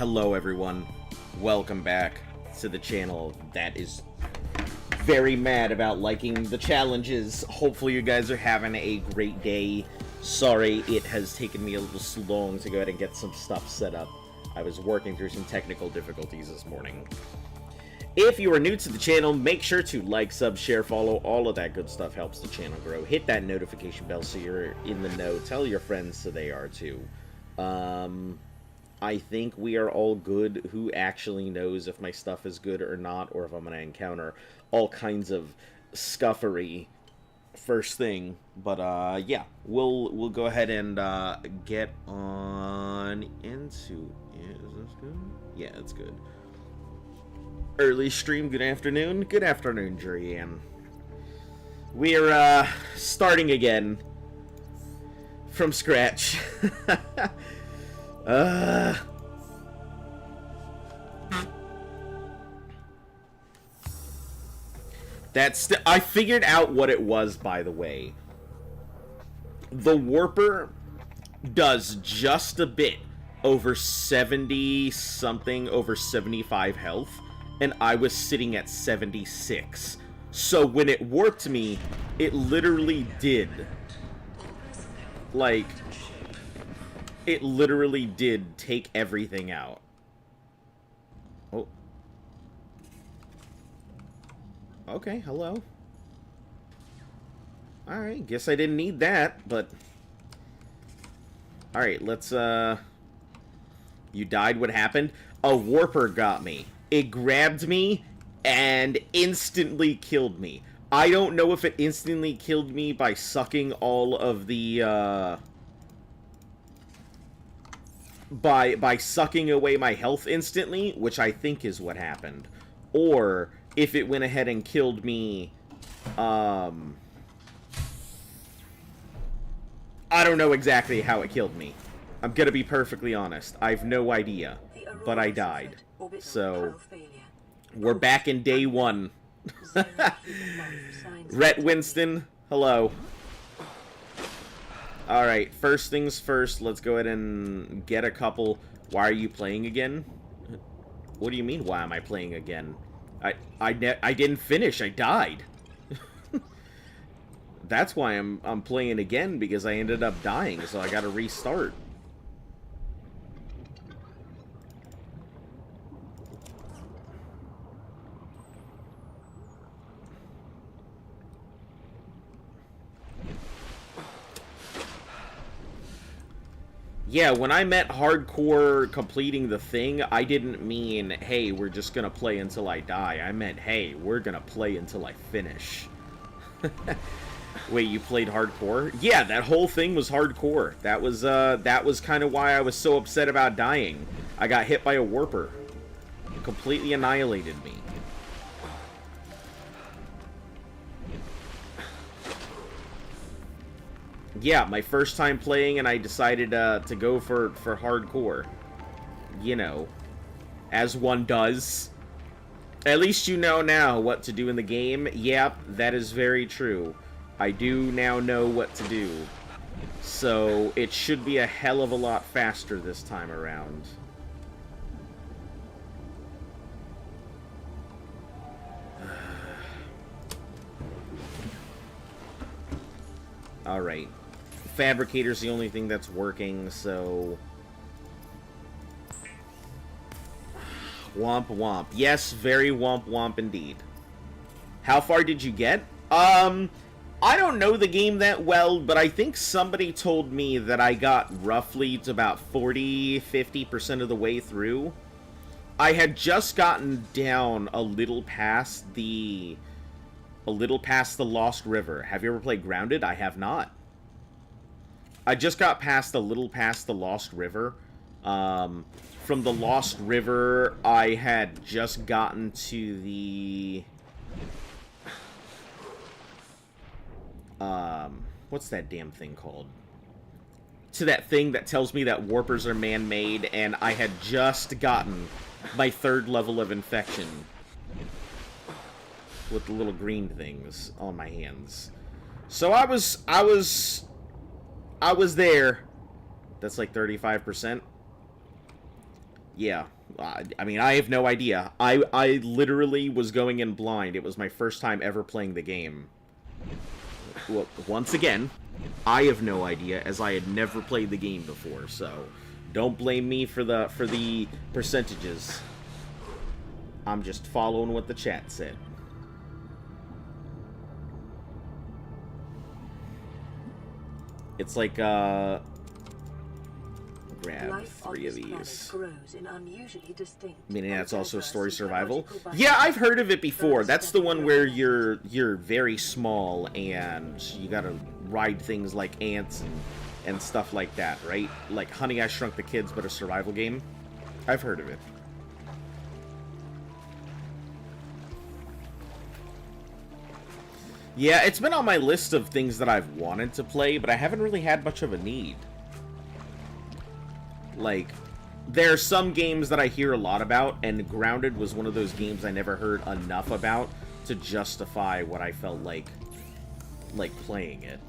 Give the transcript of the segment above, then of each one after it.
Hello everyone, welcome back to the channel that is very mad about liking the challenges. Hopefully you guys are having a great day. Sorry it has taken me a little long to go ahead and get some stuff set up. I was working through some technical difficulties this morning. If you are new to the channel, make sure to like, sub, share, follow. All of that good stuff helps the channel grow. Hit that notification bell so you're in the know. Tell your friends so they are too. I think we are all good. Who actually knows if my stuff is good or not, or if I'm going to encounter all kinds of scuffery first thing. But yeah, we'll go ahead and get on into it. Is this good? Yeah, it's good. Early stream, good afternoon. Good afternoon, Jurian. We're starting again from scratch. I figured out what it was, by the way. The Warper does just a bit over 70 something, over 75 health, and I was sitting at 76. So when it warped me, it literally did. Like, it literally did take everything out. Oh. Okay, hello. Alright, guess I didn't need that, but... Alright, let's, You died, what happened? A Warper got me. It grabbed me and instantly killed me. I don't know if it instantly killed me by sucking all of the, by sucking away my health instantly, which I think is what happened, or if it went ahead and killed me, I don't know exactly how it killed me. I'm gonna be perfectly honest. I have no idea, but I died. So, we're back in day one. Rhett Winston, hello. Alright, first things first, let's go ahead and get a couple. Why are you playing again? What do you mean, why am I playing again? I didn't finish, I died. That's why I'm playing again, because I ended up dying, so I gotta restart. Yeah, when I meant hardcore completing the thing, I didn't mean, hey, we're just gonna play until I die. I meant, hey, we're gonna play until I finish. Wait, you played hardcore? Yeah, that whole thing was hardcore. That was kind of why I was so upset about dying. I got hit by a Warper. It completely annihilated me. Yeah, my first time playing, and I decided to go for hardcore. You know, as one does. At least you know now what to do in the game. Yep, that is very true. I do now know what to do. So, it should be a hell of a lot faster this time around. Alright. Fabricator's the only thing that's working, so... Womp womp. Yes, very womp womp indeed. How far did you get? I don't know the game that well, but I think somebody told me that I got roughly to about 40-50% of the way through. I had just gotten down a little past the Lost River. Have you ever played Grounded? I have not. I just got past a little past the Lost River. From the Lost River, I had just gotten to the... what's that damn thing called? To that thing that tells me that warpers are man-made, and I had just gotten my 3rd level of infection with the little green things on my hands. So I was there. That's like 35%. Yeah. I mean, I have no idea. I literally was going in blind. It was my first time ever playing the game. Well, once again, I have no idea, as I had never played the game before, so don't blame me for the percentages. I'm just following what the chat said. It's like, grab 3 of these. Meaning that's also story survival. Yeah, I've heard of it before. That's the one where you're very small and you gotta ride things like ants and stuff like that, right? Like Honey, I Shrunk the Kids, but a survival game. I've heard of it. Yeah, it's been on my list of things that I've wanted to play, but I haven't really had much of a need. Like, there are some games that I hear a lot about, and Grounded was one of those games I never heard enough about to justify what I felt like playing it.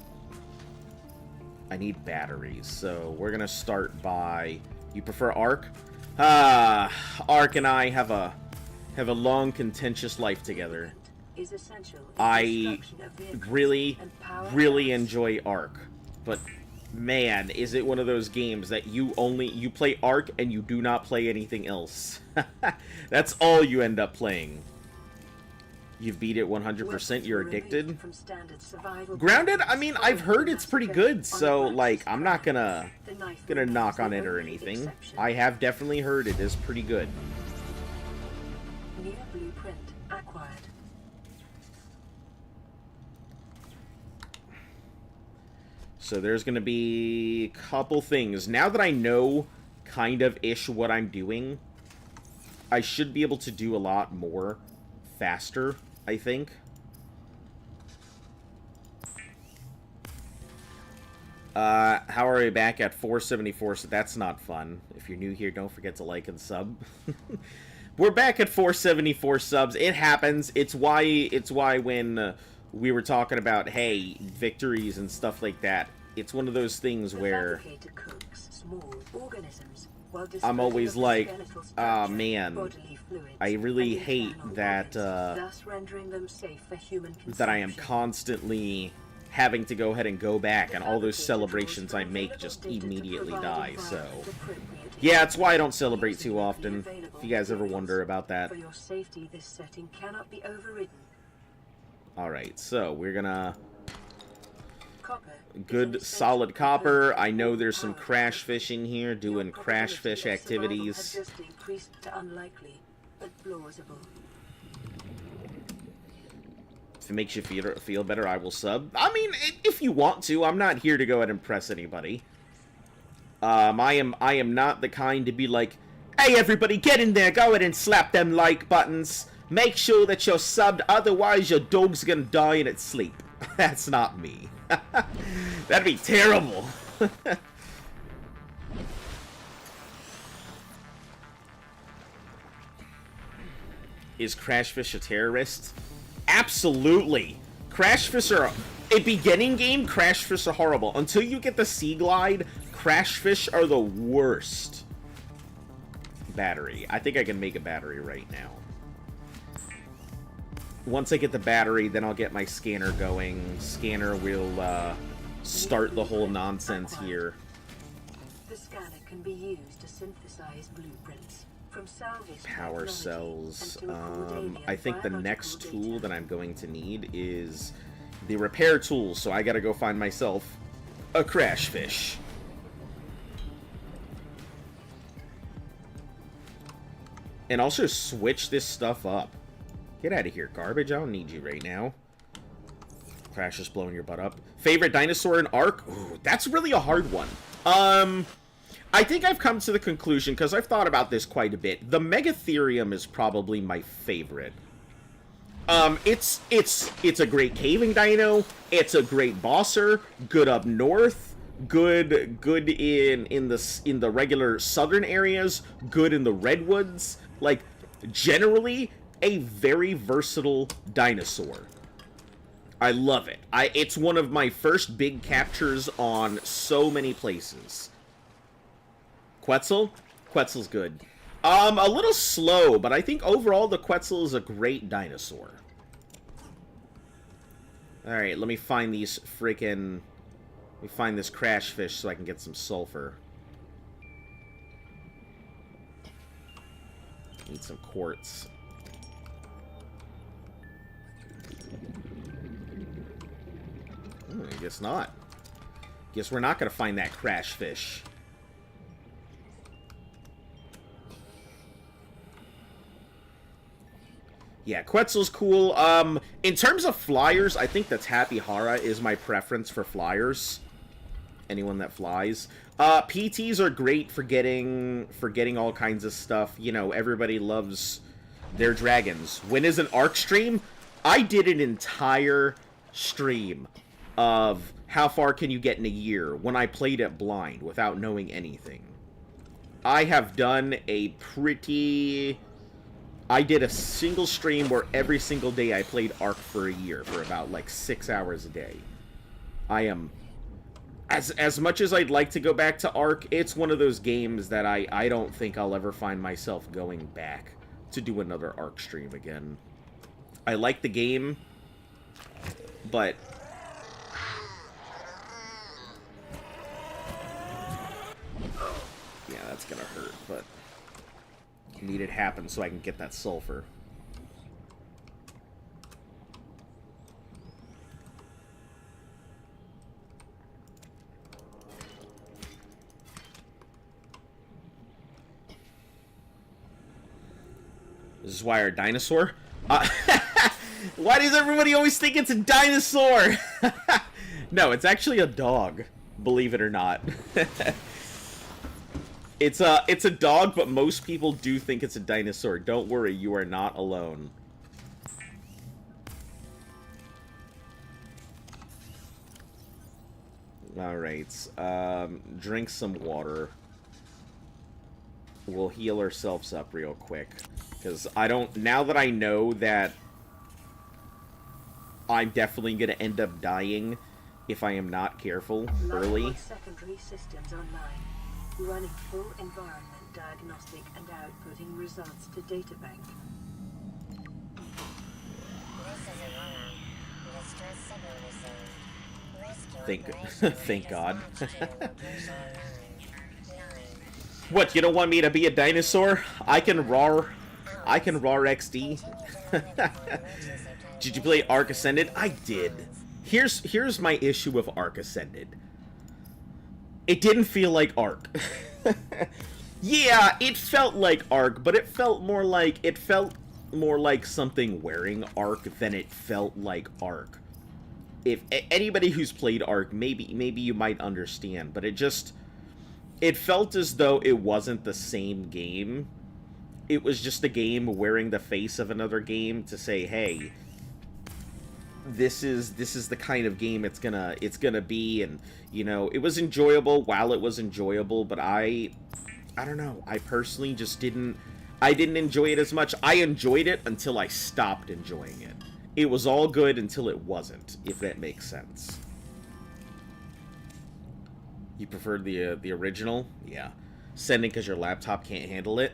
I need batteries, so we're gonna start by... You prefer Ark? Ark and I have a long, contentious life together. I really enjoy Ark, but man, is it one of those games that you play Ark and you do not play anything else. That's all you end up playing. You've beat it 100%, you're addicted. Grounded, I mean, I've heard it's pretty good, so like I'm not gonna knock on it or anything. I have definitely heard it is pretty good. New blueprint acquired. So there's going to be a couple things. Now that I know kind of ish what I'm doing, I should be able to do a lot more faster, I think. How are we back at 474? So that's not fun. If you're new here, don't forget to like and sub. We're back at 474 subs. It happens. It's why when we were talking about, hey, victories and stuff like that, it's one of those things where I'm always like, ah, man, I really hate that that I am constantly having to go ahead and go back, and all those celebrations I make just immediately die, so... Yeah, that's why I don't celebrate too often, if you guys ever wonder about that. Alright, so we're gonna... Good, solid copper. I know there's some crash fishing here, doing crash fish activities. If it makes you feel better, I will sub. I mean, if you want to. I'm not here to go ahead and impress anybody. I am not the kind to be like, hey everybody, get in there, go ahead and slap them like buttons. Make sure that you're subbed, otherwise your dog's gonna die in its sleep. That's not me. That'd be terrible. Is Crashfish a terrorist? Absolutely. Crashfish are... A beginning game, Crashfish are horrible. Until you get the Sea Glide, Crashfish are the worst. Battery. I think I can make a battery right now. Once I get the battery, then I'll get my scanner going. Scanner will start the whole nonsense here. The scanner can be used to synthesize blueprints from salvage power cells. I think the next tool that I'm going to need is the repair tool, so I gotta go find myself a crash fish. And also switch this stuff up. Get out of here, garbage. I don't need you right now. Crash is blowing your butt up. Favorite dinosaur in Ark? Ooh, that's really a hard one. I think I've come to the conclusion, because I've thought about this quite a bit. The Megatherium is probably my favorite. It's a great caving dino. It's a great bosser. Good up north. Good in the regular southern areas. Good in the redwoods. Like, generally, a very versatile dinosaur. I love it. It's one of my first big captures on so many places. Quetzal? Quetzal's good. A little slow, but I think overall the Quetzal is a great dinosaur. Alright, let me find these freaking... Let me find this crash fish so I can get some sulfur. Need some quartz. I guess not. Guess we're not gonna find that crash fish. Yeah, Quetzal's cool. In terms of flyers, I think the Tapihara is my preference for flyers. Anyone that flies. PTs are great for getting all kinds of stuff. You know, everybody loves their dragons. When is an ARC stream? I did an entire stream of how far can you get in a year when I played it blind without knowing anything. I have done a pretty... I did a single stream where every single day I played ARC for a year for about like 6 hours a day. I am... As much as I'd like to go back to ARC, it's one of those games that I don't think I'll ever find myself going back to do another ARC stream again. I like the game, but... Yeah, that's gonna hurt, but... Need it happen so I can get that sulfur. This is why our dinosaur? Why does everybody always think it's a dinosaur? No, it's actually a dog, believe it or not. It's a dog, but most people do think it's a dinosaur. Don't worry, you are not alone. Alright, drink some water. We'll heal ourselves up real quick. Because now that I know that I'm definitely going to end up dying if I am not careful early. Secondary systems online. Running full environment diagnostic and outputting results to databank. Thank God. What, you don't want me to be a dinosaur? I can roar XD. Did you play Ark Ascended? I did. Here's my issue with Ark Ascended. It didn't feel like Ark. Yeah, it felt like Ark, but it felt more like something wearing Ark than it felt like Ark. If anybody who's played Ark, maybe you might understand, but it felt as though it wasn't the same game. It was just a game wearing the face of another game to say, hey, this is the kind of game it's gonna be. And you know, it was enjoyable while it was enjoyable, but I don't know, I personally just didn't enjoy it as much. I enjoyed it until I stopped enjoying it. It was all good until it wasn't, if that makes sense. You preferred the original? Yeah. Sending because your laptop can't handle it?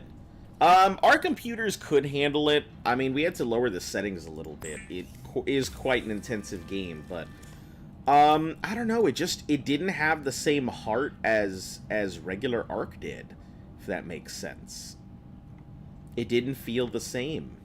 Our computers could handle it. I mean, we had to lower the settings a little bit. It is quite an intensive game, but I don't know, it didn't have the same heart as regular Ark did, if that makes sense. It didn't feel the same.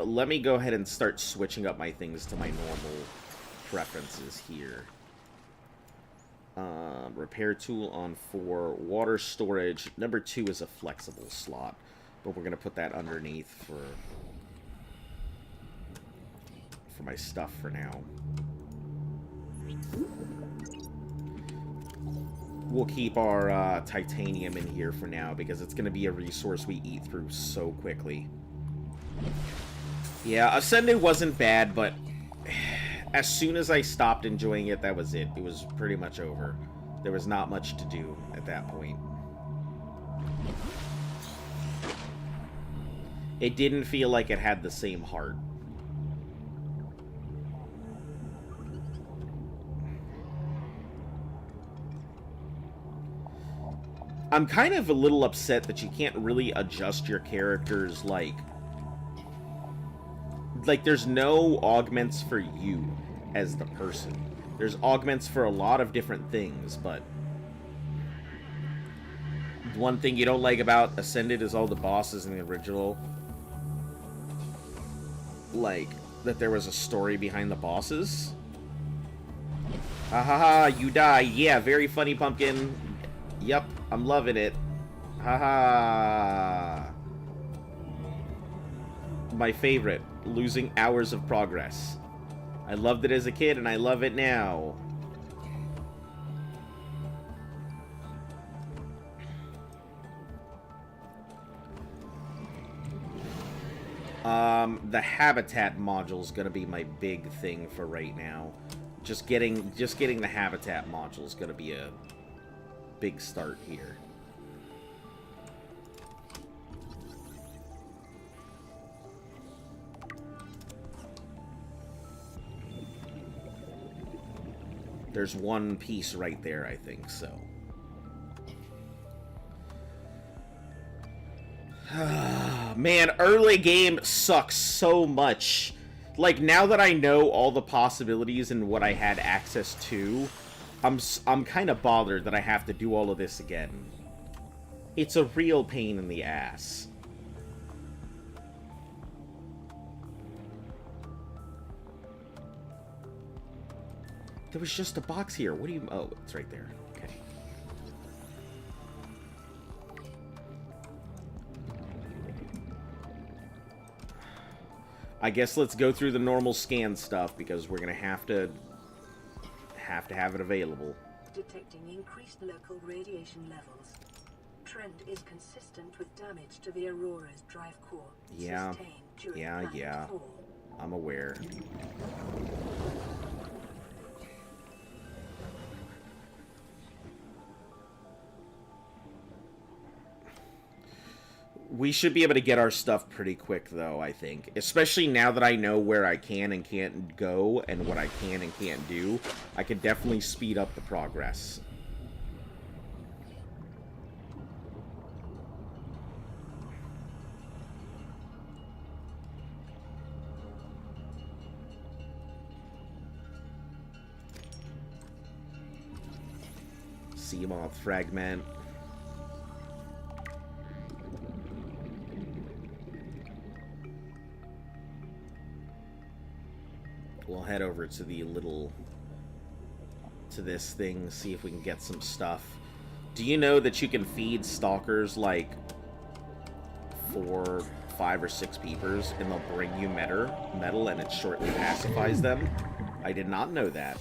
Let me go ahead and start switching up my things to my normal preferences here. Repair tool on 4, water storage. Number 2 is a flexible slot, but we're gonna put that underneath for my stuff for now. We'll keep our titanium in here for now because it's gonna be a resource we eat through so quickly. Yeah, Ascended wasn't bad, but as soon as I stopped enjoying it, that was it. It was pretty much over. There was not much to do at that point. It didn't feel like it had the same heart. I'm kind of a little upset that you can't really adjust your characters, like there's no augments for you as the person. There's augments for a lot of different things, but one thing you don't like about Ascended is all the bosses in the original. Like, that there was a story behind the bosses. Ha ha ha, you die. Yeah, very funny, Pumpkin. Yup, I'm loving it. Ha ha. My favorite, losing hours of progress. I loved it as a kid, and I love it now. The habitat module is gonna be my big thing for right now. Just getting the habitat module is gonna be a big start here. There's one piece right there, I think, so. Man, early game sucks so much. Like, now that I know all the possibilities and what I had access to, I'm kind of bothered that I have to do all of this again. It's a real pain in the ass. There was just a box here. What do you... Oh, it's right there. Okay. I guess let's go through the normal scan stuff, because we're gonna have to have it available. Detecting increased local radiation levels. Trend is consistent with damage to the Aurora's drive core. Yeah. Sustained during Yeah. fall. I'm aware. We should be able to get our stuff pretty quick, though, I think. Especially now that I know where I can and can't go, and what I can and can't do. I could definitely speed up the progress. Seamoth fragment. We'll head over to the to this thing, see if we can get some stuff. Do you know that you can feed stalkers like 4, 5, or 6 peepers, and they'll bring you metal, and it shortly pacifies them? I did not know that.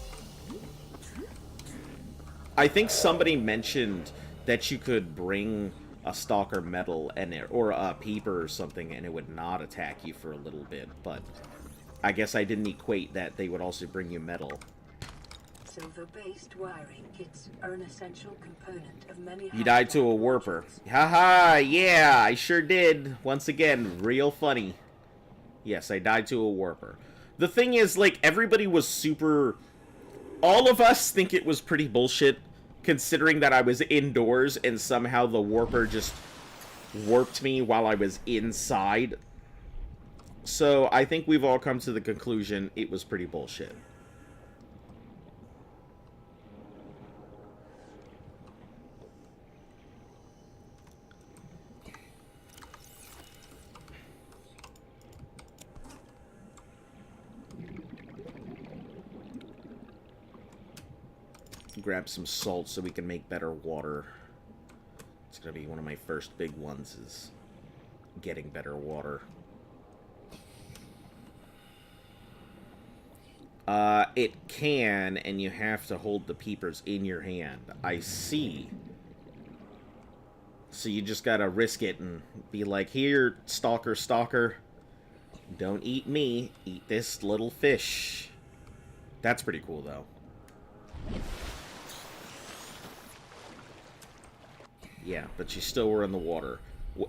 I think somebody mentioned that you could bring a stalker metal or a peeper or something, and it would not attack you for a little bit, but I guess I didn't equate that they would also bring you metal. Silver-based wiring kits are an essential component of many. You died to a warper. Haha, yeah, I sure did. Once again, real funny. Yes, I died to a warper. The thing is, like, everybody was super... All of us think it was pretty bullshit, considering that I was indoors and somehow the warper just warped me while I was inside. So, I think we've all come to the conclusion it was pretty bullshit. Grab some salt so we can make better water. It's gonna be one of my first big ones, is getting better water. It can, and you have to hold the peepers in your hand. I see. So you just gotta risk it and be like, here, stalker, stalker. Don't eat me. Eat this little fish. That's pretty cool, though. Yeah, but you still were in the water.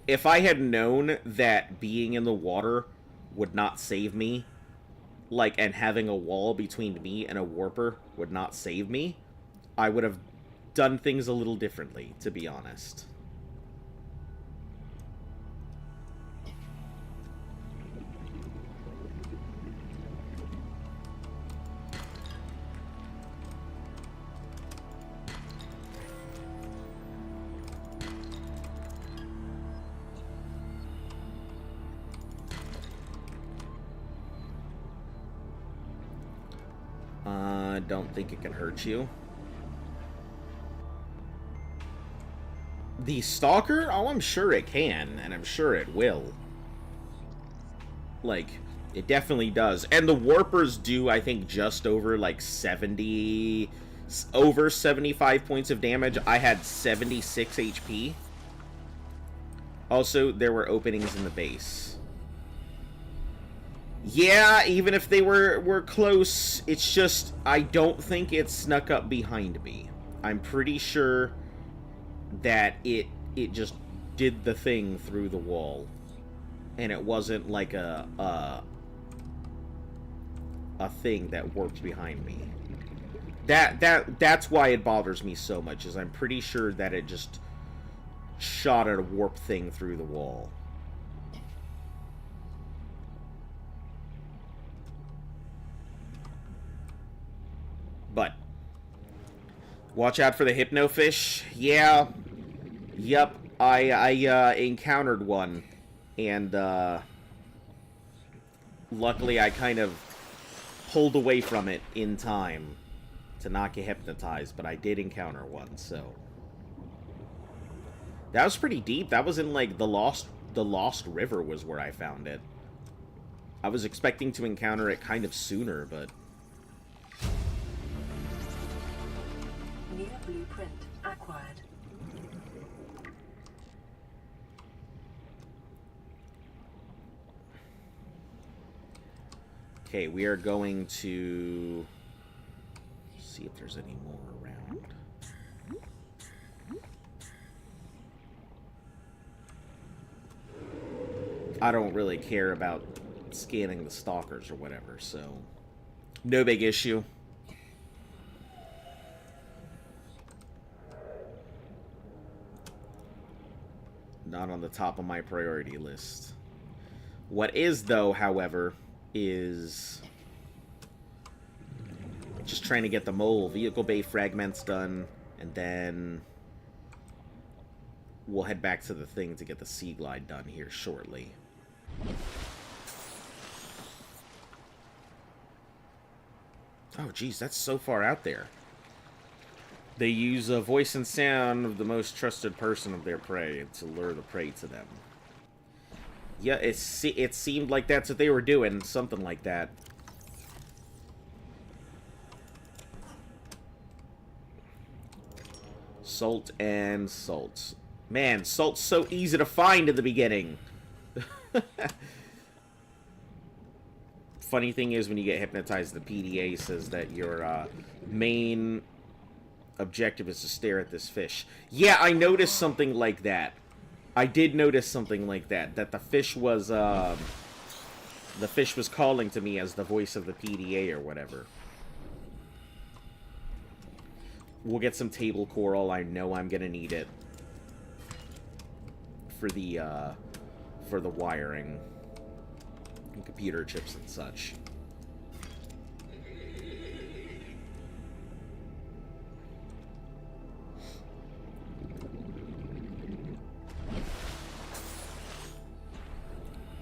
If I had known that being in the water would not save me, like, and having a wall between me and a warper would not save me, I would have done things a little differently, to be honest. Don't think it can hurt you. The Stalker? Oh, I'm sure it can, and I'm sure it will. Like, it definitely does. And the Warpers do, I think, just over, like, 70... over 75 points of damage. I had 76 HP. Also, there were openings in the base. Yeah, even if they were close, it's just, I don't think it snuck up behind me. I'm pretty sure that it just did the thing through the wall. And it wasn't like a thing that warped behind me. That's why it bothers me so much, is I'm pretty sure that it just shot at a warp thing through the wall. But watch out for the hypnofish. Yeah. Yep. I encountered one, and luckily I kind of pulled away from it in time to not get hypnotized, but I did encounter one, so that was pretty deep. That was in like the Lost River was where I found it. I was expecting to encounter it kind of sooner, but new blueprint acquired. okay, we are going to see if there's any more around. I don't really care about scanning the stalkers or whatever, so no big issue. Not on the top of my priority list. What is, though, however, is just trying to get the mole vehicle bay fragments done, and then we'll head back to the thing to get the sea glide done here shortly. Oh, geez, that's so far out there. They use a voice and sound of the most trusted person of their prey to lure the prey to them. Yeah, it seemed like that's what they were doing. Something like that. Salt and salt. Man, salt's so easy to find in the beginning. Funny thing is, when you get hypnotized, the PDA says that your main objective is to stare at this fish. Yeah, I noticed something like that. I did notice something like that. That the fish was calling to me as the voice of the PDA or whatever. We'll get some table coral. I know I'm gonna need it for the wiring and computer chips and such.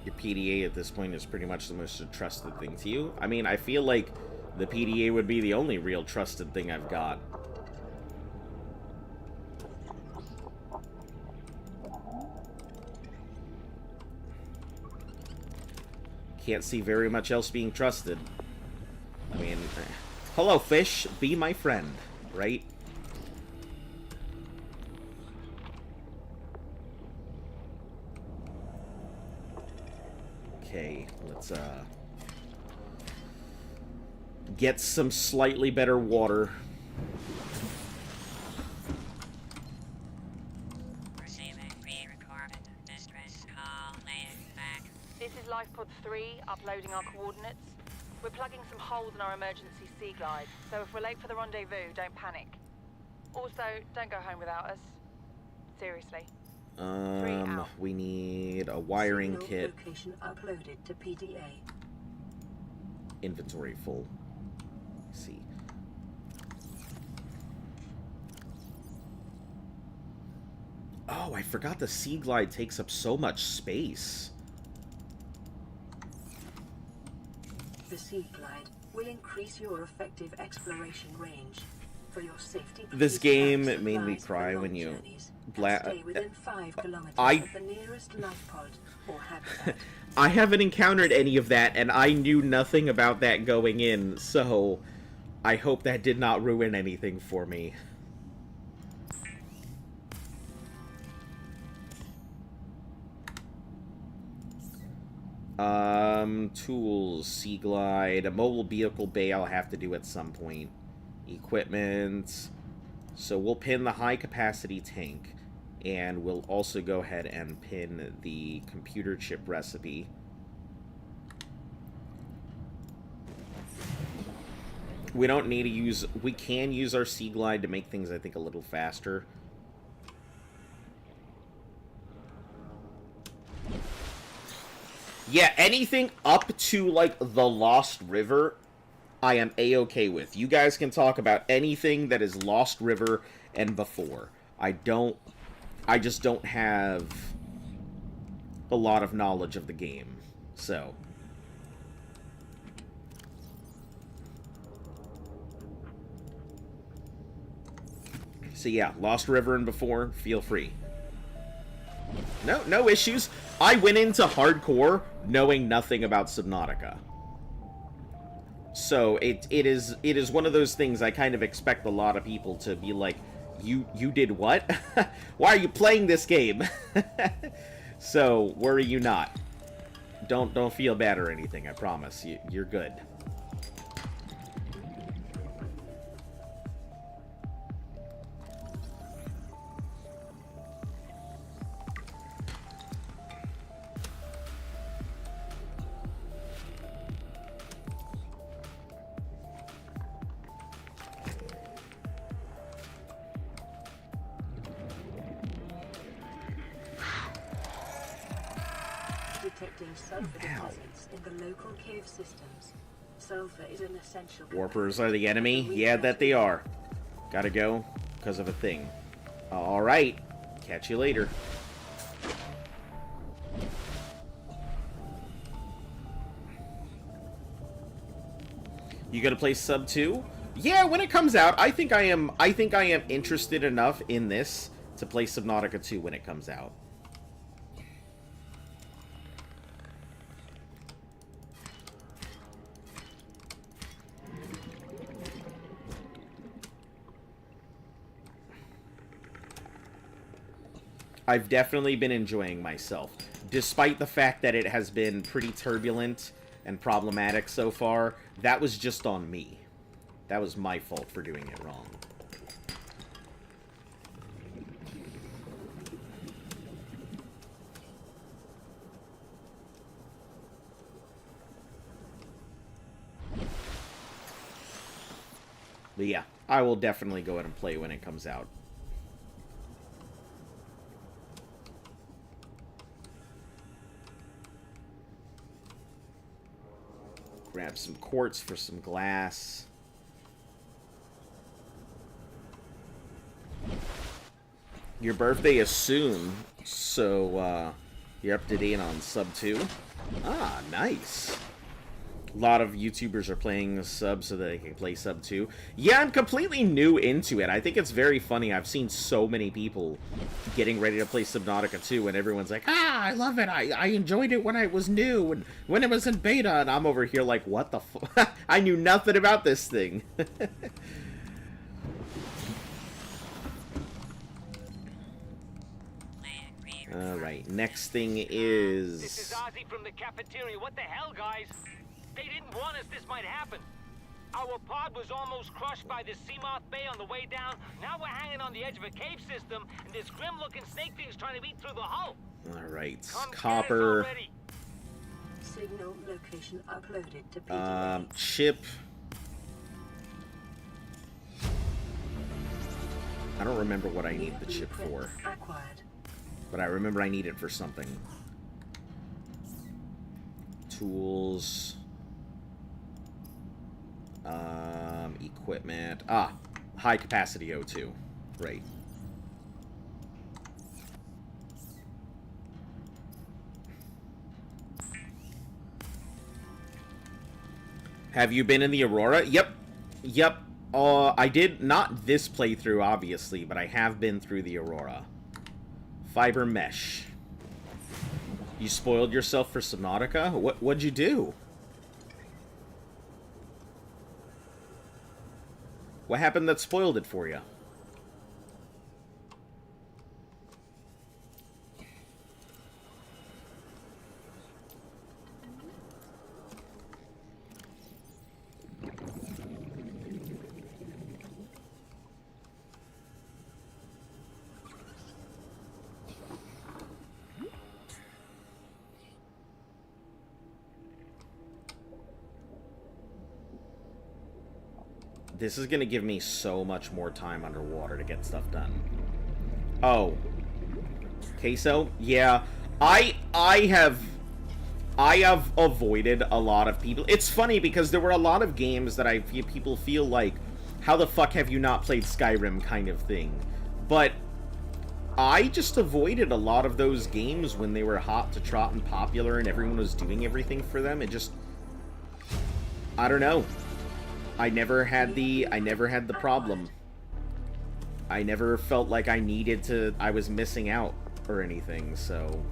Your PDA at this point is pretty much the most trusted thing to you. I mean, I feel like the PDA would be the only real trusted thing I've got. Can't see very much else being trusted. I mean, hello fish, be my friend, right? Okay, let's get some slightly better water. Receiving re-requirement. Pod 3 uploading our coordinates. We're plugging some holes in our emergency sea glide, so if we're late for the rendezvous, don't panic. Also, don't go home without us. Seriously. We need a wiring kit. Location uploaded to PDA. Inventory full. Let's see. Oh, I forgot the Sea Glide takes up so much space. The Sea Glide will increase your effective exploration range. For your safety, this game made me cry when you... Stay within 5 kilometers of the nearest life pod or habitat. I haven't encountered any of that, and I knew nothing about that going in, so I hope that did not ruin anything for me. Tools, Sea Glide, a mobile vehicle bay I'll have to do at some point. Equipment. So we'll pin the high-capacity tank, and we'll also go ahead and pin the computer chip recipe. We don't need to use... We can use our Sea Glide to make things, I think, a little faster. Yeah, anything up to, like, the Lost River, I am A-okay with. You guys can talk about anything that is Lost River and before. I just don't have a lot of knowledge of the game, so... So yeah, Lost River and before, feel free. No issues. I went into hardcore knowing nothing about Subnautica. So it is one of those things I kind of expect a lot of people to be like, you did what? Why are you playing this game? So worry you not. Don't feel bad or anything, I promise. You're good. Detecting sulfur deposits in the local cave systems. Sulfur is an essential. Warpers are the enemy? Yeah, that they are. Gotta go because of a thing. Alright. Catch you later. You gonna play Sub 2? Yeah, when it comes out, I think I am interested enough in this to play Subnautica 2 when it comes out. I've definitely been enjoying myself, despite the fact that it has been pretty turbulent and problematic so far. That was just on me. That was my fault for doing it wrong. But yeah, I will definitely go ahead and play when it comes out. Grab some quartz for some glass. Your birthday is soon, so you're up to date on Sub 2. Ah, nice. A lot of YouTubers are playing Sub so that they can play Sub 2. Yeah, I'm completely new into it. I think it's very funny. I've seen so many people getting ready to play Subnautica 2, and everyone's like, ah, I love it. I enjoyed it when I was new, and when it was in beta, and I'm over here like, what the f- I knew nothing about this thing. Alright, next thing is... This is Ozzy from the cafeteria. What the hell, guys? They didn't warn us this might happen. Our pod was almost crushed by this Seamoth Bay on the way down. Now we're hanging on the edge of a cave system, and this grim-looking snake thing's trying to eat through the hull. Alright, copper. Signal location uploaded to PDA. Chip. I don't remember what I need the chip for. Acquired. But I remember I need it for something. Tools. Equipment. Ah, high capacity O2. Right. Have you been in the Aurora? Yep. Yep. I did not this playthrough, obviously, but I have been through the Aurora. Fiber mesh. You spoiled yourself for Subnautica? What'd you do? What happened that spoiled it for you? This is gonna give me so much more time underwater to get stuff done. Oh. Queso? Yeah. I have avoided a lot of people. It's funny because there were a lot of games that people feel like, how the fuck have you not played Skyrim kind of thing. But I just avoided a lot of those games when they were hot to trot and popular and everyone was doing everything for them. It just, I don't know. I never had the problem. I never felt like I was missing out or anything, so.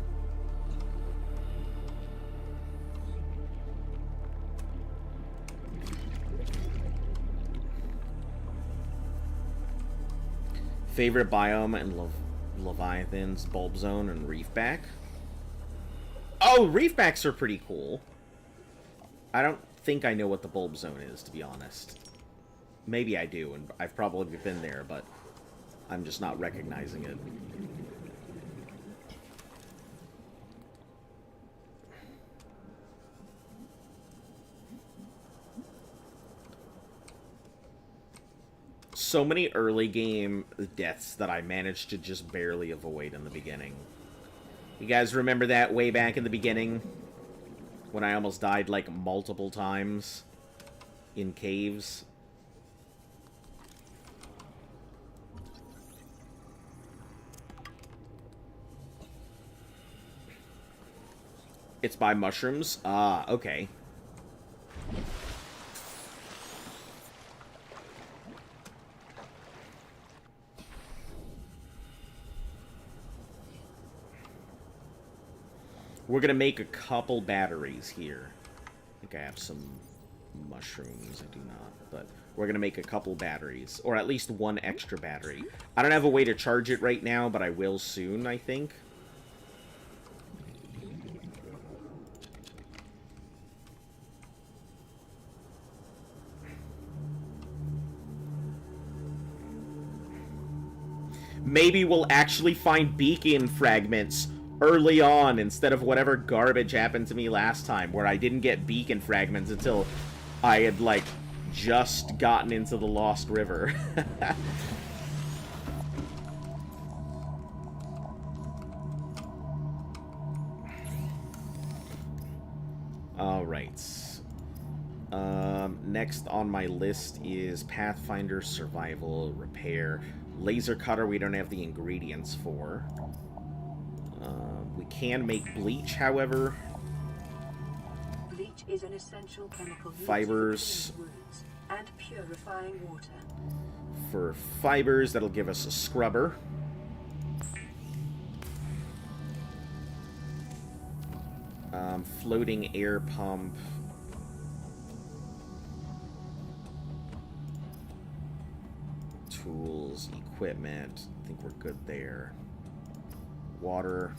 Favorite biome and Leviathans, Bulb Zone, and Reefback? Oh, Reefbacks are pretty cool. I don't think I know what the Bulb Zone is, to be honest. Maybe I do, and I've probably been there, but I'm just not recognizing it. So many early game deaths that I managed to just barely avoid in the beginning. You guys remember that way back in the beginning? When I almost died, like, multiple times in caves. It's by mushrooms? Ah, okay. We're gonna make a couple batteries here. I think I have some mushrooms. I do not, but we're gonna make a couple batteries, or at least one extra battery. I don't have a way to charge it right now, but I will soon, I think. Maybe we'll actually find beacon fragments early on, instead of whatever garbage happened to me last time, where I didn't get beacon fragments until I had, like, just gotten into the Lost River. Alright. Next on my list is Pathfinder, Survival, Repair. Laser Cutter we don't have the ingredients for. We can make bleach, however. Bleach is an essential chemical used Fibers. for wounds and purifying water. For fibers, that'll give us a scrubber. Floating air pump. Tools, equipment. I think we're good there. Water.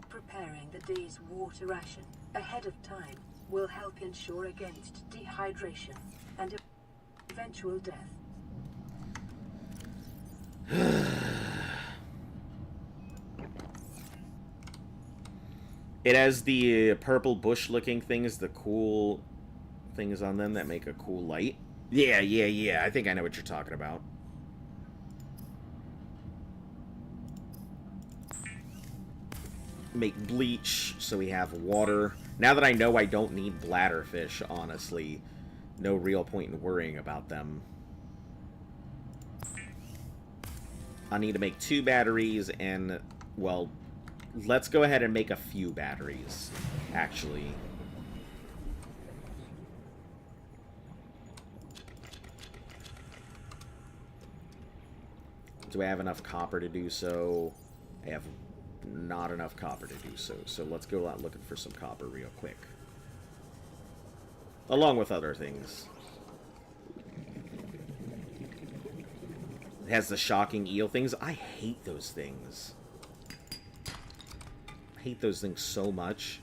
Preparing the day's water ration ahead of time will help ensure against dehydration and eventual death. It has the purple bush-looking things, the cool things on them that make a cool light. Yeah. I think I know what you're talking about. Make bleach so we have water. Now that I know I don't need bladderfish, honestly, no real point in worrying about them. I need to make 2 batteries and, well, let's go ahead and make a few batteries, actually. Do I have enough copper to do so? I have not enough copper to do so. So let's go out looking for some copper real quick. Along with other things. It has the shocking eel things. I hate those things. I hate those things so much.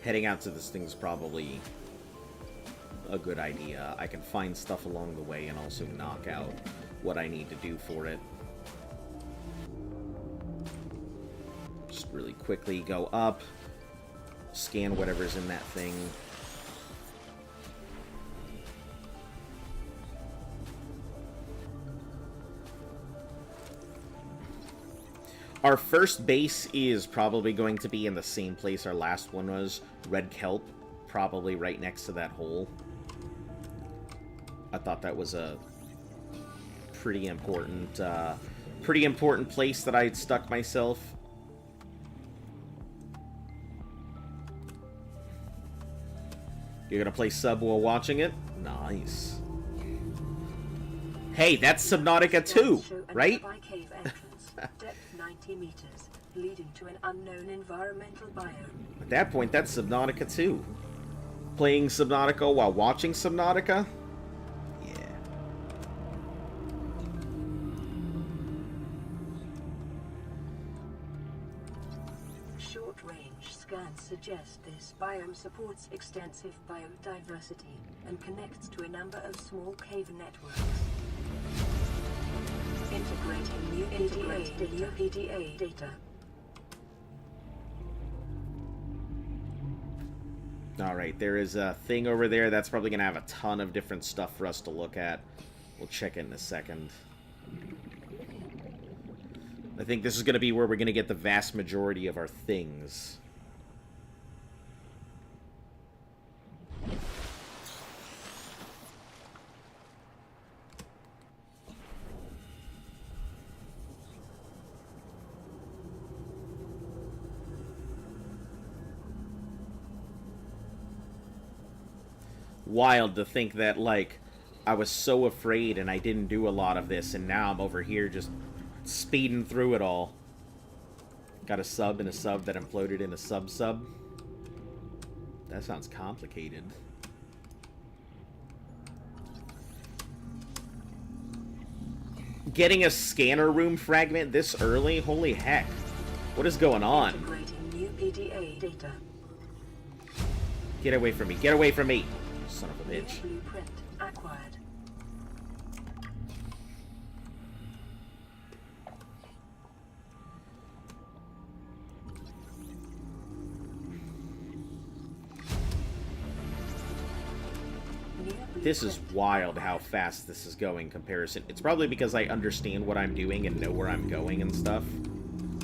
Heading out to this thing's probably a good idea. I can find stuff along the way and also knock out what I need to do for it. Just really quickly go up, scan whatever's in that thing. Our first base is probably going to be in the same place our last one was. Red kelp, probably right next to that hole. I thought that was a pretty important place that I had stuck myself. You're gonna play sub while watching it? Nice. Hey, that's Subnautica 2, right? Depth 90 meters, leading to an unknown environmental biome. At that point, that's Subnautica 2. Playing Subnautica while watching Subnautica? Yeah. Short-range scans suggest this biome supports extensive biodiversity and connects to a number of small cave networks. Integrating new PDA data. Alright, there is a thing over there that's probably going to have a ton of different stuff for us to look at. We'll check it in a second. I think this is going to be where we're going to get the vast majority of our things. Wild to think that, like, I was so afraid and I didn't do a lot of this, and now I'm over here just speeding through it all. Got a sub and a sub that imploded in a sub-sub. That sounds complicated. Getting a scanner room fragment this early? Holy heck. What is going on? Integrating new PDA data. Get away from me. Get away from me. Son of a bitch. Blueprint acquired. This is wild how fast this is going in comparison. It's probably because I understand what I'm doing and know where I'm going and stuff,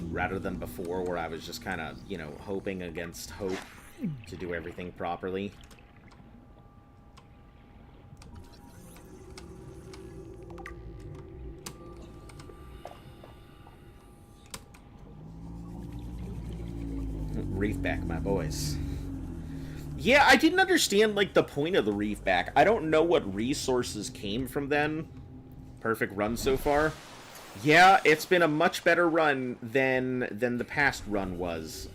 rather than before where I was just kind of, you know, hoping against hope to do everything properly. Reef back, my boys. Yeah, I didn't understand, like, the point of the reef back. I don't know what resources came from them. Perfect run so far. Yeah, it's been a much better run than the past run was.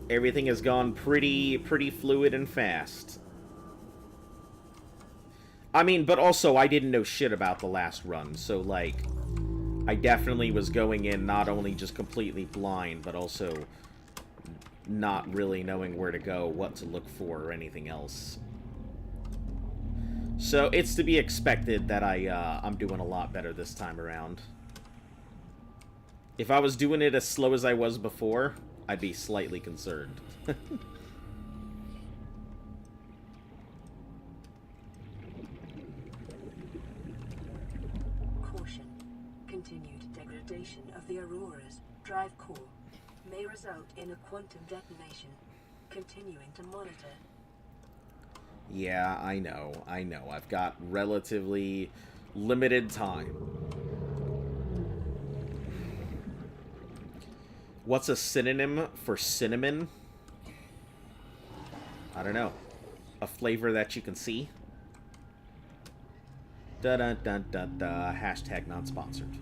Everything has gone pretty fluid and fast. I mean, but also I didn't know shit about the last run, so, like, I definitely was going in not only just completely blind, but also not really knowing where to go, what to look for, or anything else. So it's to be expected that I'm doing a lot better this time around. If I was doing it as slow as I was before, I'd be slightly concerned. Caution. Continued degradation of the Aurora's drive core may result in a quantum detonation. Continuing to monitor. Yeah, I know. I've got relatively limited time. What's a synonym for cinnamon? I don't know. A flavor that you can see? Da-da-da-da-da. Hashtag non-sponsored.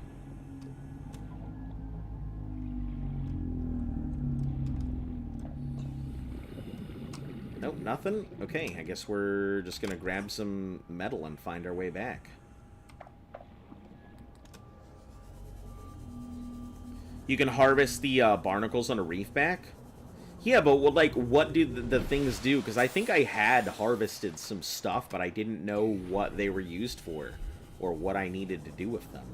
Nope, nothing? Okay, I guess we're just gonna grab some metal and find our way back. You can harvest the barnacles on a reef back? Yeah, but like, what do the things do? Because I think I had harvested some stuff, but I didn't know what they were used for, or what I needed to do with them.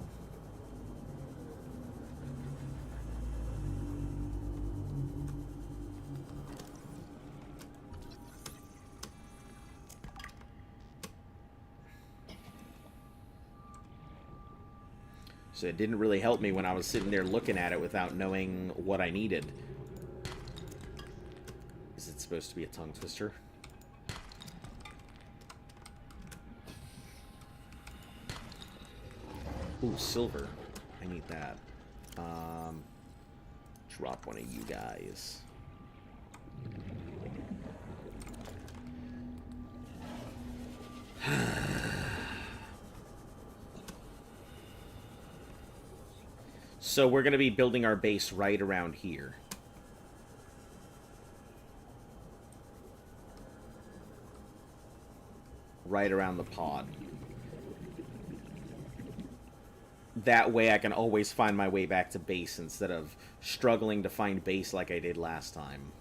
So it didn't really help me when I was sitting there looking at it without knowing what I needed. Is it supposed to be a tongue twister? Ooh, silver. I need that. Drop one of you guys. So we're going to be building our base right around here. Right around the pod. That way I can always find my way back to base instead of struggling to find base like I did last time.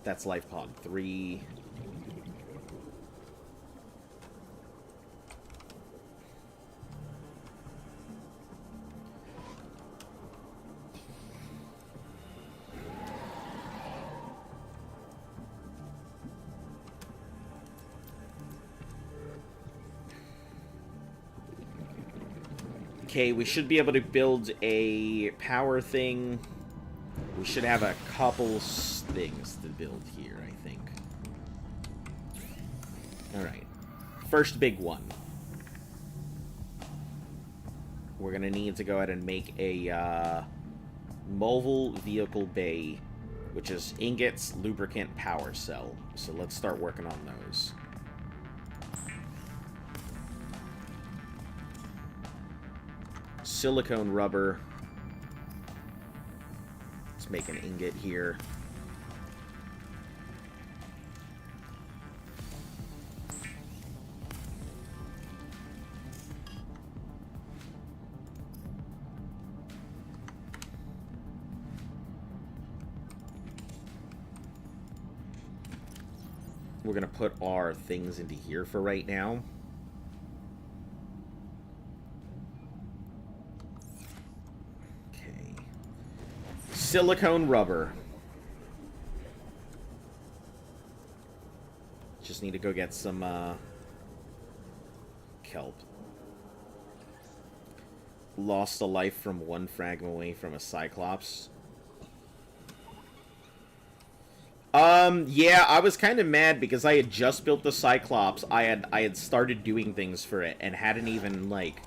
That's life pod 3. Okay, we should be able to build a power thing. We should have a couple things to build here, I think. Alright. First big one. We're going to need to go ahead and make a mobile vehicle bay, which is ingots, lubricant, power cell. So let's start working on those. Silicone rubber. Let's make an ingot here. We're gonna put our things into here for right now. Silicone rubber. Just need to go get some kelp. Lost a life from one fragment away from a Cyclops. Yeah, I was kind of mad because I had just built the Cyclops. I had started doing things for it and hadn't even, like,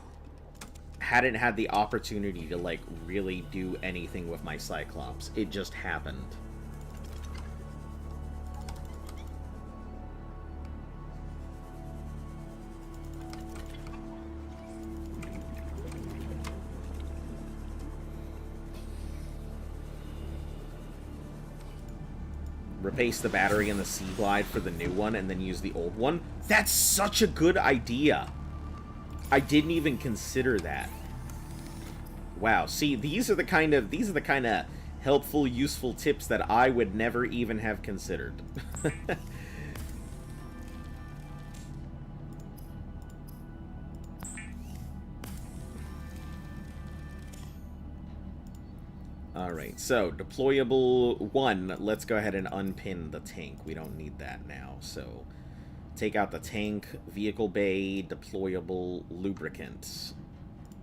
hadn't had the opportunity to, like, really do anything with my Cyclops. It just happened. replace the battery in the Sea Glide for the new one and then use the old one. That's such a good idea. I didn't even consider that. Wow, see, these are the kind of helpful, useful tips that I would never even have considered. Alright, so, deployable 1, let's go ahead and unpin the tank. We don't need that now, so... Take out the tank, vehicle bay, deployable lubricant.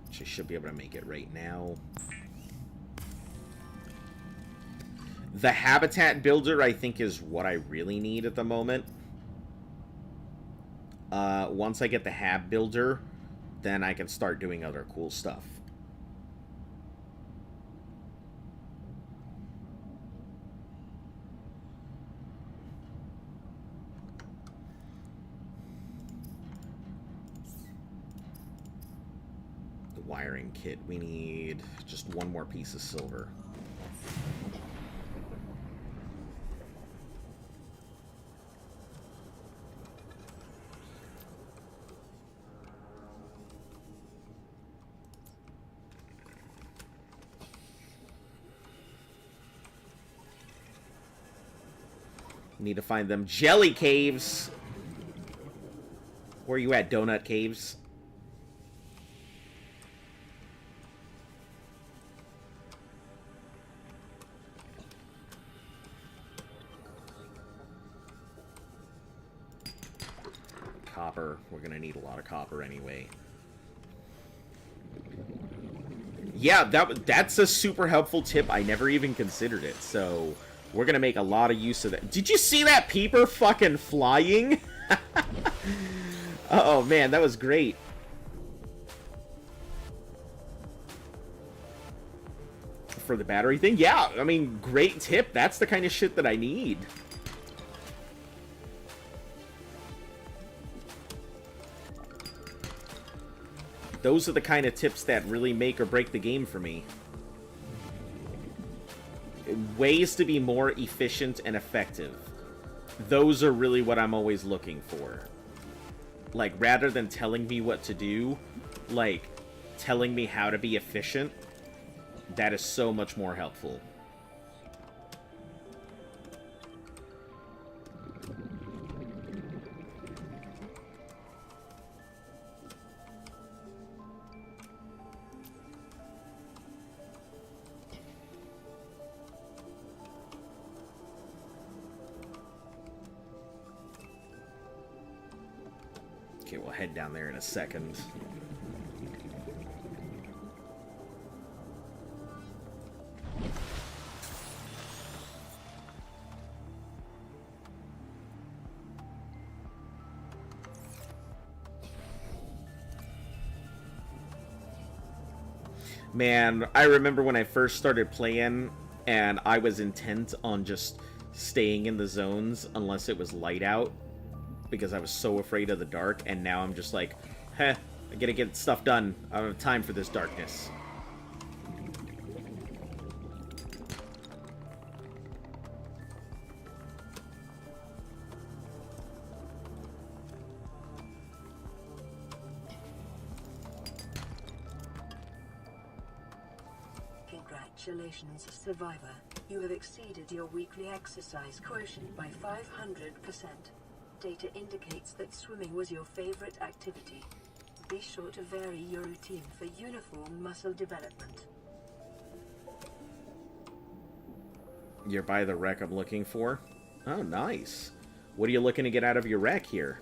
Which I should be able to make it right now. The habitat builder, I think, is what I really need at the moment. Once I get the hab builder, then I can start doing other cool stuff. Wiring kit. We need just one more piece of silver. Need to find them jelly caves. Where are you at, Donut Caves? Copper. We're gonna need a lot of copper anyway. Yeah, that's a super helpful tip. I never even considered it, so we're gonna make a lot of use of that. Did you see that peeper fucking flying? Oh man, that was great. For the battery thing? Yeah, I mean, great tip. That's the kind of shit that I need. Those are the kind of tips that really make or break the game for me. Ways to be more efficient and effective. Those are really what I'm always looking for. Like, rather than telling me what to do, like, telling me how to be efficient, that is so much more helpful. Okay, we'll head down there in a second. Man, I remember when I first started playing, and I was intent on just staying in the zones unless it was light out, because I was so afraid of the dark, and now I'm just like, heh, I gotta get stuff done. I don't have time for this darkness. Congratulations, Survivor. You have exceeded your weekly exercise quotient by 500%. Data indicates that swimming was your favorite activity. Be sure to vary your routine for uniform muscle development. You're by the wreck I'm looking for? Oh, nice. What are you looking to get out of your wreck here?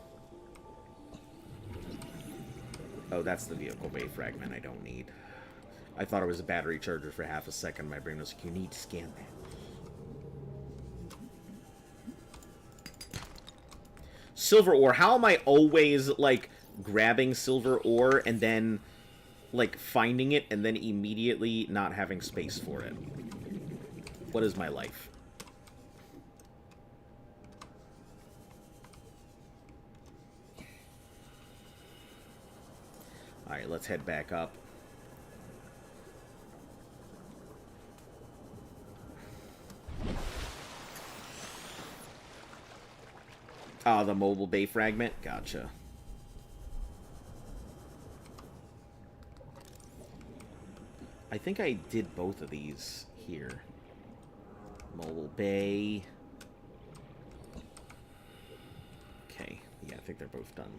Oh, that's the vehicle bay fragment I don't need. I thought it was a battery charger for half a second. My brain was like, you need to scan that. Silver ore. How am I always, like, grabbing silver ore and then, like, finding it and then immediately not having space for it? What is my life? Alright, let's head back up. Oh, the mobile bay fragment? Gotcha. I think I did both of these here. Mobile bay. Okay. Yeah, I think they're both done.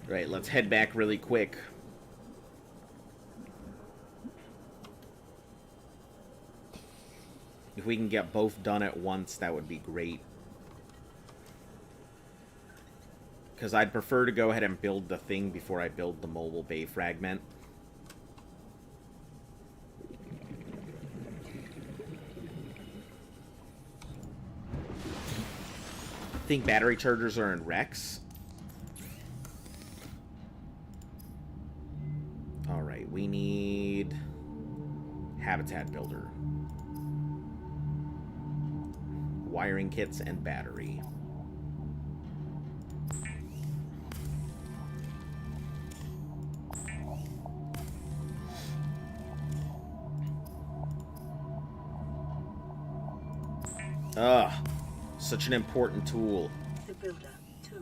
Right, let's head back really quick. If we can get both done at once, that would be great. Because I'd prefer to go ahead and build the thing before I build the mobile bay fragment. I think battery chargers are in Rex. Alright, we need habitat builder. Wiring kits and battery. Ugh, such an important tool. The Builder tool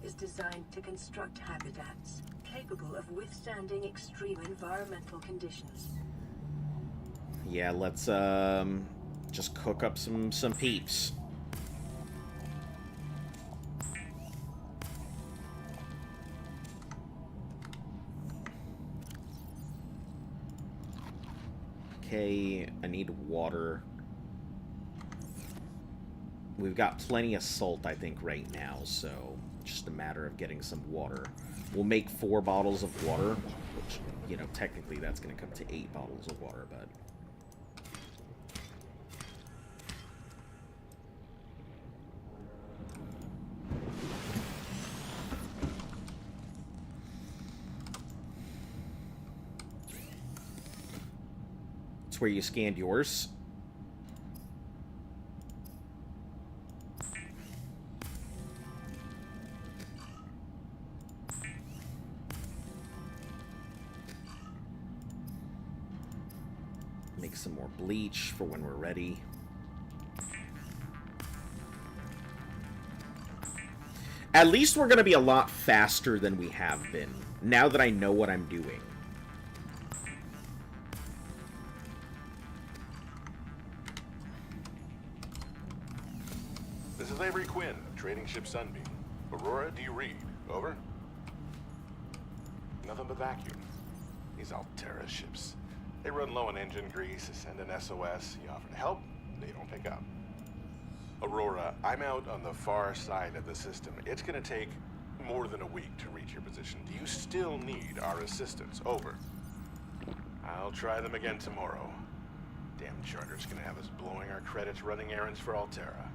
is designed to construct habitats capable of withstanding extreme environmental conditions. Yeah, let's just cook up some peeps. Okay, I need water. We've got plenty of salt, I think, right now, so just a matter of getting some water. We'll make 4 bottles of water, which, you know, technically that's going to come to 8 bottles of water, but... It's where you scanned yours. Make some more bleach for when we're ready. At least we're going to be a lot faster than we have been, now that I know what I'm doing. This is Avery Quinn, trading ship Sunbeam. Aurora, do you read? Over? Nothing but vacuum. These Altera ships. They run low on engine grease, send an SOS, you offer to help, they don't pick up. Aurora, I'm out on the far side of the system. It's gonna take more than a week to reach your position. Do you still need our assistance? Over. I'll try them again tomorrow. Damn charter's gonna have us blowing our credits running errands for Altera.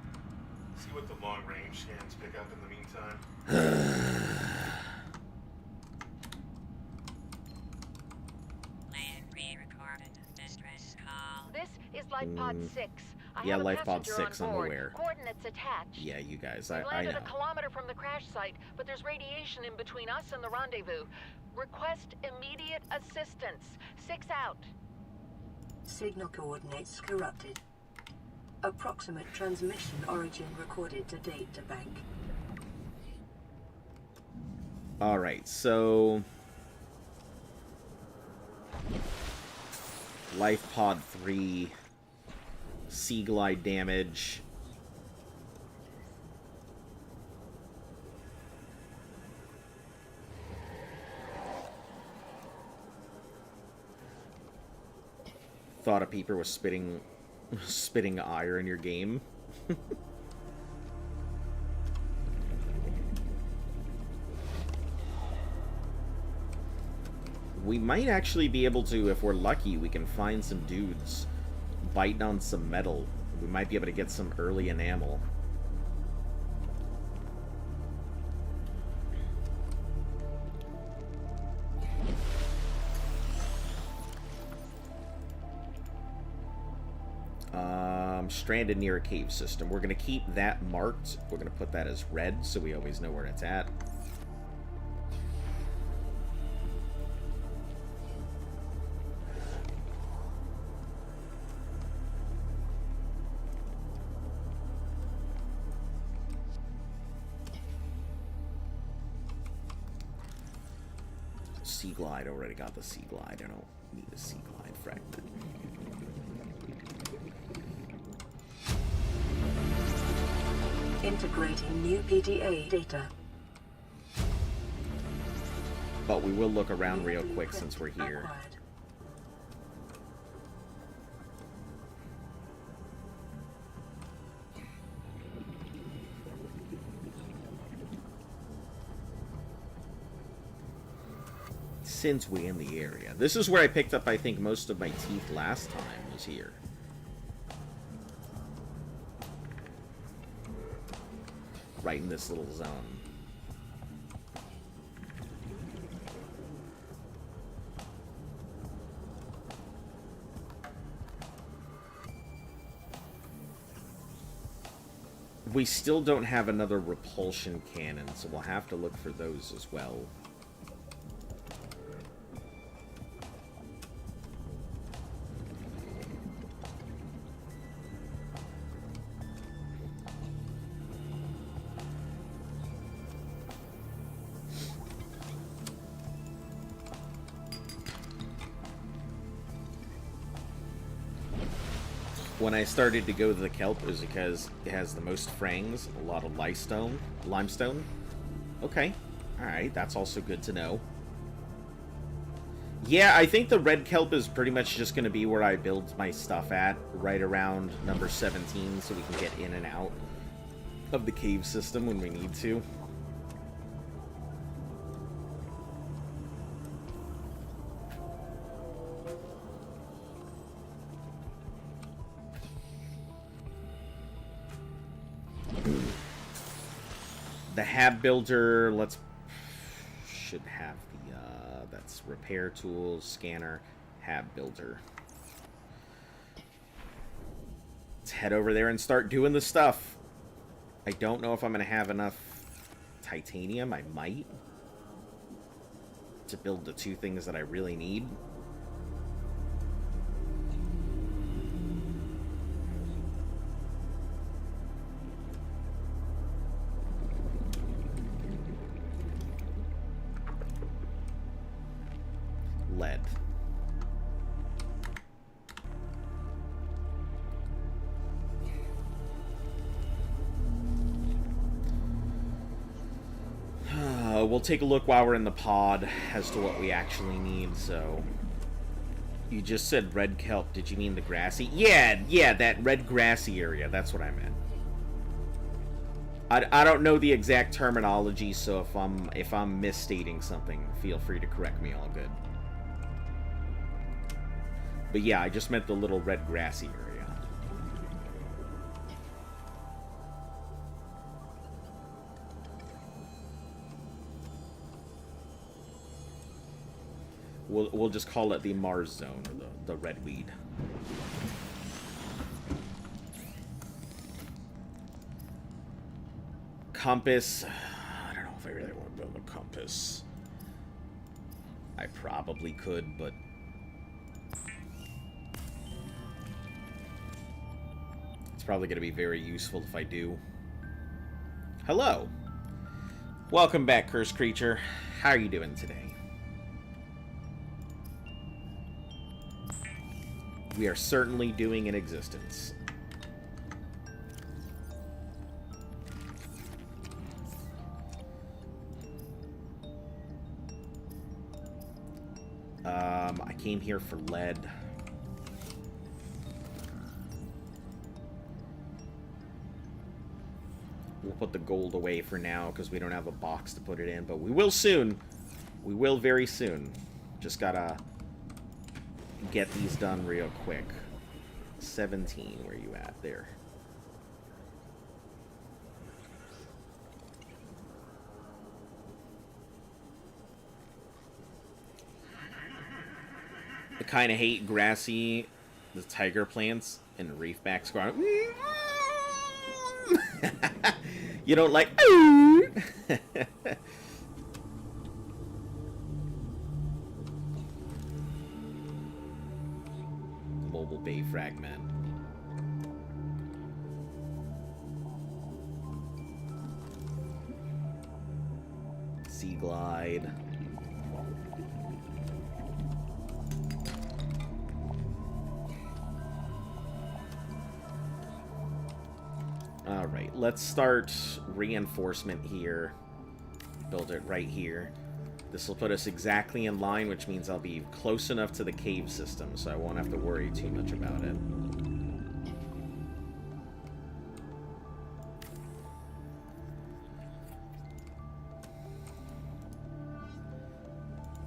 See what the long-range scans pick up in the meantime. This is Life Pod 6. Yeah, have a Life Pod passenger 6, on I'm board. aware. Coordinates attached. Yeah, you guys, We I landed know. a kilometer from the crash site, but there's radiation in between us and the rendezvous. Request immediate assistance. 6 out. Signal coordinates corrupted. Approximate transmission origin recorded to data bank. Alright, so... Life Pod 3... Sea Glide damage... Thought a peeper was spitting ire in your game. We might actually be able to, if we're lucky, we can find some dudes biting on some metal. We might be able to get some early enamel. Stranded near a cave system. We're going to keep that marked. We're going to put that as red so we always know where it's at. Sea Glide. Already got the Sea Glide. I don't need a Sea Glide fragment. Integrating new PDA data. But we will look around real quick since we're here. Acquired. Since we're in the area. This is where I picked up, I think, most of my teeth last time was here. Right in this little zone. We still don't have another repulsion cannon, so we'll have to look for those as well. When I started to go to the kelp, it was because it has the most frangs, a lot of limestone. Okay, alright, that's also good to know. Yeah, I think the red kelp is pretty much just going to be where I build my stuff at, right around number 17, so we can get in and out of the cave system when we need to. The hab builder, should have the, that's repair tools, scanner, hab builder. Let's head over there and start doing the stuff. I don't know if I'm going to have enough titanium. I might. To build the two things that I really need. Lead. We'll take a look while we're in the pod as to what we actually need, so... You just said red kelp. Did you mean the grassy? Yeah, that red grassy area. That's what I meant. I don't know the exact terminology, so if I'm misstating something, feel free to correct me. All good. But yeah, I just meant the little red grassy area. We'll just call it the Mars zone, or the red weed. Compass. I don't know if I really want to build a compass. I probably could, but... It's probably going to be very useful if I do. Hello. Welcome back, Cursed Creature. How are you doing today? We are certainly doing an existence. I came here for lead. We'll put the gold away for now because we don't have a box to put it in, but we will soon. We will very soon. Just gotta get these done real quick. 17, where you at? There. I kind of hate grassy, the tiger plants, and reefbacks going. You don't like. Mobile Bay fragment. Sea Glide. Alright, let's start reinforcement here. Build it right here. This will put us exactly in line, which means I'll be close enough to the cave system, so I won't have to worry too much about it.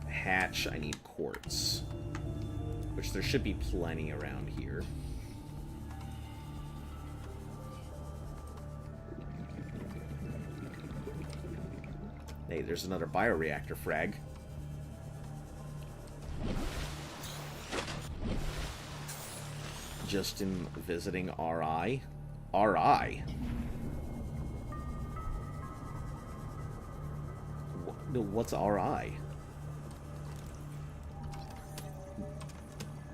Hatch, I need quartz. Which there should be plenty around here. Hey, there's another bioreactor frag. Just in visiting RI. RI? What's RI?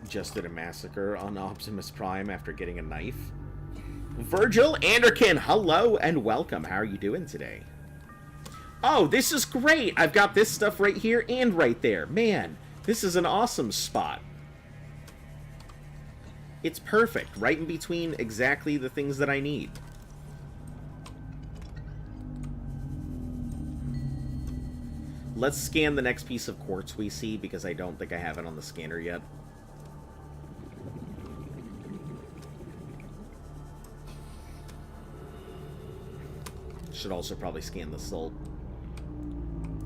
Just did a massacre on Optimus Prime after getting a knife. Virgil Anderkin, hello and welcome. How are you doing today? Oh, this is great. I've got this stuff right here and right there. Man, this is an awesome spot. It's perfect. Right in between exactly the things that I need. Let's scan the next piece of quartz we see, because I don't think I have it on the scanner yet. Should also probably scan the salt.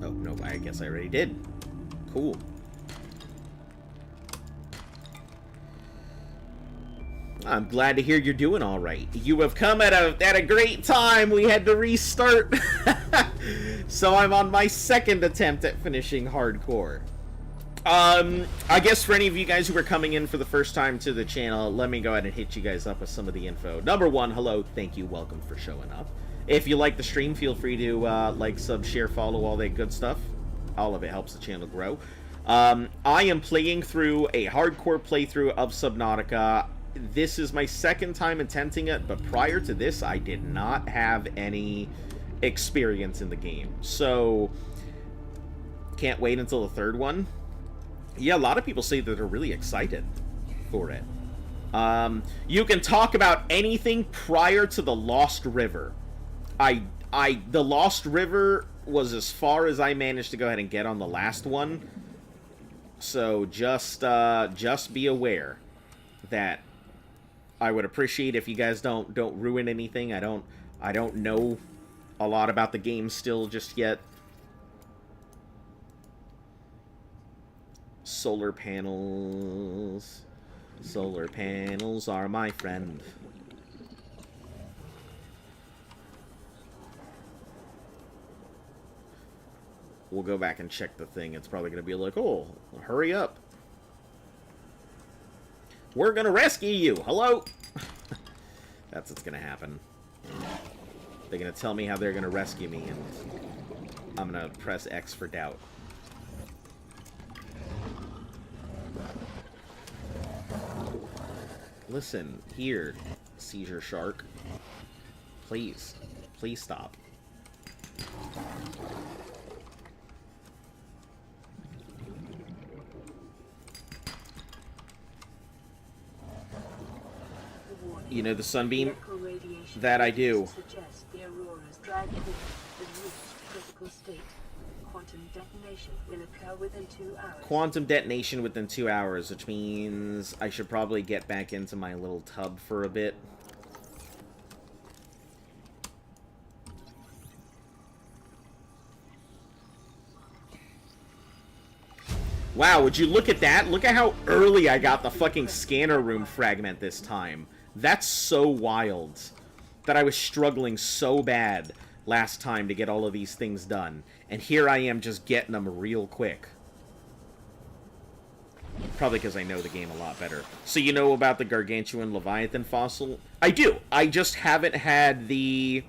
Oh, no, I guess I already did. Cool. I'm glad to hear you're doing all right. You have come at a great time. We had to restart. So I'm on my second attempt at finishing hardcore. I guess for any of you guys who are coming in for the first time to the channel, let me go ahead and hit you guys up with some of the info. Number one, hello, thank you, welcome for showing up. If you like the stream, feel free to like, sub, share, follow, all that good stuff. All of it helps the channel grow. I am playing through a hardcore playthrough of Subnautica. This is my second time attempting it, but prior to this, I did not have any experience in the game. So, can't wait until the third one. Yeah, a lot of people say that they're really excited for it. You can talk about anything prior to the Lost River. The Lost River was as far as I managed to go ahead and get on the last one. So just be aware that I would appreciate if you guys don't ruin anything. I don't know a lot about the game still just yet. Solar panels. Solar panels are my friend. We'll go back and check the thing. It's probably going to be like, oh, hurry up. We're going to rescue you. Hello? That's what's going to happen. They're going to tell me how they're going to rescue me, and I'm going to press X for doubt. Listen, here, seizure shark. Please. Please stop. You know the sunbeam? That I do. The auroras drive the critical state. Quantum detonation will occur within 2 hours. Quantum detonation within 2 hours, which means I should probably get back into my little tub for a bit. Wow, would you look at that? Look at how early I got the fucking scanner room fragment this time. That's so wild that I was struggling so bad last time to get all of these things done. And here I am just getting them real quick. Probably because I know the game a lot better. So you know about the Gargantuan Leviathan fossil? I do. I just haven't had the...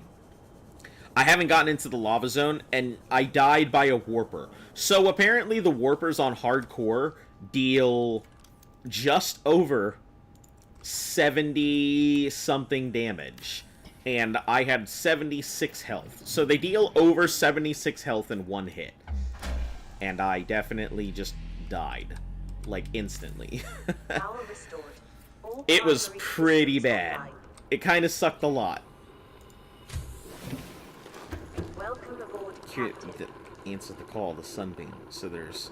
I haven't gotten into the lava zone, and I died by a warper. So apparently the warpers on hardcore deal just over 70-something damage. And I had 76 health. So they deal over 76 health in one hit. And I definitely just died. Like, instantly. It was pretty bad. It kind of sucked a lot. here that answers the call, the sunbeam. So there's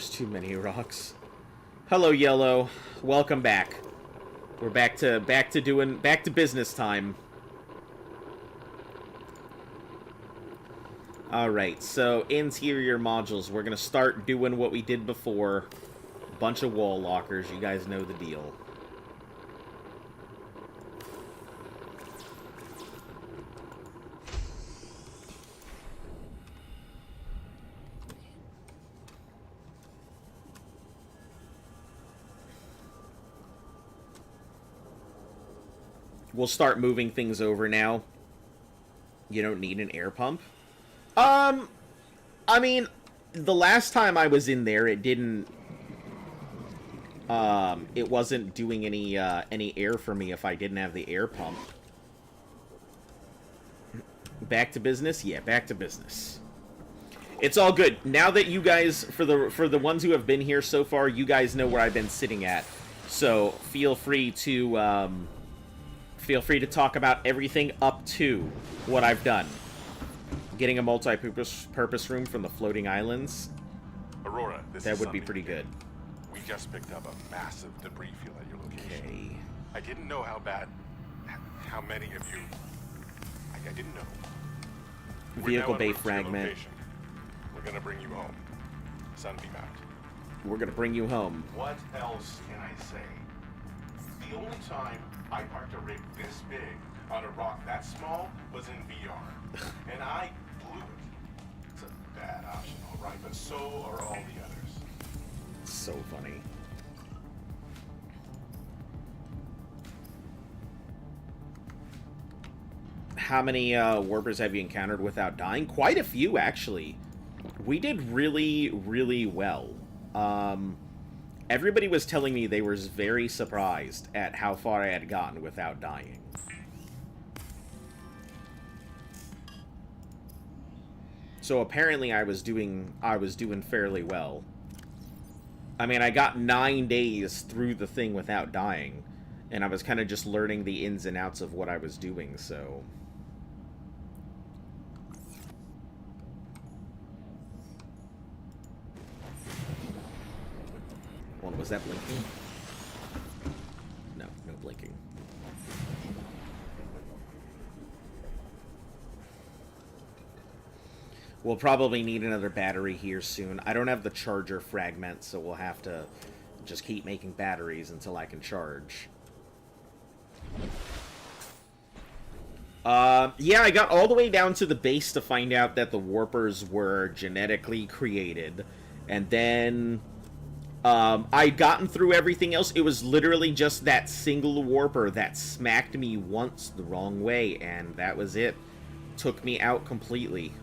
too many rocks. Hello, Yellow. Welcome back. We're back to business time. Alright, so interior modules. We're gonna start doing what we did before. Bunch of wall lockers. You guys know the deal. We'll start moving things over now. You don't need an air pump? I mean, the last time I was in there, it didn't... it wasn't doing any air for me if I didn't have the air pump. Back to business? Yeah, back to business. It's all good. Now that you guys, for the ones who have been here so far, you guys know where I've been sitting at. So, feel free to talk about everything up to what I've done. Getting a multi-purpose room from the floating islands. Aurora, this that is would be Sunbeam pretty here. good. We just picked up a massive debris field at your location. Okay. I didn't know how many of you... I didn't know. Vehicle bay We're now en route to your fragment. location. We're gonna bring you home. Sunbeam out. We're gonna bring you home. What else can I say? The only time I parked a rig this big on a rock that small was in VR. And I blew it. It's a bad option, alright, but so are all the others. So funny. How many warpers have you encountered without dying? Quite a few, actually. We did really, really well. Everybody was telling me they were very surprised at how far I had gotten without dying. So apparently I was doing fairly well. I mean, I got 9 days through the thing without dying, and I was kind of just learning the ins and outs of what I was doing, so... Hold on, was that blinking? No, no blinking. We'll probably need another battery here soon. I don't have the charger fragment, so we'll have to just keep making batteries until I can charge. Yeah, I got all the way down to the base to find out that the warpers were genetically created. And then I'd gotten through everything else. It was literally just that single warper that smacked me once the wrong way, and that was it. Took me out completely.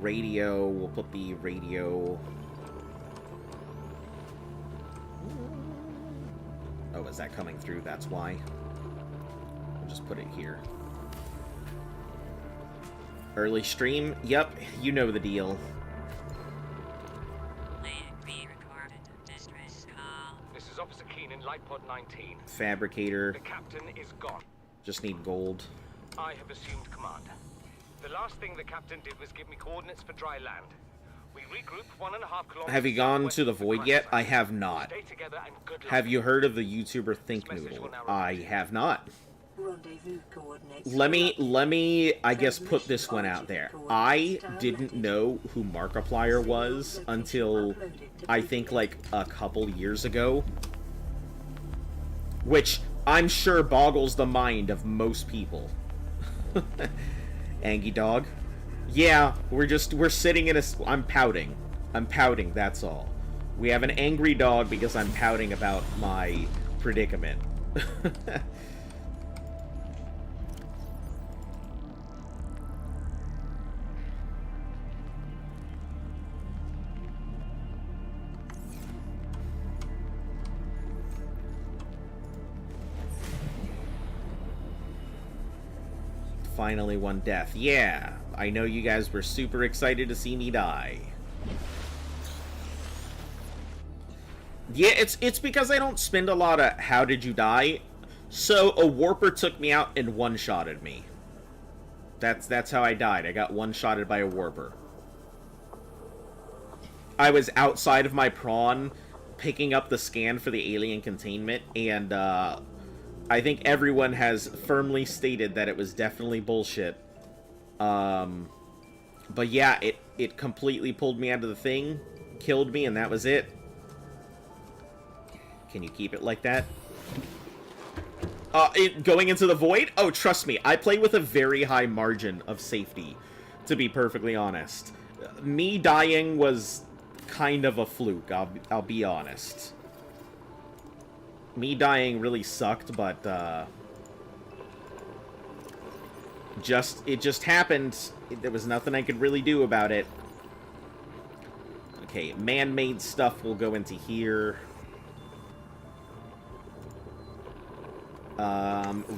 Radio, we'll put the radio... Oh, is that coming through? That's why. We'll just put it here. Early stream? Yep, you know the deal. This is Officer Keenan, Light Pod 19. Fabricator. The captain is gone. Just need gold. I have assumed command. The last thing the captain did was give me coordinates for dry land. We regroup 1.5 kilometers. Have you gone southwest to the of Void crash yet? site. I have not. Stay together and good luck. Have you heard of the YouTuber Think This message Noodle? will now I arrive. have not. Rendezvous coordinates. Let me, I guess, put this one out there. I didn't know who Markiplier was until, I think, like, a couple years ago. Which, I'm sure boggles the mind of most people. Angie dog? Yeah, we're sitting in a... I'm pouting. I'm pouting, that's all. We have an angry dog because I'm pouting about my predicament. Finally one death. Yeah, I know you guys were super excited to see me die. Yeah, it's because I don't spend a lot of how did you die. So a warper took me out and one-shotted me. That's how I died. I got one-shotted by a warper. I was outside of my prawn picking up the scan for the alien containment, and I think everyone has firmly stated that it was definitely bullshit. But yeah, it completely pulled me out of the thing, killed me, and that was it. Can you keep it like that? Going into the void? Oh, trust me, I play with a very high margin of safety, to be perfectly honest. Me dying was kind of a fluke, I'll be honest. Me dying really sucked, but, it just happened. There was nothing I could really do about it. Okay, man-made stuff will go into here.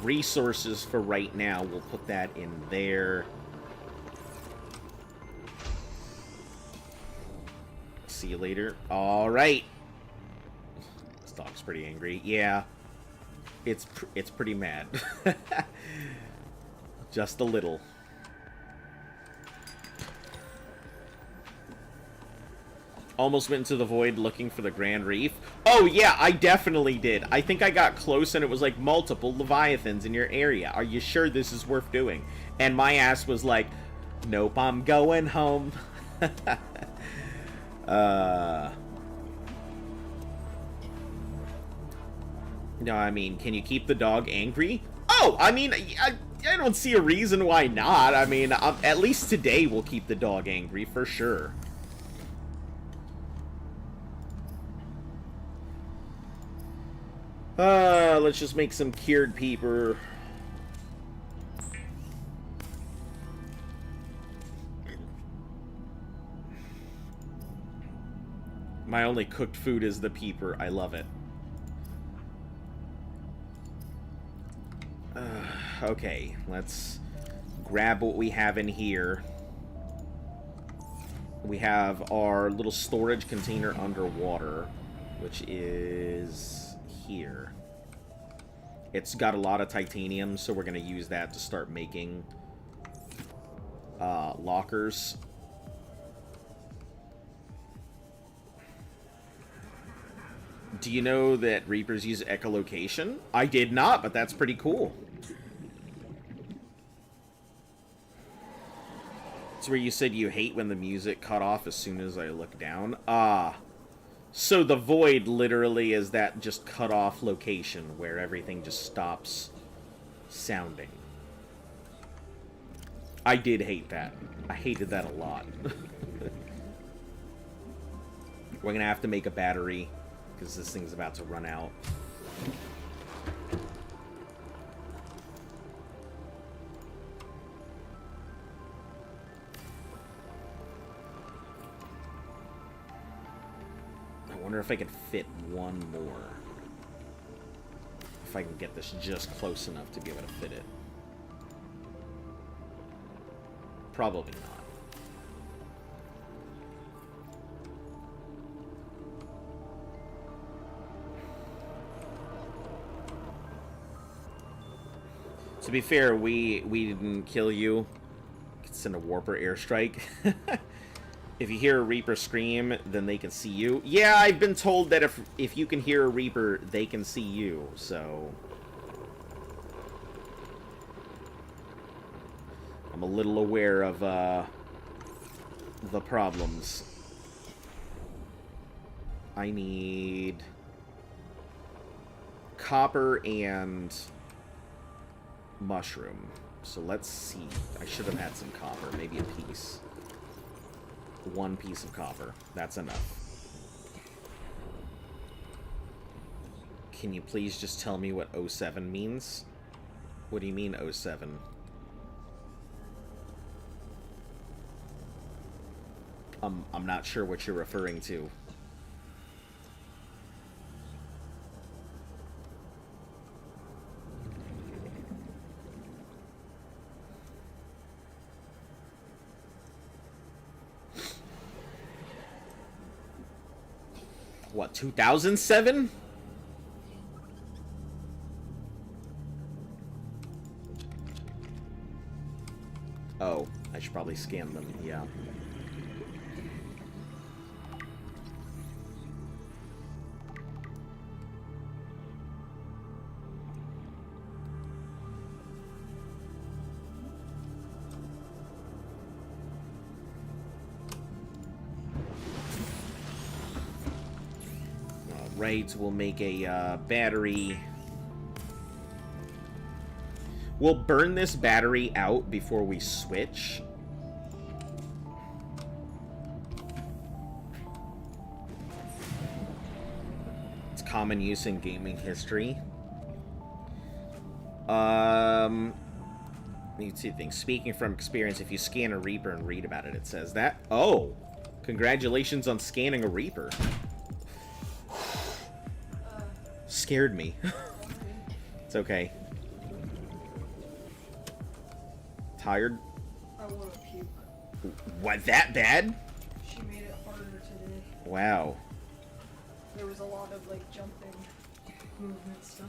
Resources for right now, we'll put that in there. See you later. Alright. This dog's pretty angry. Yeah. It's pretty mad. Just a little. Almost went into the void looking for the Grand Reef. Oh, yeah, I definitely did. I think I got close and it was like multiple Leviathans in your area. Are you sure this is worth doing? And my ass was like, nope, I'm going home. No, I mean, can you keep the dog angry? Oh, I mean, I don't see a reason why not. I mean, at least today we'll keep the dog angry, for sure. Let's just make some cured peeper. My only cooked food is the peeper. I love it. Okay, let's grab what we have in here. We have our little storage container underwater, which is here. It's got a lot of titanium, so we're going to use that to start making lockers. Do you know that Reapers use echolocation? I did not, but that's pretty cool. It's where you said you hate when the music cut off as soon as I look down. So the void literally is that just cut off location where everything just stops sounding. I did hate that. I hated that a lot. We're gonna have to make a battery because this thing's about to run out. I wonder if I can fit one more. If I can get this just close enough to be able to fit it. Probably not. To be fair, we didn't kill you. Could send a Warper airstrike. If you hear a Reaper scream, then they can see you. Yeah, I've been told that if you can hear a Reaper, they can see you, so... I'm a little aware of, the problems. I need... copper and... mushroom. So let's see. I should have had some copper, maybe a piece. One piece of copper. That's enough. Can you please just tell me what 07 means? What do you mean 07? I'm not sure what you're referring to. What, 2007? Oh, I should probably scan them, yeah. Right, we'll make a battery. We'll burn this battery out before we switch. It's common use in gaming history. Need to see things. Speaking from experience, if you scan a Reaper and read about it, it says that. Oh, congratulations on scanning a Reaper. Scared me. It's okay. Tired? I want to puke. What, that bad? She made it harder today. Wow. There was a lot of like jumping movement stuff.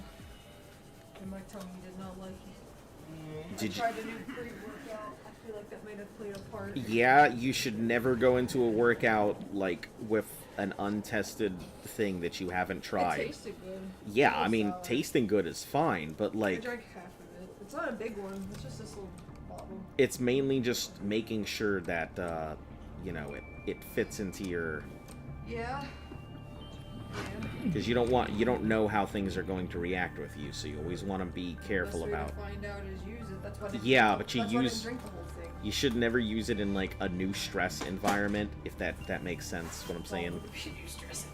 And my tummy did not like it. Did I tried a new pre-workout. I feel like that might have played a part. Yeah, you should never go into a workout like with an untested thing that you haven't tried. It tasted good. Yeah, I mean, tasting good is fine, but I like, drank half of it. It's not a big one. It's just this little bottle. it's mainly just making sure that you know, it fits into your. Yeah. Because you don't know how things are going to react with you, so you always want to be careful Best way about. to find out is use it. That's why. Yeah, but you that's why I use. didn't drink the whole thing. You should never use it in like a new stress environment, if that makes sense. What I'm saying. New stress environment.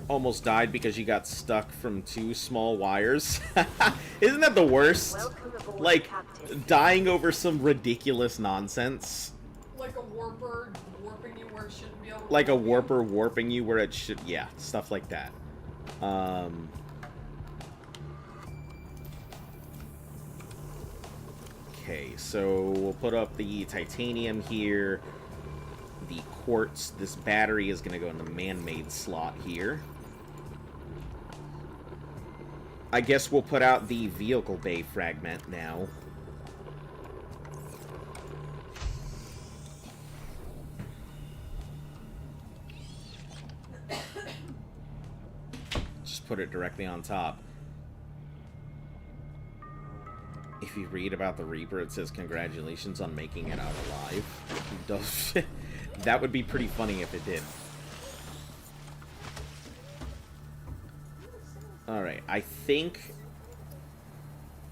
Almost died because you got stuck from 2 small wires. Isn't that the worst? Like, dying over some ridiculous nonsense. Like a warper warping you where it shouldn't be able to Like a warp you. warper warping you where it should. Yeah, stuff like that. Okay, so we'll put up the titanium here. The quartz. This battery is going to go in the man-made slot here. I guess we'll put out the vehicle bay fragment now. Just put it directly on top. If you read about the Reaper, it says congratulations on making it out alive. That would be pretty funny if it did. Alright, I think...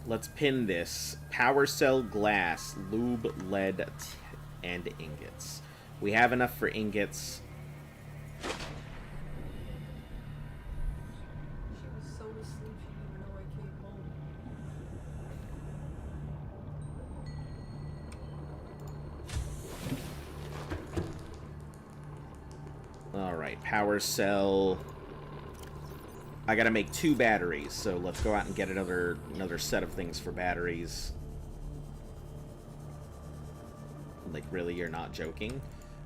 Let's pin this. Power cell, glass, lube, lead, and ingots. We have enough for ingots. She was so asleep she didn't know I came home. Alright, power cell. I gotta make 2 batteries, so let's go out and get another set of things for batteries. Like, really, you're not joking?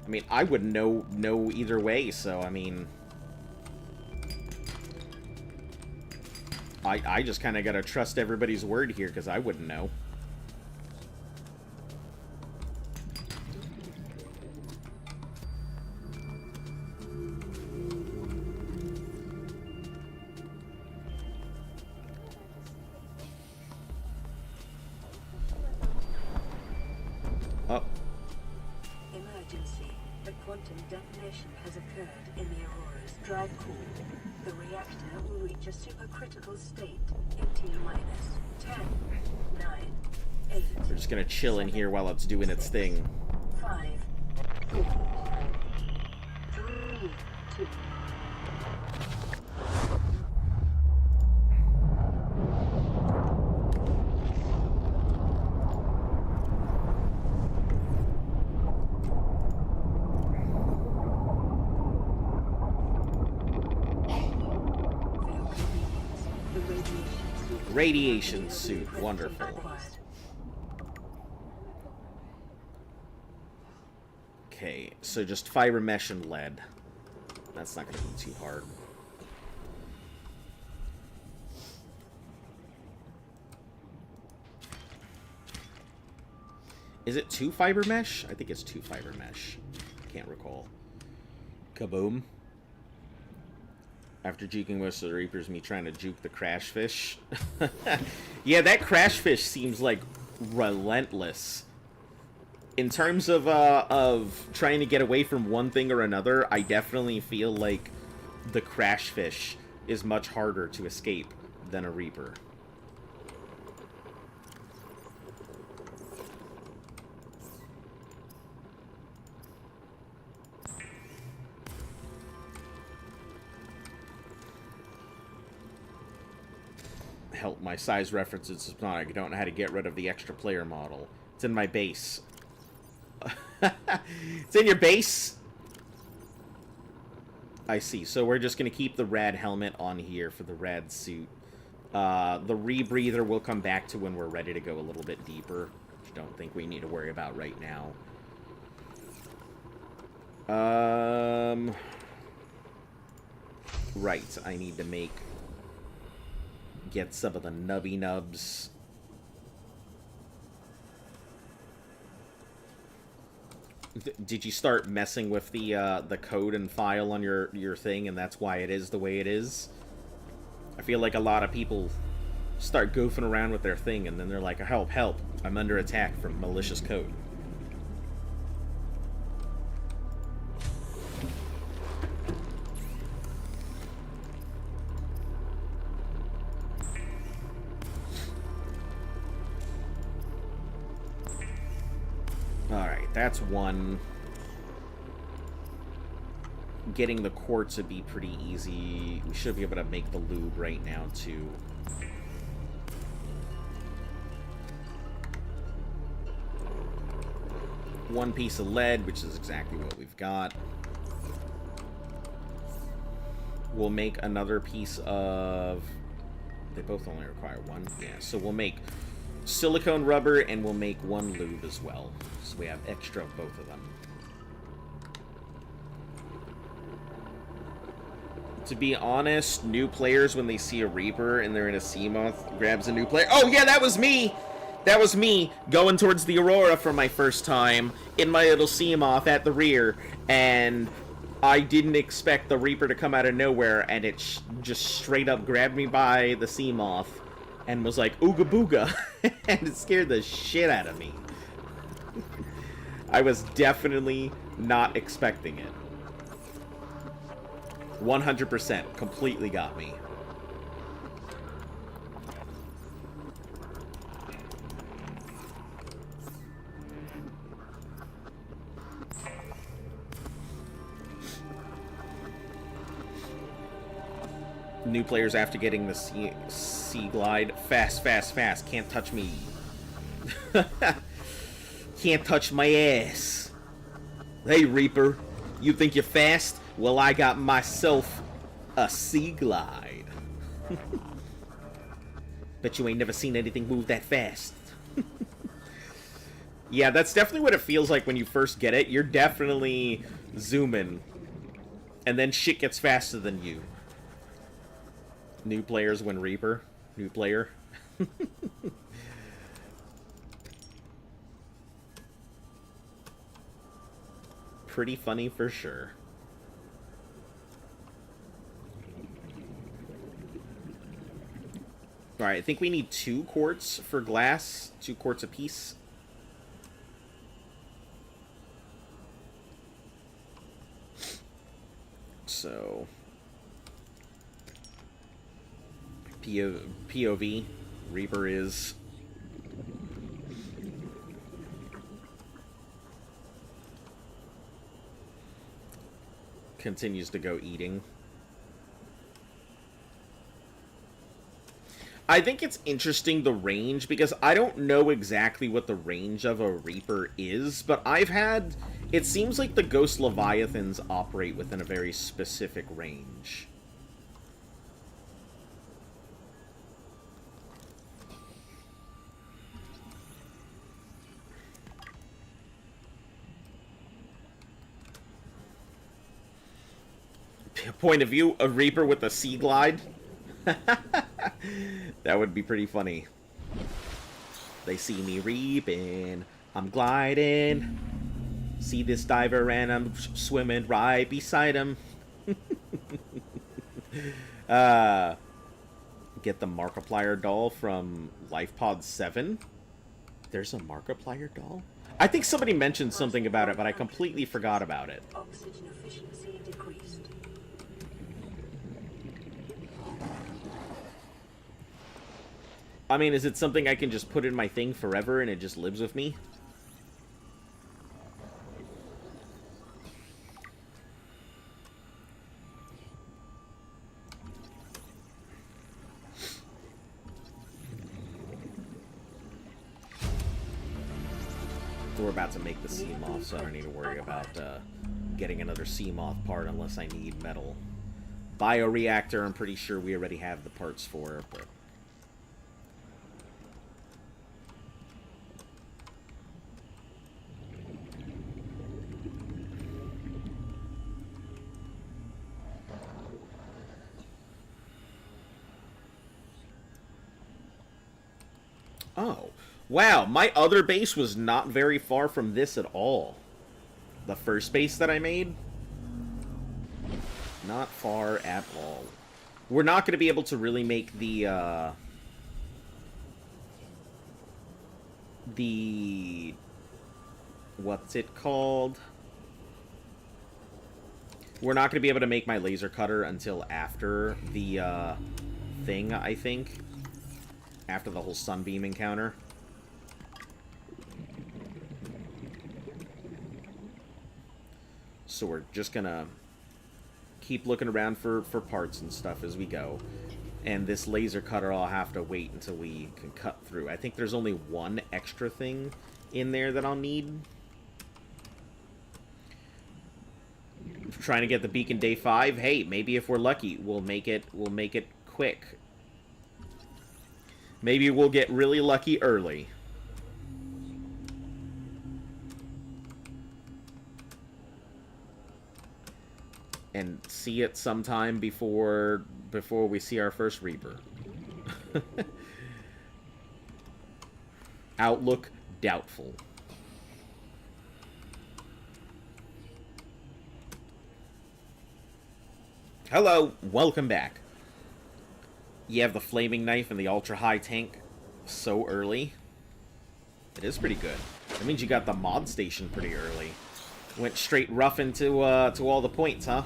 I mean, I would know either way, so, I mean... I just kind of gotta trust everybody's word here, because I wouldn't know. Oh. Emergency. A quantum detonation has occurred in the Aurora's drive core. The reactor will reach a supercritical state in T-minus 10, 9, 8. We're just gonna chill in here while it's doing its thing. 5, 4, 3, 2. Radiation suit, wonderful. Okay, so just fiber mesh and lead. That's not going to be too hard. Is it 2 fiber mesh? I think it's 2 fiber mesh. Can't recall. Kaboom. After juking most of the Reapers, me trying to juke the crash fish. Yeah, that crash fish seems like relentless. In terms of trying to get away from one thing or another, I definitely feel like the crash fish is much harder to escape than a Reaper. Help, my size reference in Subnautica. I don't know how to get rid of the extra player model. It's in my base. It's in your base? I see. So we're just going to keep the rad helmet on here for the rad suit. The rebreather we'll come back to when we're ready to go a little bit deeper. Which I don't think we need to worry about right now. Right. I need to get some of the nubby nubs. Did you start messing with the code and file on your thing, and that's why it is the way it is? I feel like a lot of people start goofing around with their thing, and then they're like, help, help, I'm under attack from malicious code. Alright, that's one. Getting the quartz would be pretty easy. We should be able to make the lube right now, too. One piece of lead, which is exactly what we've got. We'll make another piece of... They both only require one. Yeah, so we'll make silicone rubber, and we'll make one lube as well. So we have extra of both of them. To be honest, new players, when they see a Reaper and they're in a Seamoth, grabs a new player. Oh, yeah, that was me! That was me going towards the Aurora for my first time in my little Seamoth at the rear, and I didn't expect the Reaper to come out of nowhere, and it just straight up grabbed me by the Seamoth and was like, ooga booga, and it scared the shit out of me. I was definitely not expecting it. 100%. Completely got me. New players after getting the sea glide. Fast, fast, fast. Can't touch me. Can't touch my ass. Hey, Reaper. You think you're fast? Well, I got myself a sea glide. Bet you ain't never seen anything move that fast. Yeah, that's definitely what it feels like when you first get it. You're definitely zooming. And then shit gets faster than you. New players win Reaper. New player. Pretty funny for sure. Alright, I think we need 2 quartz for glass. 2 quartz apiece. So... POV. Reaper is... continues to go eating. I think it's interesting, the range, because I don't know exactly what the range of a Reaper is, but I've had... It seems like the Ghost Leviathans operate within a very specific range. point of view, a Reaper with a sea glide. That would be pretty funny. They see me reaping, I'm gliding. See this diver and I'm swimming right beside him. Get the Markiplier doll from LifePod 7. There's a Markiplier doll? I think somebody mentioned something about it, but I completely forgot about it. Oxygen efficiency decreased. I mean, is it something I can just put in my thing forever and it just lives with me? We're about to make the sea moth, so I don't need to worry about getting another sea moth part unless I need metal. Bioreactor, I'm pretty sure we already have the parts for, but... Oh. Wow, my other base was not very far from this at all. The first base that I made? Not far at all. We're not going to be able to really make the what's it called? We're not going to be able to make my laser cutter until after the thing, I think. After the whole sunbeam encounter. So we're just gonna keep looking around for parts and stuff as we go. And this laser cutter, I'll have to wait until we can cut through. I think there's only one extra thing in there that I'll need. Trying to get the beacon day 5. Hey, maybe if we're lucky, we'll make it quick. Maybe we'll get really lucky early. And see it sometime before we see our first Reaper. Outlook doubtful. Hello, welcome back. You have the flaming knife and the ultra high tank so early. It is pretty good. That means you got the mod station pretty early. Went straight rough into to all the points, huh?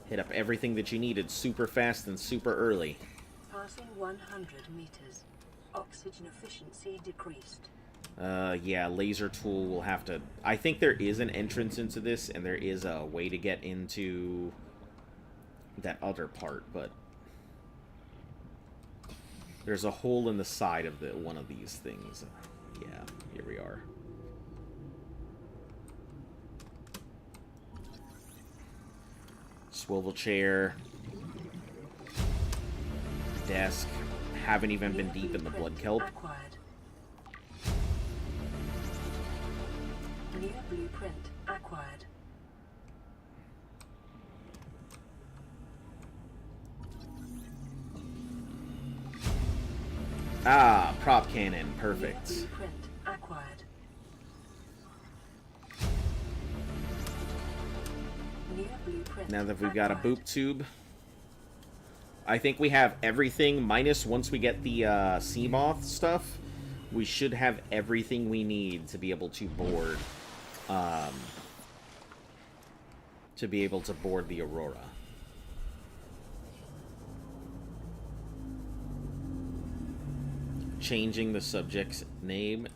Hit up everything that you needed super fast and super early. Passing 100 meters. Oxygen efficiency decreased. Yeah, laser tool will have to... I think there is an entrance into this, and there is a way to get into that other part, but... There's a hole in the side of one of these things. Yeah, here we are. Swivel chair. Desk. Haven't even been deep in the blood kelp. Acquired. New blueprint acquired. Ah, prop cannon. Perfect. New blueprint acquired. New blueprint Now that we've got a acquired. boop tube, I think we have everything, minus once we get the sea moth stuff, we should have everything we need to be able to board, the Aurora. Changing the subject's name,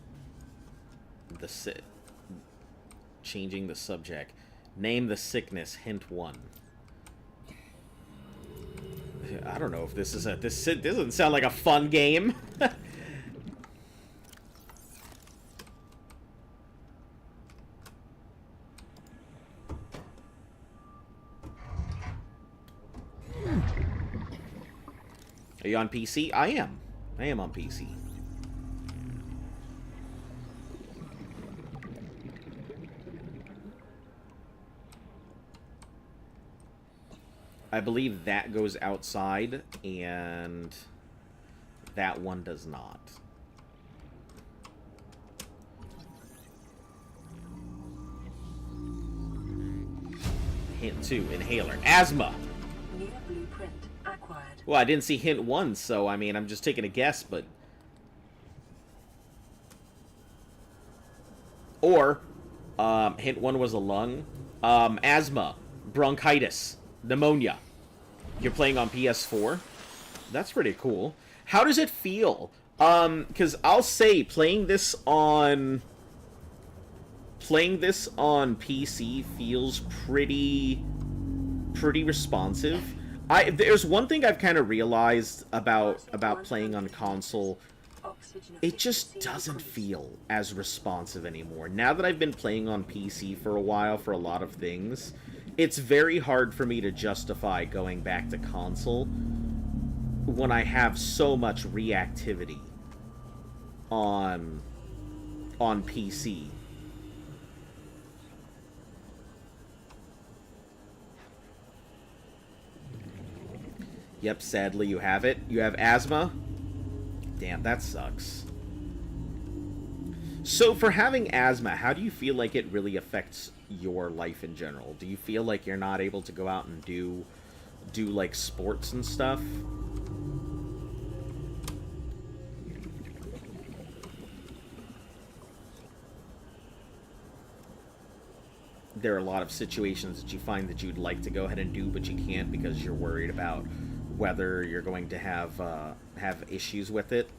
changing the subject. Name the sickness, hint 1. I don't know if this is this doesn't sound like a fun game. Are you on PC? I am. I am on PC. I believe that goes outside, and that one does not. Hint 2, inhaler. Asthma! New blueprint acquired. Well, I didn't see hint 1, so, I mean, I'm just taking a guess, but... Or, hint 1 was a lung. Asthma. Bronchitis. Pneumonia. You're playing on PS4? That's pretty cool. How does it feel? Because I'll say, playing this on PC feels pretty responsive. There's one thing I've kind of realized about playing on console. It just doesn't feel as responsive anymore. Now that I've been playing on PC for a while for a lot of things, it's very hard for me to justify going back to console when I have so much reactivity on PC. Yep, sadly you have it. You have asthma? Damn, that sucks. So, for having asthma, how do you feel like it really affects your life in general? Do you feel like you're not able to go out and do like, sports and stuff? There are a lot of situations that you find that you'd like to go ahead and do, but you can't because you're worried about whether you're going to have issues with it.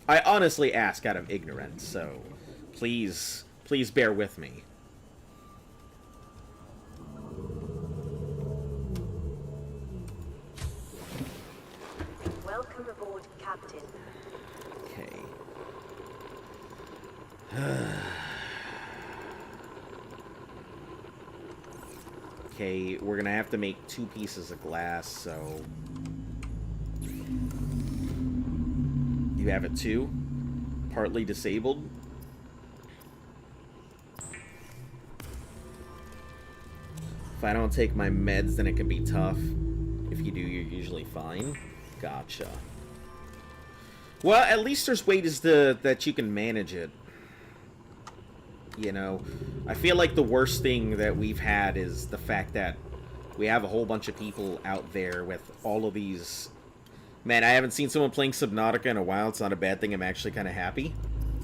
I honestly ask out of ignorance, so please bear with me. Welcome aboard, Captain. Okay. Okay, we're gonna have to make 2 pieces of glass, so... You have it too? Partly disabled? If I don't take my meds, then it can be tough. If you do, you're usually fine. Gotcha. Well, at least there's ways that you can manage it. You know, I feel like the worst thing that we've had is the fact that we have a whole bunch of people out there with all of these... Man, I haven't seen someone playing Subnautica in a while. It's not a bad thing. I'm actually kind of happy.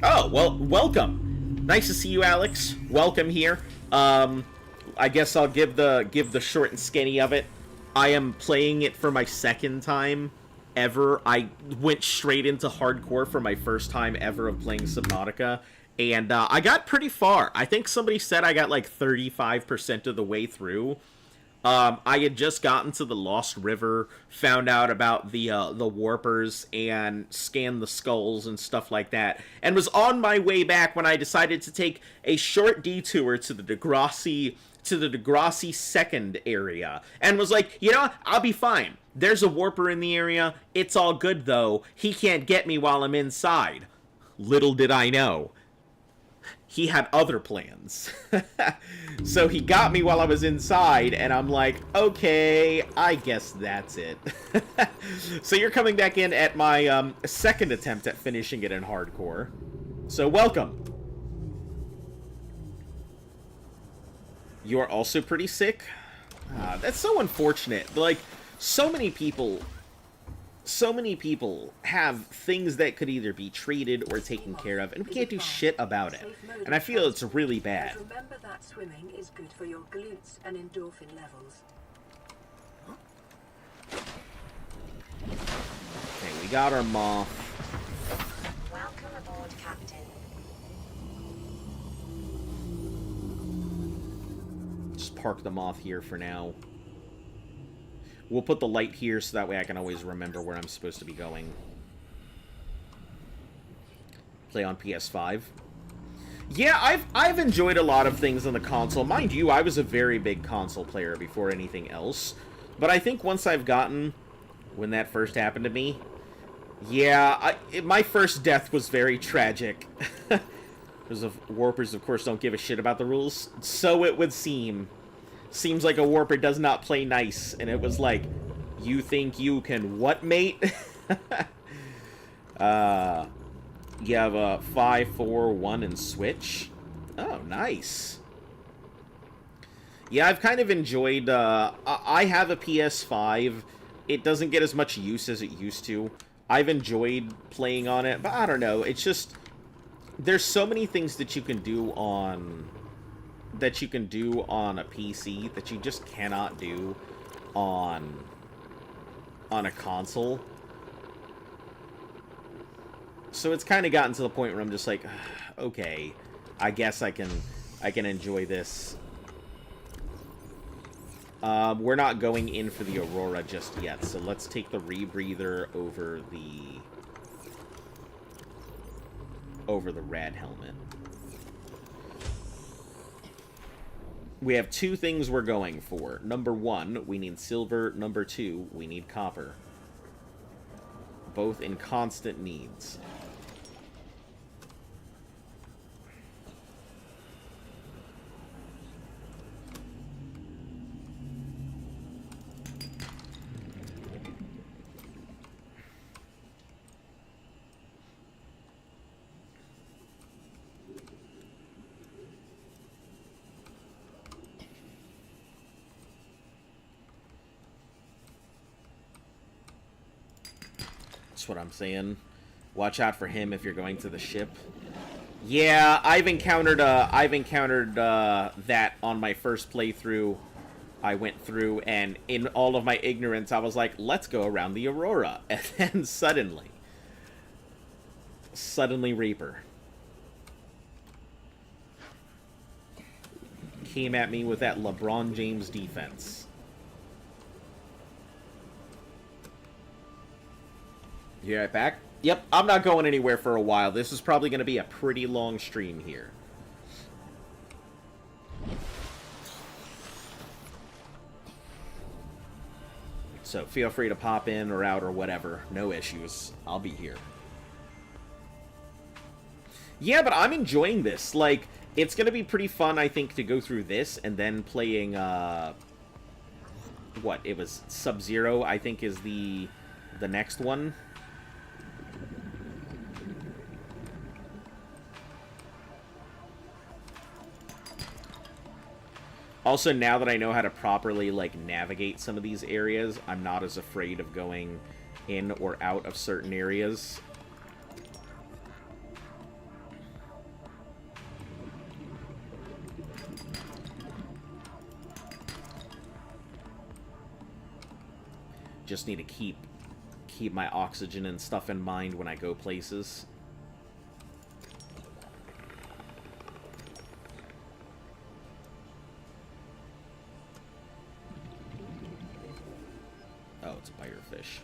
Oh, well, welcome. Nice to see you, Alex. Welcome here. I guess I'll give the short and skinny of it. I am playing it for my second time ever. I went straight into hardcore for my first time ever of playing Subnautica. And I got pretty far. I think somebody said I got like 35% of the way through. I had just gotten to the Lost River, found out about the warpers, and scanned the skulls and stuff like that, and was on my way back when I decided to take a short detour to the Degrassi second area, and was like, you know, I'll be fine. There's a warper in the area. It's all good though. He can't get me while I'm inside. Little did I know, he had other plans. So he got me while I was inside, and I'm like, okay, I guess that's it. So you're coming back in at my second attempt at finishing it in hardcore. So welcome. You're also pretty sick? That's so unfortunate. Like, so many people have things that could either be treated or taken care of, and we can't do shit about it. And I feel it's really bad. Remember that swimming is good for your glutes and endorphin levels. Okay, we got our moth. Welcome aboard, Captain. Just park the moth here for now. We'll put the light here so that way I can always remember where I'm supposed to be going. Play on PS5. Yeah, I've enjoyed a lot of things on the console. Mind you, I was a very big console player before anything else. But I think once I've gotten... When that first happened to me... Yeah, my first death was very tragic. Because warpers, of course, don't give a shit about the rules. So it would seem. Seems like a warper does not play nice. And it was like, you think you can what, mate? You have a 5, 4, 1, and switch. Oh, nice. Yeah, I've kind of enjoyed, I have a PS5. It doesn't get as much use as it used to. I've enjoyed playing on it, but I don't know. It's just, there's so many things that you can do on, a PC that you just cannot do on a console. So it's kind of gotten to the point where I'm just like, okay, I guess I can enjoy this. We're not going in for the Aurora just yet, so let's take the rebreather over the rad helmet. We have 2 things we're going for. Number 1, we need silver. Number 2, we need copper. Both in constant needs. That's what I'm saying. Watch out for him if you're going to the ship. Yeah, I've encountered that on my first playthrough. I went through, and in all of my ignorance, I was like, let's go around the Aurora. And then suddenly Reaper came at me with that LeBron James defense. You right back? Yep, I'm not going anywhere for a while. This is probably going to be a pretty long stream here. So feel free to pop in or out or whatever. No issues. I'll be here. Yeah, but I'm enjoying this. Like, it's going to be pretty fun, I think, to go through this and then playing, what? It was Sub-Zero, I think, is the next one. Also, now that I know how to properly, like, navigate some of these areas, I'm not as afraid of going in or out of certain areas. Just need to keep my oxygen and stuff in mind when I go places. Oh, it's firefish.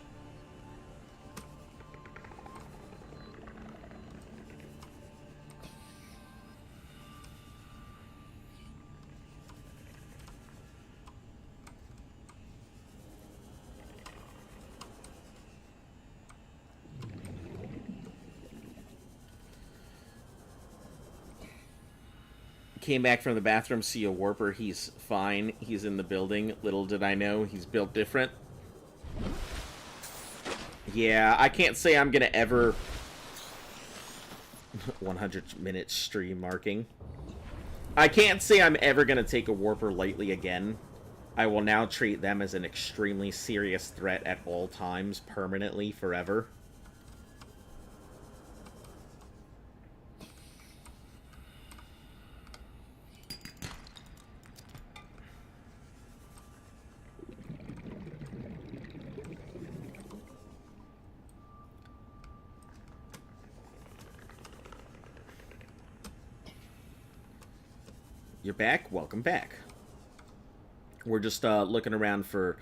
Came back from the bathroom, see a warper. He's fine. He's in the building. Little did I know, he's built different. Yeah, I can't say I'm gonna ever... 100-minute stream marking. I can't say I'm ever gonna take a warper lightly again. I will now treat them as an extremely serious threat at all times, permanently, forever. You're back? Welcome back. We're just looking around for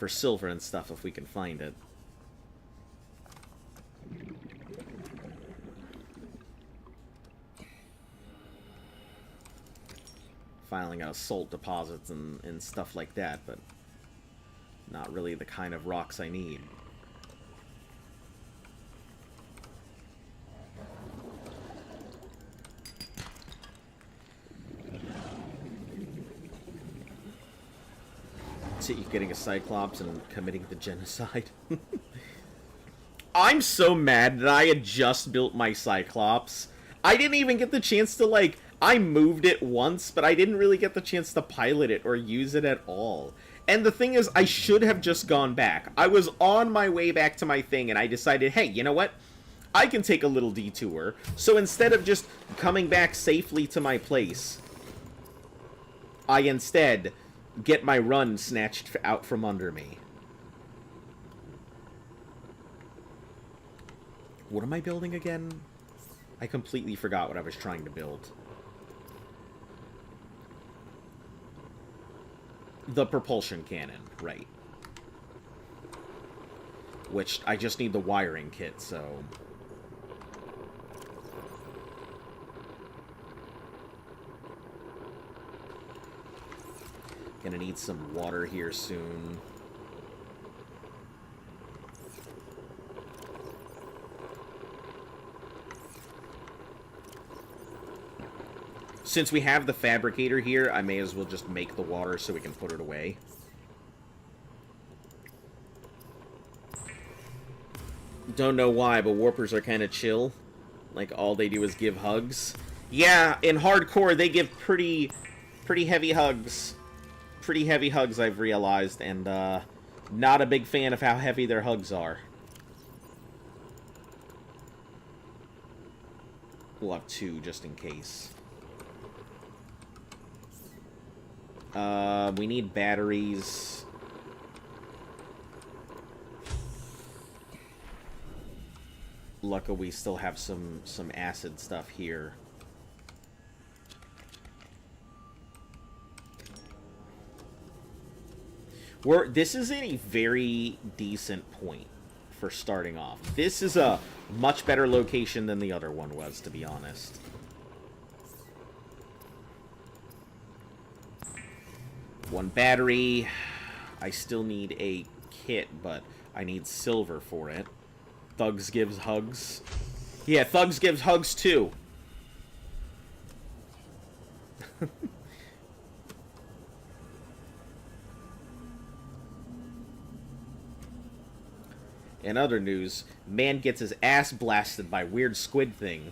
silver and stuff if we can find it. Filing out salt deposits and stuff like that, but not really the kind of rocks I need. you getting a Cyclops and committing the genocide. I'm so mad that I had just built my Cyclops. I didn't even get the chance to, like, I moved it once, but I didn't really get the chance to pilot it or use it at all. And the thing is, I should have just gone back. I was on my way back to my thing, and I decided, hey, you know what? I can take a little detour. So instead of just coming back safely to my place, I instead get my run snatched out from under me. What am I building again? I completely forgot what I was trying to build. The propulsion cannon, right. Which, I just need the wiring kit, so... Gonna need some water here soon. Since we have the fabricator here, I may as well just make the water so we can put it away. Don't know why, but warpers are kind of chill. Like, all they do is give hugs. Yeah, in hardcore, they give pretty heavy hugs. Pretty heavy hugs, I've realized, and not a big fan of how heavy their hugs are. We'll have 2 just in case. We need batteries. Luckily, we still have some acid stuff here. This is a very decent point for starting off. This is a much better location than the other one was, to be honest. One battery. I still need a kit, but I need silver for it. Thugs gives hugs. Yeah, Thugs gives hugs too. In other news, man gets his ass blasted by weird squid thing.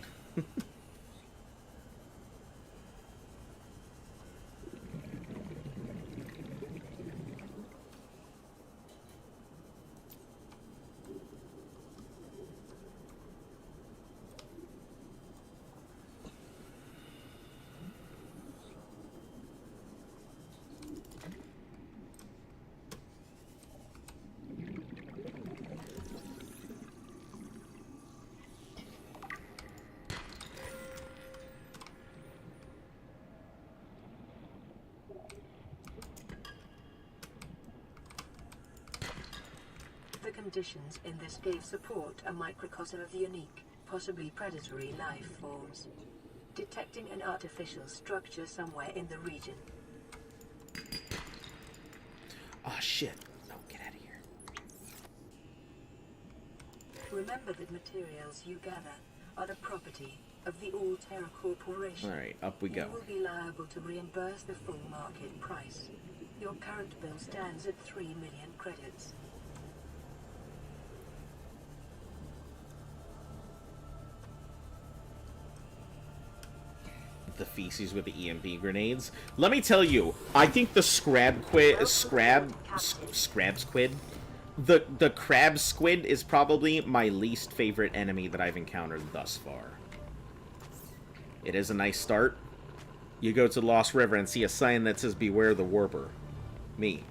The conditions in this cave support a microcosm of unique, possibly predatory life forms. Detecting an artificial structure somewhere in the region. Oh shit. No, get out of here. Remember that materials you gather are the property of the All-Terra Corporation. Alright, up we go. You will be liable to reimburse the full market price. Your current bill stands at 3 million credits. The feces with the EMP grenades. Let me tell you, I think the crab squid is probably my least favorite enemy that I've encountered thus far. It is a nice start. You go to the Lost River and see a sign that says "Beware the Warper." Me.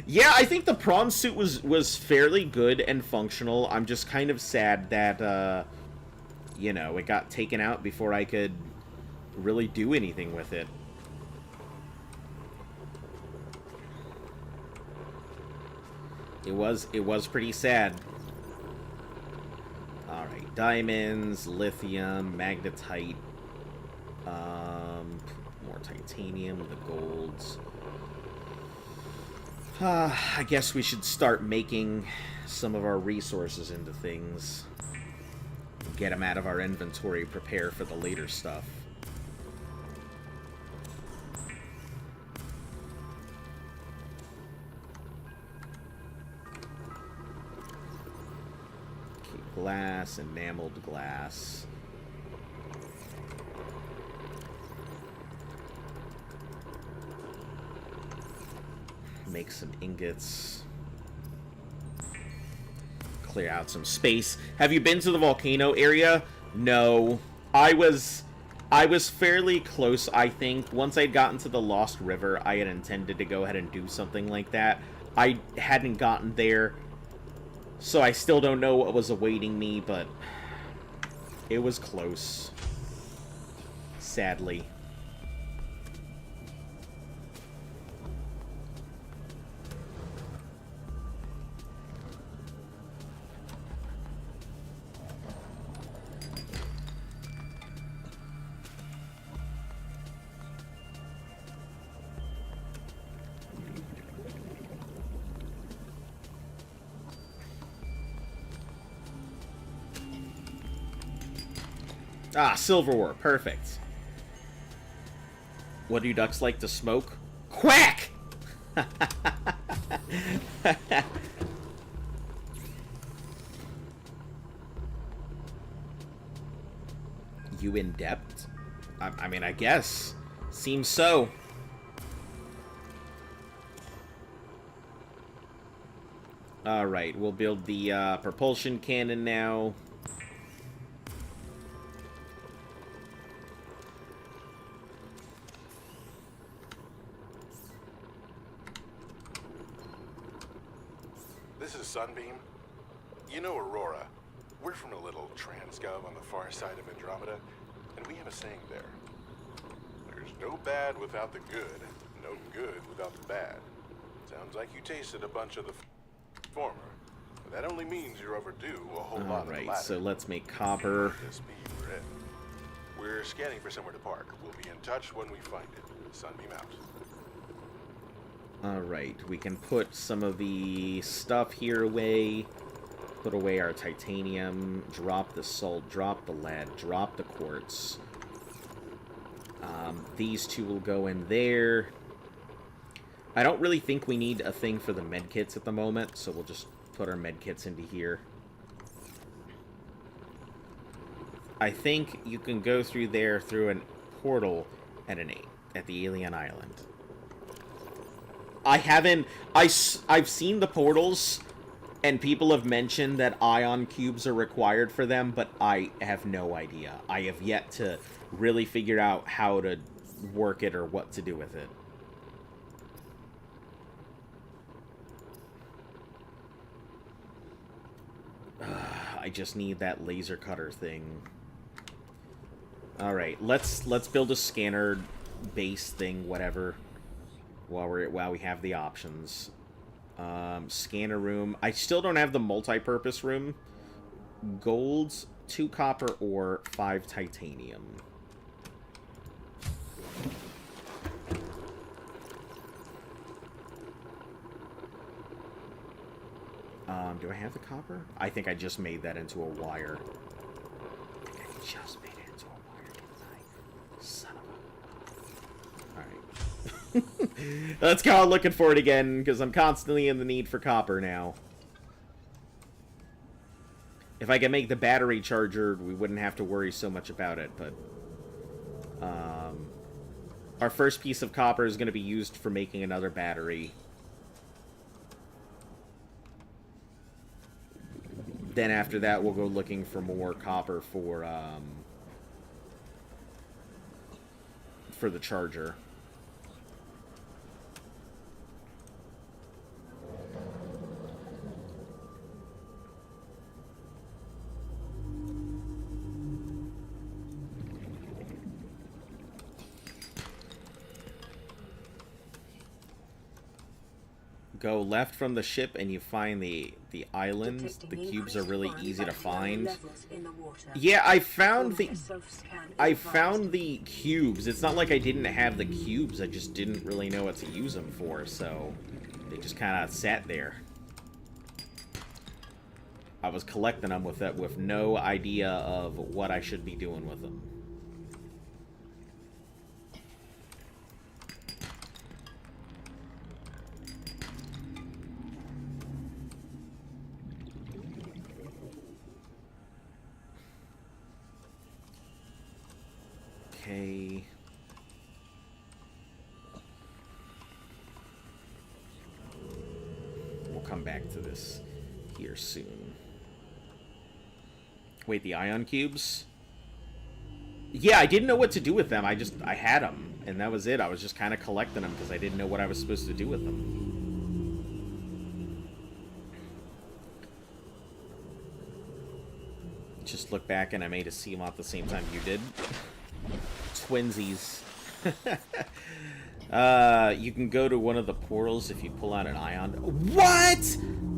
Yeah, I think the prawn suit was fairly good and functional. I'm just kind of sad that you know, it got taken out before I could really do anything with it. It was pretty sad. Alright, diamonds, lithium, magnetite, more titanium, the golds. I guess we should start making some of our resources into things. Get them out of our inventory, prepare for the later stuff. glass, enameled glass. Make some ingots. Clear out some space. Have you been to the volcano area? No. I was fairly close, I think. Once I'd gotten to the Lost River, I had intended to go ahead and do something like that. I hadn't gotten there, so I still don't know what was awaiting me, but it was close. Sadly. Ah, silverware. Perfect. What do ducks like to smoke? Quack! You in depth? I mean, I guess. Seems so. Alright, we'll build the propulsion cannon now. This is Sunbeam. You know Aurora. We're from a little transgov on the far side of Andromeda, and we have a saying there. There's no bad without the good, no good without the bad. Sounds like you tasted a bunch of the former. But that only means you're overdue a whole lot of the latter. Alright, so let's make copper. The speed we're in. We're scanning for somewhere to park. We'll be in touch when we find it. Sunbeam out. Alright, we can put some of the stuff here away. Put away our titanium. Drop the salt. Drop the lead. Drop the quartz. These two will go in there. I don't really think we need a thing for the medkits at the moment, so we'll just put our medkits into here. I think you can go through there through a portal at the alien island. I've seen the portals, and people have mentioned that ion cubes are required for them, but I have no idea. I have yet to really figure out how to work it or what to do with it. I just need that laser cutter thing. Alright, let's build a scanner base thing, whatever. While we have the options. Scanner room. I still don't have the multi-purpose room. Gold, 2 copper ore, 5 titanium. Do I have the copper? I think I just made that into a wire. I just made it into a wire, didn't I? Son of a... Alright. Let's go looking for it again, because I'm constantly in the need for copper now. If I could make the battery charger, we wouldn't have to worry so much about it, but... our first piece of copper is going to be used for making another battery. Then after that, we'll go looking for more copper for the charger. Go left from the ship and you find the island. The cubes are really easy to find. Yeah, I found the cubes. It's not like I didn't have the cubes. I just didn't really know what to use them for, so they just kind of sat there. I was collecting them with no idea of what I should be doing with them. Okay. We'll come back to this here soon. Wait, the ion cubes? Yeah, I didn't know what to do with them. I had them, and that was it. I was just kind of collecting them because I didn't know what I was supposed to do with them. Just look back and I made a CMOT at the same time you did. Twinsies. You can go to one of the portals if you pull out an ion. What?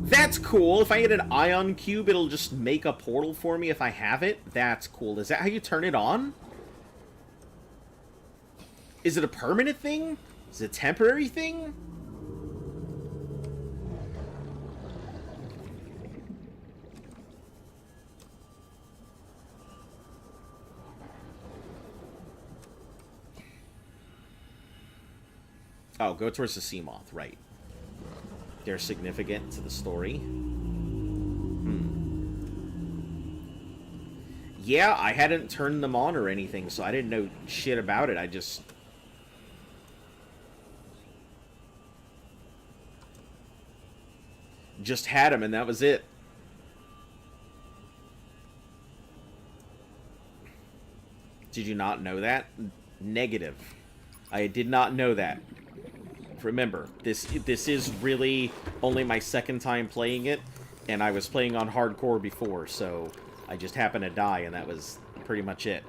That's cool. If I get an ion cube, it'll just make a portal for me if I have it. That's cool. Is that how you turn it on? Is it a permanent thing? Is it a temporary thing? Oh, go towards the Seamoth, right. They're significant to the story. Yeah, I hadn't turned them on or anything, so I didn't know shit about it. I just had them, and that was it. Did you not know that? Negative. I did not know that. Remember, this is really only my second time playing it, and I was playing on hardcore before, so I just happened to die, and that was pretty much it.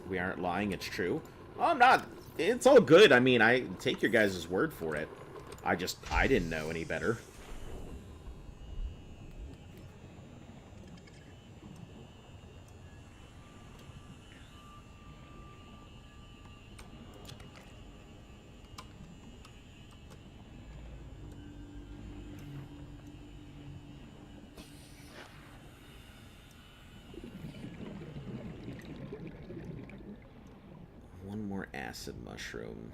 We aren't lying, it's true. Oh, I'm not. It's all good. I mean, I take your guys' word for it. I didn't know any better. Acid mushroom.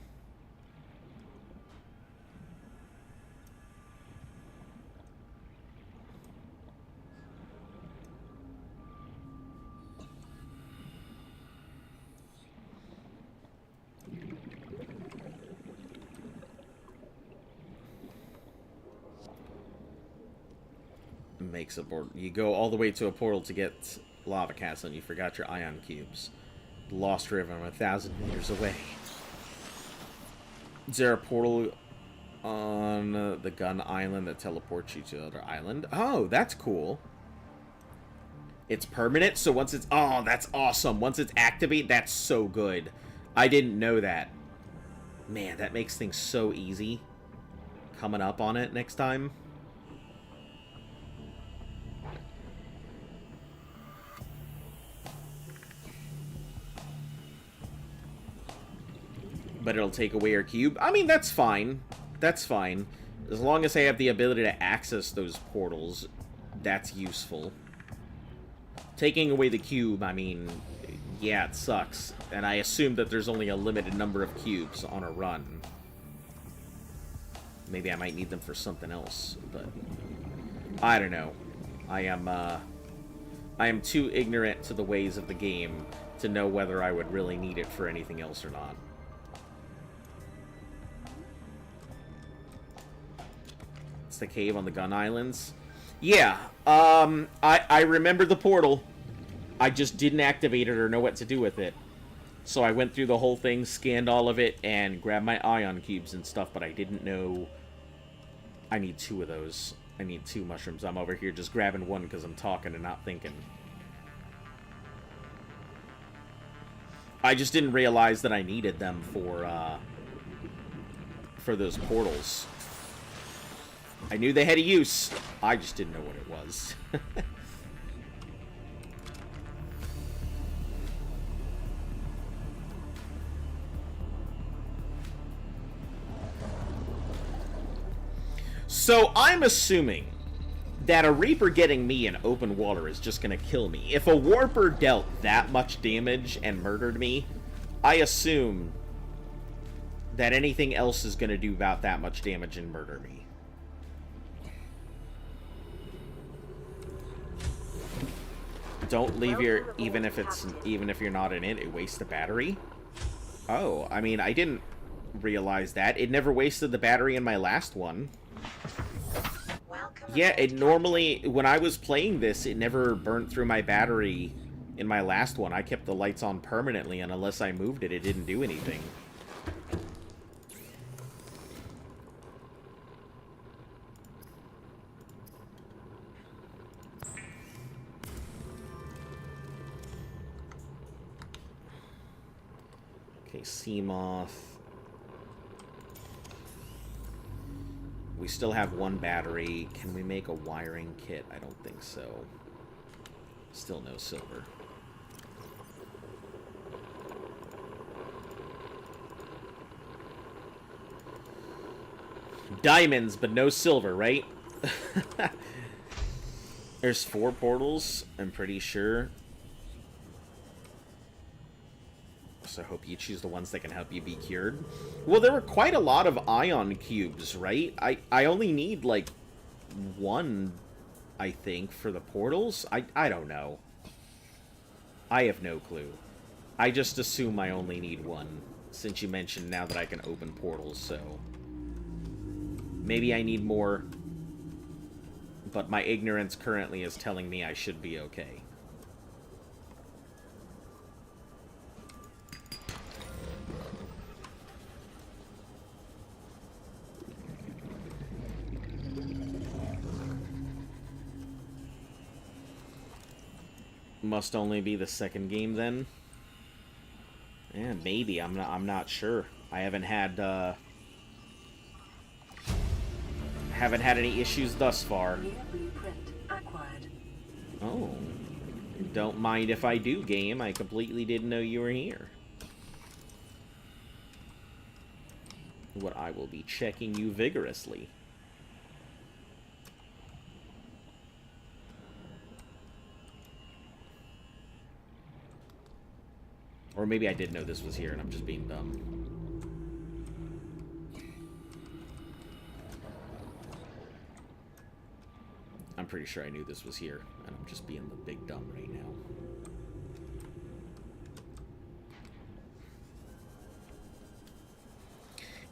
Makes a portal. You go all the way to a portal to get lava castle, and you forgot your ion cubes. Lost River, I'm 1,000 meters away. Is there a portal on the gun island that teleports you to the other island? Oh, that's cool. It's permanent, so once it's... Oh, that's awesome. Once it's activated, that's so good. I didn't know that. Man, that makes things so easy. Coming up on it next time. But it'll take away our cube. I mean, that's fine. That's fine. As long as I have the ability to access those portals, that's useful. Taking away the cube, I mean, yeah, it sucks. And I assume that there's only a limited number of cubes on a run. Maybe I might need them for something else, but I don't know. I am too ignorant to the ways of the game to know whether I would really need it for anything else or not. The cave on the gun islands. Yeah, I remember the portal. I just didn't activate it or know what to do with it. So I went through the whole thing, scanned all of it, and grabbed my ion cubes and stuff, but I didn't know... I need 2 of those. I need 2 mushrooms. I'm over here just grabbing one because I'm talking and not thinking. I just didn't realize that I needed them for those portals. I knew they had a use. I just didn't know what it was. So I'm assuming that a Reaper getting me in open water is just going to kill me. If a Warper dealt that much damage and murdered me, I assume that anything else is going to do about that much damage and murder me. Don't leave your, even if you're not in it, it wastes the battery. Oh, I mean, I didn't realize that. It never wasted the battery in my last one. Yeah, it normally, when I was playing this, it never burnt through my battery in my last one. I kept the lights on permanently, and unless I moved it, it didn't do anything. Okay, Seamoth. We still have one battery. Can we make a wiring kit? I don't think so. Still no silver. Diamonds, but no silver, right? There's 4 portals, I'm pretty sure. So I hope you choose the ones that can help you be cured. Well, there were quite a lot of ion cubes, right? I only need, like, 1, I think, for the portals. I don't know. I have no clue. I just assume I only need 1, since you mentioned now that I can open portals, so... Maybe I need more, but my ignorance currently is telling me I should be okay. Must only be the second game then. Yeah, maybe. I'm not sure. I haven't had any issues thus far. New blueprint acquired. Oh. Don't mind if I do, game. I completely didn't know you were here. What I will be checking you vigorously. Or maybe I did know this was here and I'm just being dumb. I'm pretty sure I knew this was here, and I'm just being the big dumb right now.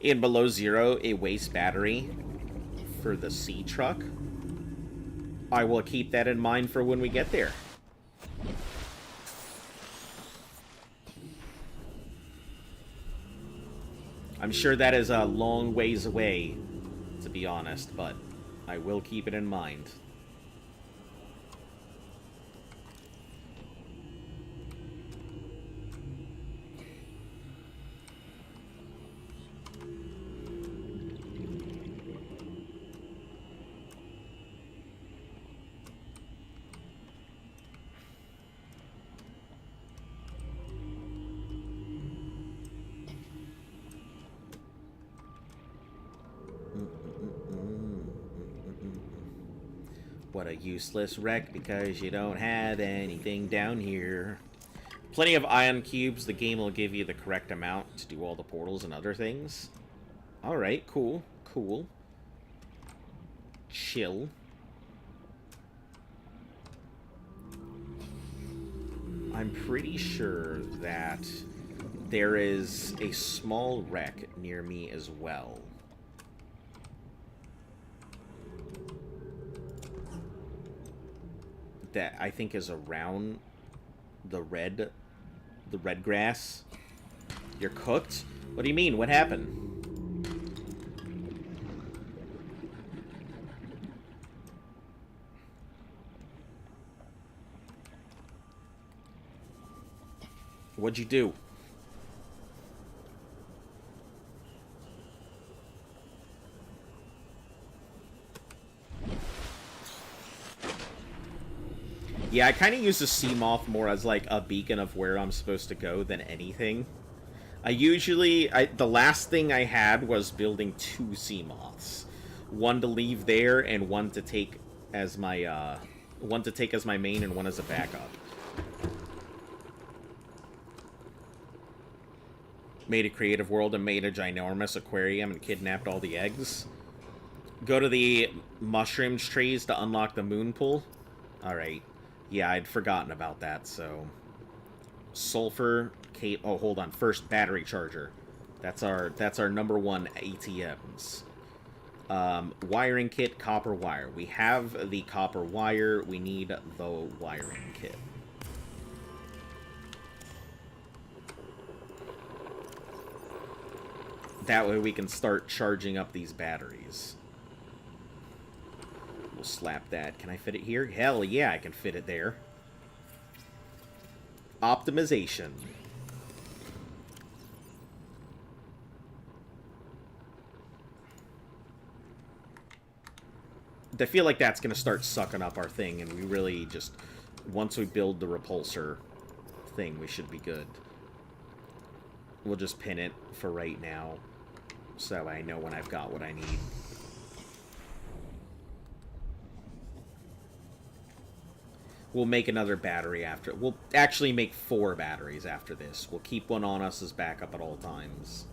In Below Zero, a waste battery for the sea truck. I will keep that in mind for when we get there. I'm sure that is a long ways away, to be honest, but I will keep it in mind. What a useless wreck because you don't have anything down here. Plenty of ion cubes. The game will give you the correct amount to do all the portals and other things. Alright, cool. Cool. Chill. I'm pretty sure that there is a small wreck near me as well. That I think is around the red grass. You're cooked? What do you mean? What happened? What'd you do? Yeah, I kind of use the Seamoth more as, like, a beacon of where I'm supposed to go than anything. The last thing I had was building 2 Seamoths. One to leave there, and one to take as my, main and one as a backup. Made a creative world and made a ginormous aquarium and kidnapped all the eggs. Go to the mushroom trees to unlock the moon pool. Alright. Yeah, I'd forgotten about that, so... sulfur cape. Oh, hold on. First, battery charger. That's our number one ATMs. Wiring kit, copper wire. We have the copper wire. We need the wiring kit. That way we can start charging up these batteries. We'll slap that. Can I fit it here? Hell yeah, I can fit it there. Optimization. I feel like that's going to start sucking up our thing, and we really just... Once we build the repulsor thing, we should be good. We'll just pin it for right now, so I know when I've got what I need. We'll make another battery after... We'll actually make 4 batteries after this. We'll keep one on us as backup at all times.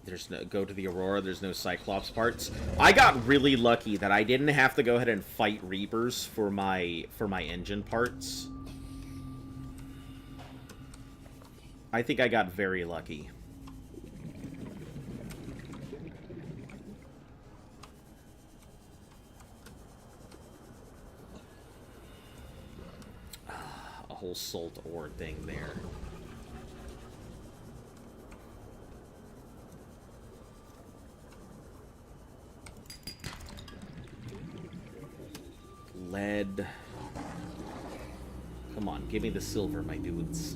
There's no, go to the Aurora, there's no Cyclops parts. I got really lucky that I didn't have to go ahead and fight Reapers for my engine parts. I think I got very lucky. A whole salt ore thing there. Lead. Come on, give me the silver, my dudes.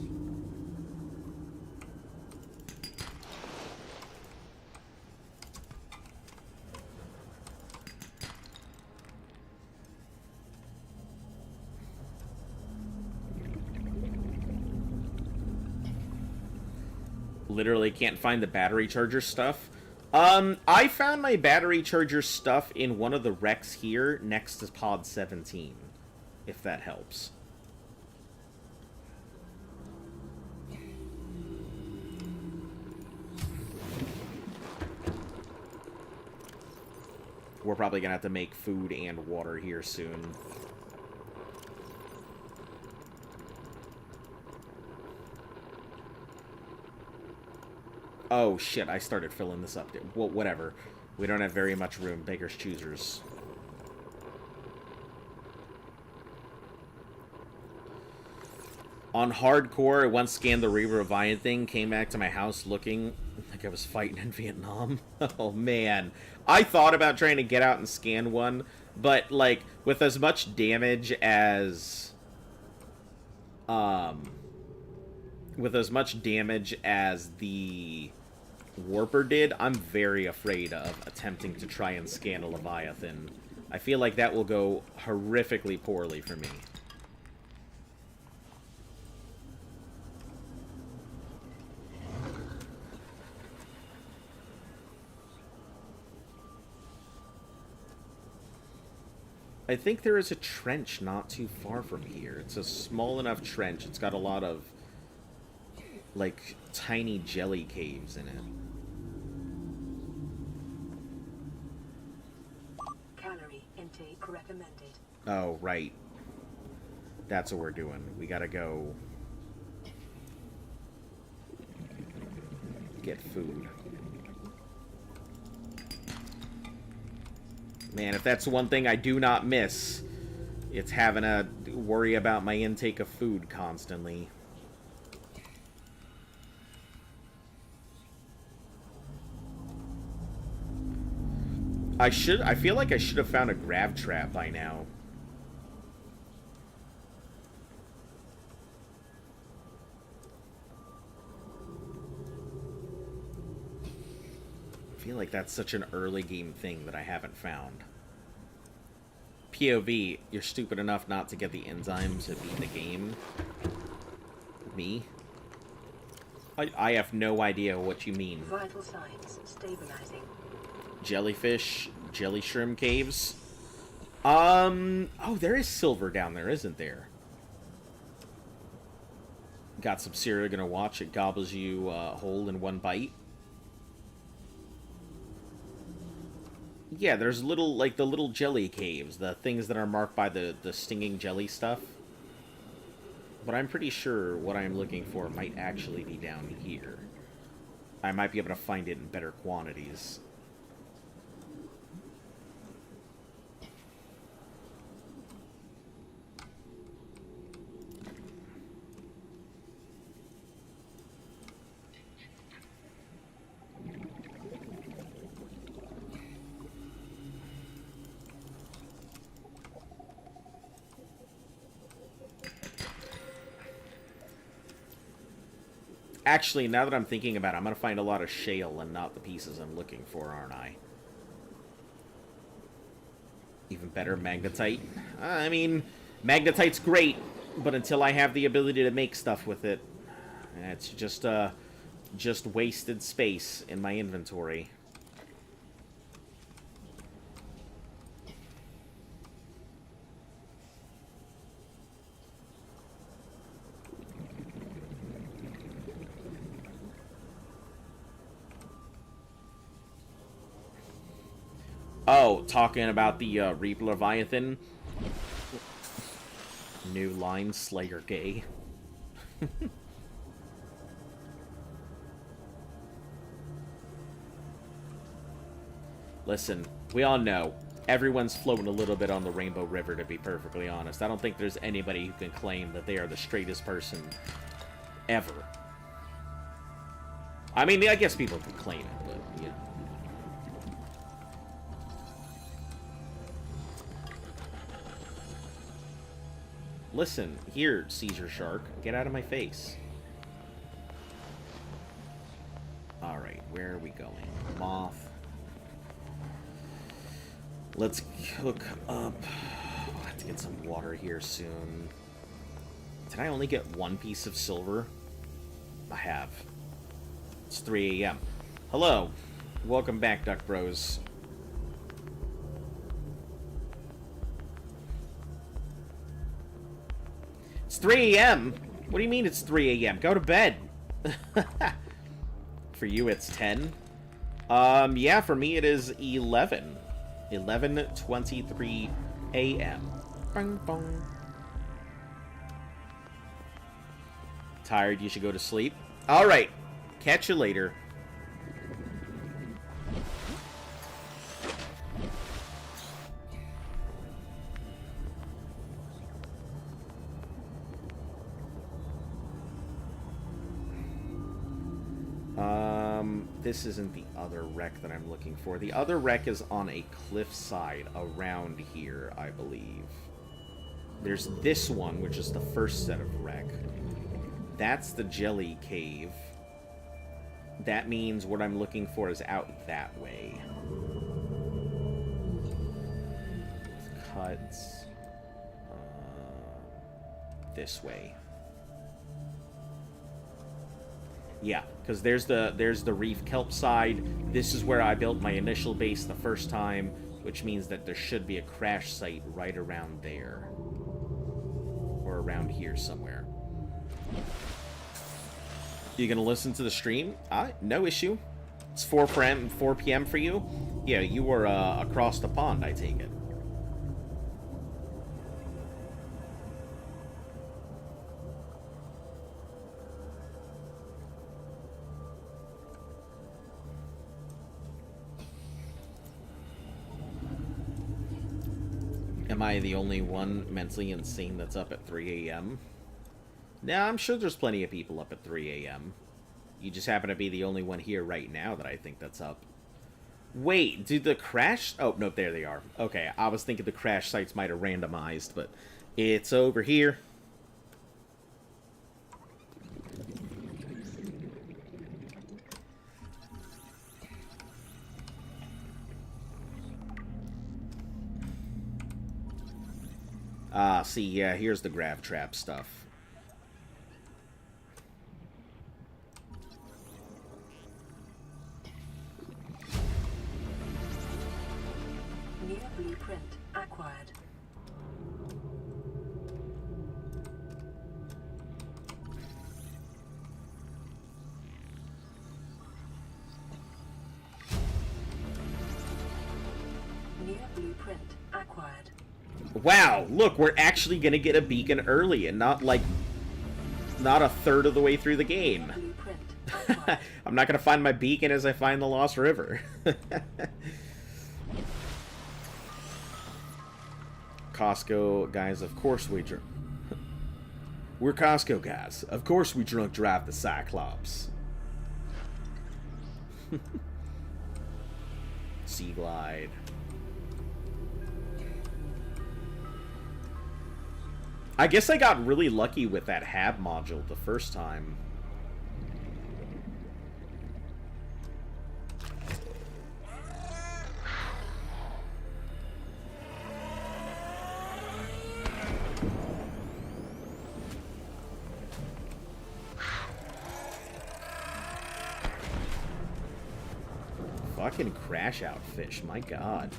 Literally can't find the battery charger stuff. I found my battery charger stuff in one of the wrecks here next to Pod 17, if that helps. We're probably gonna have to make food and water here soon. Oh, shit, I started filling this up. Well, whatever. We don't have very much room. Baker's choosers. On hardcore, I once scanned the Re-Reviant thing, came back to my house looking like I was fighting in Vietnam. Oh, man. I thought about trying to get out and scan one, but, like, with as much damage as... with as much damage as the Warper did, I'm very afraid of attempting to try and scan a Leviathan. I feel like that will go horrifically poorly for me. I think there is a trench not too far from here. It's a small enough trench. It's got a lot of, like, tiny jelly caves in it. Calorie intake recommended. Oh, right. That's what we're doing. We gotta go get food. Man, if that's one thing I do not miss, it's having to worry about my intake of food constantly. I feel like I should have found a grav trap by now. I feel like that's such an early game thing that I haven't found. POV, you're stupid enough not to get the enzymes to beat the game. Me? I have no idea what you mean. Vital signs stabilizing. Jellyfish, jelly shrimp caves. Oh, there is silver down there, isn't there? Got some cereal, gonna watch. It gobbles you whole in one bite. Yeah, there's little, like, the little jelly caves. The things that are marked by the stinging jelly stuff. But I'm pretty sure what I'm looking for might actually be down here. I might be able to find it in better quantities. Actually, now that I'm thinking about it, I'm going to find a lot of shale and not the pieces I'm looking for, aren't I? Even better, magnetite. I mean, magnetite's great, but until I have the ability to make stuff with it, it's just wasted space in my inventory. Oh, talking about the Reap Leviathan. New line, Slayer gay. Listen, we all know, everyone's floating a little bit on the Rainbow River, to be perfectly honest. I don't think there's anybody who can claim that they are the straightest person ever. I mean, I guess people can claim it, but, you know. Listen, here, Caesar Shark. Get out of my face. Alright, where are we going? Moth. Let's cook up. I'll have to get some water here soon. Did I only get one piece of silver? I have. It's 3 a.m. Hello. Welcome back, Duck Bros. It's 3 a.m. What do you mean it's 3 a.m.? Go to bed. For you, it's 10. Yeah, for me it is 11. 11:23 a.m. Bang, bang. Tired, you should go to sleep. Alright. Catch you later. This isn't the other wreck that I'm looking for. The other wreck is on a cliffside around here, I believe. There's this one, which is the first set of wreck. That's the jelly cave. That means what I'm looking for is out that way. Cuts. This way. Yeah, because there's the reef kelp side. This is where I built my initial base the first time, which means that there should be a crash site right around there. Or around here somewhere. You gonna listen to the stream? No issue. It's 4 p.m. for you? Yeah, you were across the pond, I take it. Am I the only one mentally insane that's up at 3 a.m.? Nah, I'm sure there's plenty of people up at 3 a.m. You just happen to be the only one here right now that I think that's up. Wait, did the crash... Oh, no, there they are. Okay, I was thinking the crash sites might have randomized, but it's over here. See, yeah, here's the grav trap stuff. New blueprint acquired. Blueprint acquired. Wow, look, we're actually gonna get a beacon early and not like not a third of the way through the game. Blueprint acquired. I'm not gonna find my beacon as I find the Lost River. Costco guys, of course we drunk. We're Costco guys. Of course we drunk drive the Cyclops. Sea Glide. I guess I got really lucky with that HAB module the first time. Fucking crash out fish, my god.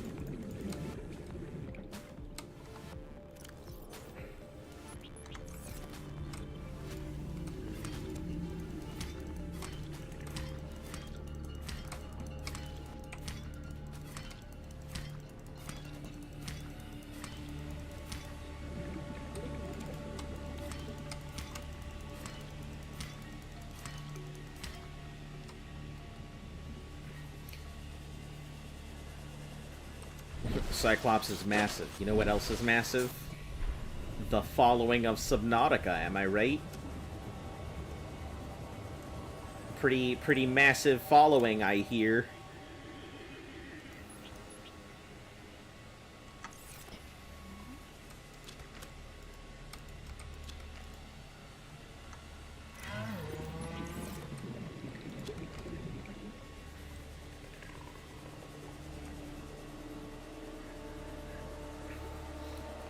Cyclops is massive. You know what else is massive? The following of Subnautica, am I right? Pretty massive following, I hear.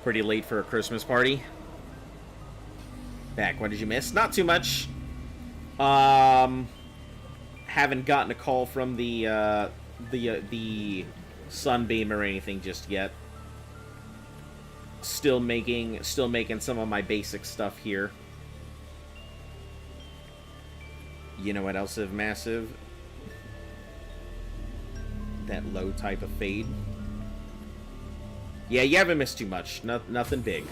Pretty late for a Christmas party. Back, what did you miss? Not too much. Haven't gotten a call from the Sunbeam or anything just yet. Still making some of my basic stuff here. You know what else is massive? That low type of fade. Yeah, you haven't missed too much. Nothing big.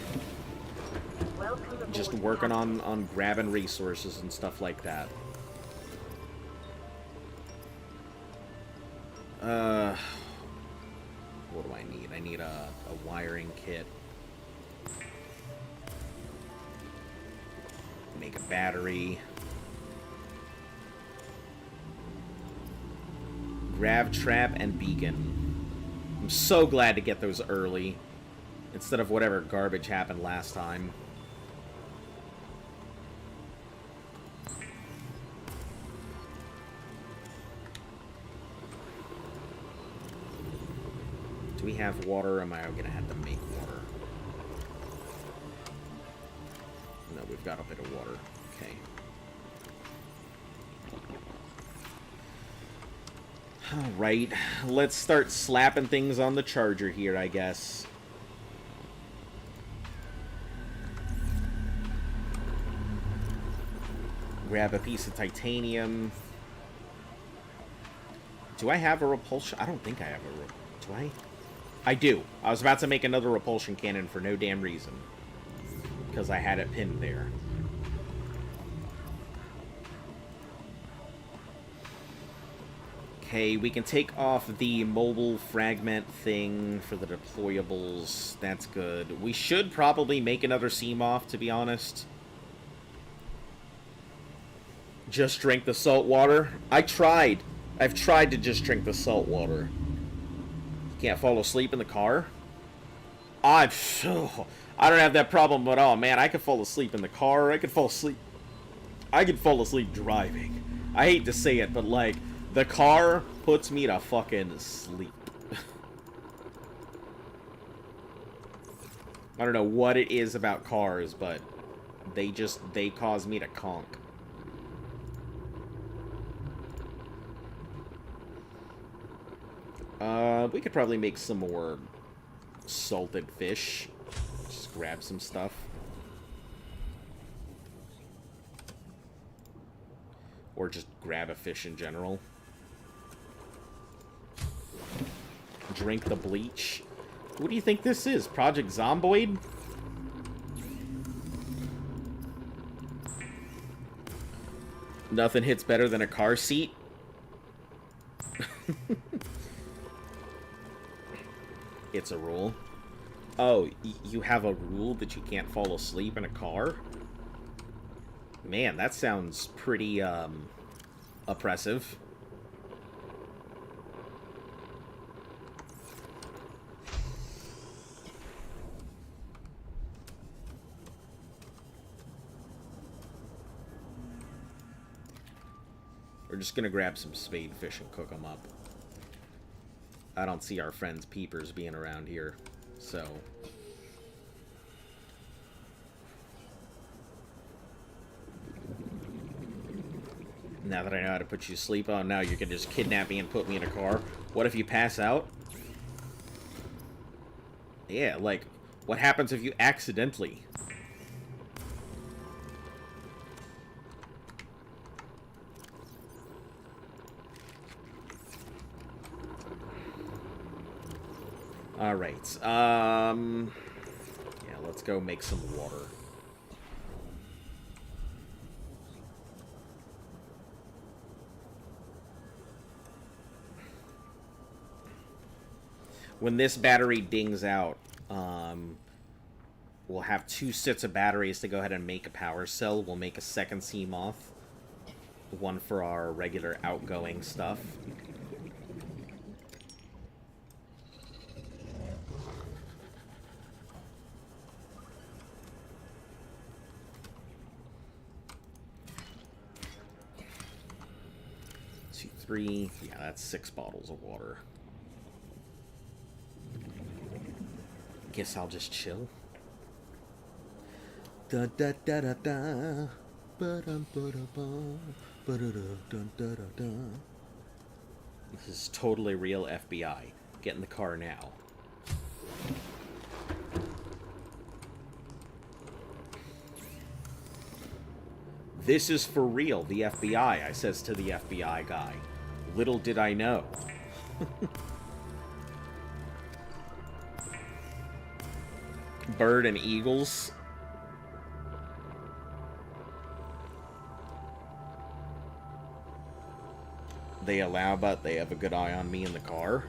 Just working on grabbing resources and stuff like that. What do I need? I need a wiring kit. Make a battery. Grav trap and beacon. I'm so glad to get those early, instead of whatever garbage happened last time. Do we have water, or am I gonna have to make water? No, we've got a bit of water. Okay. Alright, let's start slapping things on the charger here, I guess. Grab a piece of titanium. Do I have a repulsion? I don't think I have a... Do I? I do. I was about to make another repulsion cannon for no damn reason. Because I had it pinned there. Okay, we can take off the mobile fragment thing for the deployables. That's good. We should probably make another Seamoth, to be honest. Just drink the salt water. I've tried to just drink the salt water. Can't fall asleep in the car? I don't have that problem at all, man. I could fall asleep in the car. I could fall asleep driving. I hate to say it, but like, the car puts me to fucking sleep. I don't know what it is about cars, but they cause me to conk. We could probably make some more salted fish. Just grab some stuff. Or just grab a fish in general. Drink the bleach. What do you think this is? Project Zomboid? Nothing hits better than a car seat. It's a rule. Oh, you have a rule that you can't fall asleep in a car? Man, that sounds pretty, oppressive. We're just gonna grab some spade fish and cook them up. I don't see our friends peepers being around here, so... Now that I know how to put you to sleep, oh, now you can just kidnap me and put me in a car. What if you pass out? Yeah, like, what happens if you accidentally... Alright, yeah, let's go make some water. When this battery dings out, we'll have 2 sets of batteries to go ahead and make a power cell. We'll make a second Seamoth, one for our regular outgoing stuff. Three, yeah, that's 6 bottles of water. Guess I'll just chill. Da da da da da. Ba dum ba da ba. Ba da da dun da da da. This is totally real FBI. Get in the car now. This is for real, the FBI, I says to the FBI guy. Little did I know. Bird and eagles. They allow, but they have a good eye on me in the car.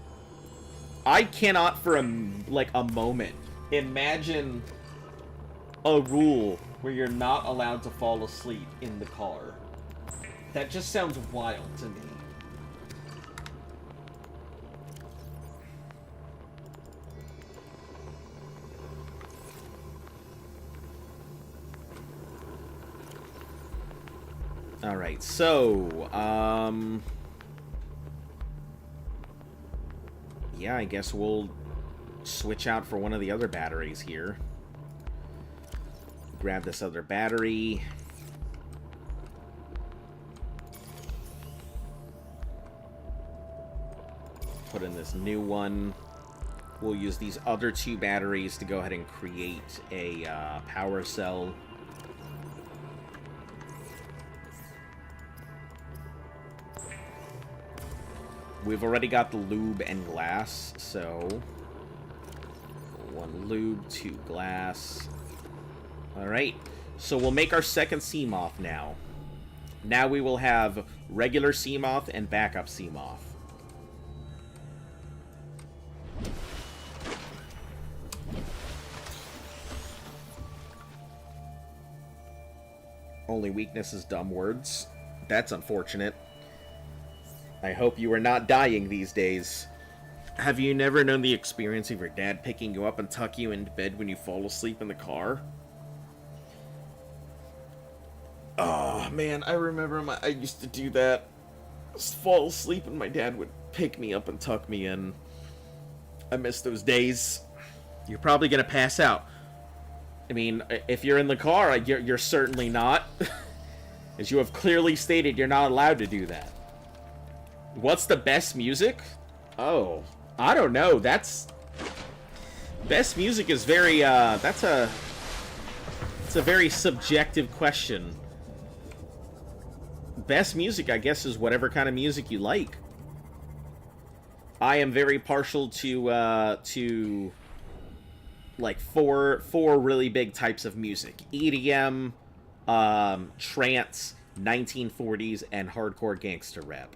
I cannot for a moment imagine a rule where you're not allowed to fall asleep in the car. That just sounds wild to me. Alright, so, yeah, I guess we'll switch out for one of the other batteries here. Grab this other battery. Put in this new one. We'll use these other 2 batteries to go ahead and create a power cell. We've already got the lube and glass, so 1 lube, 2 glass. Alright, so we'll make our second Seamoth now. Now we will have regular Seamoth and backup Seamoth. Only weakness is dumb words. That's unfortunate. I hope you are not dying these days. Have you never known the experience of your dad picking you up and tuck you into bed when you fall asleep in the car? Oh, man, I remember I used to do that. Just fall asleep and my dad would pick me up and tuck me in. I miss those days. You're probably gonna pass out. I mean, if you're in the car, you're certainly not. As you have clearly stated, you're not allowed to do that. What's the best music? Oh, I don't know. That's... Best music is very, it's a very subjective question. Best music, I guess, is whatever kind of music you like. I am very partial to like four really big types of music: EDM, trance, 1940s, and hardcore gangster rap.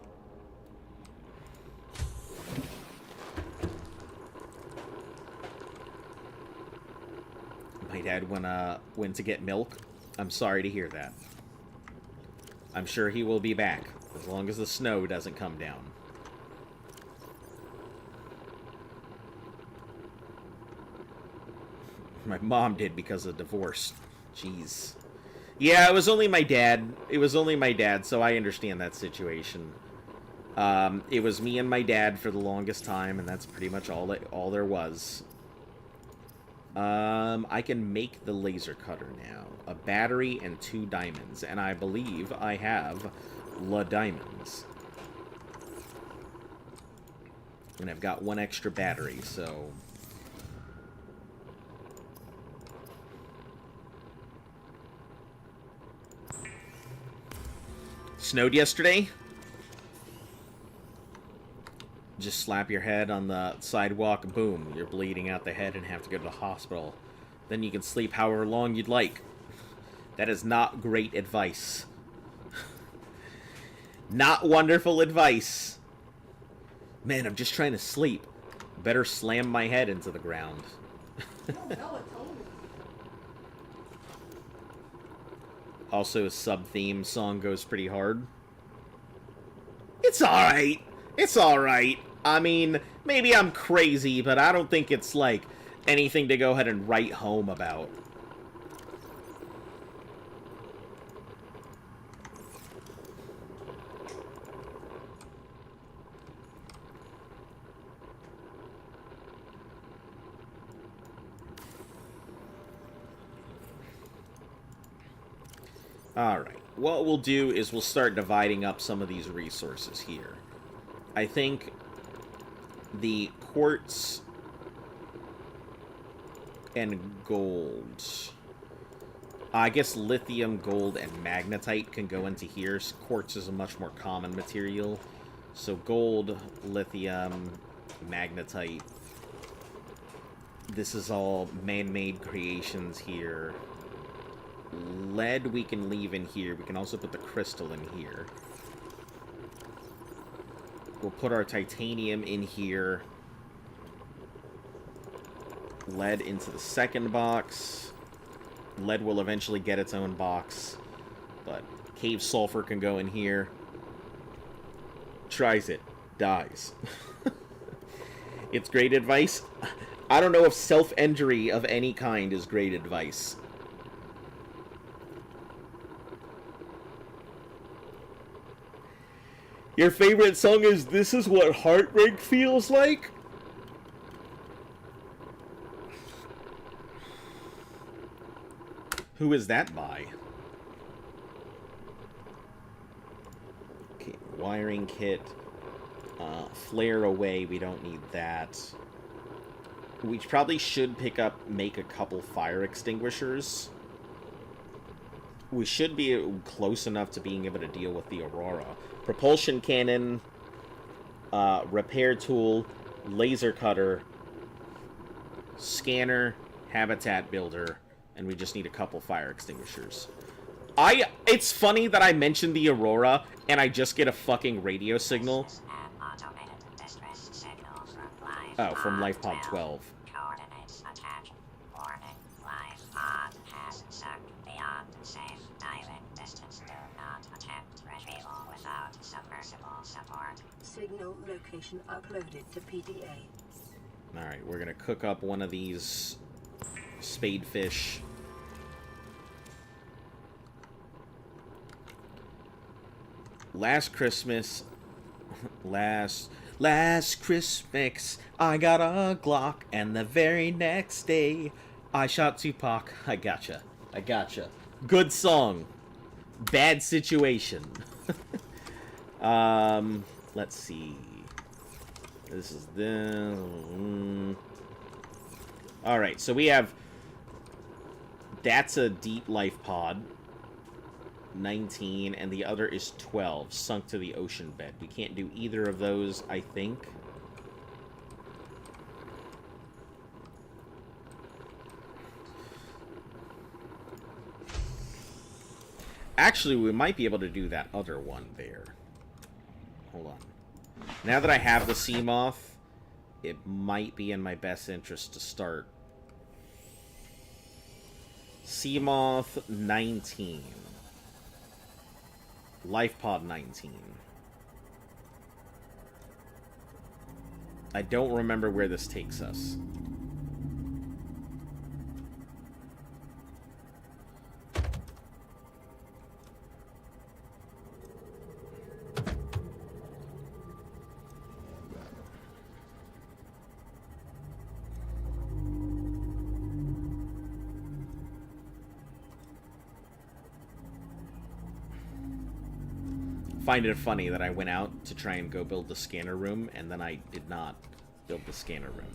My dad went to get milk. I'm sorry to hear that. I'm sure he will be back, as long as the snow doesn't come down. My mom did because of divorce. Jeez. Yeah, it was only my dad. It was only my dad, so I understand that situation. It was me and my dad for the longest time, and that's pretty much all there was. I can make the laser cutter now. A battery and 2 diamonds, and I believe I have the diamonds. And I've got 1 extra battery, so... Snowed yesterday? Just slap your head on the sidewalk, boom, you're bleeding out the head and have to go to the hospital. Then you can sleep however long you'd like. That is not great advice. Not wonderful advice. Man, I'm just trying to sleep. Better slam my head into the ground. Also, a sub-theme song goes pretty hard. It's alright. It's alright. I mean, maybe I'm crazy, but I don't think it's, like, anything to go ahead and write home about. Alright, what we'll do is we'll start dividing up some of these resources here. I think the quartz and gold... I guess lithium, gold, and magnetite can go into here. Quartz is a much more common material. So gold, lithium, magnetite. This is all man-made creations here. Lead we can leave in here. We can also put the crystal in here. We'll put our titanium in here. Lead into the second box. Lead will eventually get its own box. But cave sulfur can go in here. Tries it. Dies. It's great advice. I don't know if self-injury of any kind is great advice. Your favorite song is This Is What Heartbreak Feels Like? Who is that by? Okay, wiring kit. Flare away, we don't need that. We probably should make a couple fire extinguishers. We should be close enough to being able to deal with the Aurora. Propulsion cannon, repair tool, laser cutter, scanner, habitat builder, and we just need a couple fire extinguishers. It's funny that I mentioned the Aurora, and I just get a fucking radio signal. Oh, from LifePod 12. Coordinates attached. Warning. LifePod has sunk beyond safe diving distance. Do not attempt retrieval without submersible support. Signal location uploaded to PDA. Alright, we're gonna cook up one of these spadefish. Last Christmas, I got a Glock, and the very next day, I shot Tupac. I gotcha. Good song. Bad situation. Let's see. This is the... Alright, so we have... That's a deep life pod. 19, and the other is 12, sunk to the ocean bed. We can't do either of those, I think. Actually, we might be able to do that other one there. Hold on. Now that I have the Seamoth, it might be in my best interest to start. Seamoth 19. Life Pod 19. I don't remember where this takes us. Find it funny that I went out to try and go build the scanner room, and then I did not build the scanner room.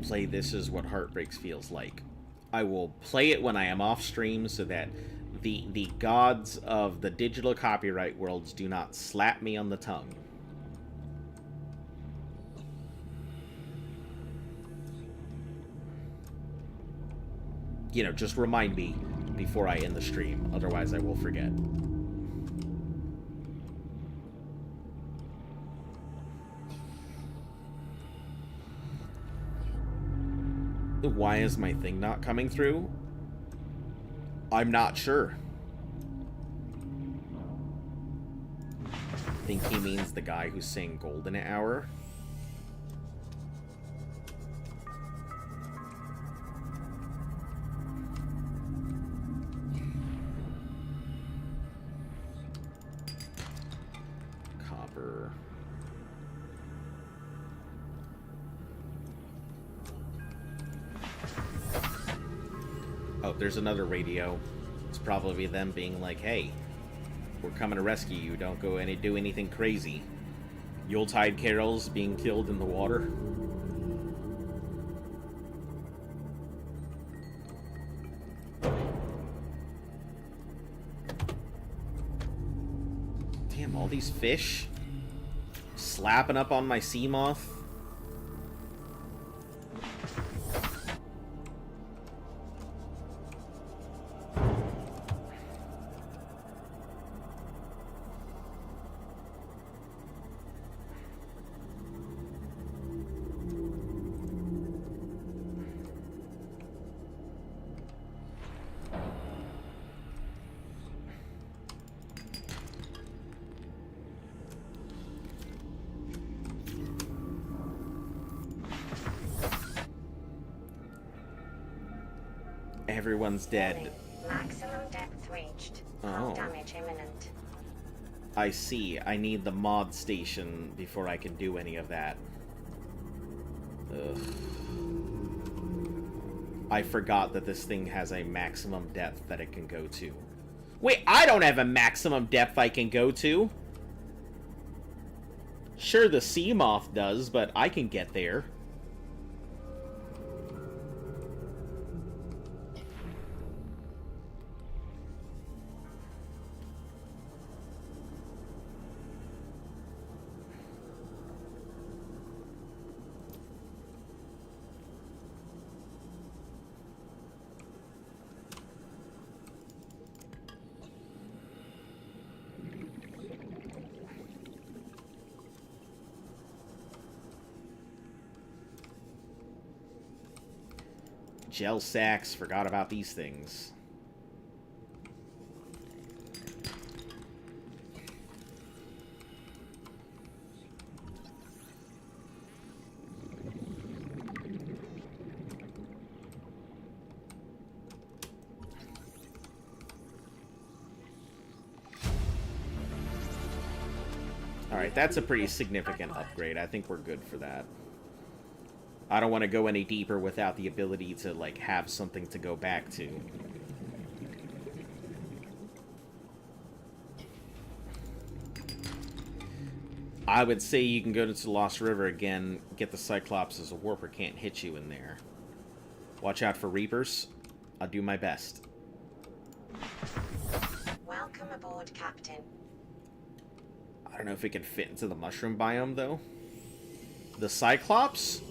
Play This Is What Heartbreaks Feels Like. I will play it when I am off stream so that the gods of the digital copyright worlds do not slap me on the tongue. You know, just remind me before I end the stream, otherwise I will forget. Why is my thing not coming through? I'm not sure. I think he means the guy who's saying golden hour. Copper. Oh, there's another radio. It's probably them being like, hey, we're coming to rescue you. Don't go and do anything crazy. Yuletide carols being killed in the water. Damn, all these fish slapping up on my Seamoth. Everyone's dead. Maximum depth reached. Oh. Damage imminent. I see. I need the mod station before I can do any of that. Ugh. I forgot that this thing has a maximum depth that it can go to. Wait, I don't have a maximum depth I can go to. Sure, the Seamoth does, but I can get there. Gel sacks, forgot about these things. Alright, that's a pretty significant upgrade. I think we're good for that. I don't want to go any deeper without the ability to, like, have something to go back to. I would say you can go to Lost River again, get the Cyclops as a warper can't hit you in there. Watch out for Reapers. I'll do my best. Welcome aboard, Captain. I don't know if it can fit into the mushroom biome, though. The Cyclops?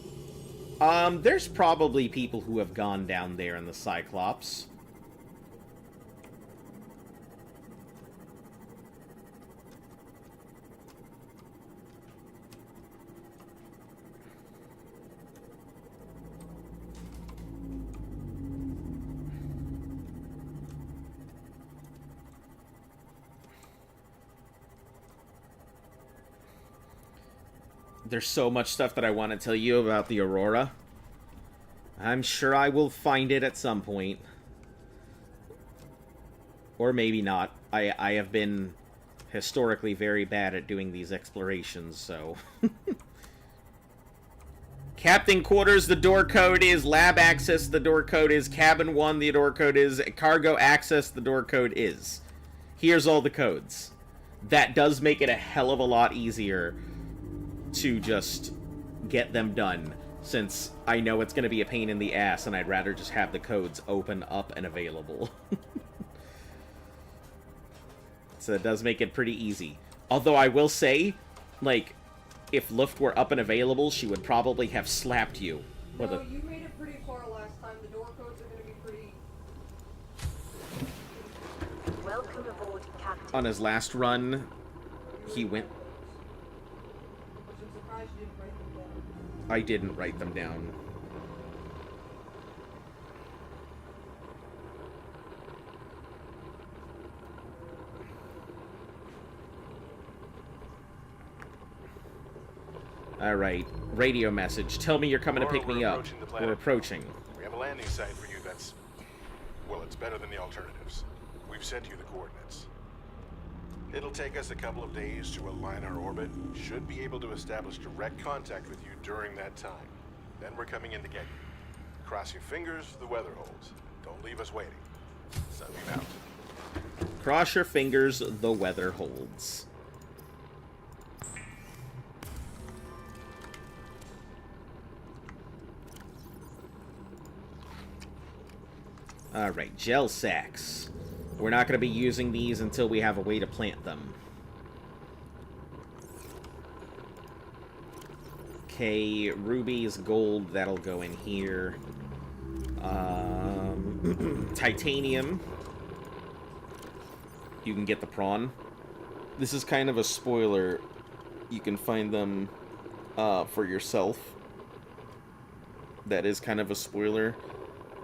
There's probably people who have gone down there in the Cyclops. There's so much stuff that I want to tell you about the Aurora. I'm sure I will find it at some point. Or maybe not. I have been historically very bad at doing these explorations, so... Captain Quarters, the door code is. Lab Access, the door code is. Cabin 1, the door code is. Cargo Access, the door code is. Here's all the codes. That does make it a hell of a lot easier to just get them done, since I know it's going to be a pain in the ass, and I'd rather just have the codes open up and available. So it does make it pretty easy. Although I will say, like, if Luft were up and available, she would probably have slapped you. No, you made it pretty far last time. The door codes are going to be pretty... Welcome aboard, Captain. On his last run, he went... I'm surprised you didn't write them down. I didn't write them down. Alright, radio message. Tell me you're coming to Aurora, pick me we're up. approaching the planet. We're approaching. We have a landing site for you that's... well, it's better than the alternatives. We've sent you the coordinates. It'll take us a couple of days to align our orbit. Should be able to establish direct contact with you during that time. Then we're coming in to get you. Cross your fingers, the weather holds. Don't leave us waiting. Signing out. Cross your fingers, the weather holds. Alright, gel sacks. We're not going to be using these until we have a way to plant them. Okay, rubies, gold, that'll go in here. Titanium. You can get the prawn. This is kind of a spoiler. You can find them for yourself. That is kind of a spoiler.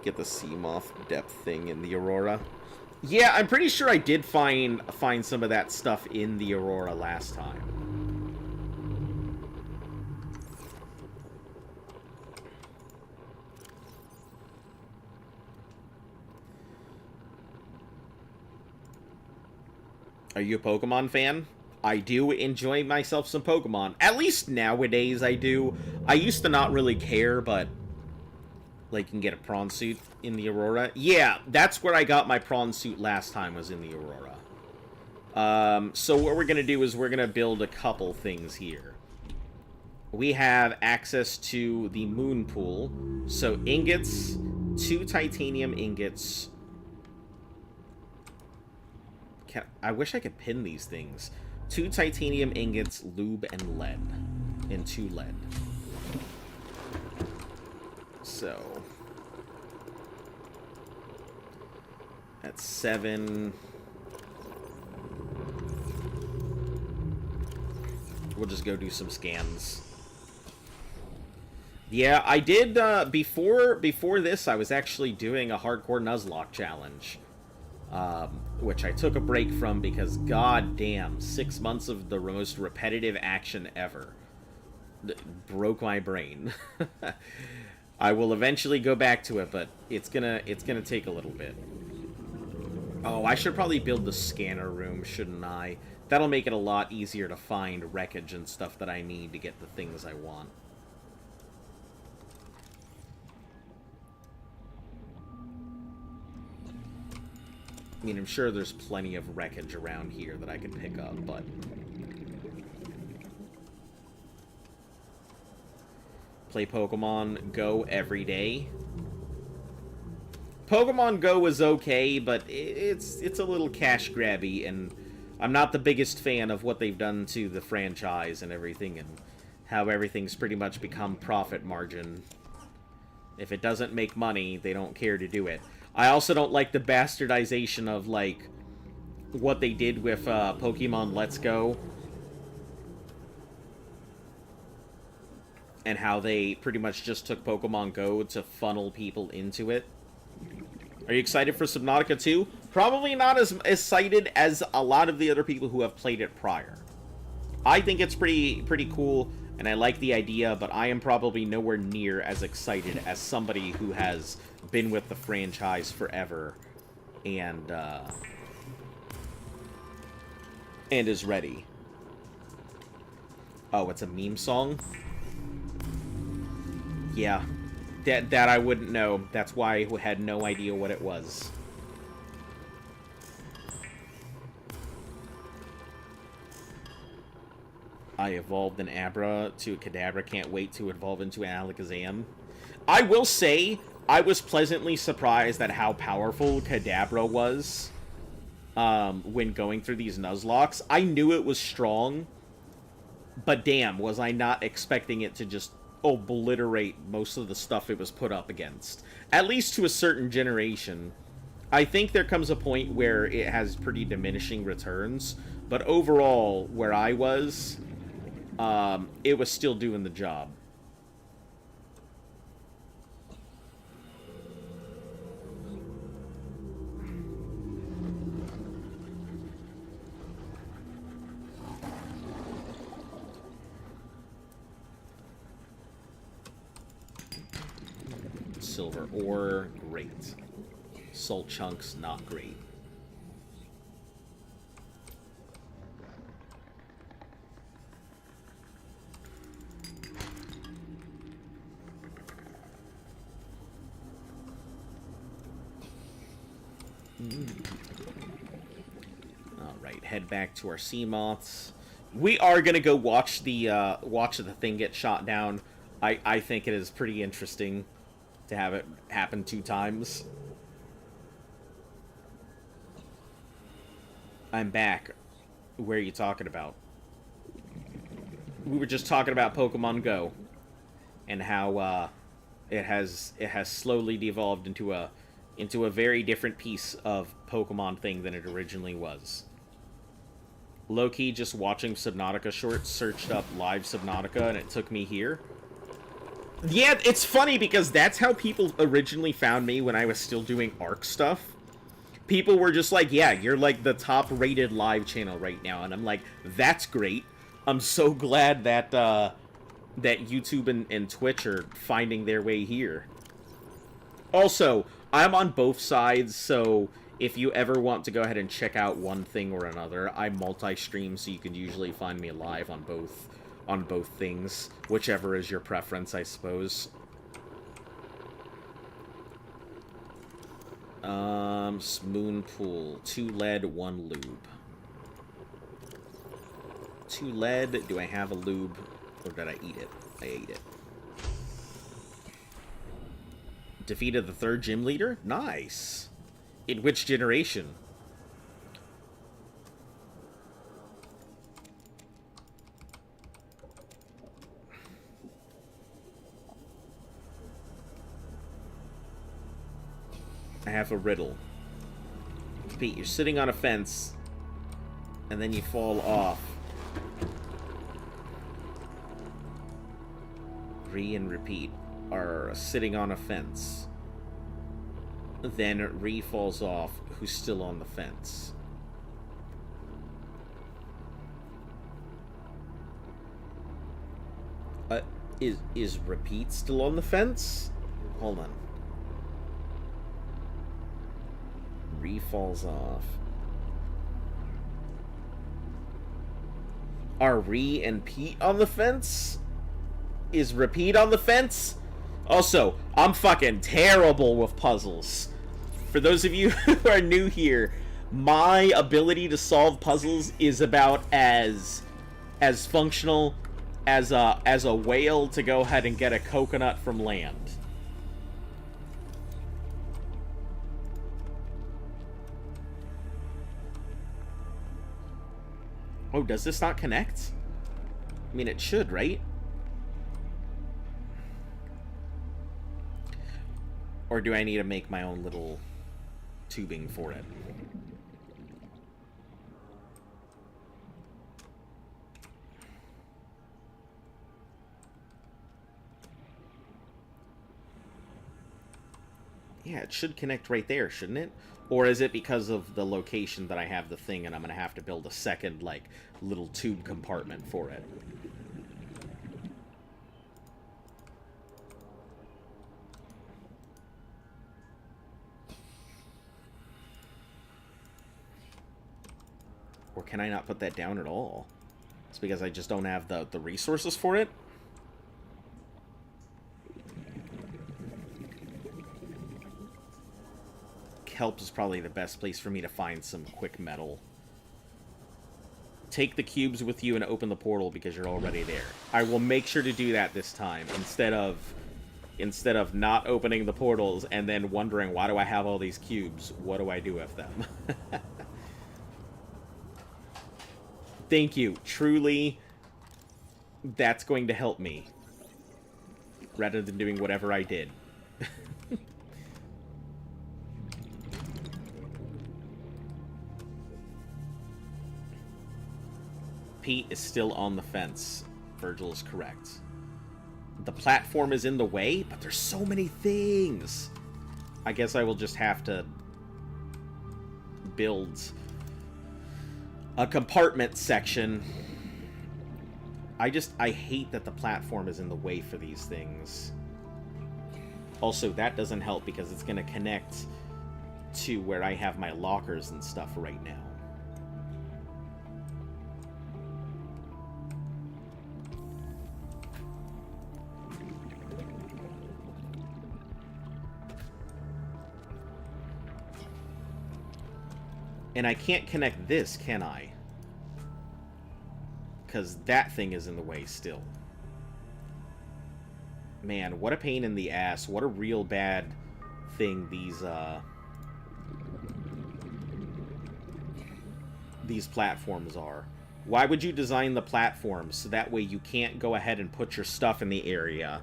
Get the sea moth depth thing in the Aurora. Yeah, I'm pretty sure I did find some of that stuff in the Aurora last time. Are you a Pokemon fan? I do enjoy myself some Pokemon. At least nowadays I do. I used to not really care, but... like, you can get a prawn suit in the Aurora. Yeah, that's where I got my prawn suit last time, was in the Aurora. So what we're going to do is we're going to build a couple things here. We have access to the moon pool. So ingots, 2 titanium ingots. I wish I could pin these things. 2 titanium ingots, lube, and lead. And 2 lead. So... that's 7. We'll just go do some scans. Yeah, I did, before this, I was actually doing a hardcore Nuzlocke challenge. Which I took a break from because, god damn, 6 months of the most repetitive action ever. Broke my brain. I will eventually go back to it, but it's gonna take a little bit. Oh, I should probably build the scanner room, shouldn't I? That'll make it a lot easier to find wreckage and stuff that I need to get the things I want. I mean, I'm sure there's plenty of wreckage around here that I can pick up, but... play Pokemon Go every day. Pokemon Go was okay, but it's a little cash grabby, and I'm not the biggest fan of what they've done to the franchise and everything, and how everything's pretty much become profit margin. If it doesn't make money, they don't care to do it. I also don't like the bastardization of, like, what they did with Pokemon Let's Go. And how they pretty much just took Pokemon Go to funnel people into it. Are you excited for Subnautica 2? Probably not as excited as a lot of the other people who have played it prior. I think it's pretty cool, and I like the idea, but I am probably nowhere near as excited as somebody who has been with the franchise forever and is ready. Oh, it's a meme song? Yeah. That I wouldn't know. That's why I had no idea what it was. I evolved an Abra to a Kadabra. Can't wait to evolve into an Alakazam. I will say, I was pleasantly surprised at how powerful Kadabra was when going through these Nuzlocke. I knew it was strong, but damn, was I not expecting it to just obliterate most of the stuff it was put up against. At least to a certain generation. I think there comes a point where it has pretty diminishing returns, but overall, where I was, it was still doing the job. Silver ore, great. Soul chunks, not great. Alright, head back to our sea moths. We are gonna go watch the thing get shot down. I think it is pretty interesting to have it happen 2 times. I'm back. Where are you talking about? We were just talking about Pokemon Go and how it has slowly devolved into a very different piece of Pokemon thing than it originally was. Low-key, just watching Subnautica shorts, searched up live Subnautica, and it took me here. Yeah, it's funny because that's how people originally found me when I was still doing ARC stuff. People were just like, yeah, you're like the top-rated live channel right now. And I'm like, that's great. I'm so glad that that YouTube and Twitch are finding their way here. Also, I'm on both sides, so if you ever want to go ahead and check out one thing or another, I multi-stream, so you can usually find me live on both things, whichever is your preference, I suppose. Moon pool. 2 lead, 1 lube. 2 lead. Do I have a lube? Or did I eat it? I ate it. Defeated the 3rd gym leader? Nice. In which generation? I have a riddle. Pete, you're sitting on a fence, and then you fall off. Re and repeat are sitting on a fence. Then Re falls off, who's still on the fence. Is repeat still on the fence? Hold on. Re falls off. Are Re and Pete on the fence? Is repeat on the fence? Also, I'm fucking terrible with puzzles. For those of you who are new here, my ability to solve puzzles is about as functional as a whale to go ahead and get a coconut from land. Oh, does this not connect? I mean, it should, right? Or do I need to make my own little tubing for it? Yeah, it should connect right there, shouldn't it? Or is it because of the location that I have the thing and I'm going to have to build a second, like, little tube compartment for it? Or can I not put that down at all? It's because I just don't have the resources for it? Kelp is probably the best place for me to find some quick metal. Take the cubes with you and open the portal because you're already there. I will make sure to do that this time instead of not opening the portals and then wondering, why do I have all these cubes? What do I do with them? Thank you. Truly, that's going to help me. Rather than doing whatever I did. Pete is still on the fence. Virgil is correct. The platform is in the way, but there's so many things. I guess I will just have to build a compartment section. I hate that the platform is in the way for these things. Also, that doesn't help because it's going to connect to where I have my lockers and stuff right now. And I can't connect this, can I? Because that thing is in the way still. Man, what a pain in the ass. What a real bad thing these platforms are. Why would you design the platforms so that way you can't go ahead and put your stuff in the area?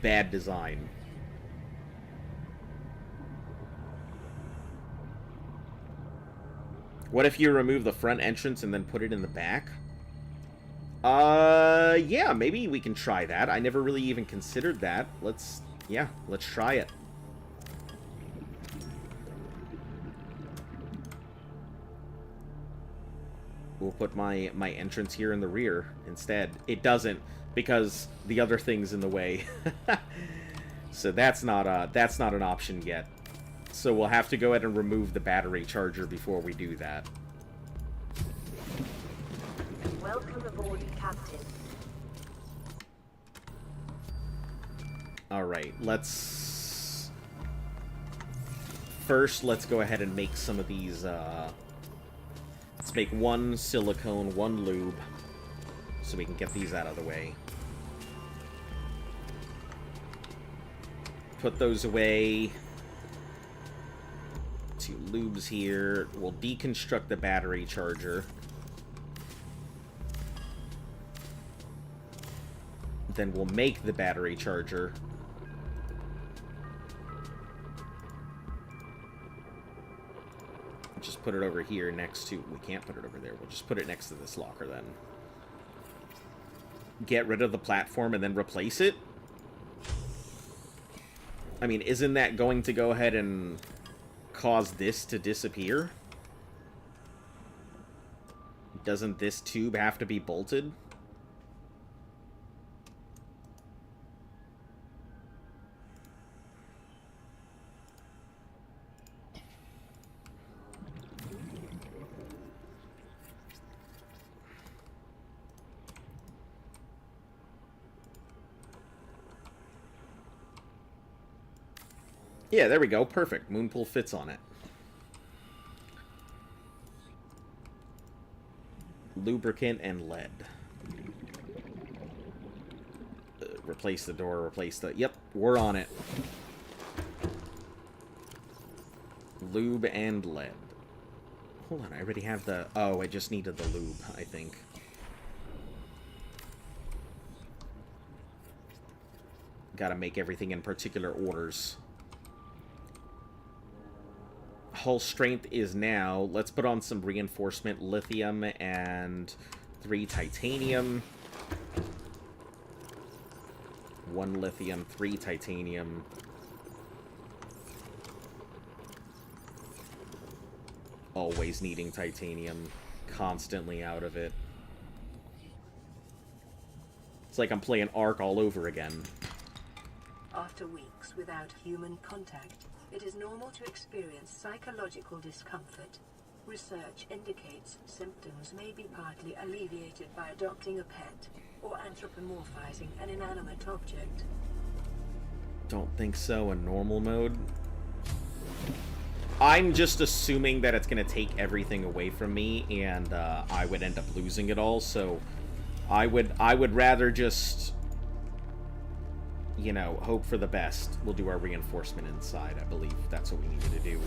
Bad design. What if you remove the front entrance and then put it in the back? Yeah, maybe we can try that. I never really even considered that. Let's try it. We'll put my entrance here in the rear instead. It doesn't, because the other thing's in the way. So that's not an option yet. So we'll have to go ahead and remove the battery charger before we do that. Welcome aboard, Captain. Alright, let's go ahead and make some of these, let's make one silicone, one lube, so we can get these out of the way. Put those away. 2 lubes here. We'll deconstruct the battery charger. Then we'll make the battery charger. Just put it over here next to... We can't put it over there. We'll just put it next to this locker then. Get rid of the platform and then replace it? I mean, isn't that going to go ahead and cause this to disappear? Doesn't this tube have to be bolted? Yeah, there we go. Perfect. Moonpool fits on it. Lubricant and lead. replace the door, replace the... Yep, we're on it. Lube and lead. Hold on, I already have the... Oh, I just needed the lube, I think. Gotta make everything in particular orders. Hull strength is now... Let's put on some reinforcement lithium and 3 titanium. 1 lithium, 3 titanium. Always needing titanium. Constantly out of it. It's like I'm playing Ark all over again. After weeks without human contact, it is normal to experience psychological discomfort. Research indicates symptoms may be partly alleviated by adopting a pet or anthropomorphizing an inanimate object. Don't think so in normal mode. I'm just assuming that it's going to take everything away from me, and I would end up losing it all, so I would rather just, you know, hope for the best. We'll do our reinforcement inside, I believe. That's what we needed to do.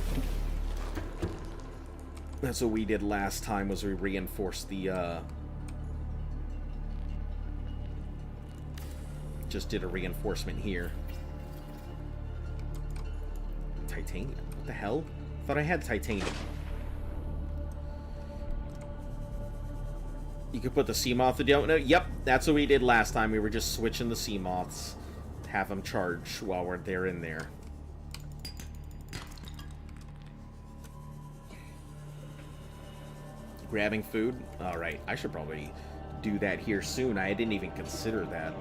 That's what we did last time, was we reinforced the, just did a reinforcement here. Titanium? What the hell? I thought I had titanium. You could put the Seamoth to don't know. Yep, that's what we did last time. We were just switching the Seamoths. Have them charge while they're in there. Grabbing food? Alright, I should probably do that here soon. I didn't even consider that.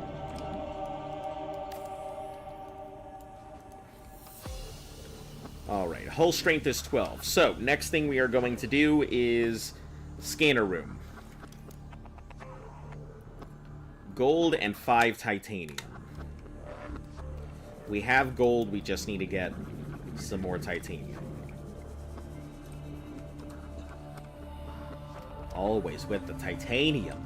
Alright, hull strength is 12. So, next thing we are going to do is scanner room. Gold and 5 titanium. We have gold, we just need to get some more titanium. Always with the titanium.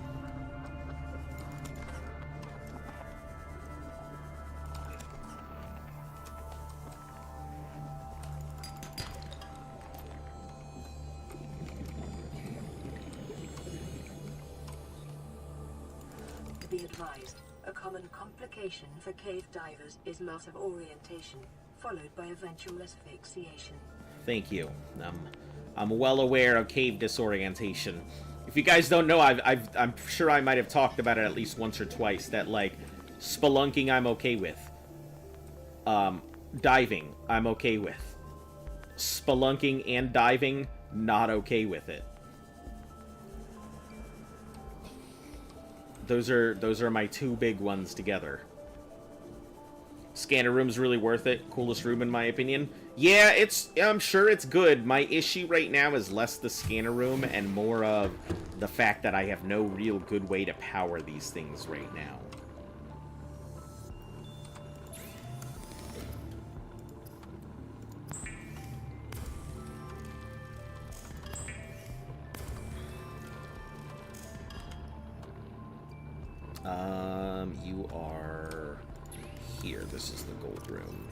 Be advised, a common complication for cave divers is loss of orientation, followed by eventual asphyxiation. Thank you. I'm well aware of cave disorientation. If you guys don't know, I'm sure I might have talked about it at least once or twice, that, like, spelunking I'm okay with. Diving, I'm okay with. Spelunking and diving, not okay with it. Those are my 2 big ones together. Scanner room's really worth it. Coolest room in my opinion. Yeah, I'm sure it's good. My issue right now is less the scanner room and more of the fact that I have no real good way to power these things right now. You are here. This is the gold room.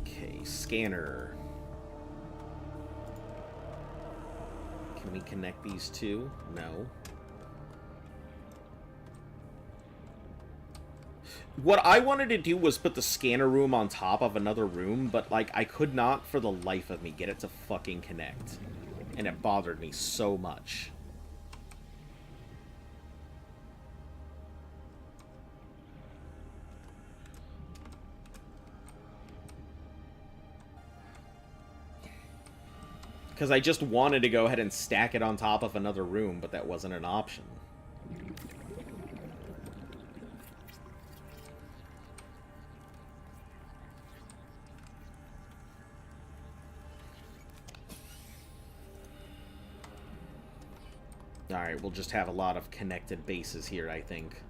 Okay, scanner. Can we connect these two? No. What I wanted to do was put the scanner room on top of another room, but, like, I could not for the life of me get it to fucking connect. And it bothered me so much. Because I just wanted to go ahead and stack it on top of another room, but that wasn't an option. Alright, we'll just have a lot of connected bases here, I think.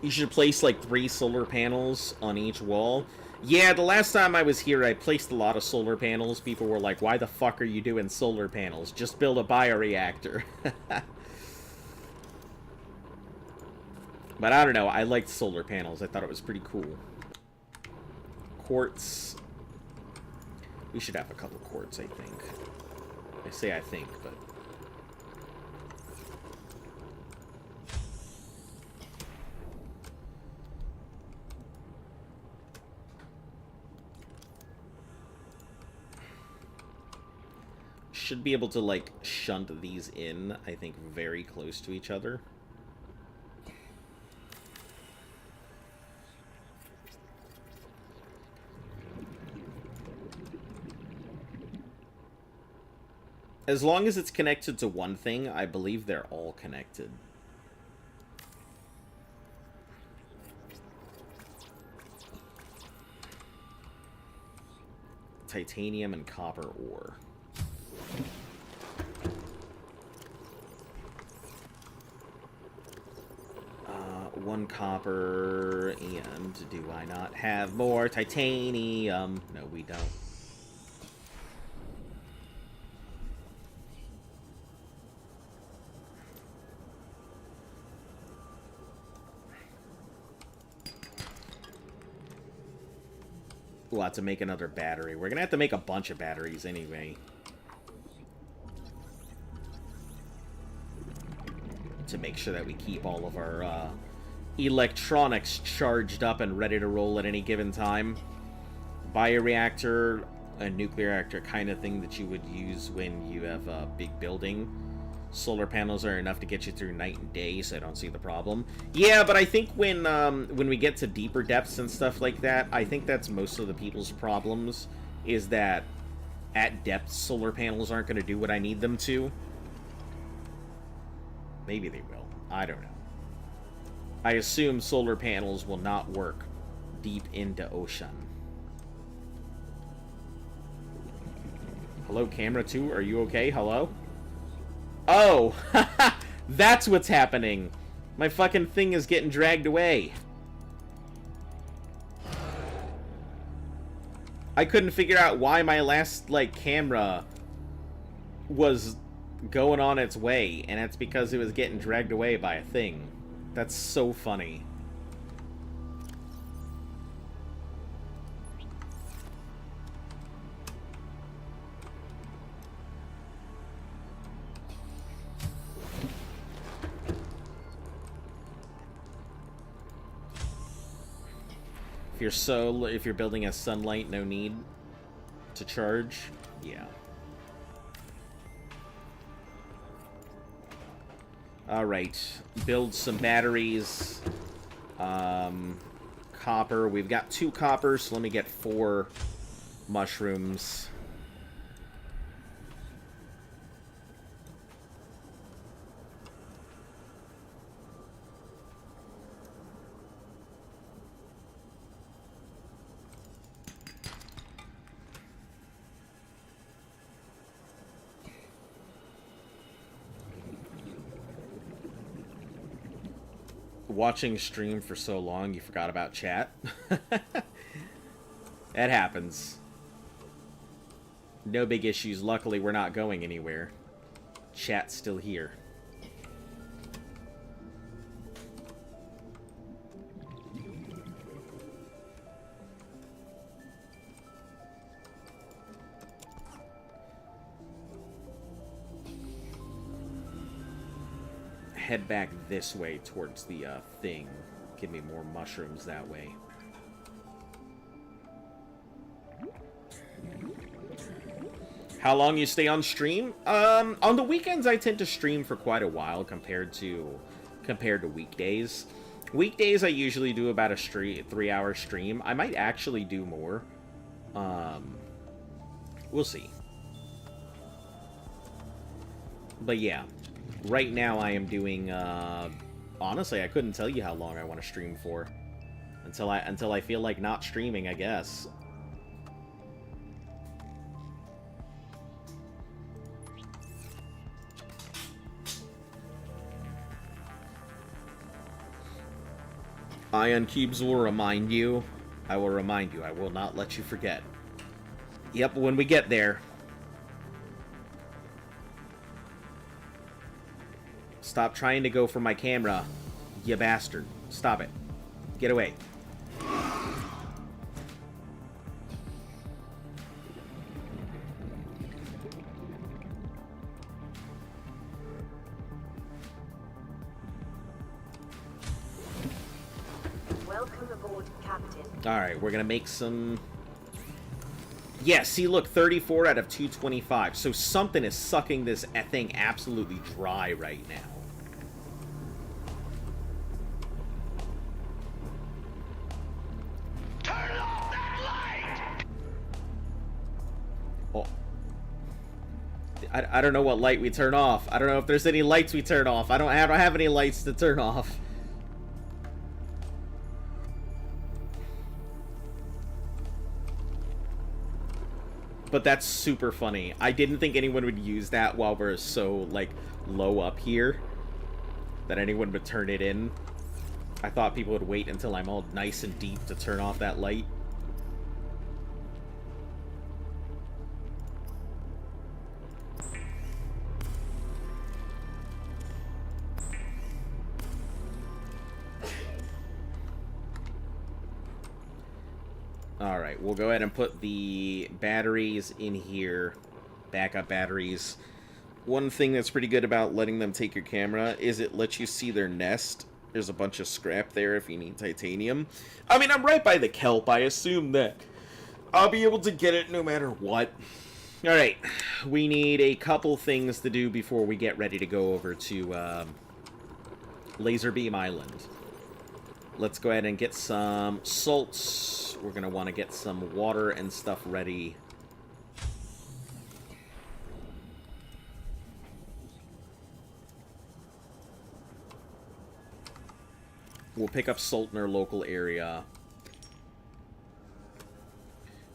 You should place like 3 solar panels on each wall. Yeah, the last time I was here, I placed a lot of solar panels. People were like, why the fuck are you doing solar panels? Just build a bioreactor. But I don't know, I liked solar panels. I thought it was pretty cool. Quartz. We should have a couple quartz, I think. I say I think, but... should be able to, like, shunt these in, I think, very close to each other. As long as it's connected to one thing, I believe they're all connected. Titanium and copper ore. One copper, and do I not have more titanium? No, we don't. We'll have to make another battery. We're gonna have to make a bunch of batteries anyway. To make sure that we keep all of our electronics charged up and ready to roll at any given time. Bioreactor, a nuclear reactor kind of thing that you would use when you have a big building. Solar panels are enough to get you through night and day, so I don't see the problem. Yeah, but I think when we get to deeper depths and stuff like that, I think that's most of the people's problems, is that at depth, solar panels aren't going to do what I need them to. Maybe they will. I don't know. I assume solar panels will not work deep into ocean. Hello, camera 2? Are you okay? Hello? Oh! That's what's happening! My fucking thing is getting dragged away. I couldn't figure out why my last, like, camera was going on its way, and it's because it was getting dragged away by a thing. That's so funny. If you're building a sunlight, no need to charge. Yeah. Alright, build some batteries. Copper. We've got 2 copper, so let me get 4 mushrooms. Watching stream for so long, you forgot about chat. That happens. No big issues. Luckily, we're not going anywhere. Chat's still here. Head back this way towards the thing. Give me more mushrooms that way. How long you stay on stream? On the weekends I tend to stream for quite a while compared to weekdays. Weekdays I usually do about a 3-hour stream. I might actually do more. We'll see. But yeah. Right now I am doing, honestly, I couldn't tell you how long I want to stream for. Until I feel like not streaming, I guess. Ion cubes will remind you. I will remind you. I will not let you forget. Yep, when we get there. Stop trying to go for my camera, you bastard. Stop it. Get away. Welcome aboard, Captain. Alright, we're gonna make some... Yeah, see, look, 34 out of 225. So something is sucking this thing absolutely dry right now. Turn off that light! Oh. I don't know what light we turn off. I don't know if there's any lights we turn off. I don't have any lights to turn off. But that's super funny. I didn't think anyone would use that while we're so, like, low up here. That anyone would turn it in. I thought people would wait until I'm all nice and deep to turn off that light. Alright, we'll go ahead and put the batteries in here. Backup batteries. One thing that's pretty good about letting them take your camera is it lets you see their nest. There's a bunch of scrap there if you need titanium. I mean, I'm right by the kelp. I assume that I'll be able to get it no matter what. Alright, we need a couple things to do before we get ready to go over to Laserbeam Island. Let's go ahead and get some salts. We're going to want to get some water and stuff ready. We'll pick up salt in our local area.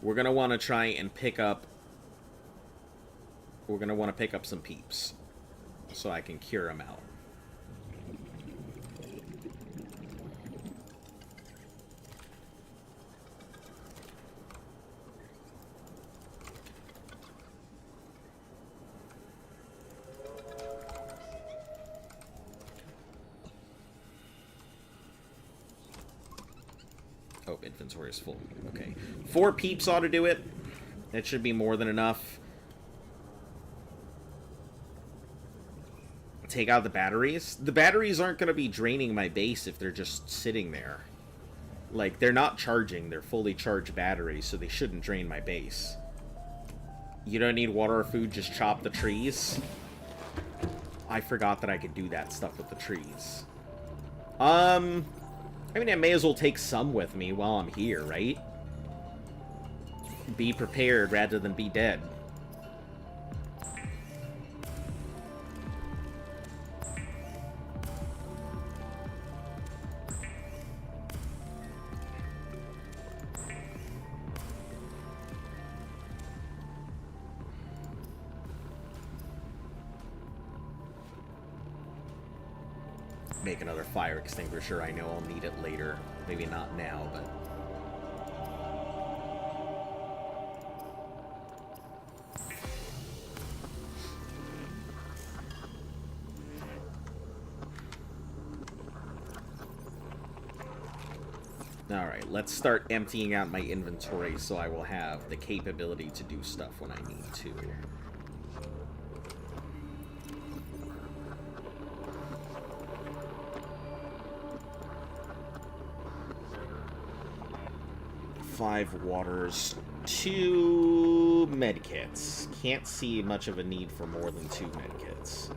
We're going to want to try and pick up... We're going to want to pick up some peeps. So I can cure them out. Oh, inventory is full. Okay. 4 peeps ought to do it. That should be more than enough. Take out the batteries. The batteries aren't going to be draining my base if they're just sitting there. Like, they're not charging. They're fully charged batteries, so they shouldn't drain my base. You don't need water or food, just chop the trees. I forgot that I could do that stuff with the trees. I mean, I may as well take some with me while I'm here, right? Be prepared rather than be dead. Make another fire extinguisher. I know I'll need it later. Maybe not now, but... Alright, let's start emptying out my inventory so I will have the capability to do stuff when I need to. Five waters, 2 medkits. Can't see much of a need for more than 2 medkits.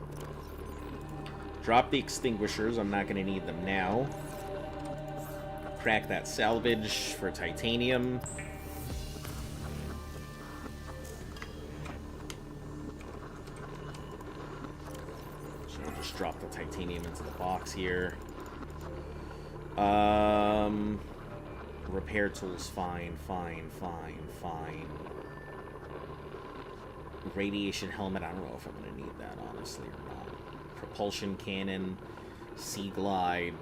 Drop the extinguishers. I'm not going to need them now. Crack that salvage for titanium. So we'll just drop the titanium into the box here. Repair tools, fine. Radiation helmet, I don't know if I'm going to need that, honestly, or not. Propulsion cannon, sea glide.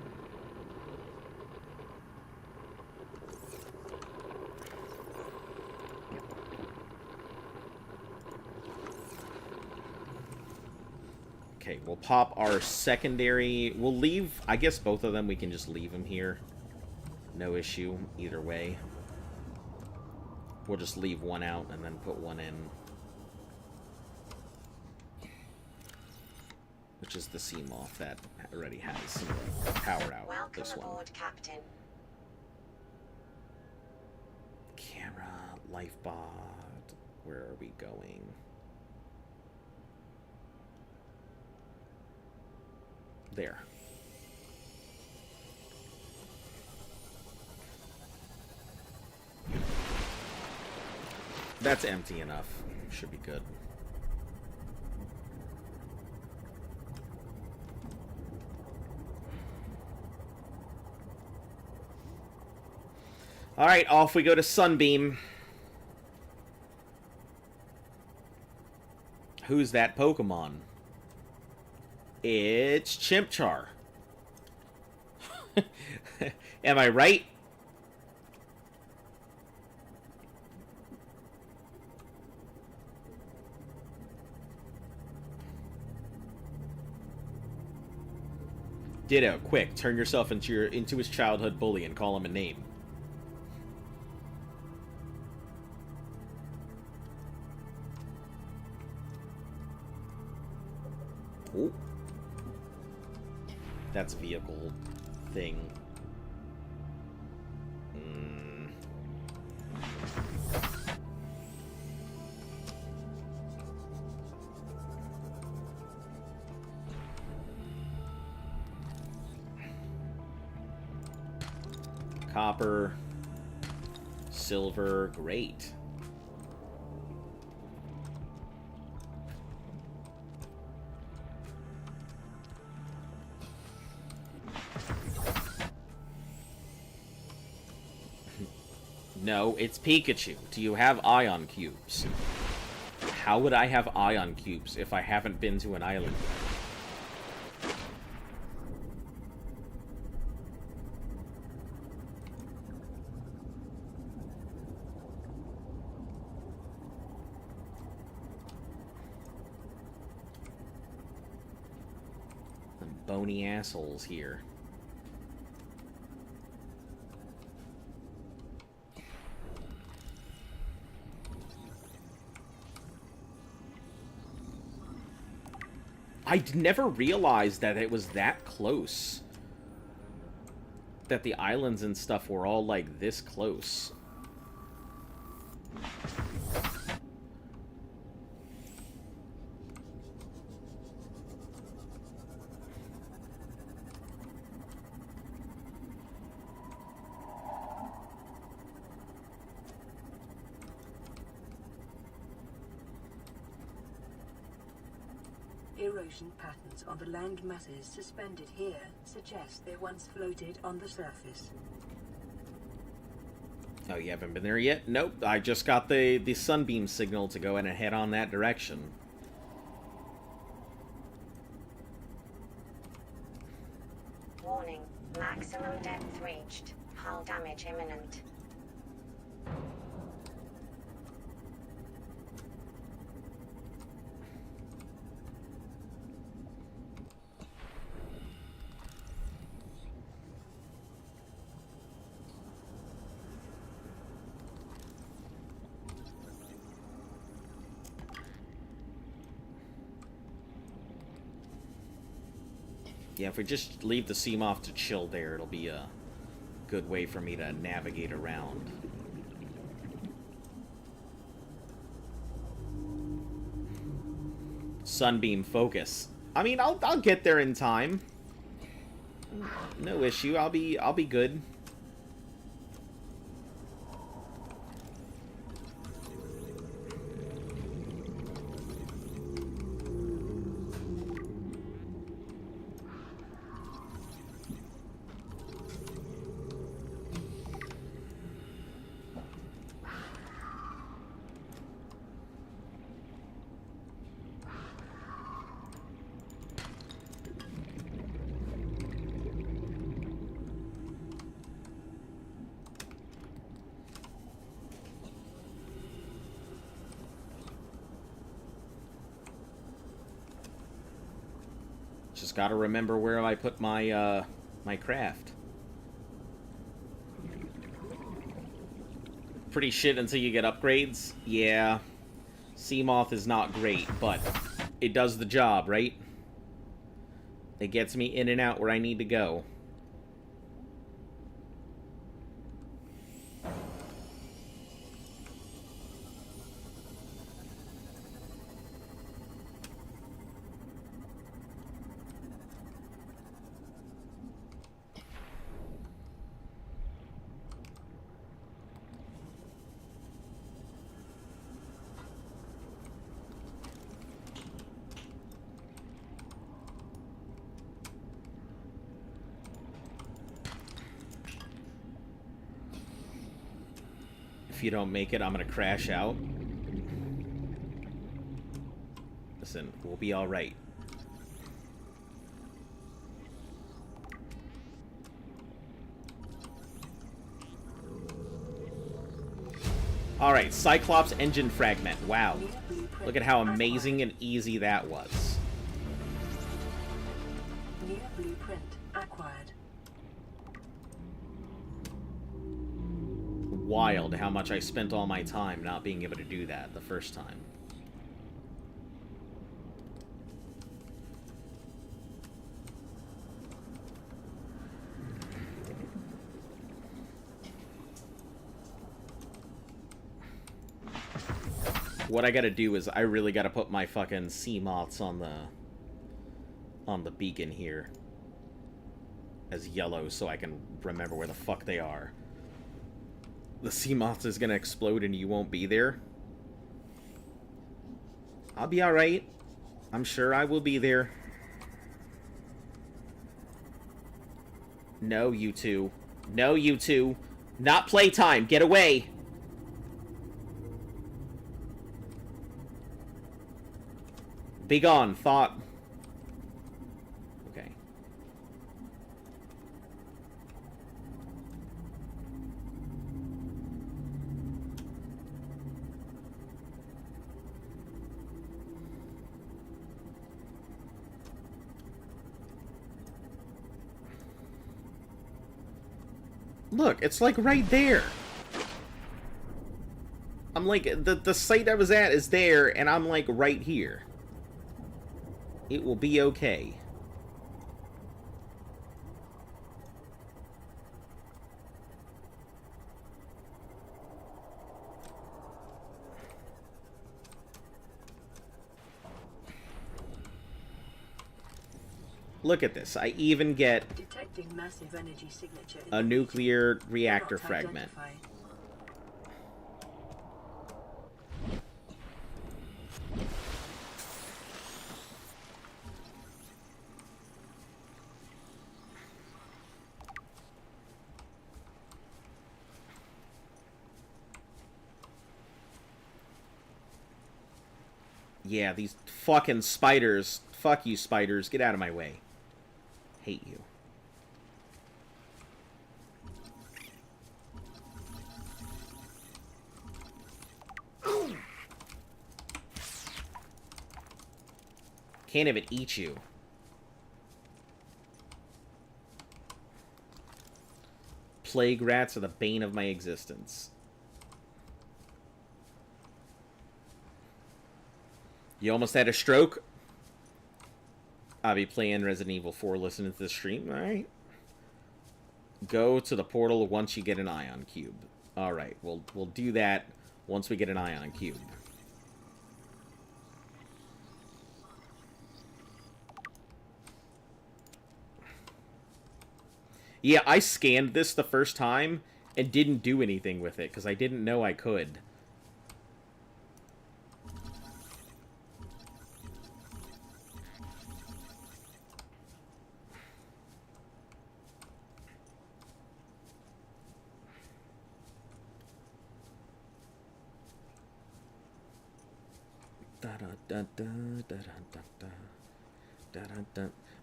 Okay, we'll pop our secondary. We'll leave, I guess both of them, we can just leave them here. No issue, either way. We'll just leave one out and then put one in. Which is the Seamoth that already has powered out. Welcome This one. aboard, Captain. Camera, lifebot. Where are we going? There. That's empty enough. Should be good. Alright, off we go to Sunbeam. Who's that Pokemon? It's Chimchar. Am I right? Ditto, quick, turn yourself into his childhood bully and call him a name. Oh. That's vehicle thing. Copper. Silver. Great. No, it's Pikachu. Do you have ion cubes? How would I have ion cubes if I haven't been to an island? Some bony assholes here. I never realized that it was that close. That the islands and stuff were all, like, this close. Erosion patterns on the land masses suspended here suggest they once floated on the surface. Oh, you haven't been there yet? Nope, I just got the sunbeam signal to go in and head on that direction. Warning, maximum depth reached. Hull damage imminent. Yeah, if we just leave the Seamoth to chill there, it'll be a good way for me to navigate around. Sunbeam focus. I mean, I'll get there in time. No issue. I'll be good. Just gotta remember where I put my, my craft. Pretty shit until you get upgrades. Yeah. Seamoth is not great, but it does the job, right? It gets me in and out where I need to go. If you don't make it, I'm gonna crash out. Listen, we'll be alright. Alright, Cyclops engine fragment. Wow. Look at how amazing and easy that was. New blueprint acquired. Wild how much I spent all my time not being able to do that the first time. What I gotta do is I really gotta put my fucking sea moths on the beacon here as yellow so I can remember where the fuck they are. The sea moth is gonna explode and you won't be there. I'll be alright. I'm sure I will be there. No, you two. No, you two. Not playtime. Get away. Be gone, thought. Okay. Look, it's like right there. I'm like, the site I was at is there, and I'm like right here. It will be okay. Look at this. I even get Detecting massive energy signature in a the nuclear region. reactor Not fragment. identified. Yeah, these fucking spiders. Fuck you, spiders. Get out of my way. Hate you. Can't even eat you. Plague rats are the bane of my existence. You almost had a stroke? I'll be playing Resident Evil 4 listening to the stream. Alright. Go to the portal once you get an ion cube. Alright, we'll do that once we get an ion cube. Yeah, I scanned this the first time and didn't do anything with it because I didn't know I could.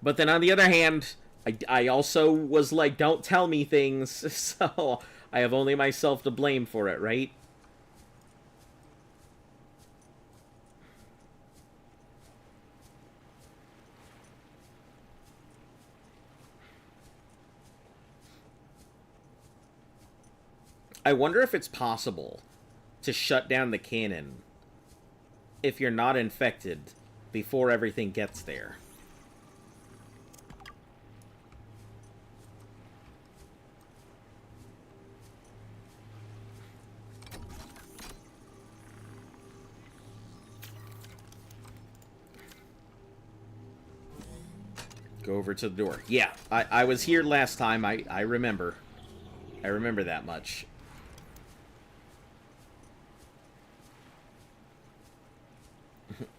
But then on the other hand, I also was like, don't tell me things, so I have only myself to blame for it, right? I wonder if it's possible to shut down the cannon if you're not infected before everything gets there. Go over to the door. Yeah, I was here last time. I remember. I remember that much.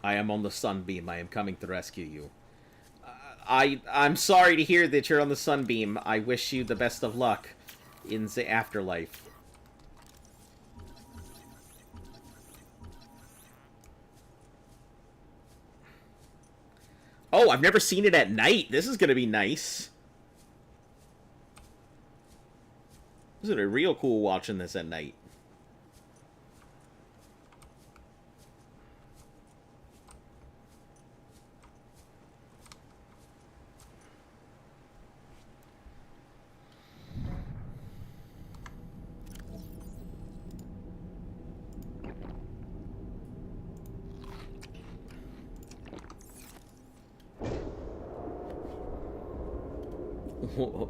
I am on the Sunbeam. I am coming to rescue you. I'm sorry to hear that you're on the Sunbeam. I wish you the best of luck in the afterlife. Oh, I've never seen it at night. This is going to be nice. This is a real cool watching this at night.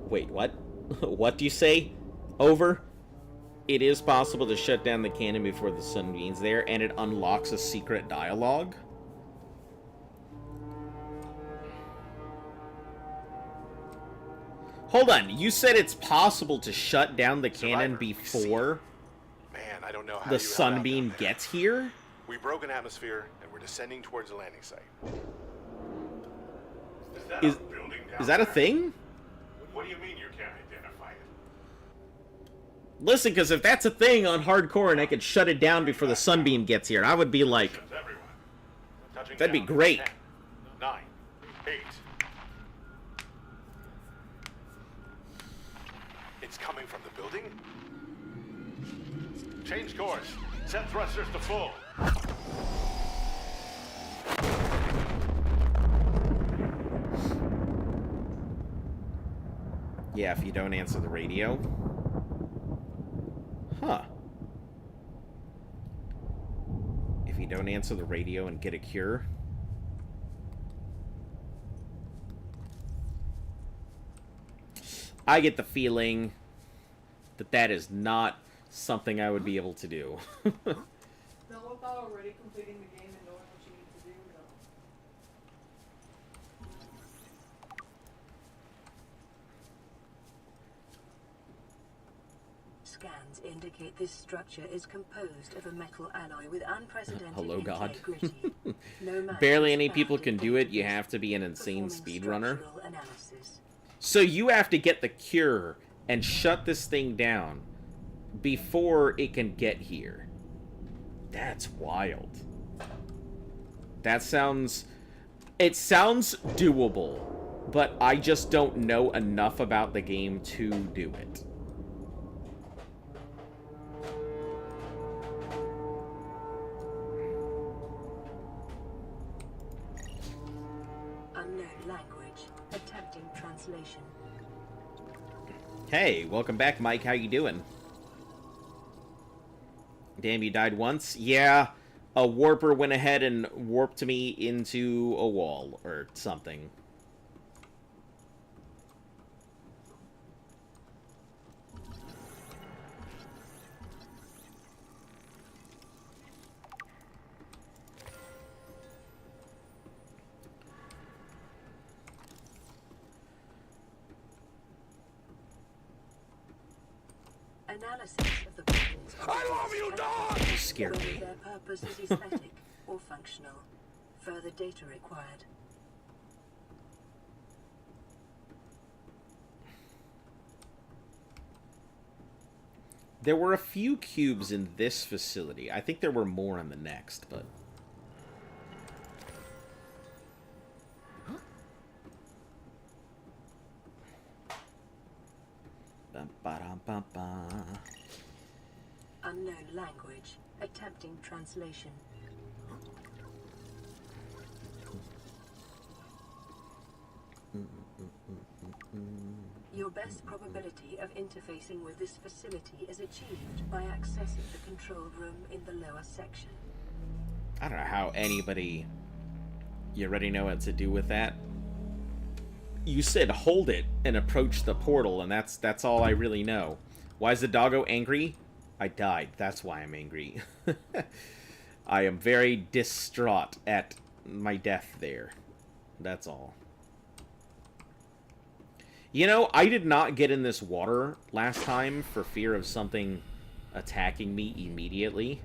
Wait, what? What do you say? Over? It is possible to shut down the cannon before the Sunbeam's there, and it unlocks a secret dialogue? Hold on, you said it's possible to shut down the cannon before Man, I don't know how the you Sunbeam gets here? We broke an atmosphere, and we're descending towards the landing site. Is that Is- a building down Is that a there? thing? What do you mean you can't identify it? Listen, because if that's a thing on hardcore and I could shut it down before the Sunbeam gets here, I would be like, Positions everyone. Touching that'd be down. great. 10, 9, 8. It's coming from the building? Change course. Set thrusters to full. Yeah, if you don't answer the radio. Huh. If you don't answer the radio and get a cure. I get the feeling that that is not something I would be able to do. Not without already completing the game and knowing what you need to do, no. Scans indicate this structure is composed of a metal alloy with unprecedented Hello, God. integrity. No match Barely is any found people in can do it. You evidence have to be an insane performing speedrunner. structural analysis. So you have to get the cure and shut this thing down before it can get here. That's wild. That sounds... It sounds doable, but I just don't know enough about the game to do it. Unknown language. Attempting translation. Hey, welcome back, Mike. How you doing? Damn, you died once? Yeah, a warper went ahead and warped me into a wall or something. Analysis of the problems. I love you, dog! You scared Whether me. their purpose is aesthetic or functional. Further data required. There were a few cubes in this facility. I think there were more in the next, but... Bum-ba-dum-bum-bum. Unknown language. Attempting translation. Your best probability of interfacing with this facility is achieved by accessing the control room in the lower section. I don't know how anybody... You already know what to do with that? You said hold it and approach the portal, and that's all I really know. Why is the doggo angry? I died. That's why I'm angry. I am very distraught at my death there. That's all. You know, I did not get in this water last time for fear of something attacking me immediately.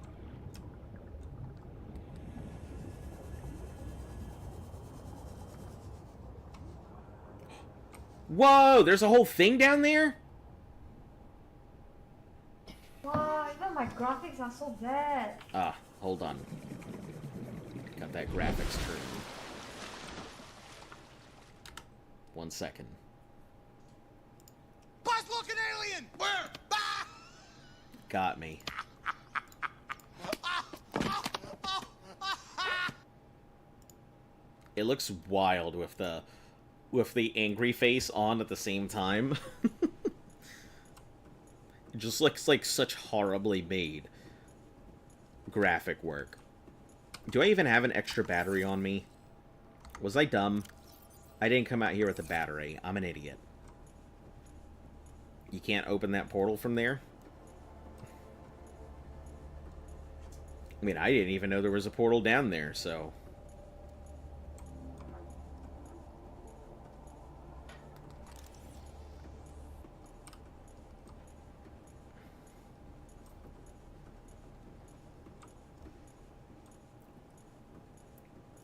Whoa, there's a whole thing down there? Wow, even my graphics are so bad. Ah, hold on. Got that graphics turned. 1 second. Boss looking alien! Where? Ah! Got me. It looks wild with the angry face on at the same time. It just looks like such horribly made graphic work. Do I even have an extra battery on me? Was I dumb? I didn't come out here with a battery. I'm an idiot. You can't open that portal from there? I mean, I didn't even know there was a portal down there, so...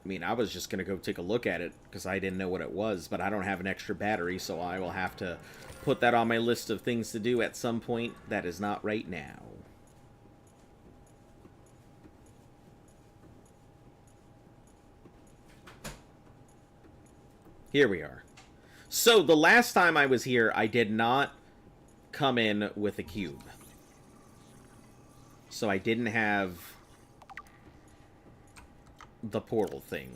I mean, I was just going to go take a look at it because I didn't know what it was, but I don't have an extra battery, so I will have to put that on my list of things to do at some point. That is not right now. Here we are. So, the last time I was here, I did not come in with a cube. So I didn't have the portal thing.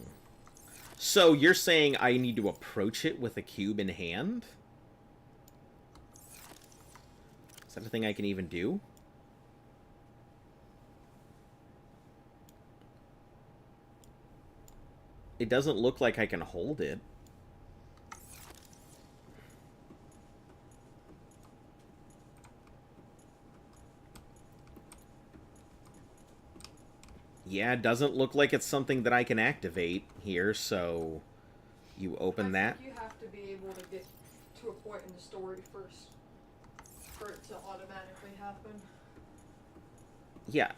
So you're saying I need to approach it with a cube in hand? Is that a thing I can even do? It doesn't look like I can hold it. Yeah, it doesn't look like it's something that I can activate here, so you open that. You have to be able to get to a point in the story first for it to automatically happen. Yeah.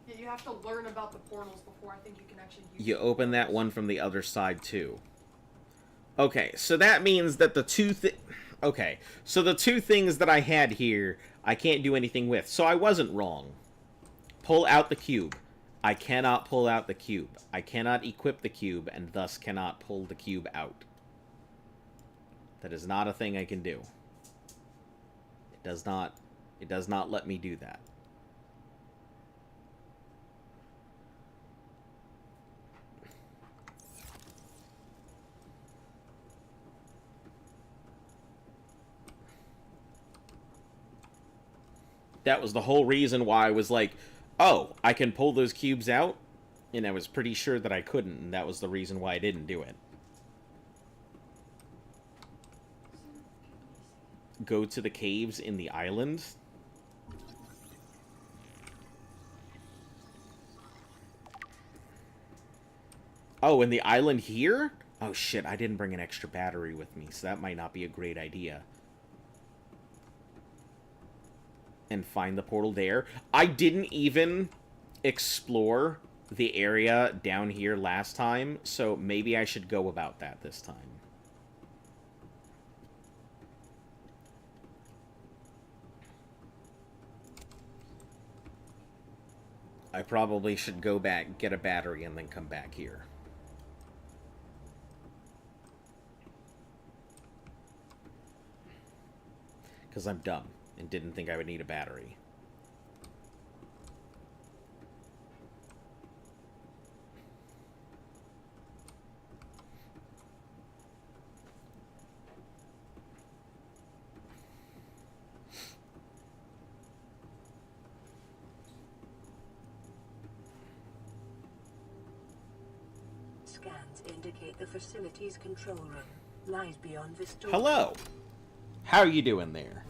Yeah, you have to learn about the portals before I think you can actually use You open that one from the other side, too. Okay, so that means that the two Okay, so the two things that I had here, I can't do anything with. So I wasn't wrong. Pull out the cube. I cannot pull out the cube. I cannot equip the cube, and thus cannot pull the cube out. That is not a thing I can do. It does not let me do that. That was the whole reason why I was like, oh, I can pull those cubes out? And I was pretty sure that I couldn't, and that was the reason why I didn't do it. Go to the caves in the island. Oh, in the island here? Oh shit, I didn't bring an extra battery with me, so that might not be a great idea. And find the portal there. I didn't even explore the area down here last time, so maybe I should go about that this time. I probably should go back, get a battery, and then come back here. Because I'm dumb and didn't think I would need a battery. scans indicate the facility's control room lies beyond this door. Hello. How are you doing there?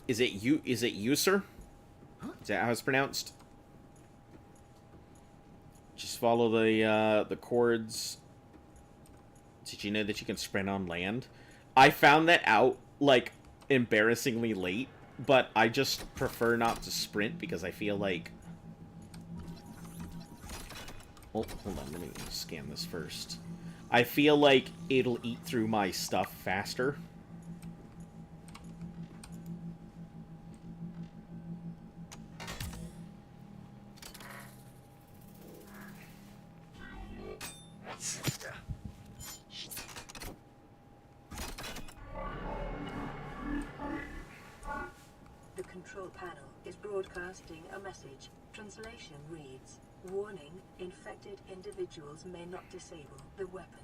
Is it you? Is it you, sir? Is that how it's pronounced? Just follow the cords. Did you know that you can sprint on land? I found that out, like, embarrassingly late, but I just prefer not to sprint because I feel like... Oh, hold on, let me scan this first. I feel like it'll eat through my stuff faster. The control panel is broadcasting a message. Translation reads, "Warning, infected individuals may not disable the weapon.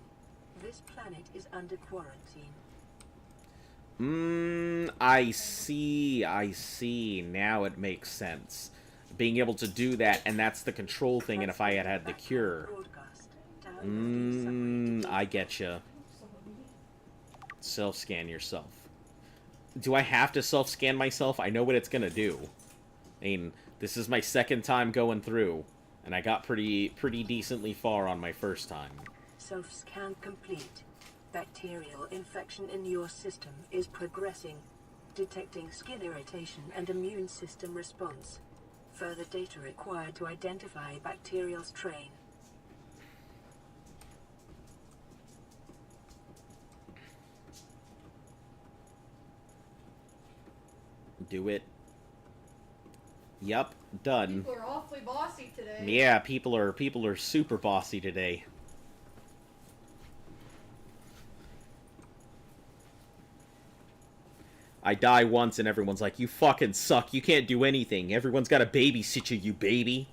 This planet is under quarantine." I see. Now it makes sense. Being able to do that, and that's the control thing, and if I had had the cure... I getcha. Self-scan yourself. Do I have to self-scan myself? I know what it's gonna do. I mean, this is my second time going through, and I got pretty decently far on my first time. Self-scan complete. Bacterial infection in your system is progressing, detecting skin irritation and immune system response. Further data required to identify bacterial strain. Do it. Yup, done. People are awfully bossy today. Yeah, people are super bossy today. I die once and everyone's like, "You fucking suck. You can't do anything. Everyone's got to babysit you, you baby."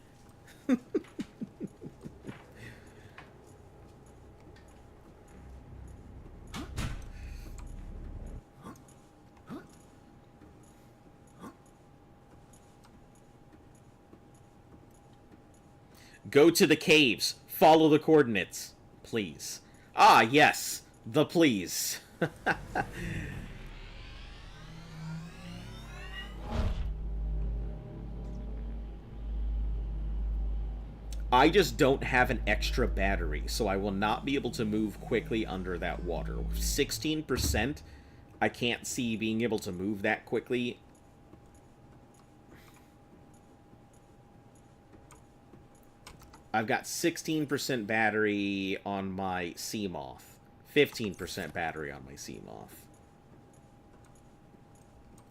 Go to the caves. Follow the coordinates. Please. Ah, yes. The please. I just don't have an extra battery, so I will not be able to move quickly under that water. 16%, I can't see being able to move that quickly. I've got 16% battery on my Seamoth. 15% battery on my Seamoth.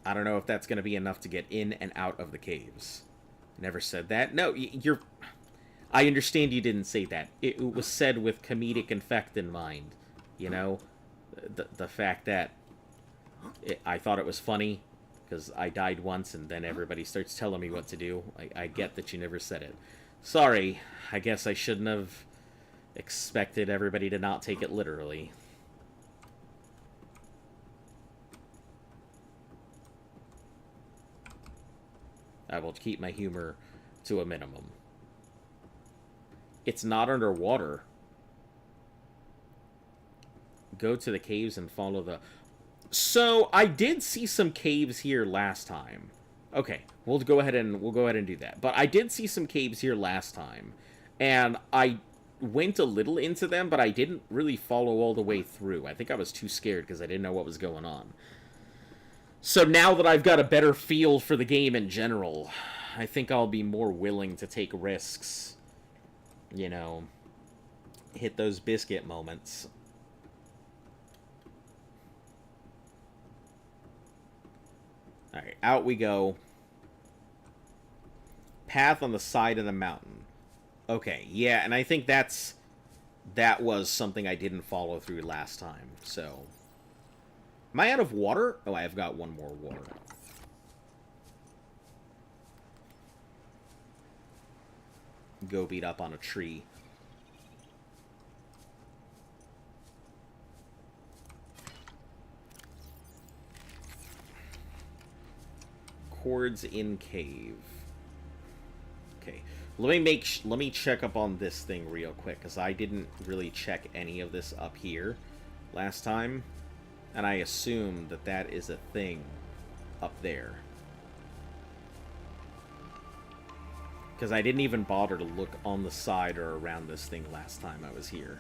I don't know if that's going to be enough to get in and out of the caves. Never said that. No, you're... I understand you didn't say that. It was said with comedic effect in mind. You know? The fact that... I thought it was funny, because I died once and then everybody starts telling me what to do. I get that you never said it. Sorry, I guess I shouldn't have expected everybody to not take it literally. I will keep my humor to a minimum. It's not underwater. Go to the caves and follow the... So, I did see some caves here last time. Okay, we'll go ahead and do that. But I did see some caves here last time, and I went a little into them, but I didn't really follow all the way through. I think I was too scared because I didn't know what was going on. So now that I've got a better feel for the game in general, I think I'll be more willing to take risks. You know, hit those biscuit moments. Alright, out we go. Path on the side of the mountain. Okay, yeah, and I think that was something I didn't follow through last time, so... Am I out of water? Oh, I've got one more water. Go beat up on a tree. cords in cave. Okay. Let me check up on this thing real quick, because I didn't really check any of this up here last time. And I assume that that is a thing up there. Because I didn't even bother to look on the side or around this thing last time I was here.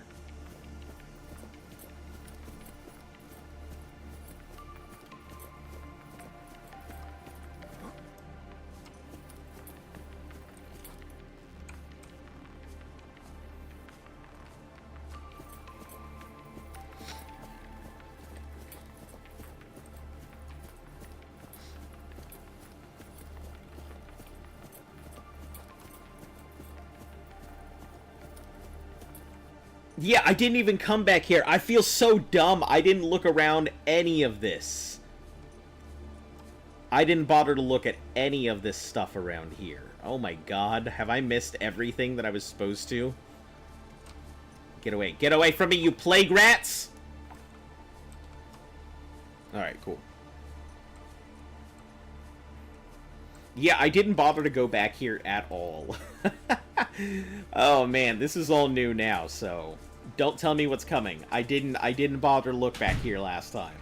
Yeah, I didn't even come back here. I feel so dumb. I didn't look around any of this. I didn't bother to look at any of this stuff around here. Oh my god. Have I missed everything that I was supposed to? Get away. Get away from me, you plague rats! Alright, cool. Yeah, I didn't bother to go back here at all. Oh man, this is all new now, so don't tell me what's coming. I didn't bother to look back here last time.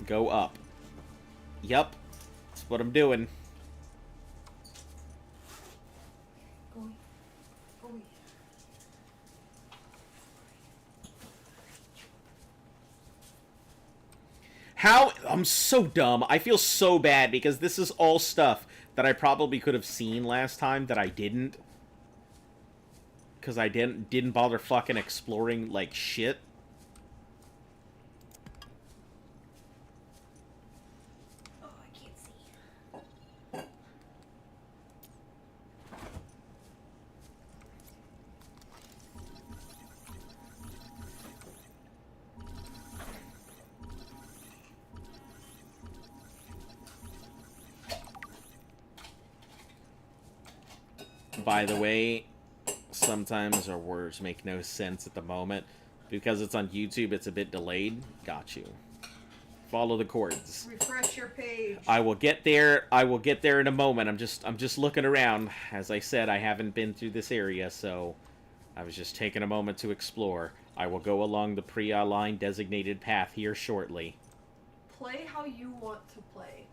Go up. Yep. That's what I'm doing. How? I'm so dumb. I feel so bad because this is all stuff that I probably could have seen last time that I didn't. Because I didn't bother fucking exploring like shit. Oh, I can't see. By the way, sometimes our words make no sense at the moment. Because it's on YouTube, it's a bit delayed. Got you. Follow the cords. Refresh your page. I will get there. I will get there in a moment. I'm just looking around. As I said, I haven't been through this area, so I was just taking a moment to explore. I will go along the pre-aligned designated path here shortly. Play how you want to play.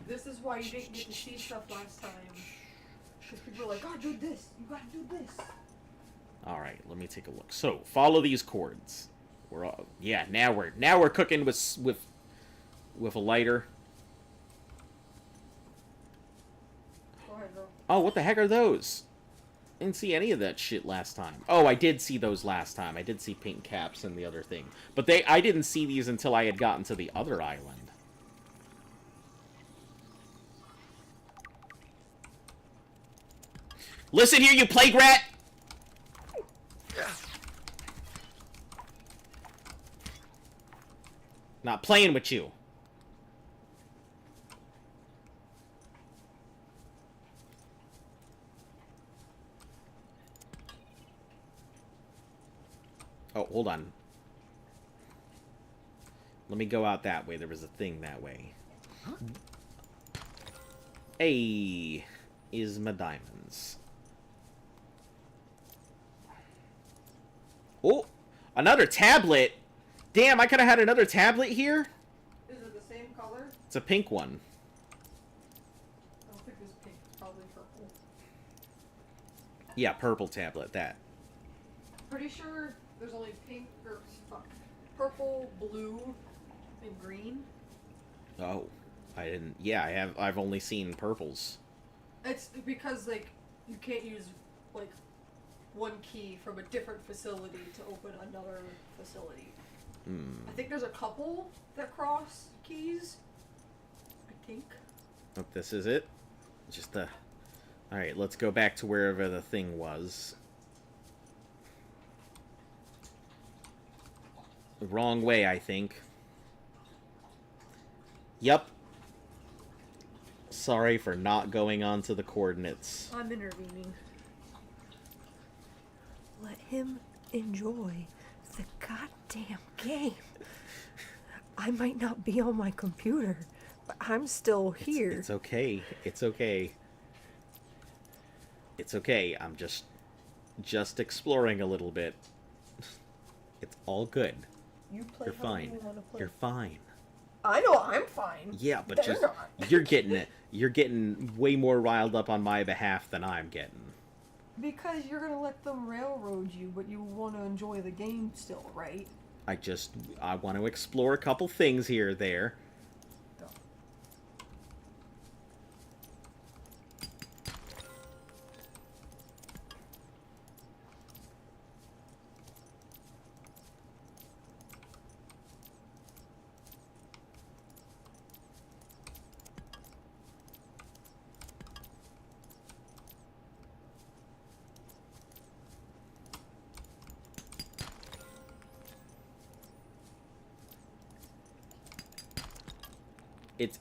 This is why you didn't get to see stuff last time. Because people were like, oh, do this. You gotta do this. Alright, let me take a look. So, follow these cords. We're all... Yeah, now we're cooking with a lighter. Go ahead, bro. Oh, what the heck are those? I didn't see any of that shit last time. Oh, I did see those last time. I did see pink caps and the other thing. But I didn't see these until I had gotten to the other island. Listen here, you plague rat! Not playing with you. Oh, hold on. Let me go out that way. There was a thing that way. Hey, is my diamonds. Oh, another tablet. Damn, I could have had another tablet here. Is it the same color? It's a pink one. I don't think it's pink. It's probably purple. Yeah, purple tablet, that. Pretty sure there's only pink, or fuck, purple, blue, and green. Oh, I didn't. Yeah, I've only seen purples. It's because, like, you can't use, like, one key from a different facility to open another facility. I think there's a couple that cross keys. I think. Oh, this is it? Just the... Alright, let's go back to wherever the thing was. The wrong way, I think. Yup. Sorry for not going on to the coordinates. I'm intervening. Let him enjoy the goddamn game. I might not be on my computer, but I'm still here. It's okay. It's okay. It's okay. I'm just exploring a little bit. It's all good. You play You're how fine. you want to play. You're fine. I know I'm fine. Yeah, but They're just not. you're getting it. You're getting way more riled up on my behalf than I'm getting. Because you're gonna let them railroad you, but you want to enjoy the game still, right? I want to explore a couple things here or there.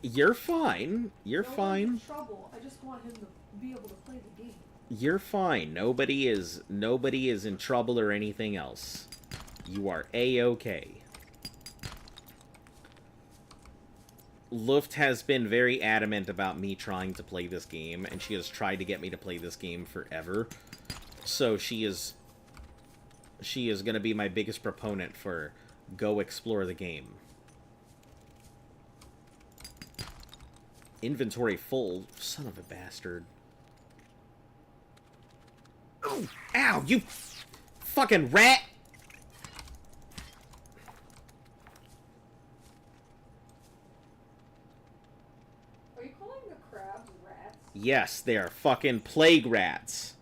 You're fine. You're No one's fine. in trouble. I just want him to be able to play the game. You're fine. Nobody is in trouble or anything else. You are A-okay. Luft has been very adamant about me trying to play this game, and she has tried to get me to play this game forever. So she is going to be my biggest proponent for go explore the game. Inventory full. Son of a bastard. Oh, ow, you fucking rat! Are you calling the crabs rats? Yes, they are fucking plague rats.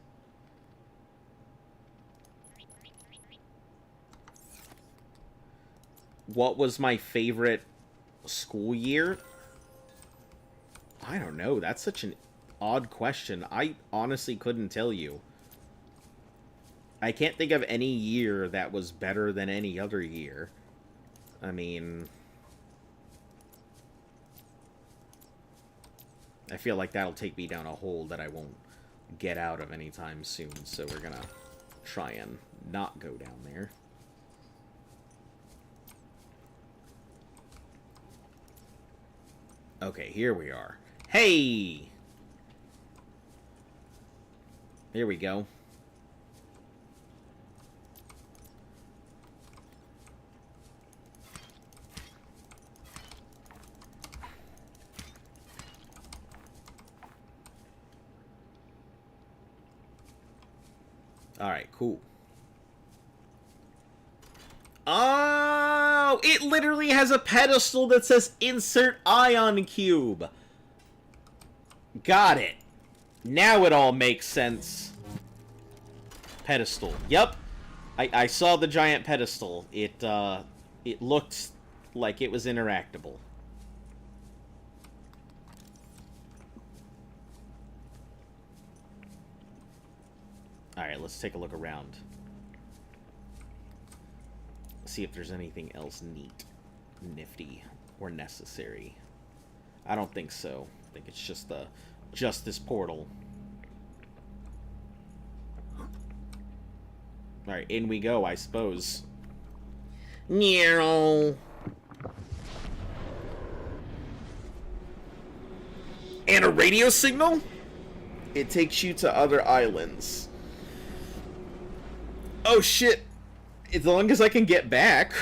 What was my favorite school year? I don't know. That's such an odd question. I honestly couldn't tell you. I can't think of any year that was better than any other year. I mean, I feel like that'll take me down a hole that I won't get out of anytime soon. So we're gonna try and not go down there. Okay, here we are. Hey! Here we go. Alright, cool. Oh! It literally has a pedestal that says Insert Ion Cube! Got it. Now it all makes sense. Pedestal. Yep. I saw the giant pedestal. It looked like it was interactable. Alright, let's take a look around. See if there's anything else neat, nifty, or necessary. I don't think so. I think it's just this portal. Alright, in we go, I suppose. Meow. And a radio signal? It takes you to other islands. Oh shit! As long as I can get back.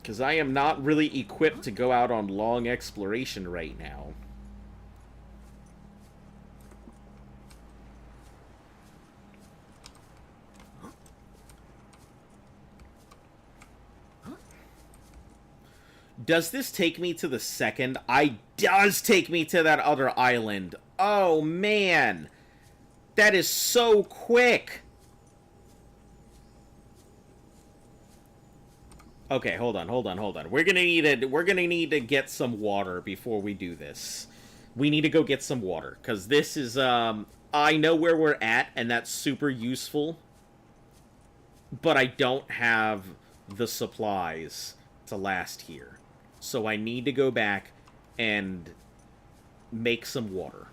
Because I am not really equipped to go out on long exploration right now. Does this take me to the second? Does take me to that other island. Oh, man. That is so quick. Okay, hold on. We're gonna need to get some water before we do this. We need to go get some water, because this is, I know where we're at, and that's super useful. but I don't have the supplies to last here. So I need to go back and make some water.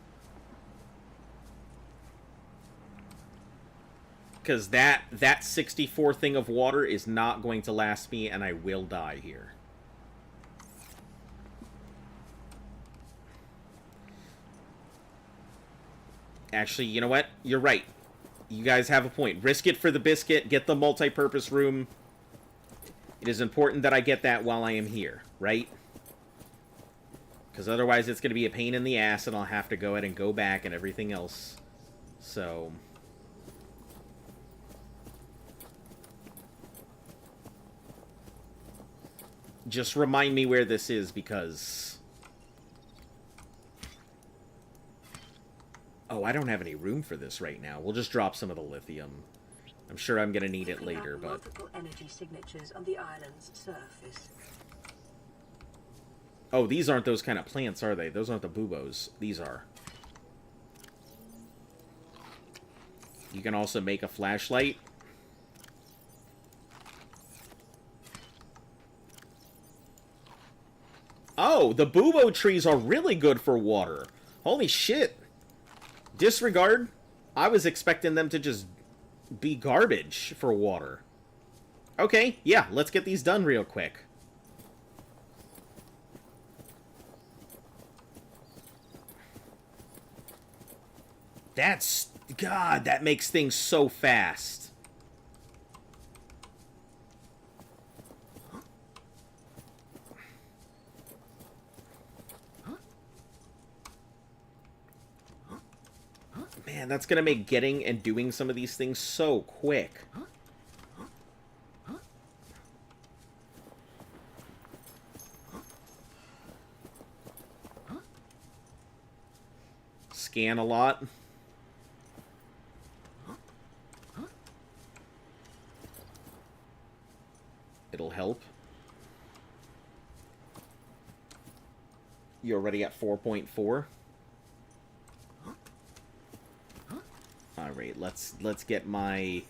Because that 64 thing of water is not going to last me, and I will die here. Actually, you know what? You're right. You guys have a point. Risk it for the biscuit. Get the multi-purpose room. It is important that I get that while I am here, right? Because otherwise it's going to be a pain in the ass, and I'll have to go ahead and go back and everything else. So... just remind me where this is, because... oh, I don't have any room for this right now. We'll just drop some of the lithium. I'm sure I'm gonna need it later, but... multiple energy signatures on the island's surface. oh, these aren't those kind of plants, are they? Those aren't the buboes. These are. You can also make a flashlight. Oh, the bubo trees are really good for water. Holy shit. Disregard. I was expecting them to just be garbage for water. Okay, yeah, let's get these done real quick. That's... God, that makes things so fast. Man, that's gonna make getting and doing some of these things so quick. Scan a lot. It'll help. You're already at 4.4. Alright, let's get my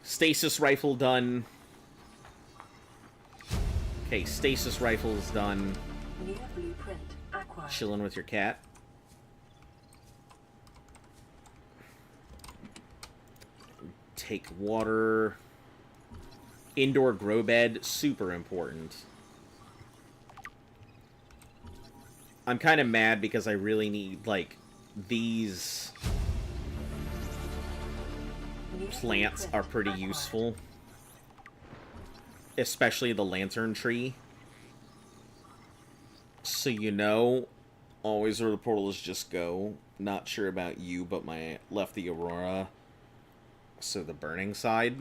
stasis rifle done. Okay, stasis rifle's done. New blueprint acquired. Chilling with your cat. Take water. Indoor grow bed, super important. I'm kind of mad because I really need, like, these plants are pretty useful. Especially the lantern tree. So you know, always where the portals just go. Not sure about you, but my left the Aurora. So the burning side.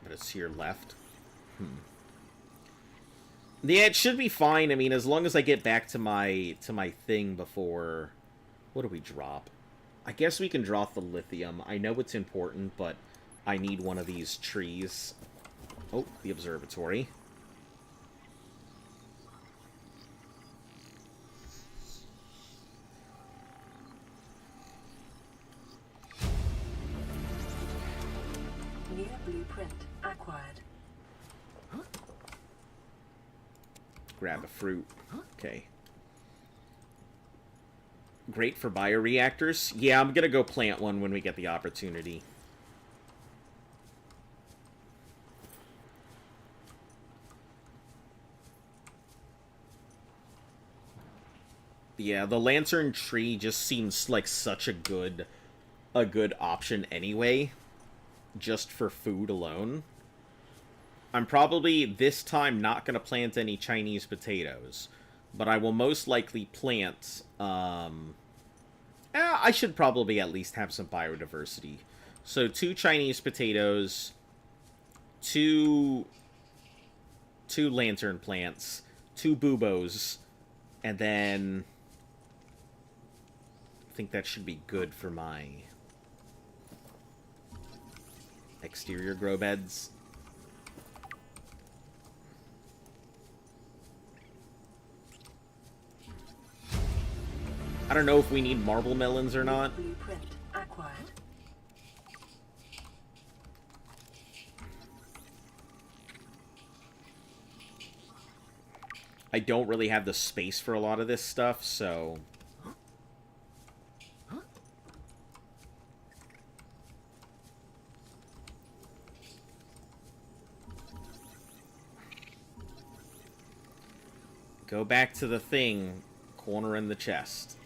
But it's here left. Yeah, it should be fine. I mean, as long as I get back to my thing before... what do we drop? I guess we can drop the lithium. I know it's important, but I need one of these trees. Oh, the observatory. New blueprint acquired. Grab a fruit. Okay. Great for bioreactors. Yeah, I'm gonna go plant one when we get the opportunity. Yeah, the lantern tree just seems like such a good option anyway, just for food alone. I'm probably, this time, not going to plant any Chinese potatoes. But I will most likely plant, I should probably at least have some biodiversity. So 2 Chinese potatoes, 2 lantern plants, 2 buboes, and then... I think that should be good for my exterior grow beds. I don't know if we need marble melons or not. Blueprint acquired. I don't really have the space for a lot of this stuff, so... Go back to the thing, corner in the chest.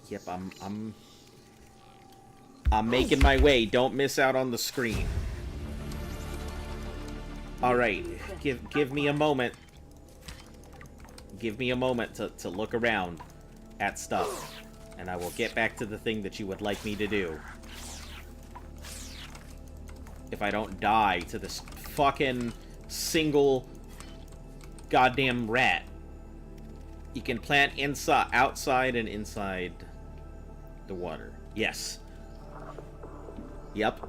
Yep, I'm making my way. Don't miss out on the screen. Alright, give me a moment. Give me a moment to look around at stuff. And I will get back to the thing that you would like me to do. If I don't die to this fucking single goddamn rat. You can plant inside, outside, and inside the water. Yes. Yep.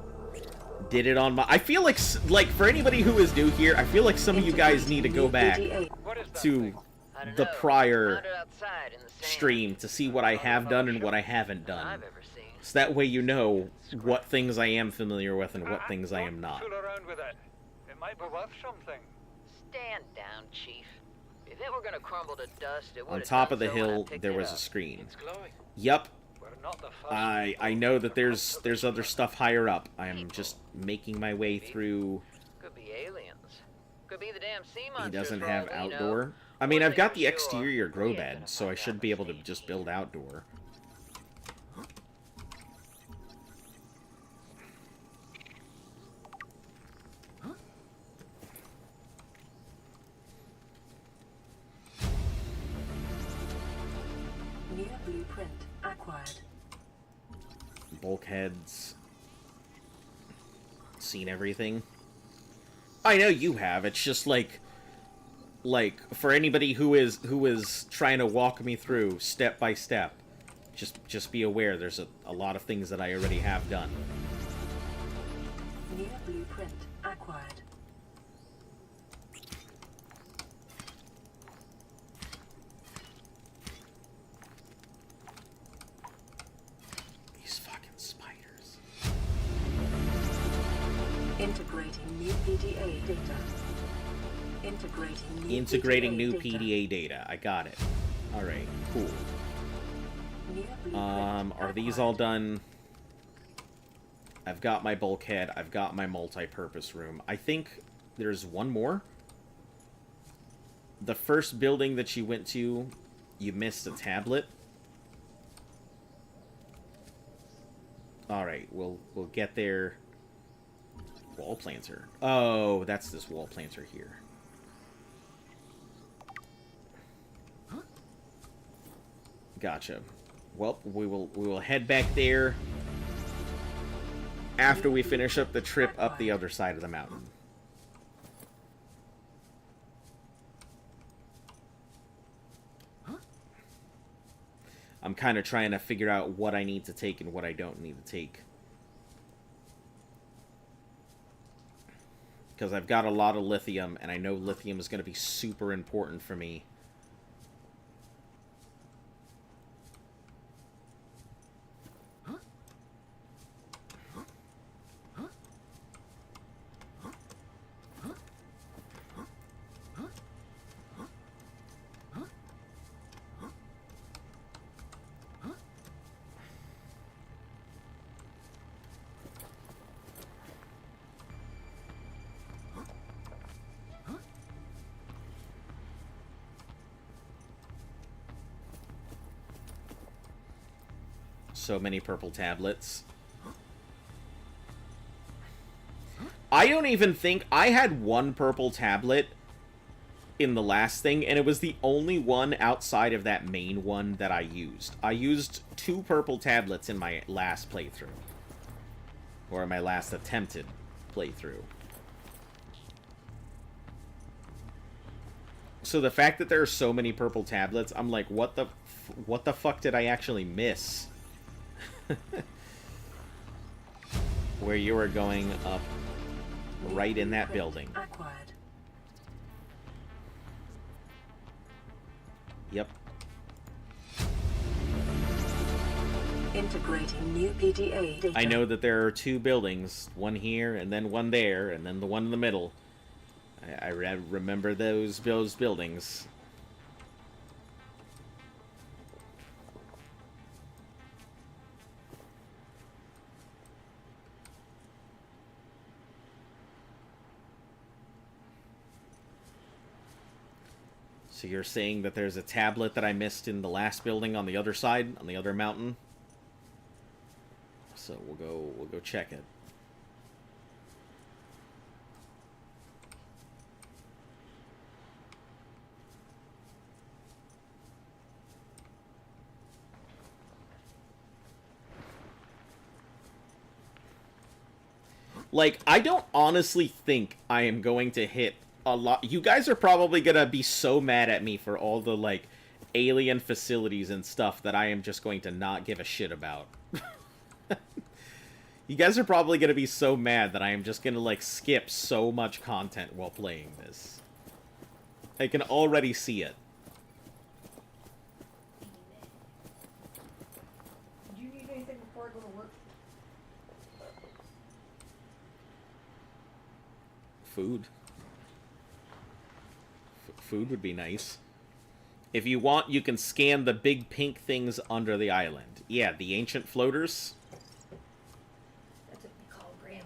Did it on my... I feel like for anybody who is new here, I feel like some of you guys need to go back to the prior stream to see what I have done and what I haven't done. So that way you know what things I am familiar with and what things I am not. Fool around with it. It might be worth something. Stand down, Chief. If it were gonna crumble to dust, it would On have top done of the so when I hill, picked there it was a up. screen. It's glowing. Yep. We're not the first I know that there's other stuff higher up. I am just making my way through. Could be aliens. Could be the damn sea He monsters. doesn't for have all we know. outdoor. I mean, One I've got thing the for sure, exterior grow we ain't bed, gonna so I find should out be able to what's just build outdoor. New blueprint acquired. Bulkheads. Seen everything. I know you have. It's just like for anybody who is trying to walk me through step by step, just be aware there's a lot of things that I already have done. New blueprint acquired. These fucking spiders. Integrating new PDA data. Integrating new PDA data. I got it. Alright, cool. New blueprint Are these all done? I've got my bulkhead. I've got my multi-purpose room. I think there's one more. The first building that you went to, you missed a tablet. Alright, we'll get there. Wall planter. Oh, that's this wall planter here. Gotcha. Well, we will head back there after we finish up the trip up the other side of the mountain. I'm kind of trying to figure out what I need to take and what I don't need to take. Because I've got a lot of lithium, and I know lithium is going to be super important for me. So many purple tablets. I don't even think... I had one purple tablet in the last thing, and it was the only one outside of that main one that I used. I used 2 purple tablets in my last playthrough. Or my last attempted playthrough. So the fact that there are so many purple tablets, I'm like, what the fuck did I actually miss? Where you were going up right in that building. acquired. Yep. Integrating new PDA data. I know that there are 2 buildings, one here and then one there and then the one in the middle. I remember those buildings. So you're saying that there's a tablet that I missed in the last building on the other side, on the other mountain? So we'll go check it. Like, I don't honestly think I am going to hit a lot. You guys are probably gonna be so mad at me for all the, like, alien facilities and stuff that I am just going to not give a shit about. You guys are probably gonna be so mad that I am just gonna, like, skip so much content while playing this. I can already see it. Do you need anything before I go to work? Food. Food would be nice. If you want, you can scan the big pink things under the island. Yeah, the ancient floaters. That's what we call Grandma.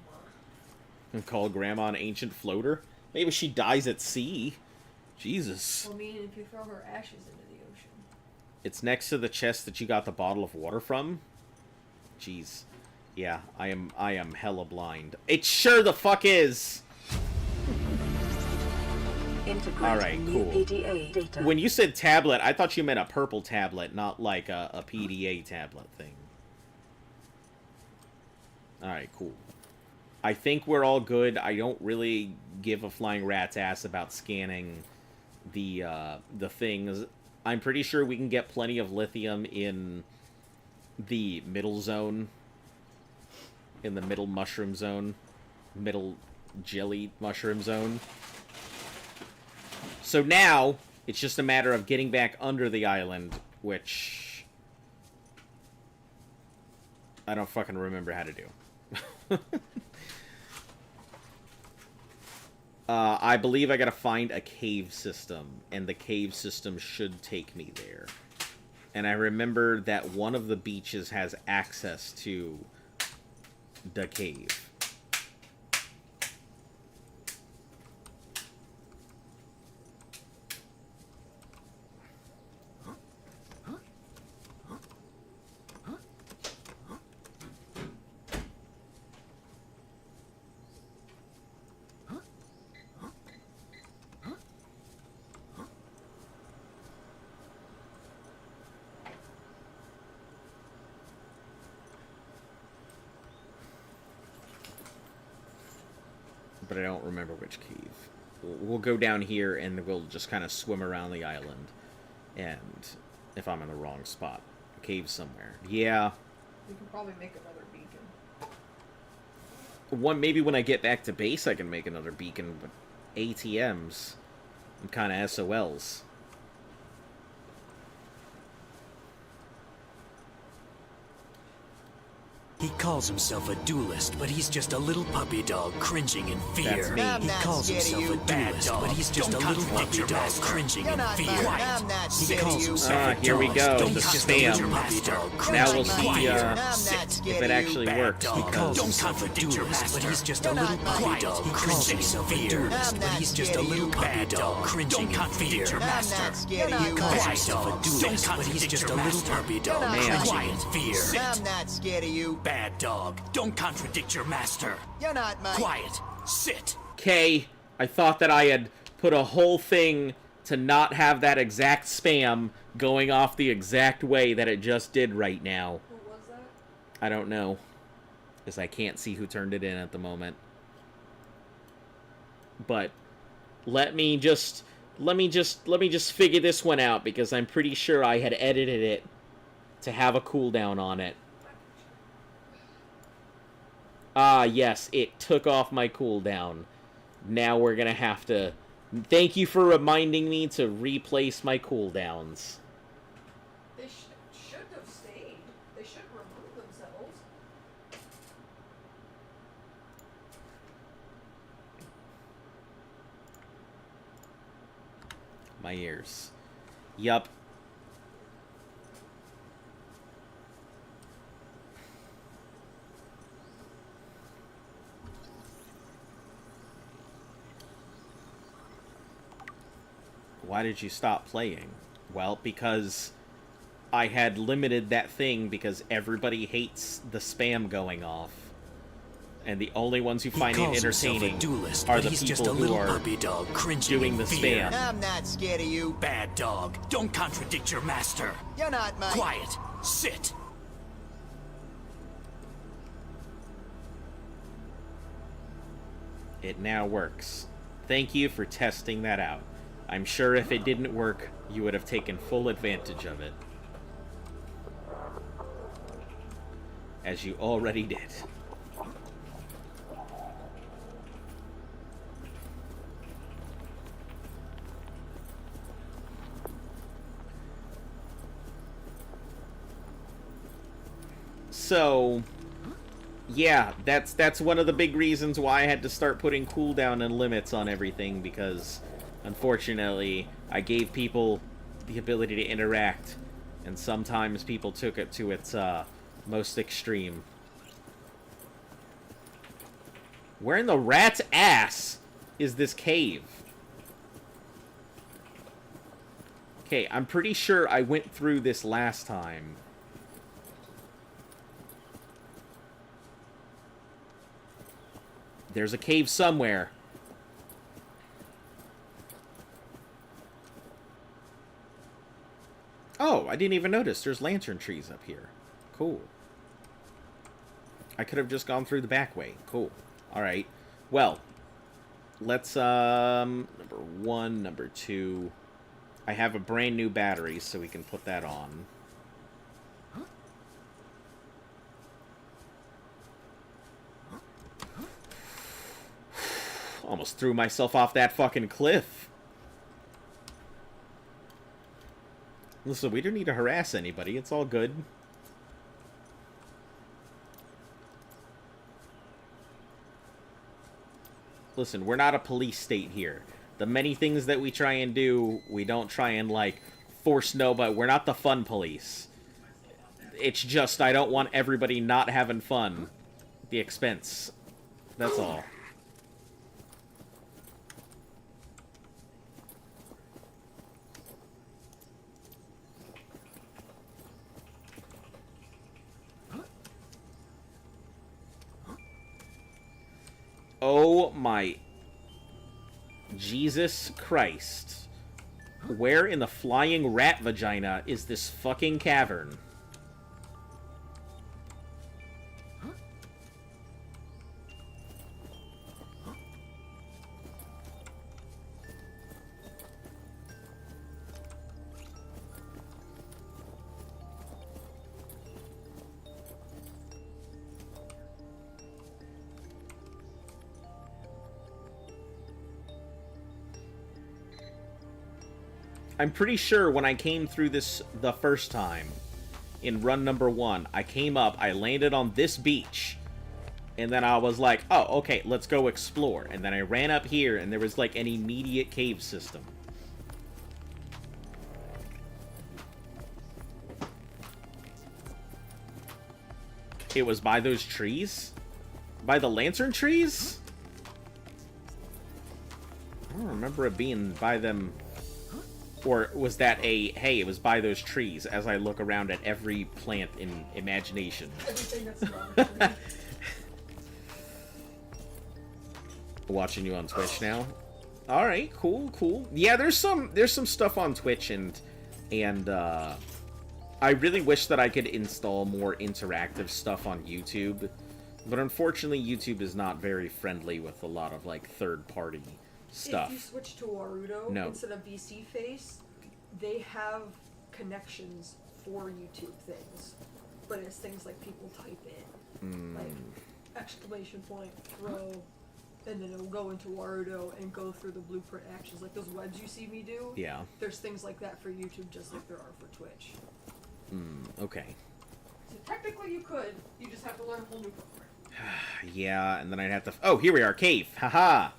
And call Grandma an ancient floater? Maybe she dies at sea. Jesus. Well, I mean, if you throw her ashes into the ocean. It's next to the chest that you got the bottle of water from? Jeez. Yeah, I am hella blind. It sure the fuck is! Alright, cool. PDA data. When you said tablet, I thought you meant a purple tablet, not like a PDA tablet thing. Alright, cool. I think we're all good. I don't really give a flying rat's ass about scanning the things. I'm pretty sure we can get plenty of lithium in the middle zone. In the middle mushroom zone. Middle jelly mushroom zone. So now, it's just a matter of getting back under the island, which I don't fucking remember how to do. I believe I gotta find a cave system, and the cave system should take me there. And I remember that one of the beaches has access to the cave. But I don't remember which cave. We'll go down here and we'll just kind of swim around the island. And if I'm in the wrong spot, a cave somewhere. Yeah. We can probably make another beacon. Maybe when I get back to base I can make another beacon, but ATMs, I'm kind of SOLs. He calls himself a duelist, but he's just a little puppy dog cringing in fear. That's me. He calls himself a duelist, but he's just a little puppy dog cringing in fear. He calls himself a here we go, but the he's just a little spam. puppy dog Now we'll cringing see if it actually works. He calls himself a duelist, but he's just a little puppy dog cringing in fear. But he's just a little puppy dog cringing in fear. He calls himself a duelist, but he's just a little puppy dog cringing in fear. I'm not scared of you. Bad dog, don't contradict your master. You're not my... Quiet, sit. Okay, I thought that I had put a whole thing to not have that exact spam going off the exact way that it just did right now. Who was that? I don't know, because I can't see who turned it in at the moment. But let me just figure this one out, because I'm pretty sure I had edited it to have a cooldown on it. Ah, yes, it took off my cooldown. Now we're gonna have to... Thank you for reminding me to replace my cooldowns. They should have stayed. They should remove themselves. my ears. Yup. Why did you stop playing? Well, because I had limited that thing because everybody hates the spam going off. And the only ones who find it entertaining are the people who are doing the spam. I'm not scared of you. Bad dog. Don't contradict your master. You're not my... Quiet. Sit. It now works. Thank you for testing that out. I'm sure if it didn't work, you would have taken full advantage of it. As you already did. So, yeah, that's one of the big reasons why I had to start putting cooldown and limits on everything, because unfortunately I gave people the ability to interact, and sometimes people took it to its most extreme. Where in the rat's ass is this cave? Okay, I'm pretty sure I went through this last time. There's a cave somewhere. Oh, I didn't even notice. There's lantern trees up here. Cool. I could have just gone through the back way. Cool. Alright. Well, let's, number 1, number 2. I have a brand new battery, so we can put that on. Almost threw myself off that fucking cliff. Listen, we don't need to harass anybody. It's all good. Listen, we're not a police state here. The many things that we try and do, we don't try and, like, force nobody. We're not the fun police. It's just I don't want everybody not having fun at the expense. That's all. Oh my Jesus Christ. Where in the flying rat vagina is this fucking cavern? I'm pretty sure when I came through this the first time, in run number 1, I came up, I landed on this beach, and then I was like, oh, okay, let's go explore. And then I ran up here, and there was like an immediate cave system. It was by those trees? By the lantern trees? I don't remember it being by them. Or was that a, hey, it was by those trees, as I look around at every plant in imagination. Everything that's wrong. Watching you on Twitch now. Alright, cool, cool. Yeah, there's some stuff on Twitch, and I really wish that I could install more interactive stuff on YouTube. But unfortunately, YouTube is not very friendly with a lot of, like, third-party stuff. If you switch to Warudo instead of VC Face, they have connections for YouTube things, but it's things like people type in, like exclamation point, throw, and then it'll go into Warudo and go through the blueprint actions, like those webs you see me do. Yeah. There's things like that for YouTube, just like there are for Twitch. Okay. So technically you could, you just have to learn a whole new program. Yeah, and then I'd have to... Oh, here we are, cave! Haha!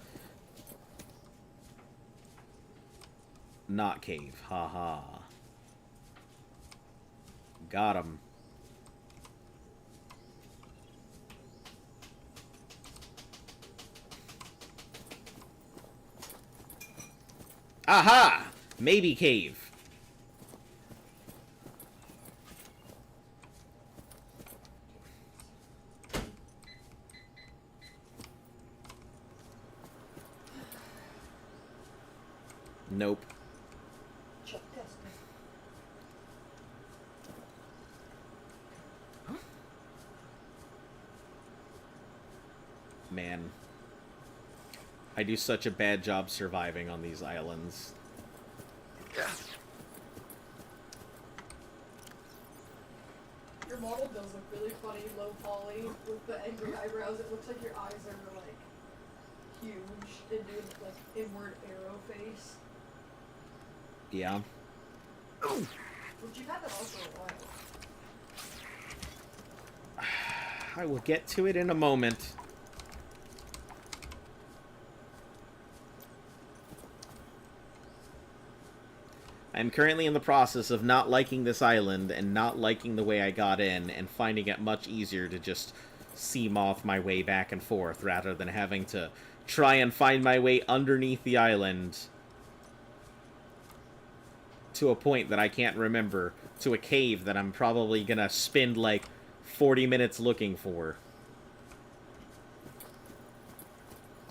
Not cave. Haha. Got him. Aha! Maybe cave. Nope. Check testing. Man. I do such a bad job surviving on these islands. Your model does look really funny, low poly, with the angry eyebrows. It looks like your eyes are, like, huge and doing, like, inward arrow face. Yeah. But you've had that all for a while. I will get to it in a moment. I'm currently in the process of not liking this island and not liking the way I got in and finding it much easier to just seamoth my way back and forth rather than having to try and find my way underneath the island to a point that I can't remember, to a cave that I'm probably gonna spend like 40 minutes looking for.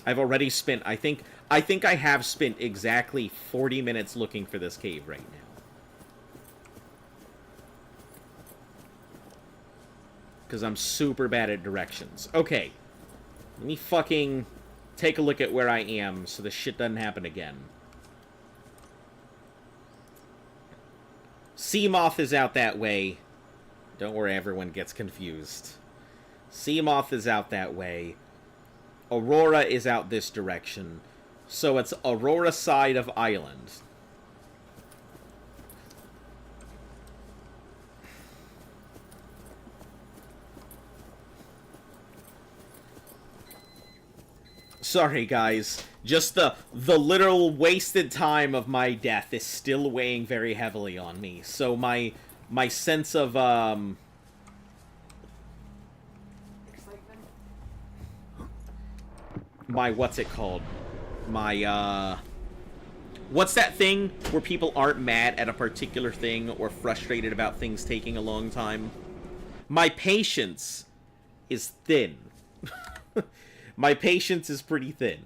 I've already spent, I think I have spent exactly 40 minutes looking for this cave right now. Because I'm super bad at directions. Okay. Let me fucking take a look at where I am so this shit doesn't happen again. Seamoth is out that way. Don't worry, everyone gets confused. Seamoth is out that way. Aurora is out this direction. So it's Aurora side of island. Sorry, guys. Just the literal wasted time of my death is still weighing very heavily on me. So my sense of, Excitement? my, what's it called? My, what's that thing where people aren't mad at a particular thing or frustrated about things taking a long time? My patience is thin. My patience is pretty thin.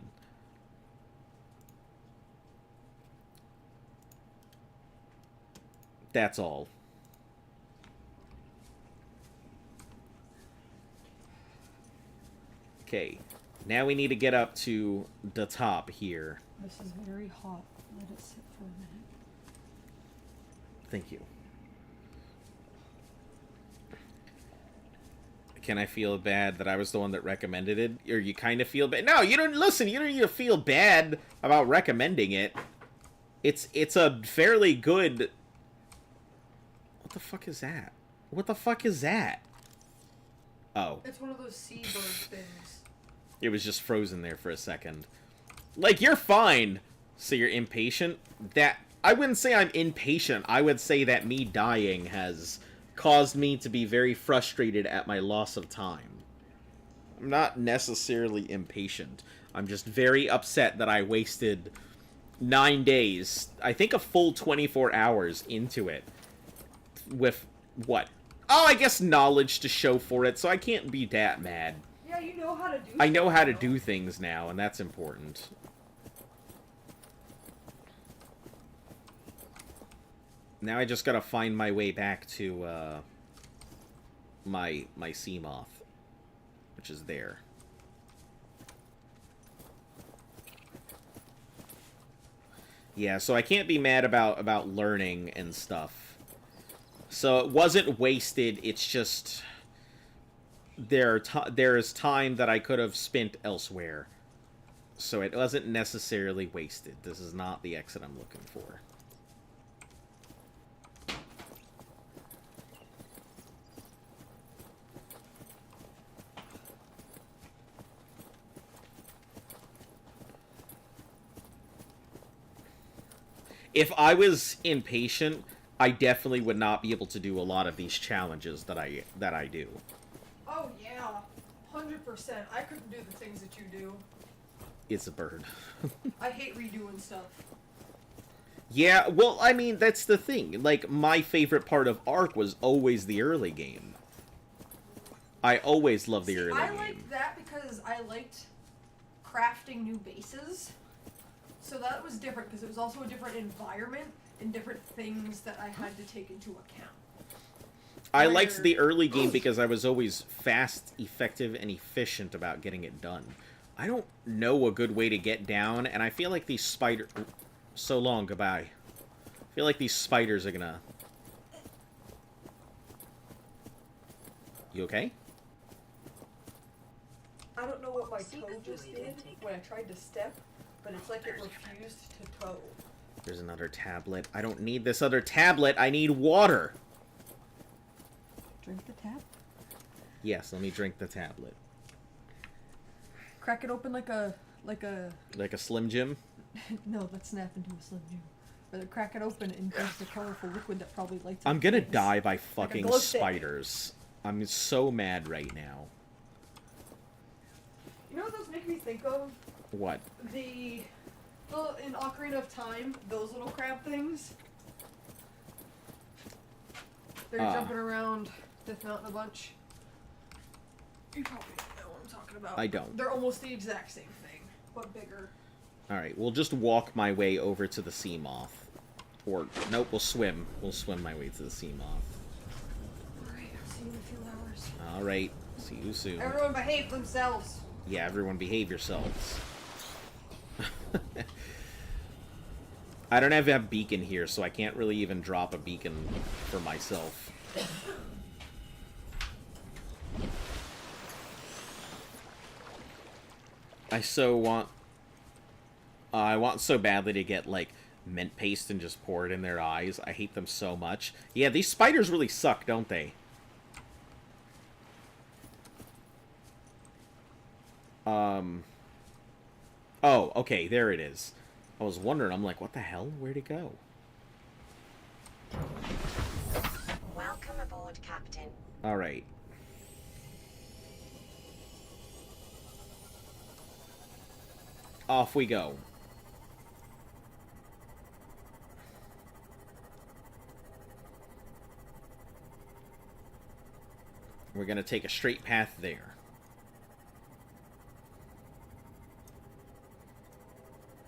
That's all. Okay. Now we need to get up to the top here. This is very hot. Let it sit for a minute. Thank you. Can I feel bad that I was the one that recommended it? Or you kind of feel bad? No, you don't. Listen, you don't need to feel bad about recommending it. It's a fairly good... What the fuck is that? What the fuck is that? Oh. It's one of those seabird things. It was just frozen there for a second. Like, you're fine. So you're impatient? That... I wouldn't say I'm impatient. I would say that me dying has caused me to be very frustrated at my loss of time. I'm not necessarily impatient. I'm just very upset that I wasted 9 days, I think a full 24 hours into it. With what? Oh, I guess knowledge to show for it, so I can't be that mad. Yeah, you know how to do I know how to do things now, and that's important. Now I just gotta find my way back to, my Seamoth, which is there. Yeah, so I can't be mad about learning and stuff. So it wasn't wasted, it's just... there is time that I could have spent elsewhere. So it wasn't necessarily wasted. This is not the exit I'm looking for. If I was impatient, I definitely would not be able to do a lot of these challenges that I do. Oh yeah, 100%. I couldn't do the things that you do. It's a bird. I hate redoing stuff. Yeah, well, I mean, that's the thing. Like, my favorite part of Ark was always the early game. I always loved the early game. I liked that because I liked crafting new bases. So that was different because it was also a different environment and different things that I had to take into account. I liked the early game because I was always fast, effective, and efficient about getting it done. I don't know a good way to get down, and I feel like these spiders... So long, goodbye. I feel like these spiders are gonna... You okay? I don't know what my toe just did when I tried to step, but it's like it refused to toe. There's another tablet. I don't need this other tablet. I need water. Drink the tap? Yes, let me drink the tablet. Crack it open like a... Like a Slim Jim? No, let's snap into a Slim Jim. Or crack it open and drink the colorful liquid that probably lights up. I'm gonna things. die by fucking glow stick. spiders. I'm so mad right now. You know what those make me think of? What? In Ocarina of Time, those little crab things. They're jumping around Death Mountain a bunch. You probably know what I'm talking about. I don't. They're almost the exact same thing, but bigger. Alright, we'll just walk my way over to the sea moth. Or, nope, we'll swim. We'll swim my way to the sea moth. Alright, I'll see you in a few hours. Alright, see you soon. Everyone behave themselves. Yeah, everyone behave yourselves. I don't have a beacon here, so I can't really even drop a beacon for myself. I want so badly to get, like, mint paste and just pour it in their eyes. I hate them so much. Yeah, these spiders really suck, don't they? Oh, okay, there it is. I was wondering, I'm like, what the hell? Where'd it go? Welcome aboard, Captain. Alright. Off we go. We're gonna take a straight path there.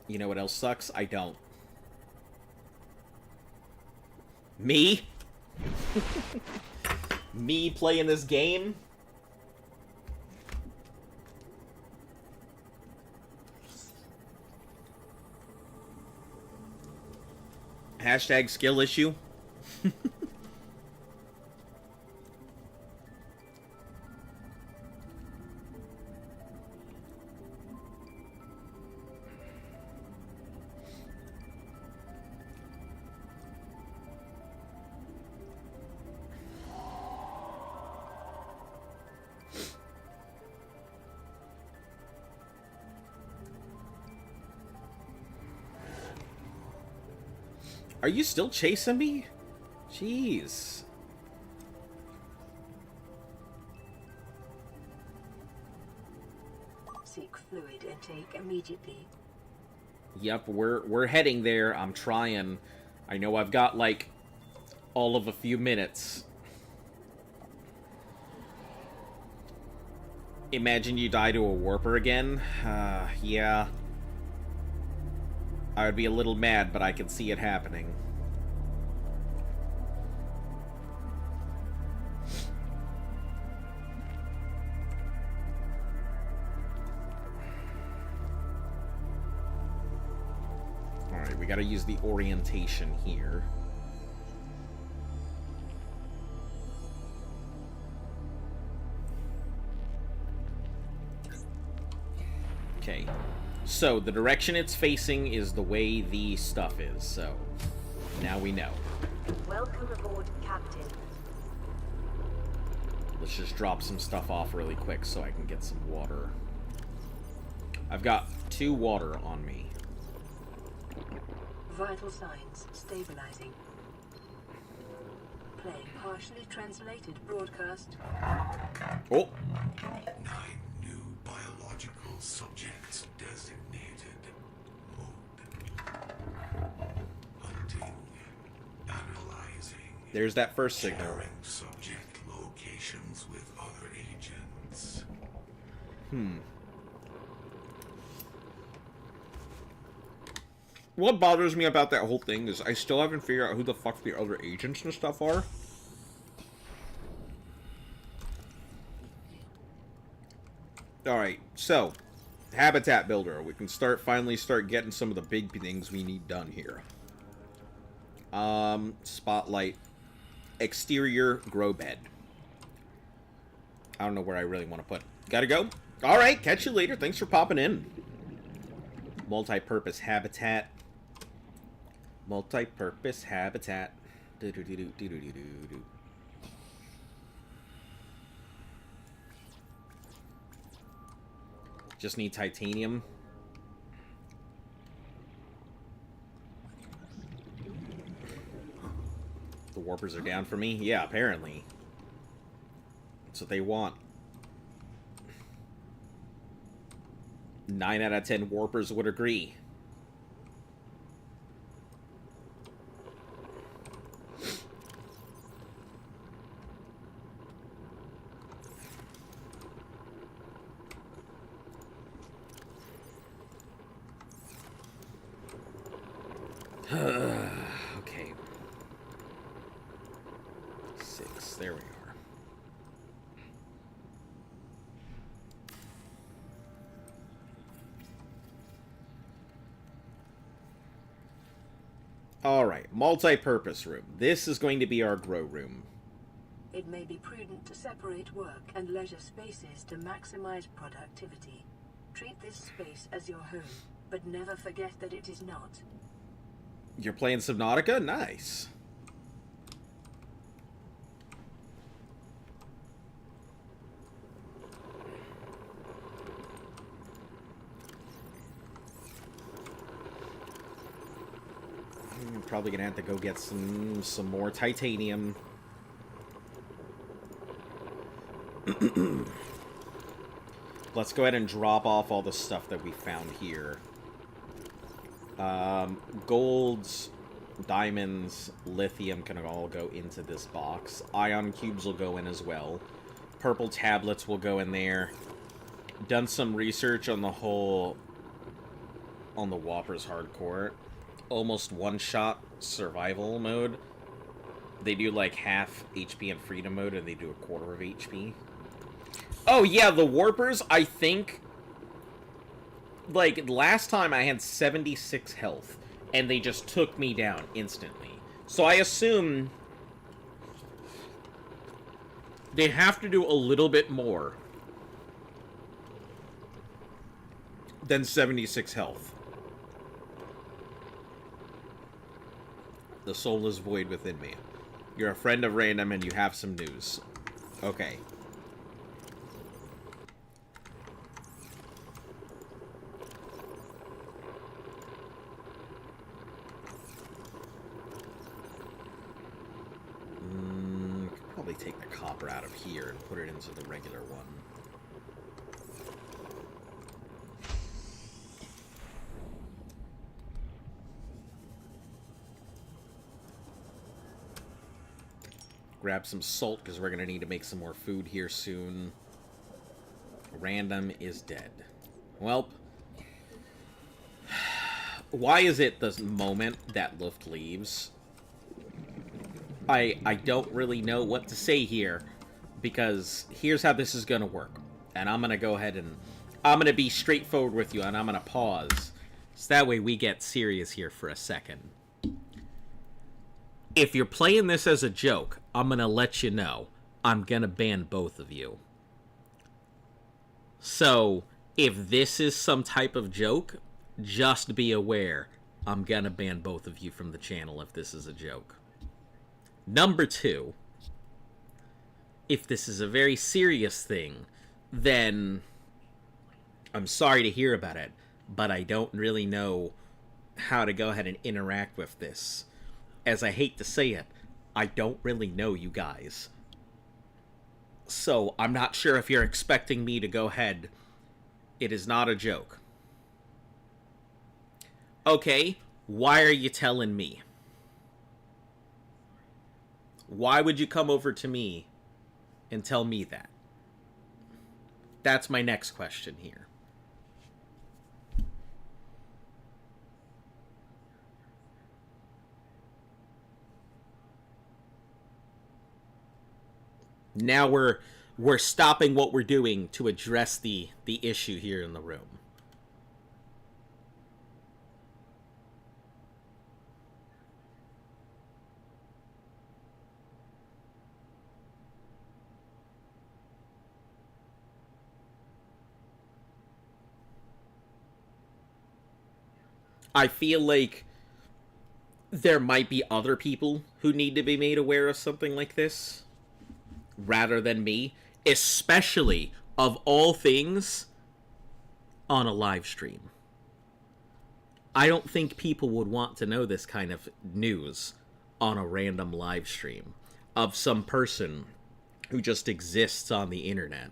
You know what else sucks? I don't. Me? Me playing this game? Hashtag skill issue. Are you still chasing me? Jeez. Seek fluid intake immediately. Yep, we're heading there. I'm trying. I know I've got, like, all of a few minutes. Imagine you die to a warper again? Yeah. I would be a little mad, but I can see it happening. Alright, we gotta use the orientation here. Okay. So, the direction it's facing is the way the stuff is, so now we know. Welcome aboard, Captain. Let's just drop some stuff off really quick so I can get some water. I've got 2 water on me. Vital signs stabilizing. Playing partially translated broadcast. Oh. 9 new biological subjects designated. Mode. Hunting. Analyzing. There's that first signal. Sharing subject locations with other agents. What bothers me about that whole thing is I still haven't figured out who the fuck the other agents and stuff are. Alright, so, habitat builder. We can finally start getting some of the big things we need done here. Spotlight. Exterior grow bed. I don't know where I really want to put it. Gotta go. Alright, catch you later. Thanks for popping in. Multi-purpose habitat. Multi-purpose habitat. Do-do-do-do-do-do-do-do. Just need titanium. The warpers are down for me? Yeah, apparently. That's what they want. 9 out of 10 warpers would agree. Okay. 6. There we are. Alright, multi-purpose room. This is going to be our grow room. It may be prudent to separate work and leisure spaces to maximize productivity. Treat this space as your home, but never forget that it is not. You're playing Subnautica? Nice. I'm probably gonna have to go get some more titanium. Let's go ahead and drop off all the stuff that we found here. Golds, diamonds, lithium can all go into this box. Ion cubes will go in as well. Purple tablets will go in there. Done some research on the Whoppers hardcore. Almost one-shot survival mode. They do like half HP in freedom mode, and they do a quarter of HP. Oh yeah, the warpers, I think... Like, last time I had 76 health, and they just took me down instantly. So I assume they have to do a little bit more than 76 health. The soul is void within me. You're a friend of random and you have some news. Okay. Could probably take the copper out of here and put it into the regular one. Grab some salt, because we're going to need to make some more food here soon. Random is dead. Welp. Why is it the moment that Luft leaves? I don't really know what to say here, because here's how this is going to work. And I'm going to go ahead and... I'm going to be straightforward with you, and I'm going to pause. So that way we get serious here for a second. If you're playing this as a joke, I'm going to let you know. I'm going to ban both of you. So, if this is some type of joke, just be aware. I'm going to ban both of you from the channel if this is a joke. Number 2, if this is a very serious thing, then I'm sorry to hear about it, but I don't really know how to go ahead and interact with this. As I hate to say it, I don't really know you guys. So, I'm not sure if you're expecting me to go ahead. It is not a joke. Okay, why are you telling me? Why would you come over to me and tell me that? That's my next question here. Now we're stopping what we're doing to address the issue here in the room. I feel like there might be other people who need to be made aware of something like this, rather than me, especially, of all things, on a live stream. I don't think people would want to know this kind of news on a random live stream of some person who just exists on the internet.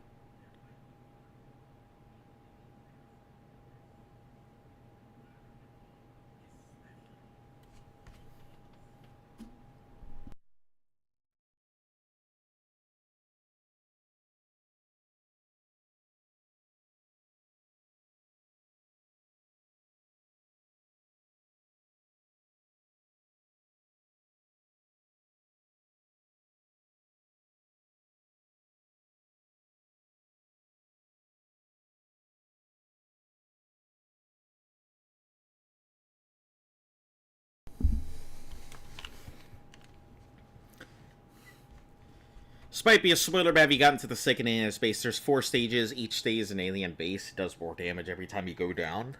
This might be a spoiler, but have you gotten to the second alien base? There's 4 stages. Each stage is an alien base. It does more damage every time you go down.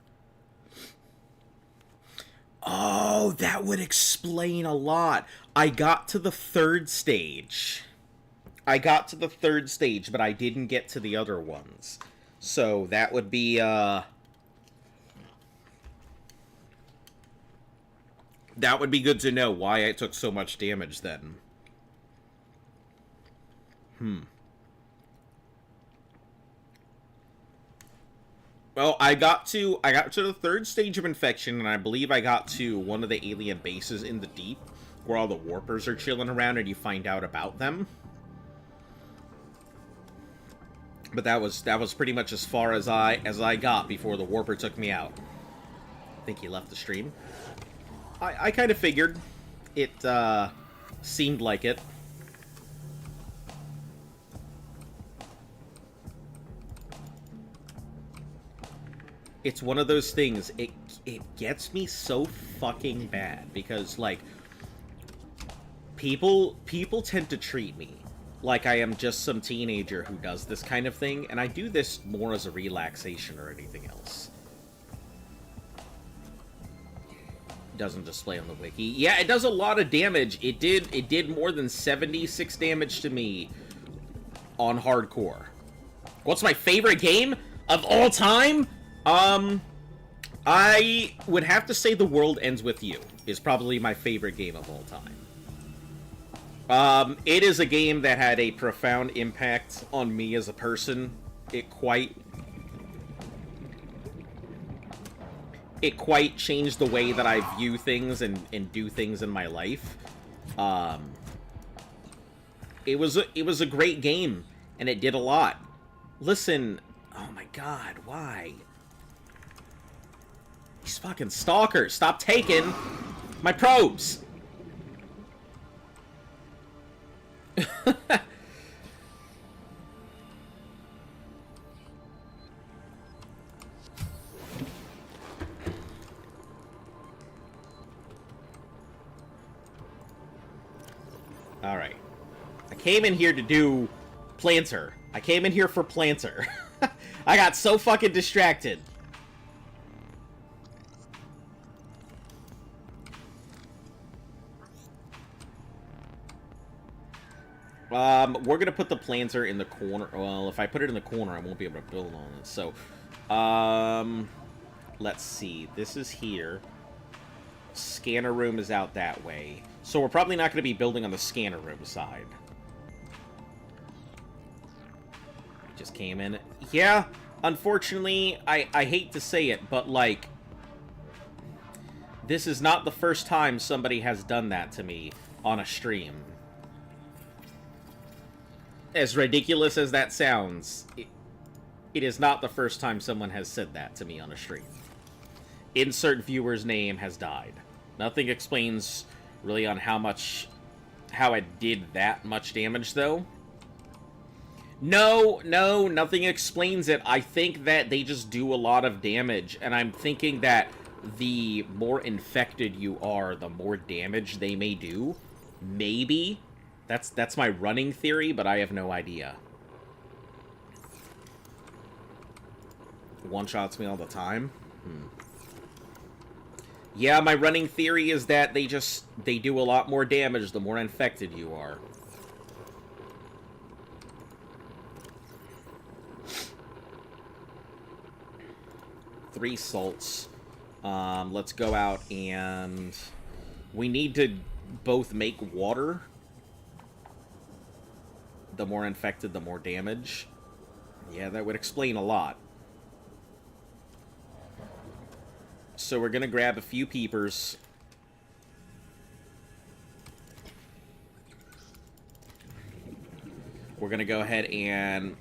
Oh, that would explain a lot. I got to the 3rd stage. But I didn't get to the other ones. So, that would be, that would be good to know why I took so much damage then. Well, I got to the 3rd stage of infection, and I believe I got to one of the alien bases in the deep, where all the warpers are chilling around, and you find out about them. But that was pretty much as far as I got before the warper took me out. I think he left the stream. I kind of figured. It seemed like it. It's one of those things, it gets me so fucking bad, because, like, people tend to treat me like I am just some teenager who does this kind of thing, and I do this more as a relaxation or anything else. Doesn't display on the wiki. Yeah, it does a lot of damage. It did more than 76 damage to me on hardcore. What's my favorite game of all time? I would have to say The World Ends With You is probably my favorite game of all time. It is a game that had a profound impact on me as a person. It quite changed the way that I view things and do things in my life. It was a great game, and it did a lot. Listen, oh my god, why? These fucking stalkers, stop taking my probes! Alright. I came in here to do Planter. I came in here for Planter. I got so fucking distracted. We're gonna put the planter in the corner. Well, if I put it in the corner, I won't be able to build on it. So, let's see. This is here. Scanner room is out that way. So we're probably not going to be building on the scanner room side. Just came in. Yeah, unfortunately, I hate to say it, but, like, this is not the first time somebody has done that to me on a stream. As ridiculous as that sounds, it is not the first time someone has said that to me on a stream. Insert viewer's name has died. Nothing explains really on how it did that much damage, though. No, nothing explains it. I think that they just do a lot of damage, and I'm thinking that the more infected you are, the more damage they may do. Maybe. That's my running theory, but I have no idea. One-shots me all the time? Yeah, my running theory is that they do a lot more damage the more infected you are. Three salts. Let's go out and... We need to both make water. The more infected, the more damage. Yeah, that would explain a lot. So we're gonna grab a few peepers. We're gonna go ahead and...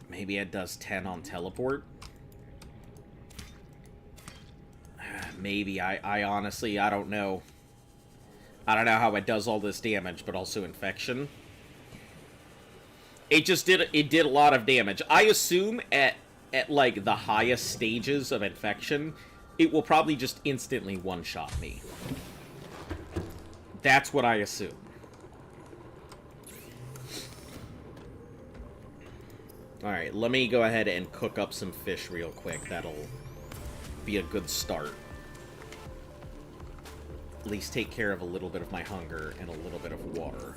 Maybe it does 10 on teleport. Maybe. I honestly, I don't know. I don't know how it does all this damage, but also infection. It did a lot of damage. I assume at like the highest stages of infection, it will probably just instantly one-shot me. That's what I assume. Alright, let me go ahead and cook up some fish real quick. That'll be a good start. At least take care of a little bit of my hunger and a little bit of water.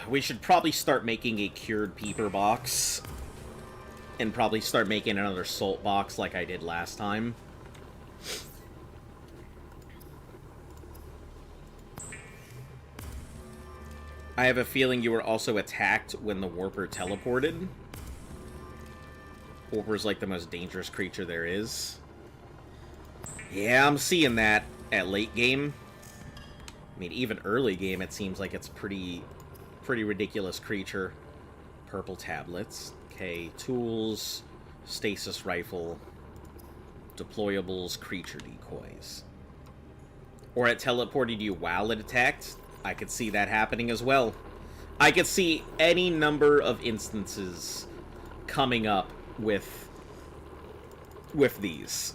We should probably start making a cured peeper box. And probably start making another salt box like I did last time. I have a feeling you were also attacked when the Warper teleported. Warper's like the most dangerous creature there is. Yeah, I'm seeing that at late game. I mean, even early game, it seems like it's pretty ridiculous creature. Purple tablets. Okay, tools, stasis rifle, deployables, creature decoys. Or it teleported you while it attacked. I could see that happening as well. I could see any number of instances coming up with these.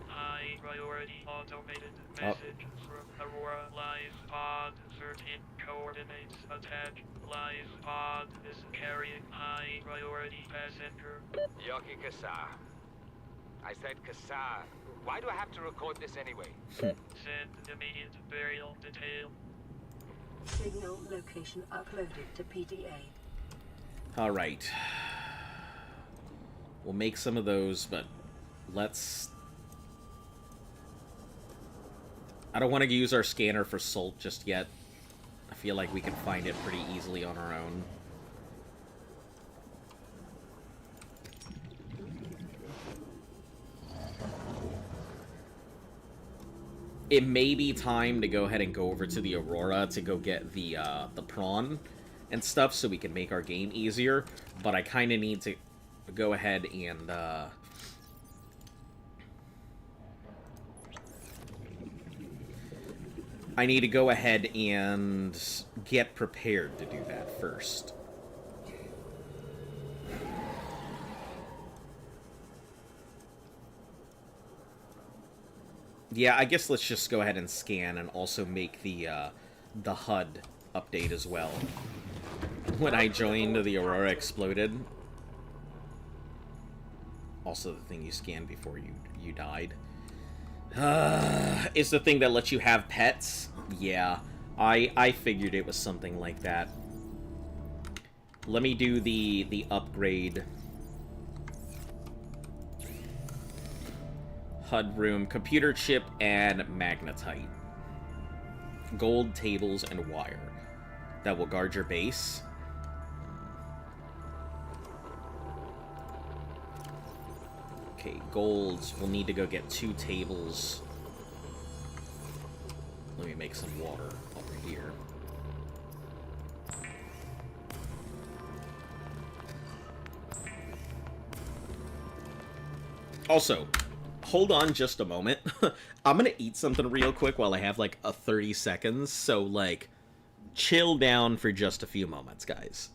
High priority automated message from Aurora. Live pod 13 coordinates attached. Live pod is carrying high priority passenger. Yoki Kassar. I said Kassar. Why do I have to record this anyway? Send immediate burial detail. Signal location uploaded to PDA. Alright. We'll make some of those, but let's... I don't want to use our scanner for salt just yet. I feel like we can find it pretty easily on our own. It may be time to go ahead and go over to the Aurora to go get the prawn and stuff so we can make our game easier, but I kind of need to go ahead and I need to go ahead and get prepared to do that first. Yeah, I guess let's just go ahead and scan and also make the HUD update as well. When I joined, the Aurora exploded. Also the thing you scanned before you died. It's the thing that lets you have pets? Yeah, I figured it was something like that. Let me do the upgrade. HUD room, computer chip, and magnetite. Gold, tables, and wire. That will guard your base. Okay, golds. We'll need to go get 2 tables. Let me make some water over here. Also, hold on just a moment. I'm gonna eat something real quick while I have, like, a 30 seconds. So, like, chill down for just a few moments, guys.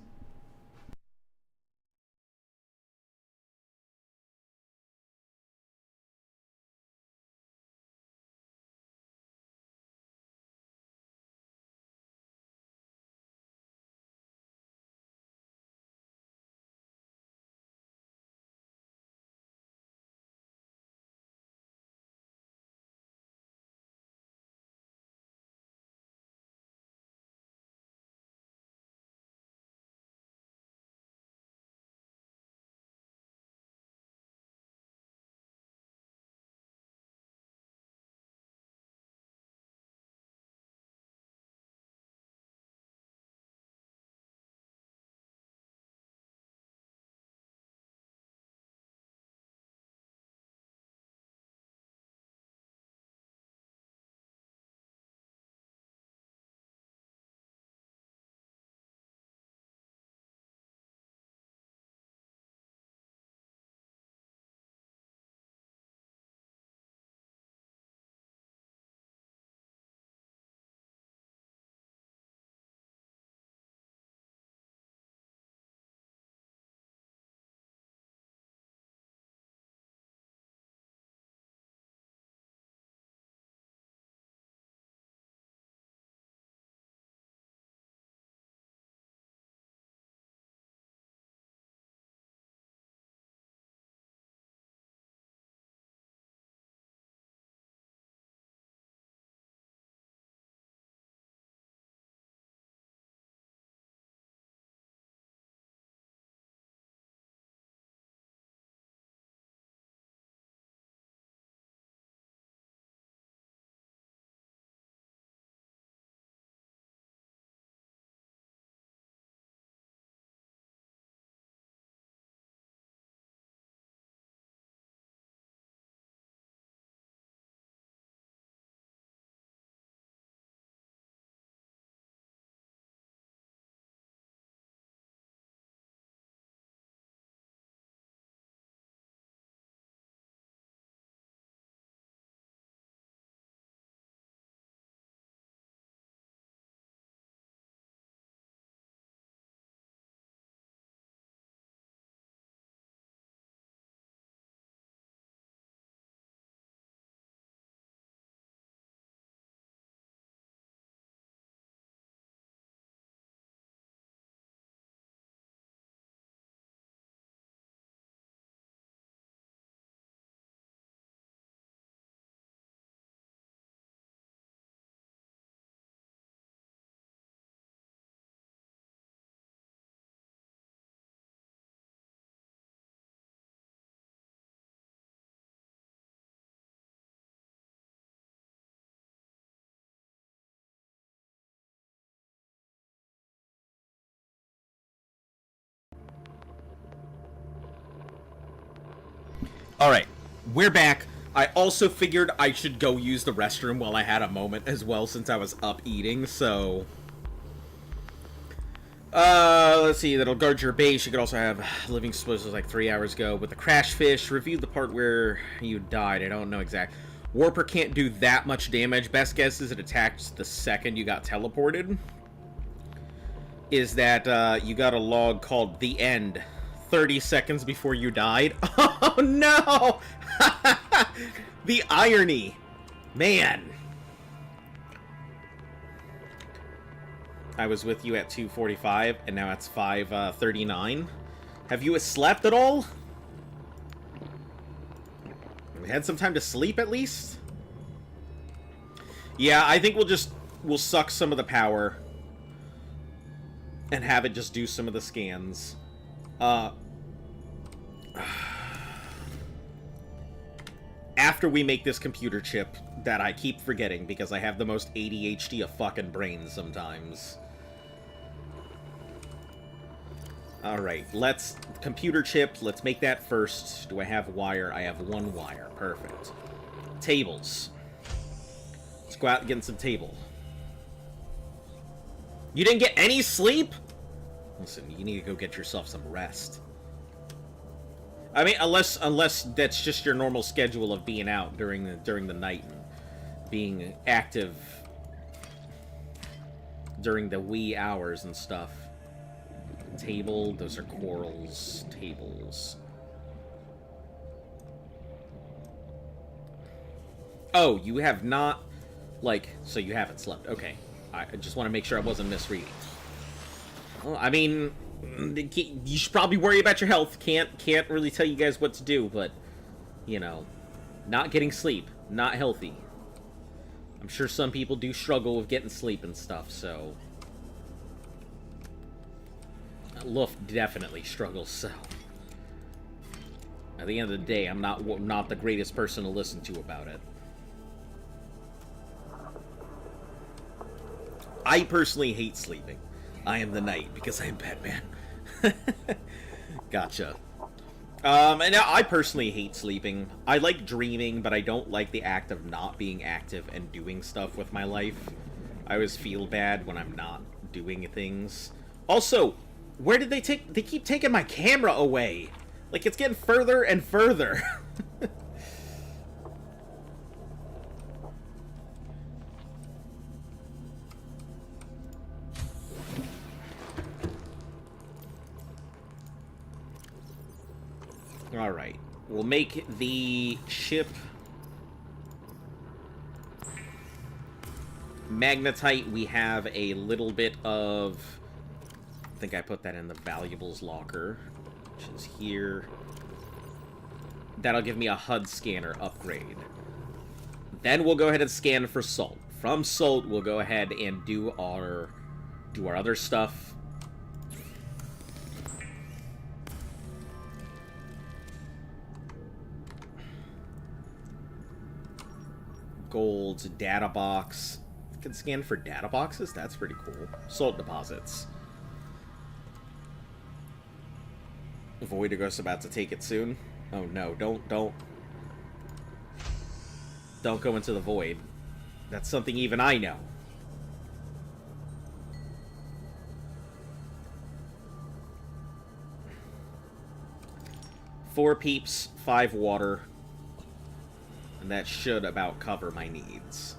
Alright, we're back. I also figured I should go use the restroom while I had a moment as well, since I was up eating, so... let's see, that'll guard your base. You could also have living explosives like 3 hours ago. With the crash fish, review the part where you died. I don't know exact. Warper can't do that much damage. Best guess is it attacked the second you got teleported. Is that, you got a log called The End. 30 seconds before you died. Oh no! The irony. Man. I was with you at 2:45 and now it's 5:39. Have you slept at all? We had some time to sleep, at least? Yeah, I think we'll suck some of the power and have it just do some of the scans. After we make this computer chip that I keep forgetting because I have the most ADHD of fucking brains sometimes. Alright, computer chip, let's make that first. Do I have wire? I have one wire. Perfect. Tables. Let's go out and get some table. You didn't get any sleep? Listen, you need to go get yourself some rest. I mean, unless that's just your normal schedule of being out during the night and being active during the wee hours and stuff. Table, those are corals. Tables. Oh, you have not, so you haven't slept. Okay. I just want to make sure I wasn't misreading. Well, I mean, you should probably worry about your health. Can't really tell you guys what to do, but, you know, not getting sleep, not healthy. I'm sure some people do struggle with getting sleep and stuff, so... Luft definitely struggles, so... At the end of the day, I'm not the greatest person to listen to about it. I personally hate sleeping. I am the night because I am Batman. Gotcha. And I personally hate sleeping. I like dreaming, but I don't like the act of not being active and doing stuff with my life. I always feel bad when I'm not doing things. Also, where did they keep taking my camera away? Like, it's getting further and further. Alright, we'll make the ship magnetite. We have a little bit of... I think I put that in the valuables locker, which is here. That'll give me a HUD scanner upgrade. Then we'll go ahead and scan for salt. From salt, we'll go ahead and do our other stuff. Gold, data box. You can scan for data boxes? That's pretty cool. Salt deposits. Voidigos about to take it soon. Oh no, don't go into the void. That's something even I know. Four peeps, 5 water. And that should about cover my needs.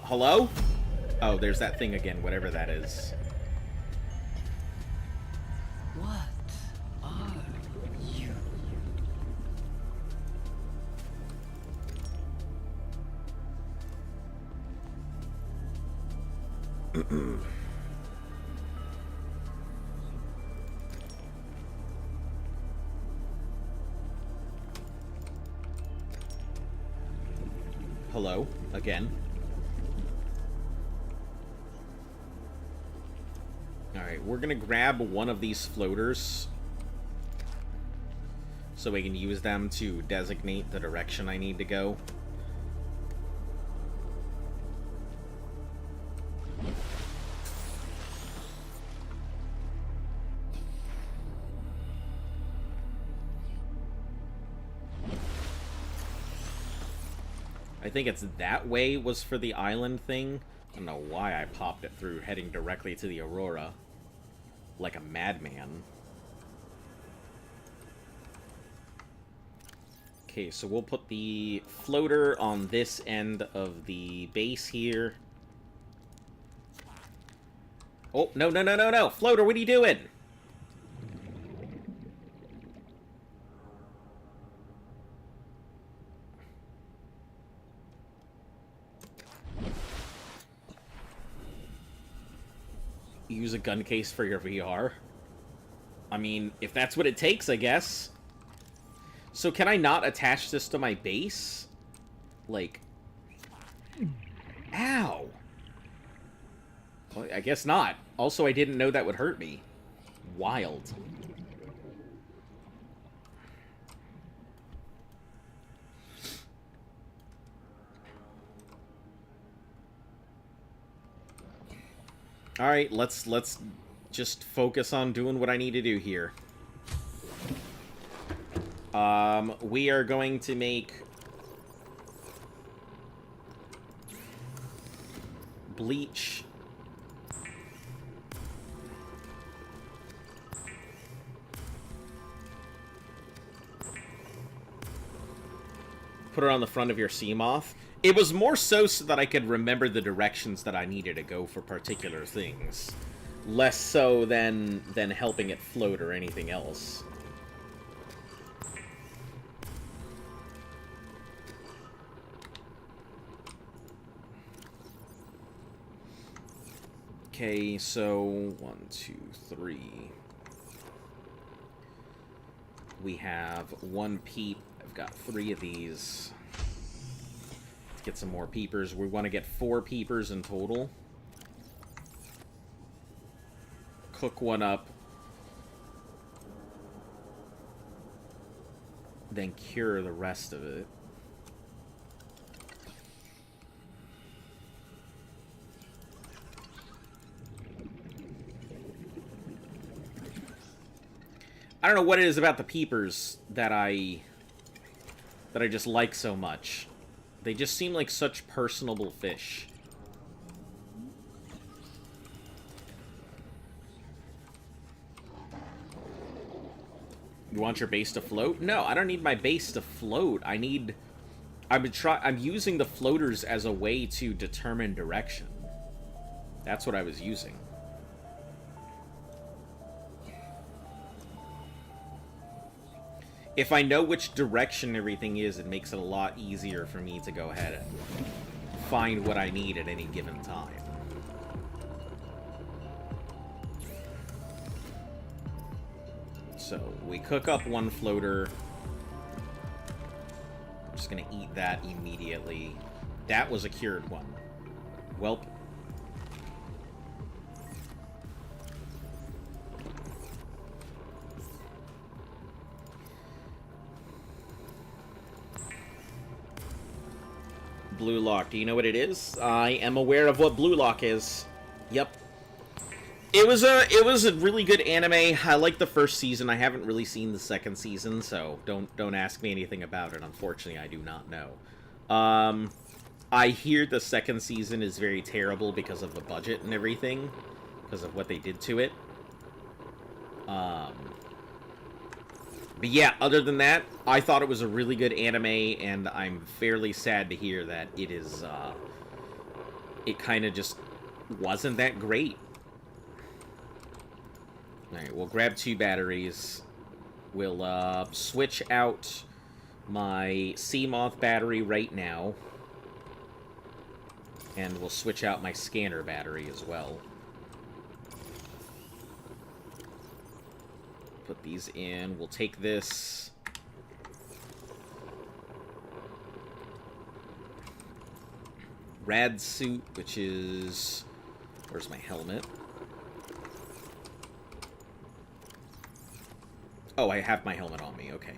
Hello? Oh, there's that thing again, whatever that is. What are you? Hello? Again? Alright, we're gonna grab one of these floaters so we can use them to designate the direction I need to go. I think it's that way was for the island thing. I don't know why I popped it through heading directly to the Aurora. like a madman. Okay, so we'll put the floater on this end of the base here. Oh, no, no, no, no, no! Floater, what are you doing? Use a gun case for your VR? I mean, if that's what it takes, I guess. So can I not attach this to my base? Like... Ow! Well, I guess not. Also, I didn't know that would hurt me. Wild. Alright, let's just focus on doing what I need to do here. We are going to make bleach. Put it on the front of your Seamoth. It was more so that I could remember the directions that I needed to go for particular things. Less so than helping it float or anything else. Okay, so 1, 2, 3. We have 1 peep. I've got 3 of these. Let's get some more peepers. We want to get 4 peepers in total. Cook one up. Then cure the rest of it. I don't know what it is about the peepers that I just like so much. They just seem like such personable fish. You want your base to float? No, I don't need my base to float. I'm using the floaters as a way to determine direction. That's what I was using. If I know which direction everything is, it makes it a lot easier for me to go ahead and find what I need at any given time. So, we cook up 1 floater. I'm just gonna eat that immediately. That was a cured one. Welp. Blue lock. Do you know what it is? I am aware of what blue lock is. Yep. It was a really good anime. I liked the first season. I haven't really seen the second season, so don't ask me anything about it. Unfortunately, I do not know. I hear the second season is very terrible because of the budget and everything, because of what they did to it. But yeah, other than that, I thought it was a really good anime, and I'm fairly sad to hear that it is, it kind of just wasn't that great. Alright, we'll grab 2 batteries. We'll, switch out my Seamoth battery right now. And we'll switch out my scanner battery as well. Put these in. We'll take this. Rad suit, which is... Where's my helmet? Oh, I have my helmet on me. Okay.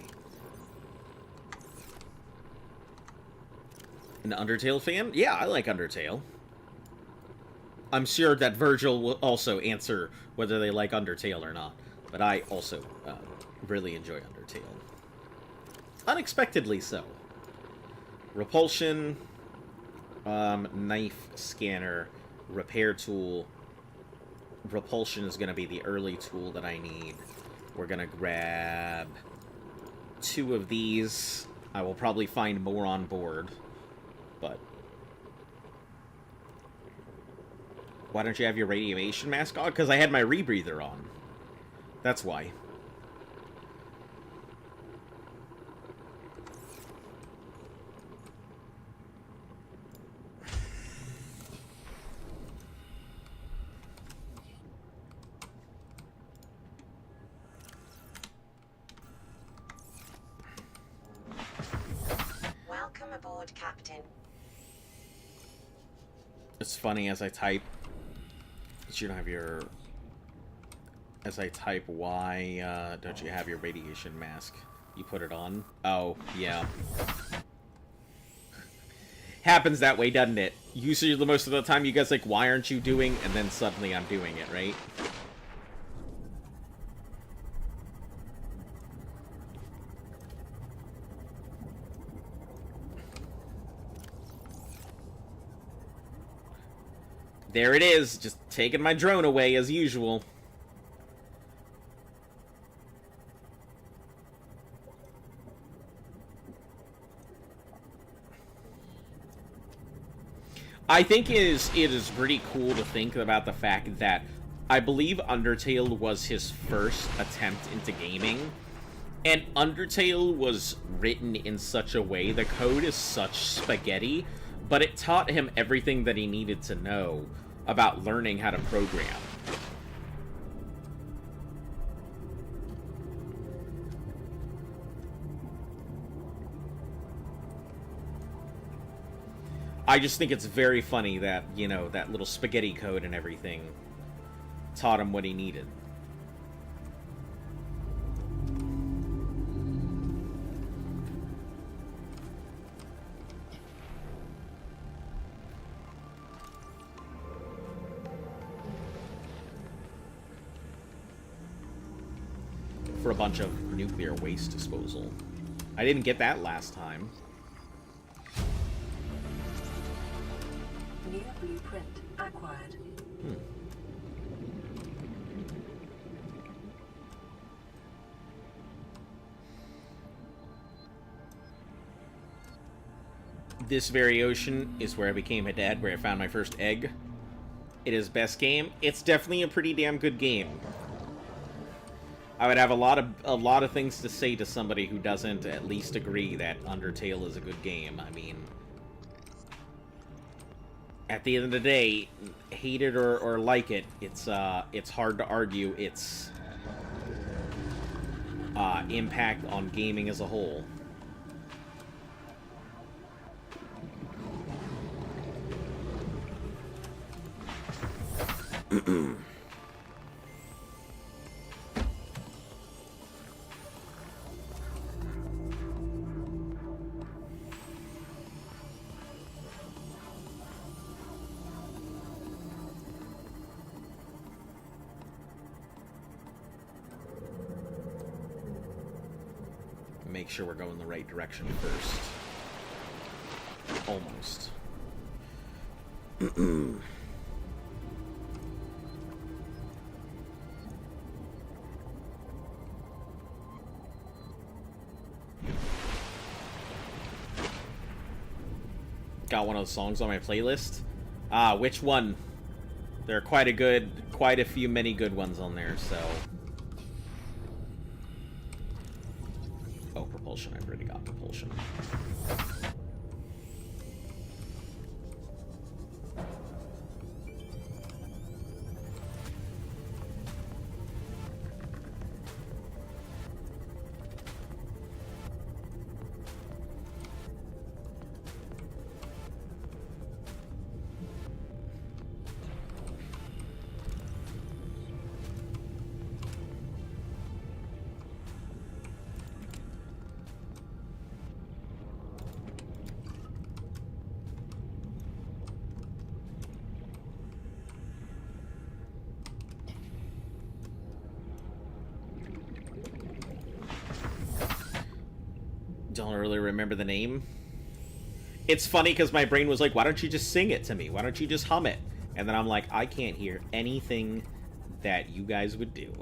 An Undertale fan? Yeah, I like Undertale. I'm sure that Virgil will also answer whether they like Undertale or not. But I also really enjoy Undertale. Unexpectedly so. Repulsion, knife, scanner, repair tool, repulsion is going to be the early tool that I need. We're going to grab 2 of these. I will probably find more on board, but... Why don't you have your radiation mask on? Because I had my rebreather on. That's why. Welcome aboard, Captain. It's funny as I type... You don't have your... As I type, why don't you have your radiation mask? You put it on? Oh, yeah. Happens that way, doesn't it? Usually the most of the time you guys like, why aren't you doing? And then suddenly I'm doing it, right? There it is, just taking my drone away as usual. I think it is pretty cool to think about the fact that I believe Undertale was his first attempt into gaming. And Undertale was written in such a way, the code is such spaghetti, but it taught him everything that he needed to know about learning how to program. I just think it's very funny that, you know, that little spaghetti code and everything taught him what he needed. For a bunch of nuclear waste disposal. I didn't get that last time. New blueprint acquired. This very ocean is where I became a dad, where I found my first egg. It is best game. It's definitely a pretty damn good game. I would have a lot of things to say to somebody who doesn't at least agree that Undertale is a good game. I mean, at the end of the day, hate it or like it, it's hard to argue its impact on gaming as a whole. Make sure we're going the right direction first. Almost. Got one of those songs on my playlist. Which one? There are quite a few many good ones on there, so... Oh, propulsion. I've already got propulsion. Don't really remember the name. It's funny because my brain was like, why don't you just sing it to me? Why don't you just hum it? And then I'm like, I can't hear anything that you guys would do.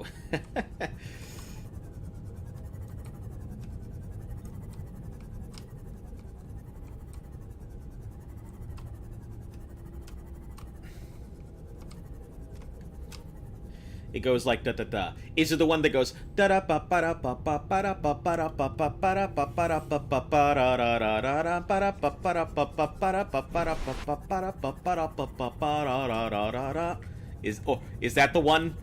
It goes like da da da. Is it the one that goes da da ba ba da ba ba ba da ba ba da ba ba ba da ba ba da ba ba ba da da da da da ba da ba ba da ba ba ba da ba ba da ba ba ba da ba ba da ba ba ba da da da da da? Is that the one?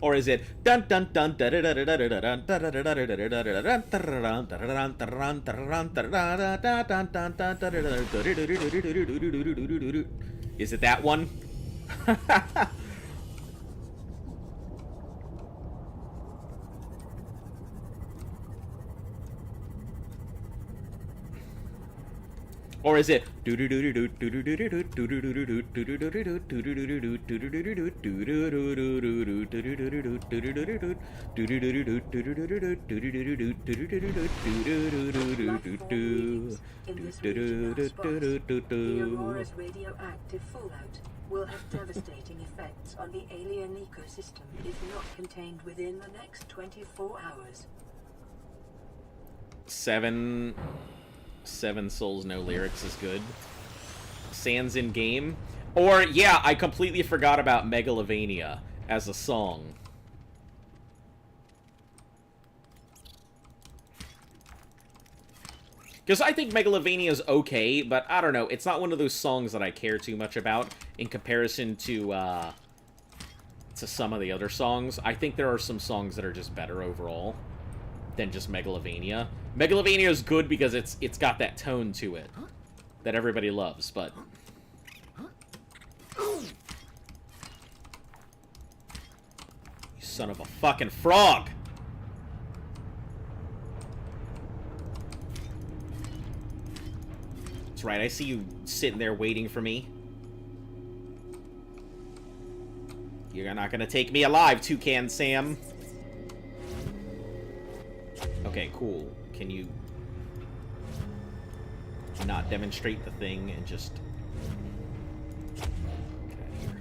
Or is it dun dun dun da da da da da da da da da da da da da? Is it that one? Or is it the Aurora's radioactive fallout will have devastating effects on the alien ecosystem if not contained within the next 24 hours. Seven Souls, no lyrics is good. Sans in game. Or, yeah, I completely forgot about Megalovania as a song. Because I think Megalovania is okay, but I don't know. It's not one of those songs that I care too much about in comparison to some of the other songs. I think there are some songs that are just better overall than just Megalovania. Megalovania is good because it's got that tone to it that everybody loves, but... You son of a fucking frog! That's right, I see you sitting there waiting for me. You're not gonna take me alive, Toucan Sam. Okay, cool. Can you not demonstrate the thing and just... Get out of here.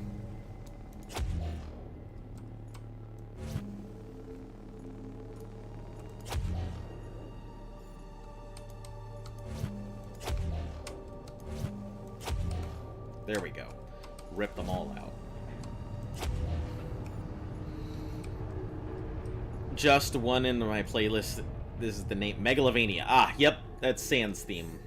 There we go. Rip them all out. Just one in my playlist. This is the name. Megalovania. Ah, yep. That's Sans theme.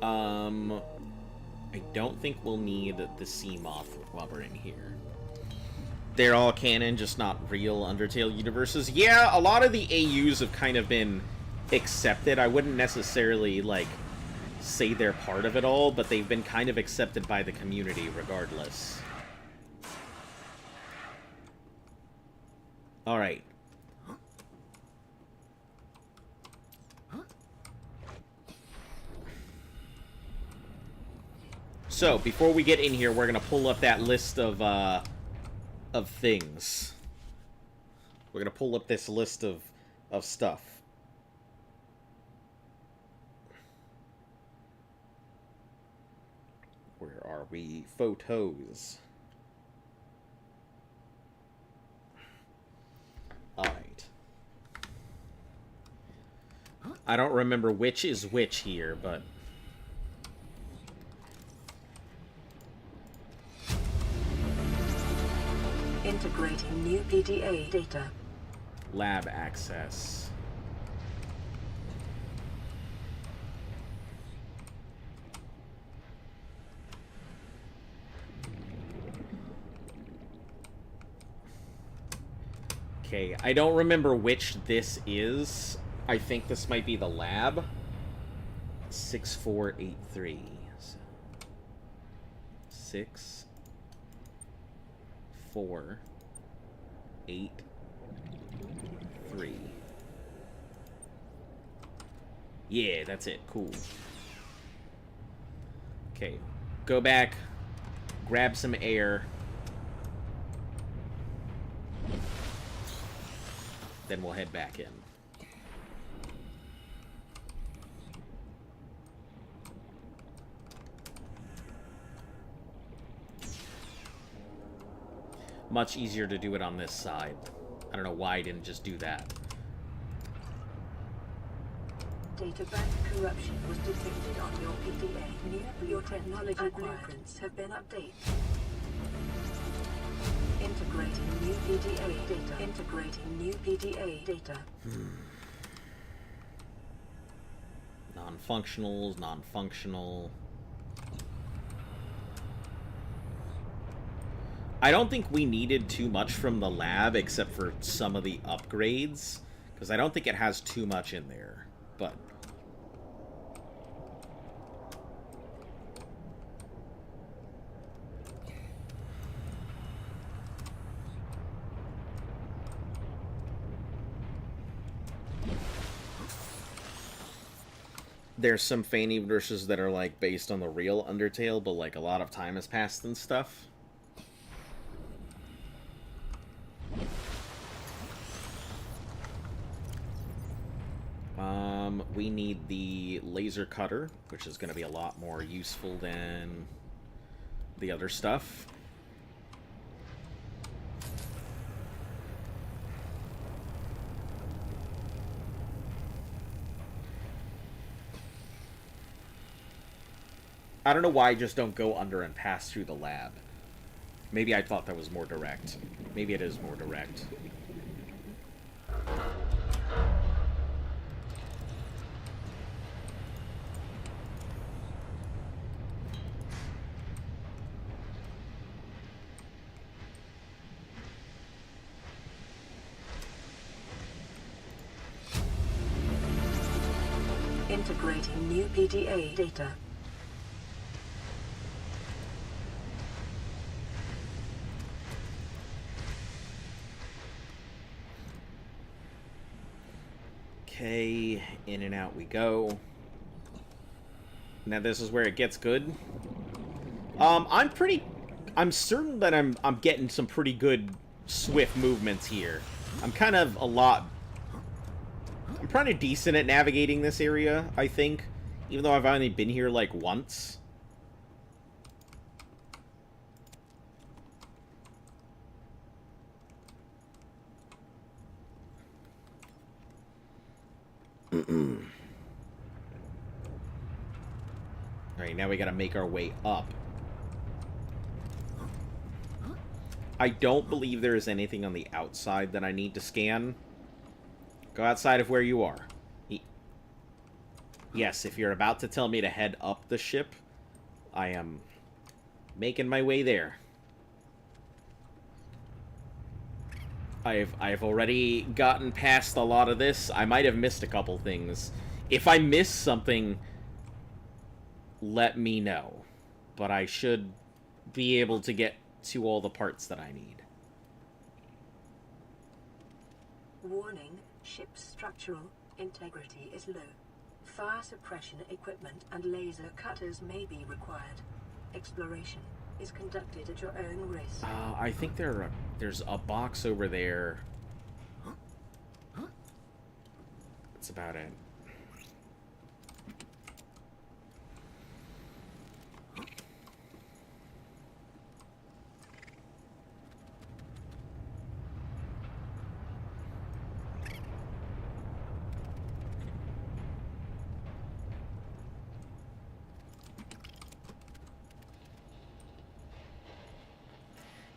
I don't think we'll need the sea moth while we're in here. They're all canon, just not real Undertale universes. Yeah, a lot of the AUs have kind of been accepted. I wouldn't necessarily, like, say they're part of it all, but they've been kind of accepted by the community regardless. Alright. So, before we get in here, we're gonna pull up that list of things. We're gonna pull up this list of stuff. Where are we? Photos. Alright. I don't remember which is which here, but... Integrating new PDA data. Lab access. Okay, I don't remember which this is. I think this might be the lab. 6483. 6 4 8 3. Yeah, that's it. Cool. Okay, go back, grab some air, then we'll head back in. much easier to do it on this side. I don't know why I didn't just do that. Data bank corruption was detected on your PDA. Your technology blueprints have been updated. Integrating new PDA data. Integrating new PDA data. Non-functionals, non-functional. I don't think we needed too much from the lab except for some of the upgrades, because I don't think it has too much in there, but... There's some fan universes that are, like, based on the real Undertale, but, like, a lot of time has passed and stuff. We need the laser cutter, which is going to be a lot more useful than the other stuff. I don't know why I just don't go under and pass through the lab. Maybe I thought that was more direct. Maybe it is more direct. Integrating new PDA data. Okay, in and out we go. Now this is where it gets good. I'm certain that I'm getting some pretty good swift movements here. I'm kind of I'm pretty decent at navigating this area, I think. Even though I've only been here, like, once. Alright, now we gotta make our way up. I don't believe there is anything on the outside that I need to scan. Go outside of where you are. Yes, if you're about to tell me to head up the ship, I am making my way there. I've already gotten past a lot of this. I might have missed a couple things. If I miss something, let me know. But I should be able to get to all the parts that I need. Warning, ship's structural integrity is low. Fire suppression equipment and laser cutters may be required. Exploration is conducted at your own risk. I think there's a box over there. That's about it.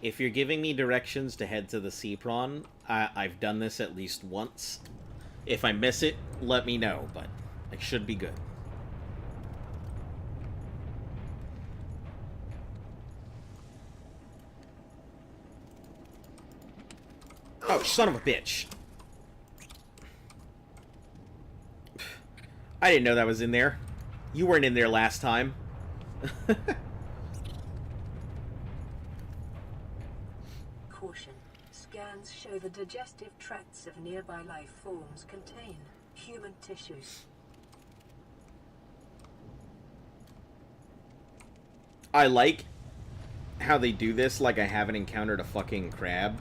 If you're giving me directions to head to the sea prawn, I've done this at least once. If I miss it, let me know, but I should be good. Oh, son of a bitch. I didn't know that was in there. You weren't in there last time. Caution. Scans show the digestive tracts of nearby life forms contain human tissues. I like how they do this, like I haven't encountered a fucking crab.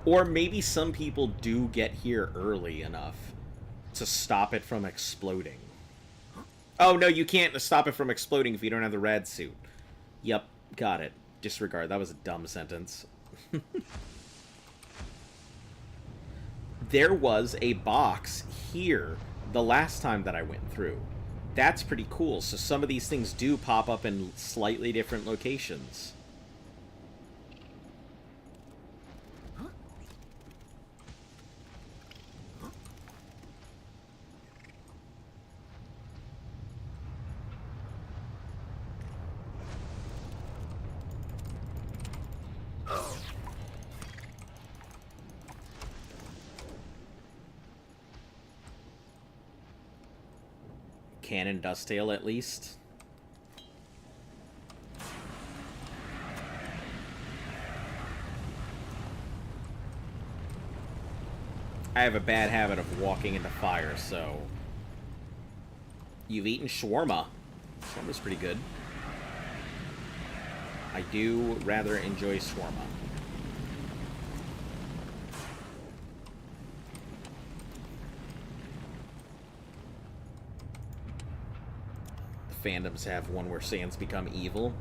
Or maybe some people do get here early enough to stop it from exploding. Oh, no, you can't stop it from exploding if you don't have the rad suit. Yep, got it. Disregard. That was a dumb sentence. There was a box here the last time that I went through. That's pretty cool. So some of these things do pop up in slightly different locations. Cannon Dusttail, at least. I have a bad habit of walking into fire, so... You've eaten shawarma. Shawarma's pretty good. I do rather enjoy shawarma. Fandoms have one where Sans become evil.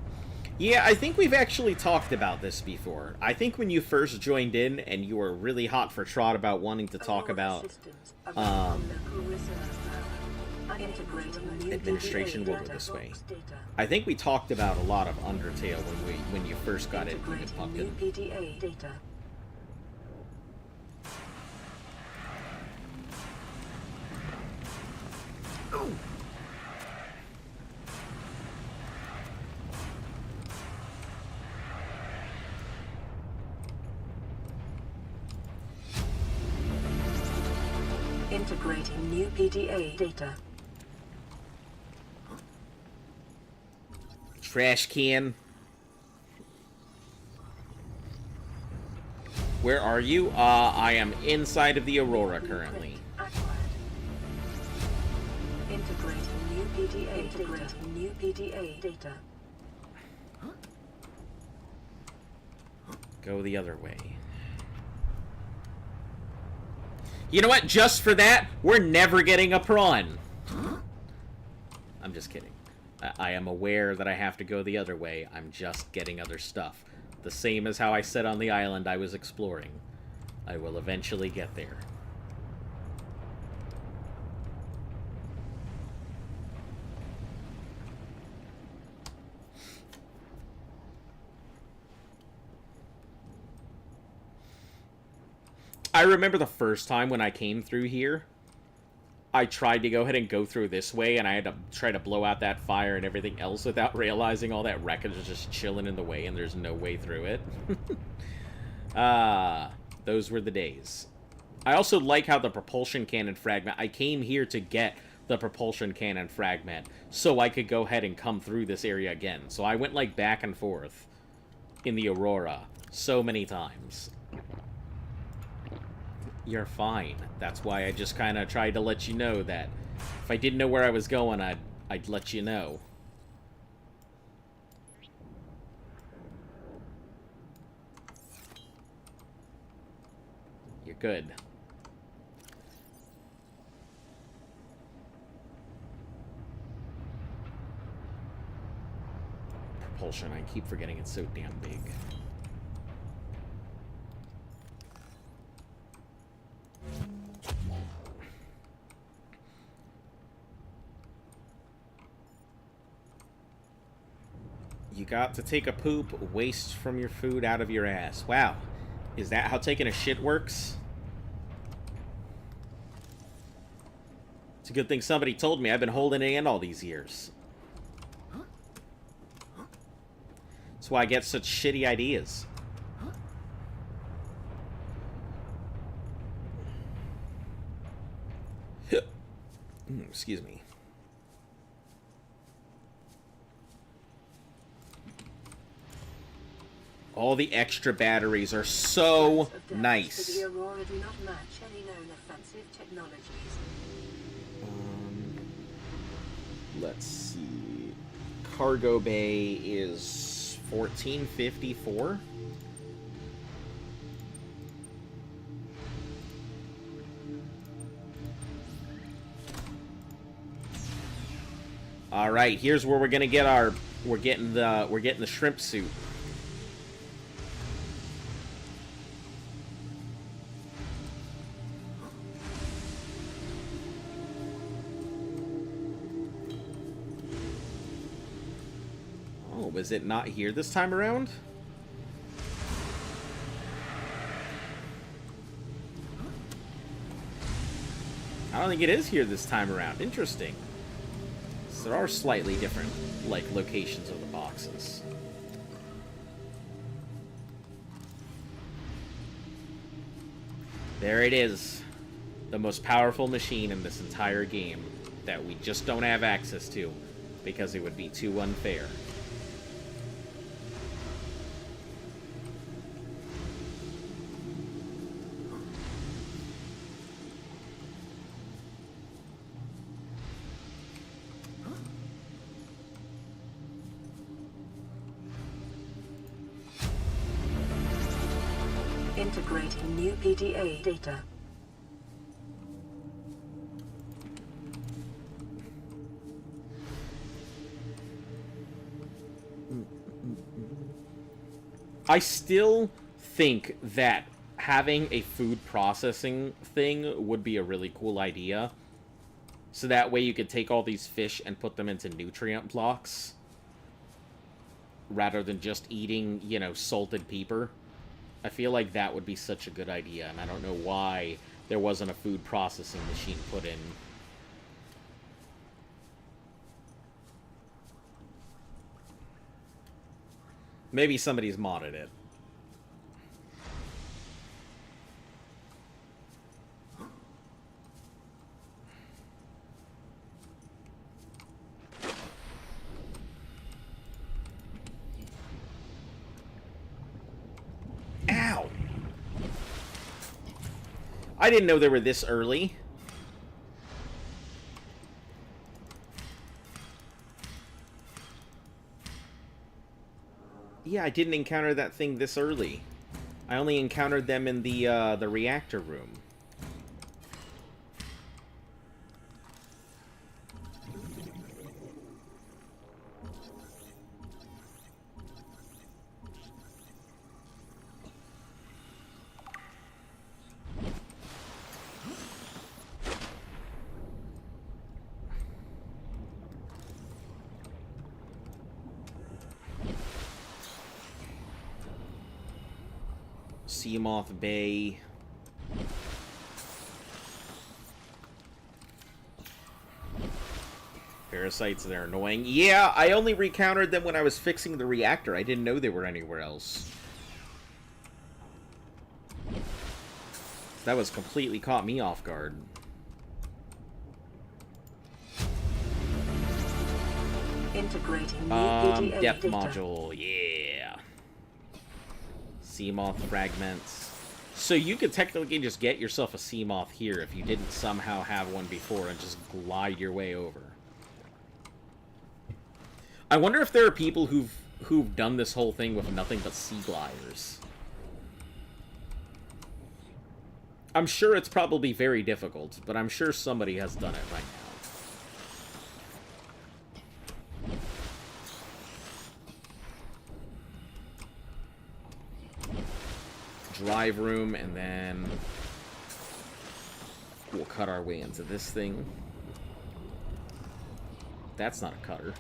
Yeah, I think we've actually talked about this before. I think when you first joined in and you were really hot for trot about wanting to talk about administration, we'll go this way. I think we talked about a lot of Undertale when you first got it in Pumpkin. Oh. Integrating new PDA data. Trash can. Where are you? I am inside of the Aurora currently. Integrating new PDA data. Go the other way. You know what? Just for that, we're never getting a prawn. I'm just kidding. I am aware that I have to go the other way. I'm just getting other stuff. The same as how I said on the island I was exploring. I will eventually get there. I remember the first time when I came through here, I tried to go ahead and go through this way, and I had to try to blow out that fire and everything else without realizing all that wreckage is just chilling in the way and there's no way through it. Those were the days. I also like how the propulsion cannon fragment, I came here to get the propulsion cannon fragment so I could go ahead and come through this area again. So I went like back and forth in the Aurora so many times. You're fine. That's why I just kind of tried to let you know that if I didn't know where I was going, I'd let you know. You're good. Propulsion, I keep forgetting it's so damn big. You got to take a poop, waste from your food out of your ass. Wow. Is that how taking a shit works? It's a good thing somebody told me. I've been holding it in all these years. That's why I get such shitty ideas. Excuse me. All the extra batteries are so nice. The Aurora do not match any known offensive technologies. Let's see. Cargo bay is 1454. All right, here's where we're gonna get our. We're getting the shrimp suit. Was it not here this time around? I don't think it is here this time around. Interesting. So there are slightly different, like, locations of the boxes. There it is. The most powerful machine in this entire game that we just don't have access to because it would be too unfair. Integrating new PDA data. I still think that having a food processing thing would be a really cool idea. So that way you could take all these fish and put them into nutrient blocks. Rather than just eating, you know, salted peeper. I feel like that would be such a good idea, and I don't know why there wasn't a food processing machine put in. Maybe somebody's modded it. Ow! I didn't know they were this early. Yeah, I didn't encounter that thing this early. I only encountered them in the reactor room. Seamoth Bay. Parasites, they're annoying. Yeah, I only recountered them when I was fixing the reactor. I didn't know they were anywhere else. That was completely caught me off guard. Integrating new PDA depth data. module, yeah. Seamoth fragments. So you could technically just get yourself a Seamoth here if you didn't somehow have one before and just glide your way over. I wonder if there are people who've done this whole thing with nothing but sea gliders. I'm sure it's probably very difficult, but I'm sure somebody has done it by now. Drive room, and then we'll cut our way into this thing. That's not a cutter.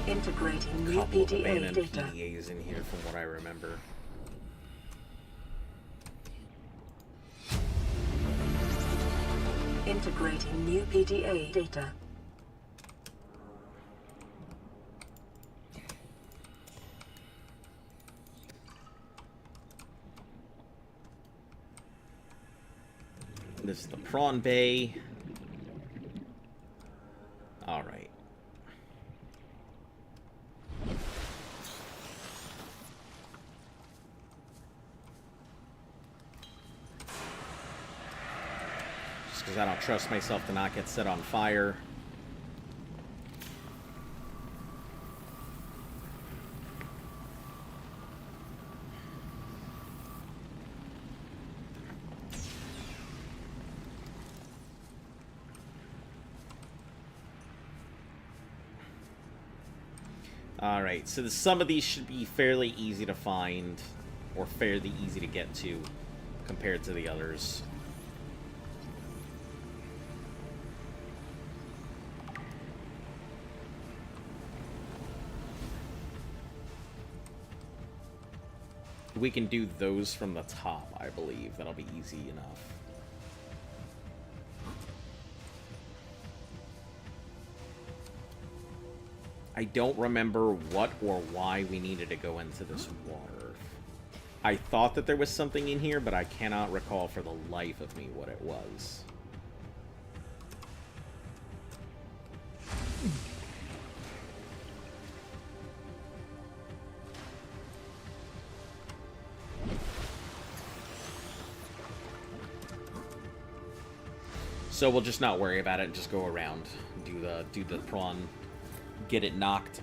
Integrating new Couple of PDA abandoned data. PDAs in here from what I remember. Integrating new PDA data. This is the prawn bay. Alright. because I don't trust myself to not get set on fire. Alright, so some of these should be fairly easy to find, or fairly easy to get to, compared to the others. We can do those from the top, I believe. That'll be easy enough. I don't remember what or why we needed to go into this water. I thought that there was something in here, but I cannot recall for the life of me what it was. So we'll just not worry about it and just go around, do the prawn, get it knocked.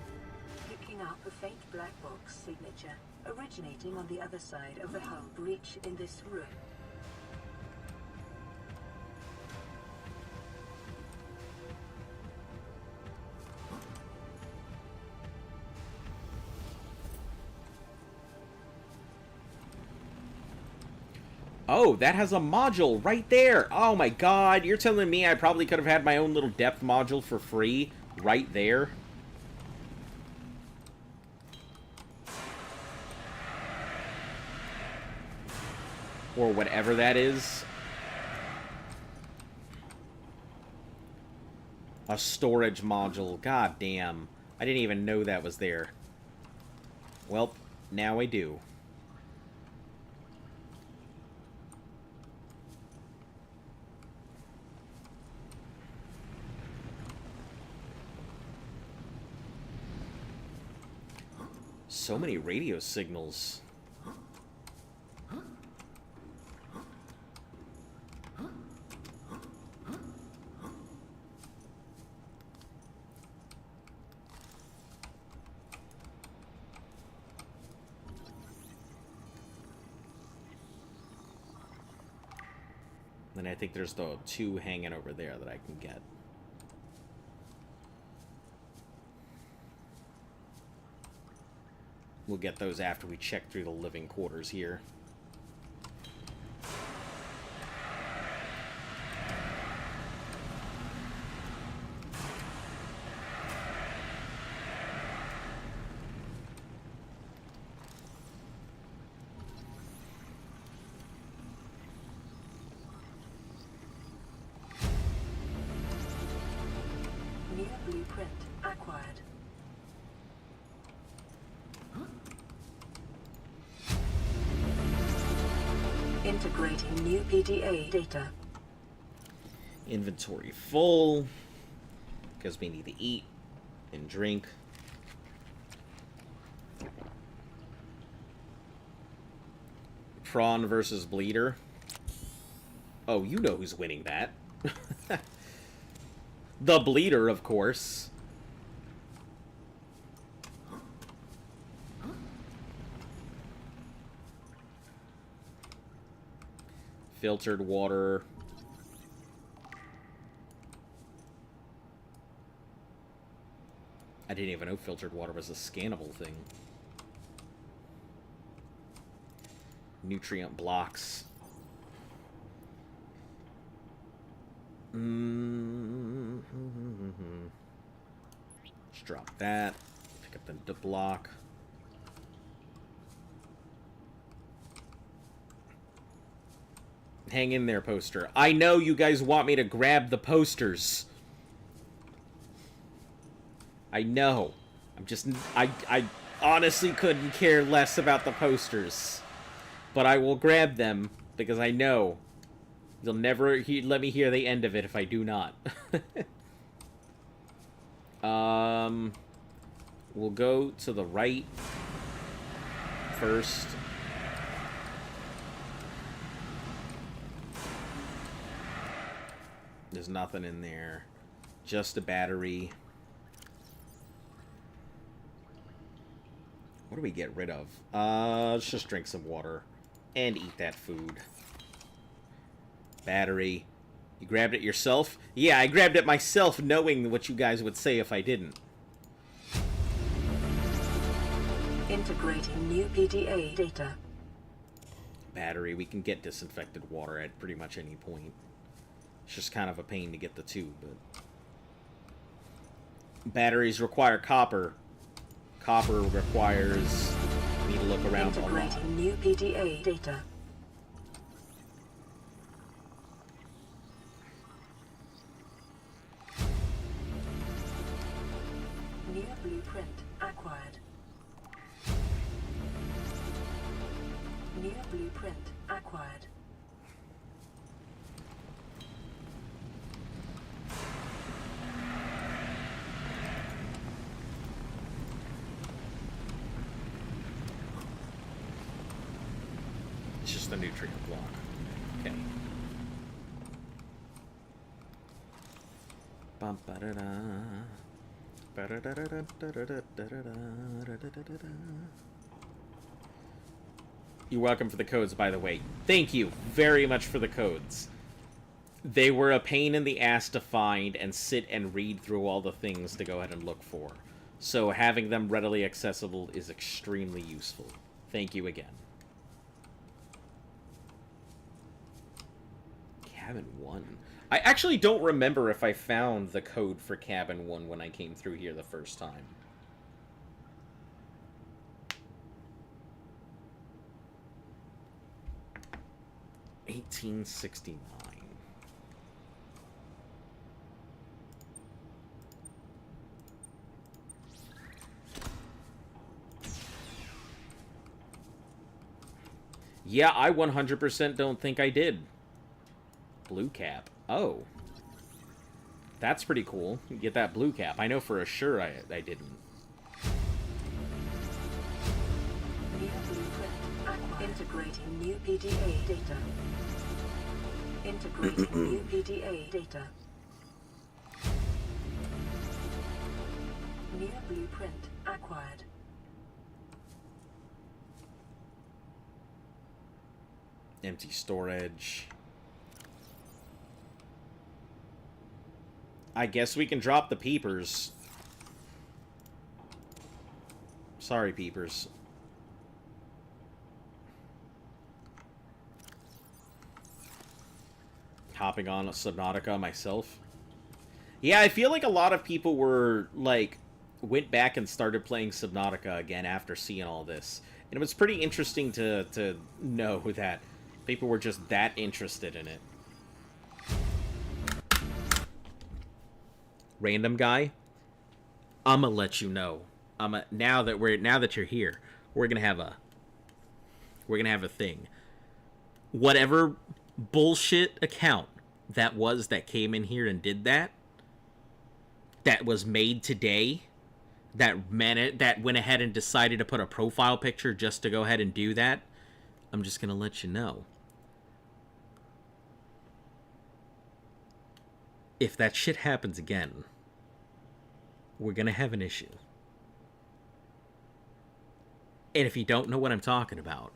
Picking up a faint black box signature originating on the other side of the hull breach in this room. Oh, that has a module right there. Oh my god, you're telling me I probably could have had my own little depth module for free right there? Or whatever that is. A storage module. God damn. I didn't even know that was there. Well, now I do. So many radio signals. And I think there's the two hanging over there that I can get. We'll get those after we check through the living quarters here. New blueprint acquired. Integrating new PDA data. Inventory full. Because we need to eat and drink. Prawn versus Bleeder. Oh, you know who's winning that. The Bleeder, of course. Filtered water. I didn't even know filtered water was a scannable thing. Nutrient blocks. Let's drop that. Pick up the block. Hang in there, poster. I know you guys want me to grab the posters. I know. I'm just... I honestly couldn't care less about the posters. But I will grab them, because I know you'll never let me hear the end of it if I do not. We'll go to the right first. There's nothing in there. Just a battery. What do we get rid of? Let's just drink some water. And eat that food. Battery. You grabbed it yourself? Yeah, I grabbed it myself knowing what you guys would say if I didn't. Integrating new PDA data. Battery. We can get disinfected water at pretty much any point. It's just kind of a pain to get the two, but... Batteries require copper. Copper requires me to look around a lot. Integrating new PDA data. New blueprint acquired. New blueprint acquired. It's just a nutrient block. Okay. Bum ba da da. Ba da da da da da da da da da da da da. You're welcome for the codes, by the way. Thank you very much for the codes. They were a pain in the ass to find and sit and read through all the things to go ahead and look for. So having them readily accessible is extremely useful. Thank you again. Cabin 1. I actually don't remember if I found the code for Cabin 1 when I came through here the first time. $18.69. Yeah, I 100% don't think I did. Blue cap. Oh. That's pretty cool. You get that blue cap. I know for a sure I didn't. New blueprint. Integrating new PDA data. Integrating new PDA data. New blueprint acquired. Empty storage. I guess we can drop the peepers. Sorry, peepers. Hopping on Subnautica myself. Yeah, I feel like a lot of people were, like, went back and started playing Subnautica again after seeing all this. And it was pretty interesting to know that people were just that interested in it. Random guy, I'ma let you know. Now that you're here, we're gonna have a thing. Whatever bullshit account that came in here and did that was made today, that went ahead and decided to put a profile picture just to go ahead and do that, I'm just gonna let you know. If that shit happens again, we're gonna have an issue. And if you don't know what I'm talking about,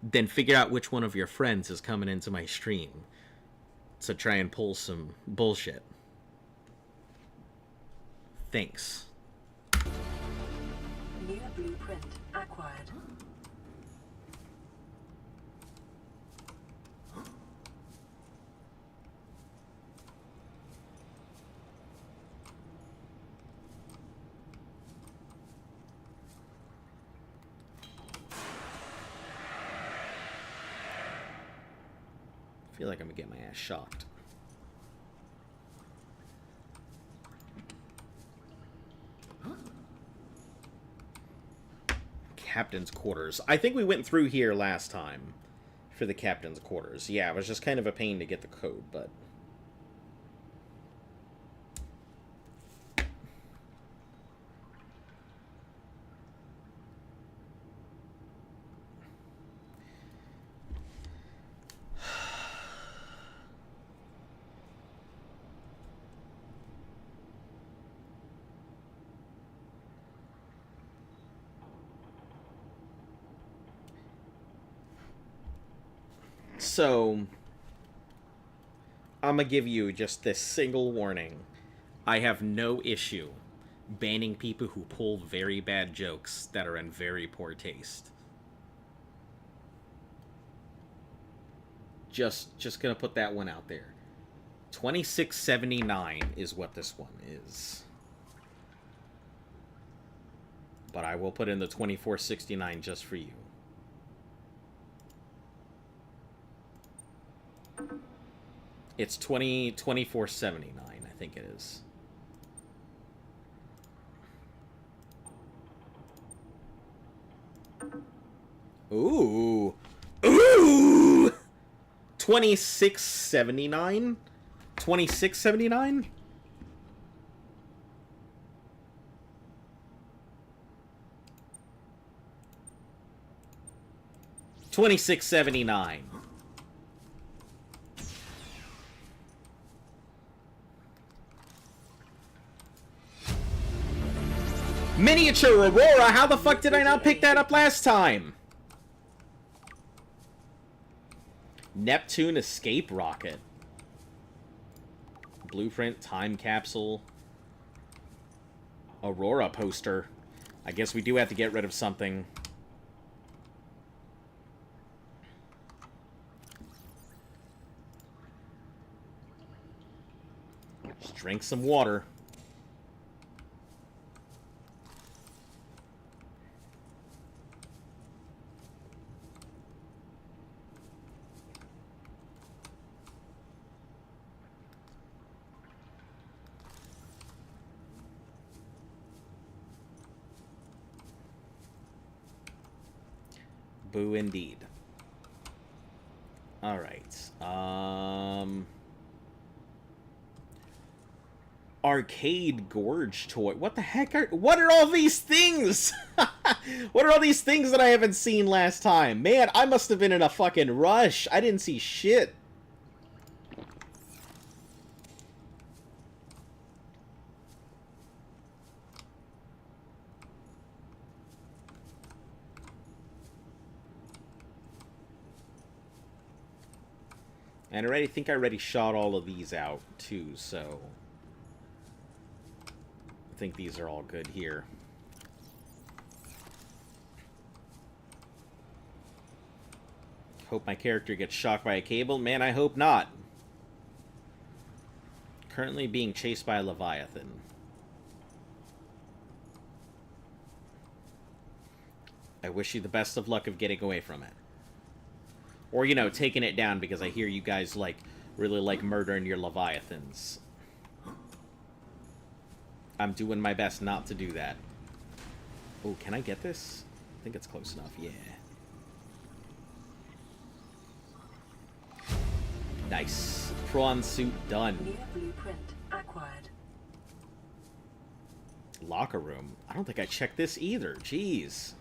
then figure out which one of your friends is coming into my stream to try and pull some bullshit. Thanks. New blueprint acquired. I feel like I'm gonna get my ass shocked. Captain's quarters. I think we went through here last time for the captain's quarters. Yeah, it was just kind of a pain to get the code, but... So, I'm gonna give you just this single warning. I have no issue banning people who pull very bad jokes that are in very poor taste. Just gonna put that one out there. 2679 is what this one is. But I will put in the 2469 just for you. It's 2479, I think it is. Ooh. Ooh! 2679? 2679? $26.79. Miniature Aurora, how the fuck did I not pick that up last time? Neptune escape rocket. Blueprint time capsule. Aurora poster. I guess we do have to get rid of something. Just drink some water. Boo indeed. Alright. Arcade Gorge toy. What the heck are... What are all these things? What are all these things that I haven't seen last time? Man, I must have been in a fucking rush. I didn't see shit. And I think I already shot all of these out, too, so... I think these are all good here. Hope my character gets shocked by a cable. Man, I hope not. Currently being chased by a Leviathan. I wish you the best of luck of getting away from it. Or, you know, taking it down, because I hear you guys, like, really like murdering your Leviathans. I'm doing my best not to do that. Oh, can I get this? I think it's close enough, yeah. Nice. Prawn suit done. New blueprint acquired. Locker room. I don't think I checked this either. Jeez.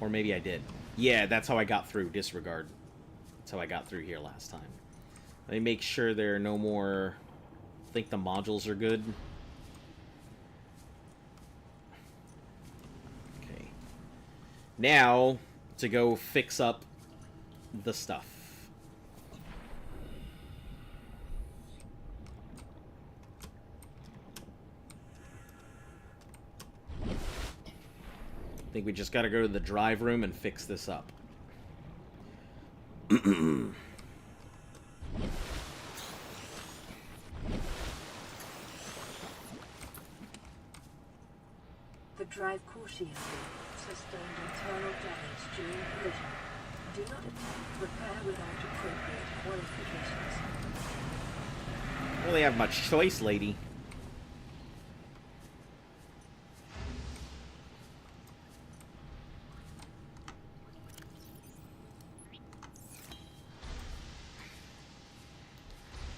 Or maybe I did. Yeah, that's how I got through. Disregard. That's how I got through here last time. Let me make sure there are no more... I think the modules are good. Okay. Now, to go fix up the stuff. I think we just gotta go to the drive room and fix this up. The drive crucially sustained internal damage during collision. Do not attempt repair without appropriate qualifications. I don't really have much choice, lady.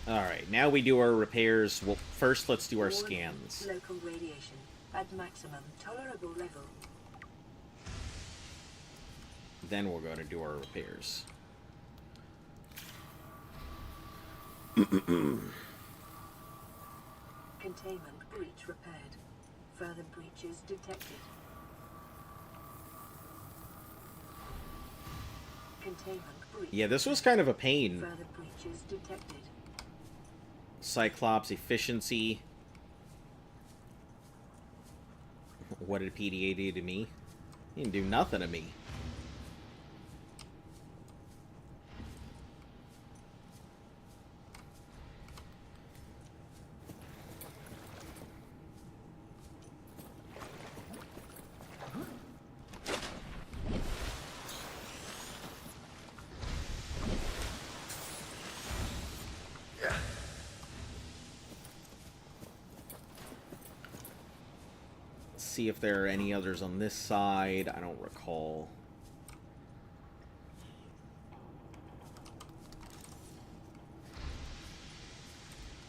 Alright, now we do our repairs. Well, first let's do our scans. Local radiation at maximum tolerable level. Then we're going to do our repairs. Containment breach repaired. Further breaches detected. Containment breach. Yeah, this was kind of a pain. Further breaches detected. Cyclops efficiency. What did PDA do to me? He didn't do nothing to me. See if there are any others on this side. I don't recall.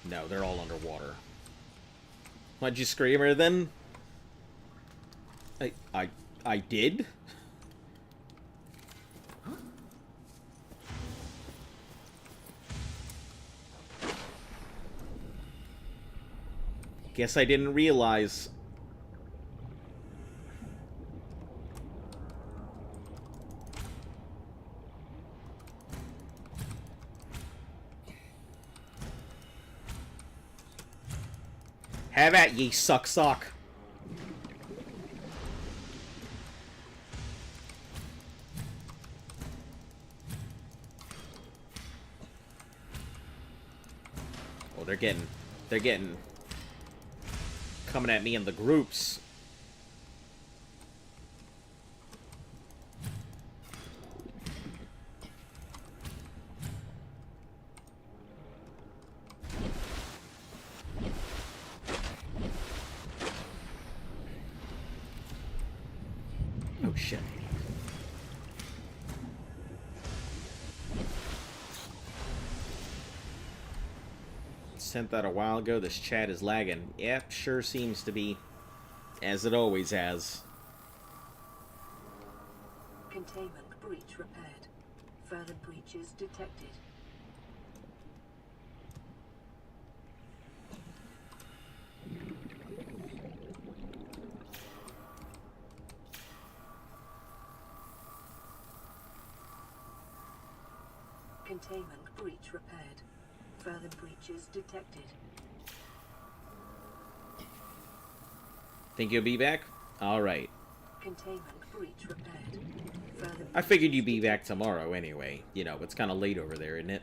No, they're all underwater. Why'd you scream her then? I did? Guess I didn't realize. Have at ye, suck sock. Oh, they're getting coming at me in the groups. Oh shit. Sent that a while ago. This chat is lagging. Yep, sure seems to be. As it always has. Containment breach repaired. Further breaches detected. Containment breach repaired. Further breaches detected. Think you'll be back? Alright. Containment breach repaired. Further I figured you'd be back tomorrow anyway. You know, it's kind of late over there, isn't it?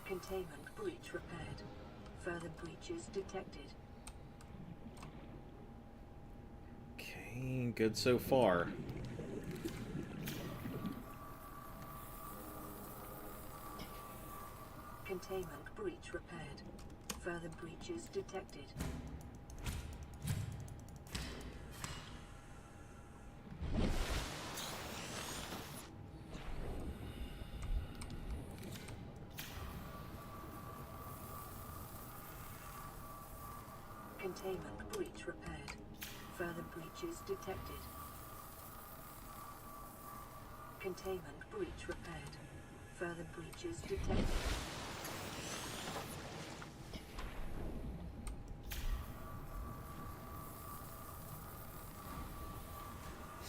Containment breach repaired. Further breaches detected. Okay, good so far. Containment breach repaired. Further breaches detected. Containment breach repaired. Further breaches detected. Containment breach repaired. Further breaches detected.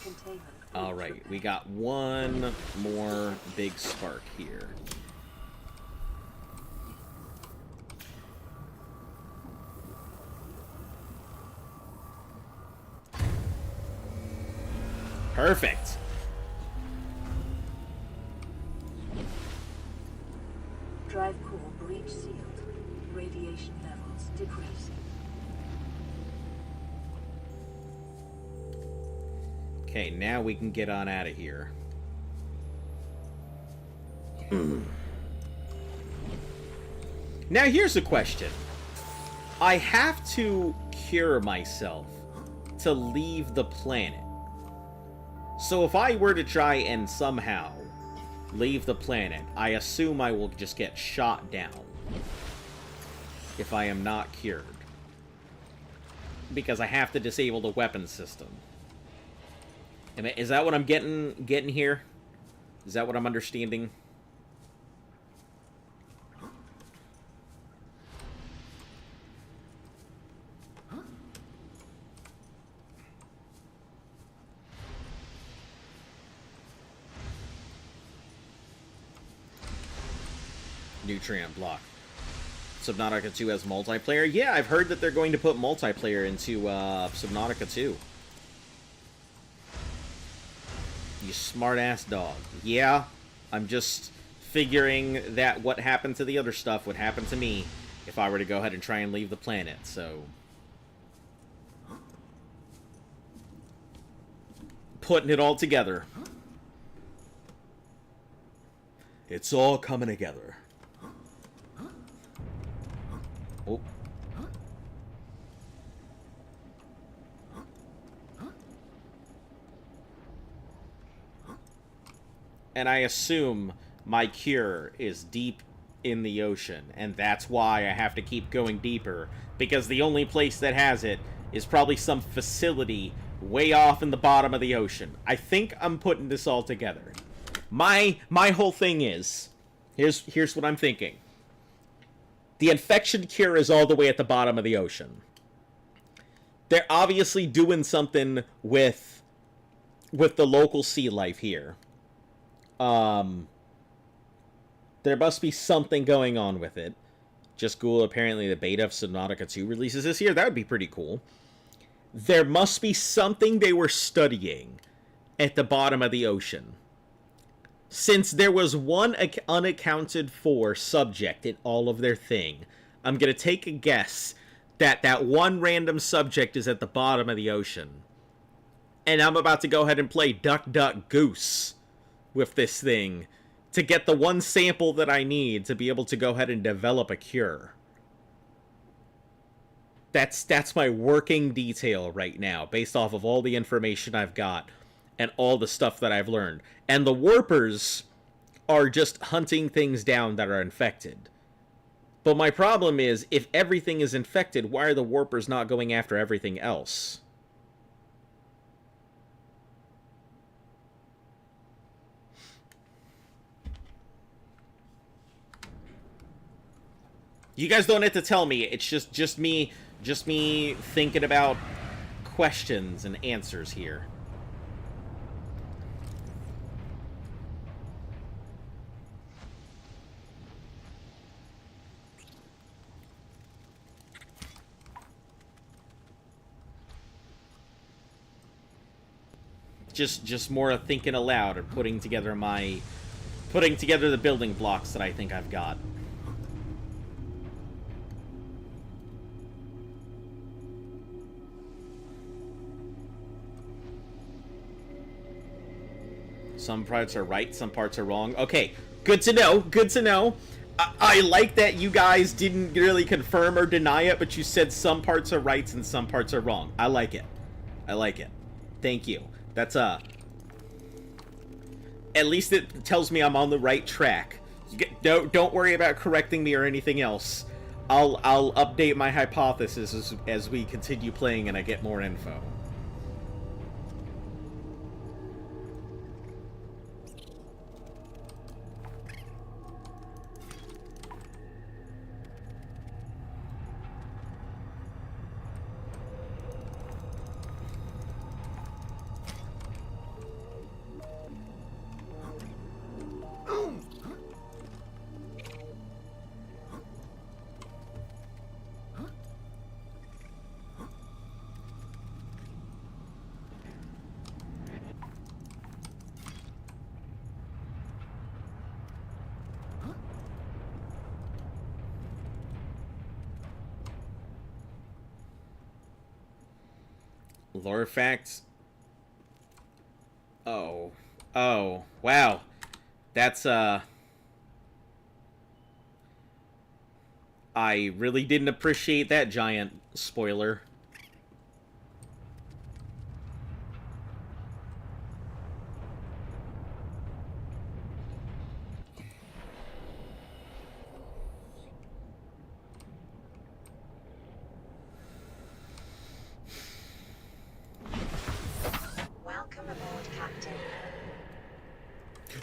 Containment breach Alright, repaired. we got one more big spark here. Perfect. Drive core breach sealed. Radiation levels decreasing. Okay, now we can get on out of here. Now here's a question. I have to cure myself to leave the planet. So if I were to try and somehow leave the planet, I assume I will just get shot down if I am not cured. Because I have to disable the weapon system. Is that what I'm getting here? Is that what I'm understanding? Nutrient block. Subnautica 2 has multiplayer? Yeah, I've heard that they're going to put multiplayer into Subnautica 2. You smart-ass dog. Yeah, I'm just figuring that what happened to the other stuff would happen to me if I were to go ahead and try and leave the planet, so... Putting it all together. It's all coming together. Oh. And I assume my cure is deep in the ocean, and that's why I have to keep going deeper, because the only place that has it is probably some facility way off in the bottom of the ocean. I think I'm putting this all together. My whole thing is, here's what I'm thinking. The infection cure is all the way at the bottom of the ocean. They're obviously doing something with the local sea life here. There must be something going on with it. Just cool, apparently the beta of Subnautica 2 releases this year. That would be pretty cool. There must be something they were studying at the bottom of the ocean. Since there was one unaccounted for subject in all of their thing, I'm going to take a guess that that one random subject is at the bottom of the ocean. And I'm about to go ahead and play Duck, Duck, Goose with this thing to get the one sample that I need to be able to go ahead and develop a cure. That's my working detail right now, based off of all the information I've got and all the stuff that I've learned. And the warpers are just hunting things down that are infected. But my problem is, if everything is infected, why are the warpers not going after everything else? You guys don't have to tell me. It's just me thinking about questions and answers here. Just more thinking aloud or putting together the building blocks that I think I've got. Some parts are right, some parts are wrong. Okay, good to know, good to know. I like that you guys didn't really confirm or deny it, but you said some parts are right and some parts are wrong. I like it. I like it. Thank you. That's, at least it tells me I'm on the right track. Don't worry about correcting me or anything else. I'll update my hypothesis as we continue playing and I get more info. Lore facts. Oh, wow. That's I really didn't appreciate that giant spoiler. Welcome aboard, Captain.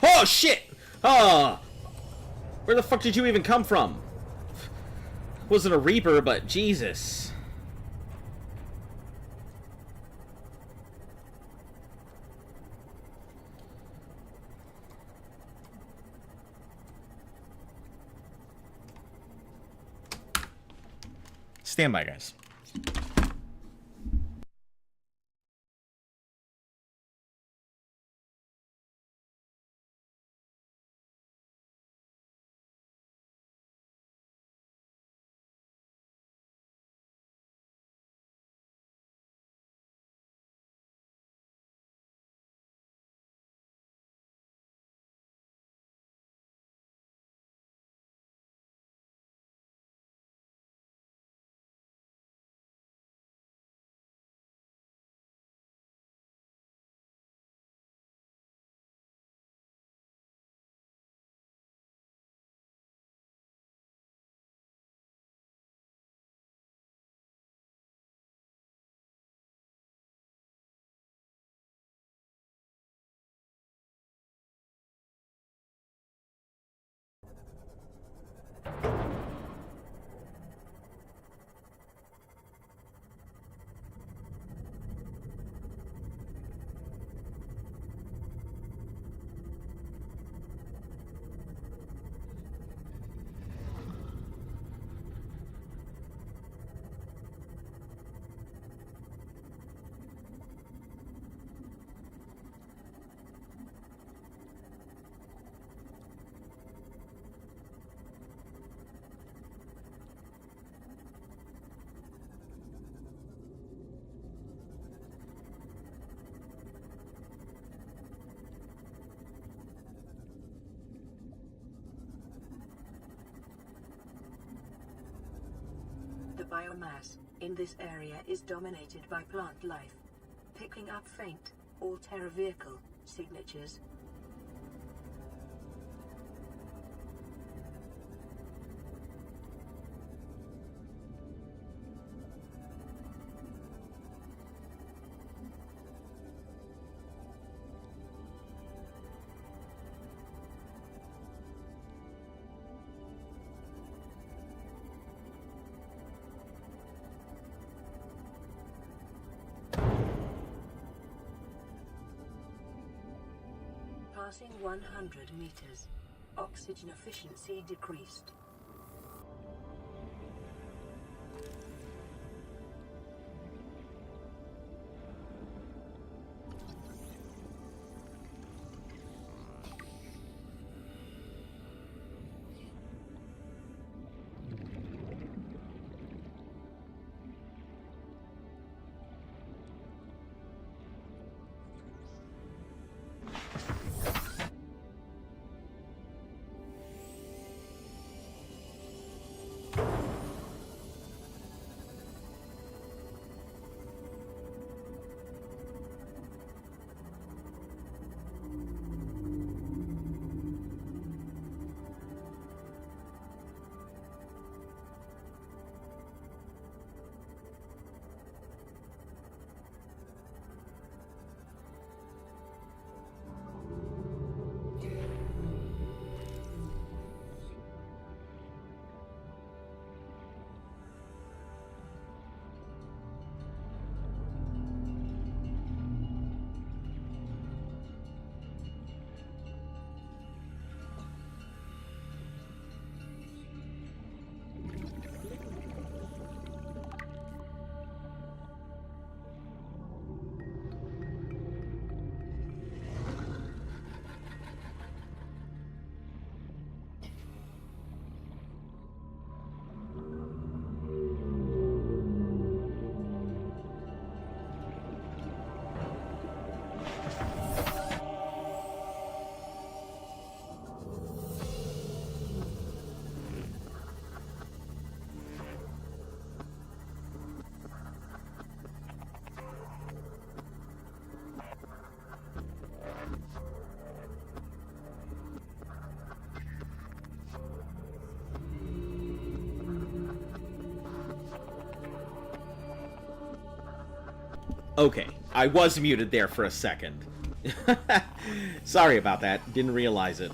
Oh, shit! Oh! Where the fuck did you even come from? Wasn't a Reaper, but Jesus. Stand by, guys. The biomass in this area is dominated by plant life, picking up faint all-terra vehicle signatures. Passing 100 meters. Oxygen efficiency decreased. Okay, I was muted there for a second. Sorry about that. Didn't realize it.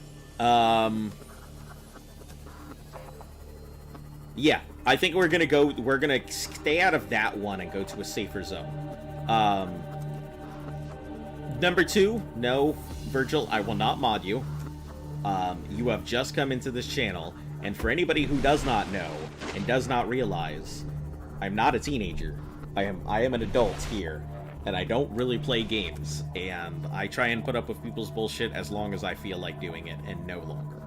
Yeah, I think we're gonna stay out of that one and go to a safer zone. Number 2, no, Virgil, I will not mod you. You have just come into this channel, and for anybody who does not know and does not realize, I'm not a teenager. I am an adult here, and I don't really play games, and I try and put up with people's bullshit as long as I feel like doing it, and no longer.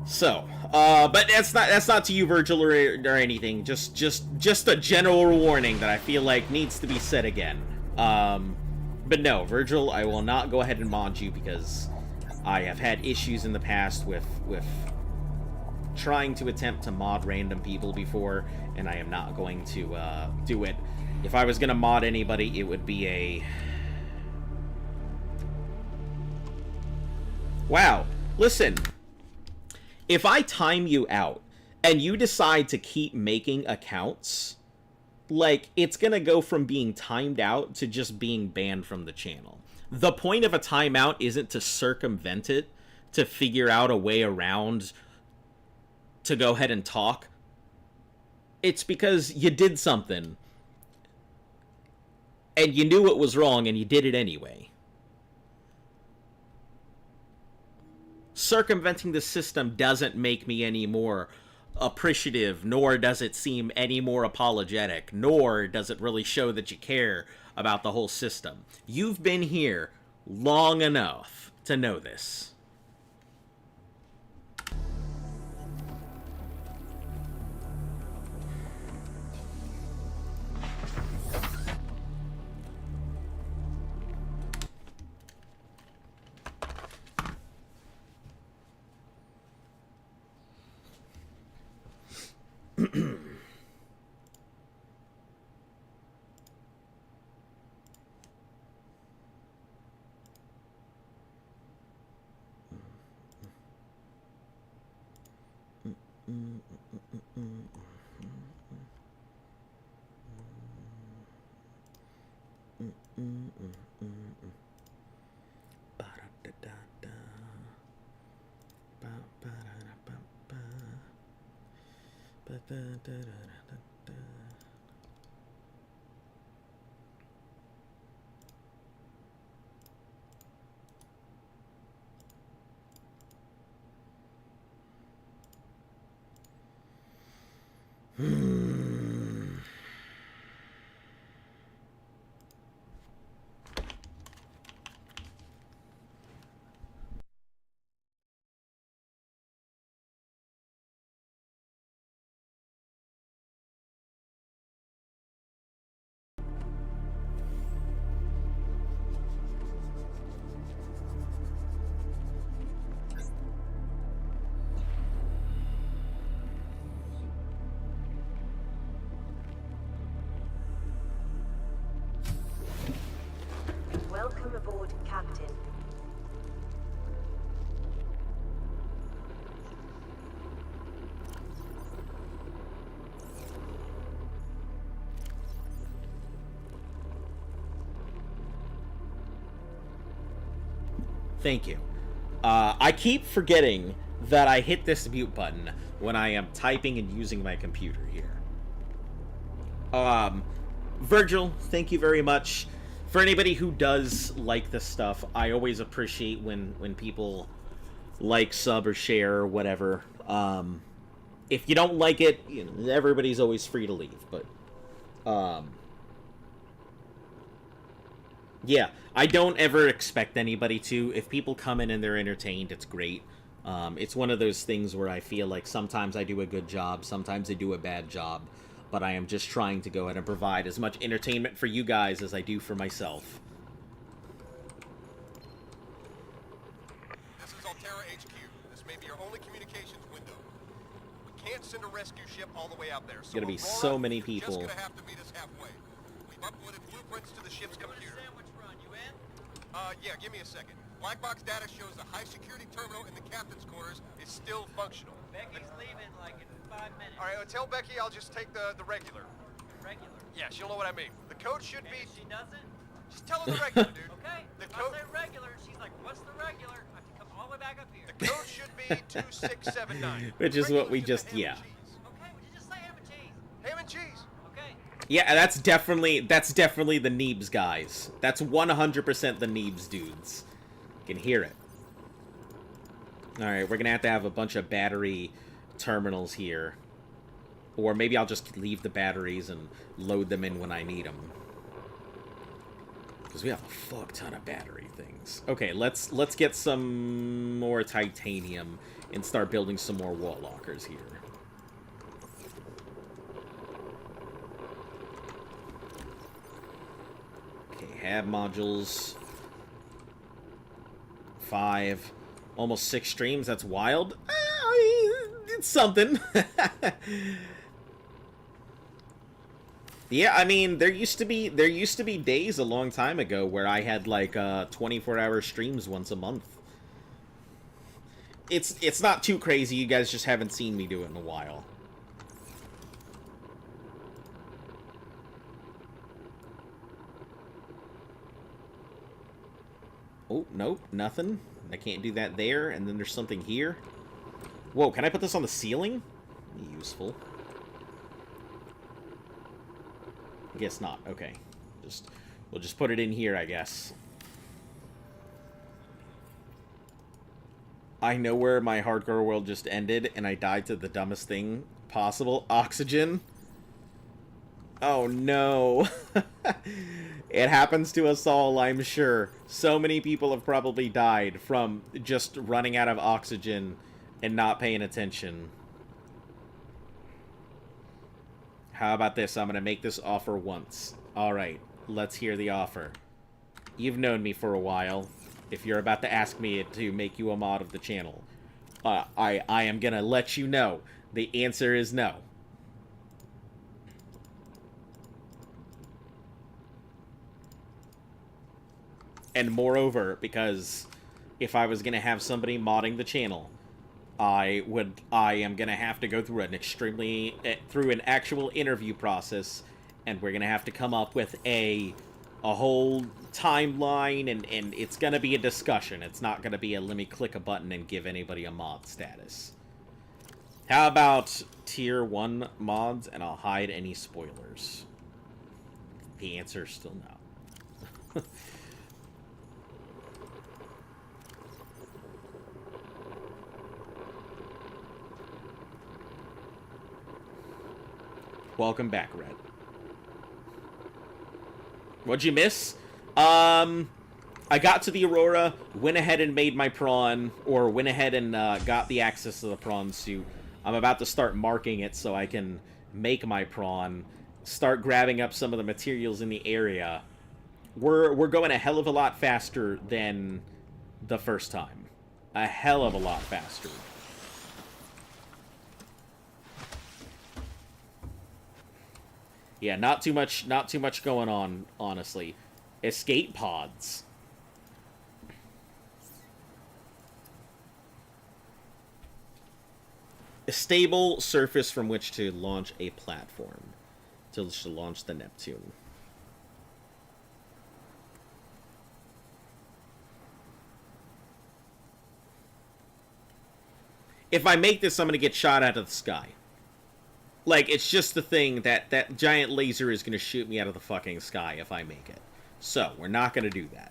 So, but that's not to you, Virgil, or anything. Just a general warning that I feel like needs to be said again. But no, Virgil, I will not go ahead and mod you because I have had issues in the past with trying to attempt to mod random people before, and I am not going to do it. If I was going to mod anybody, it would be a... Wow, listen. If I time you out, and you decide to keep making accounts, like, it's gonna go from being timed out to just being banned from the channel. The point of a timeout isn't to circumvent it, to figure out a way around to go ahead and talk. It's because you did something, and you knew it was wrong, and you did it anyway. Circumventing the system doesn't make me any more appreciative, nor does it seem any more apologetic, nor does it really show that you care about the whole system. You've been here long enough to know this. Welcome aboard, Captain. Thank you. I keep forgetting that I hit this mute button when I am typing and using my computer here. Virgil, thank you very much. For anybody who does like this stuff, I always appreciate when people like, sub, or share, or whatever. If you don't like it, you know, everybody's always free to leave, but... yeah, I don't ever expect anybody to. If people come in and they're entertained, it's great. It's one of those things where I feel like sometimes I do a good job, sometimes I do a bad job, but I am just trying to go ahead and provide as much entertainment for you guys as I do for myself. This is Altera HQ. This may be your only communications window. We can't send a rescue ship all the way out there. So Gonna be Aurora, so many people. You're just gonna have to meet us halfway. We've uploaded blueprints to the ship's computer. Yeah, give me a second. Black box data shows the high security terminal in the captain's quarters is still functional. Becky's leaving like in 5 minutes. All right, tell Becky I'll just take the regular. Yeah, she'll know what I mean. The code should be... She doesn't? Just tell her the regular, dude. Okay. The code... I say regular. She's like, what's the regular? I have to come all the way back up here. The code should be 2679. Which is what we just, yeah. Okay, would you just say ham and cheese? Ham and cheese. Okay. Yeah, that's definitely the Neebs guys. That's 100% the Neebs dudes. You can hear it. Alright, we're gonna have to have a bunch of battery terminals here. Or maybe I'll just leave the batteries and load them in when I need them. Because we have a fuck ton of battery things. Okay, let's get some more titanium and start building some more wall lockers here. Okay, hab modules. 5. Almost 6 streams, that's wild. It's something. Yeah, I mean, there used to be days a long time ago where I had like 24-hour streams once a month. It's not too crazy. You guys just haven't seen me do it in a while. Oh, nope, nothing. I can't do that there, and then there's something here. Whoa, can I put this on the ceiling? Useful. Guess not. Okay. We'll just put it in here, I guess. I know where my hardcore world just ended, and I died to the dumbest thing possible. Oxygen. Oh, no. It happens to us all, I'm sure. So many people have probably died from just running out of oxygen and not paying attention. How about this? I'm going to make this offer once. Alright, let's hear the offer. You've known me for a while. If you're about to ask me to make you a mod of the channel, I am going to let you know. The answer is no. And moreover, because if I was going to have somebody modding the channel, I am going to have to go through an actual interview process, and we're going to have to come up with a whole timeline, and it's going to be a discussion. It's not going to be a let me click a button and give anybody a mod status. How about tier 1 mods, and I'll hide any spoilers? The answer is still no. Welcome back, Red. What'd you miss? I got to the Aurora, went ahead and made my prawn, or went ahead and got the access to the prawn suit. I'm about to start marking it so I can make my prawn, start grabbing up some of the materials in the area. We're going a hell of a lot faster than the first time. A hell of a lot faster. Yeah, not too much going on, honestly. Escape pods. A stable surface from which to launch a platform. To launch the Neptune. If I make this, I'm going to get shot out of the sky. Like, it's just the thing that that giant laser is going to shoot me out of the fucking sky if I make it. So, we're not going to do that.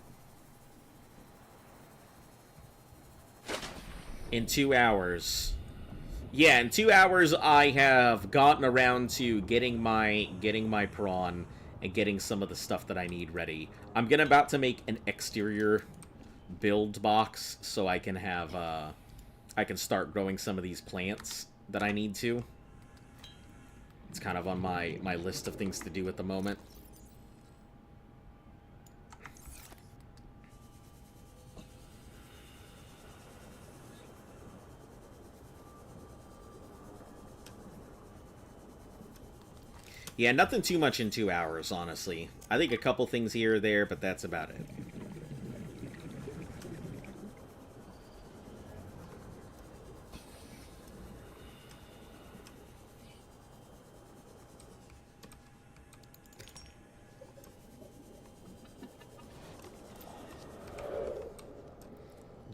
In 2 hours. Yeah, in 2 hours I have gotten around to getting my prawn and getting some of the stuff that I need ready. I'm about to make an exterior build box so I can have, I can start growing some of these plants that I need to. It's kind of on my list of things to do at the moment. Yeah, nothing too much in 2 hours, honestly. I think a couple things here or there, but that's about it.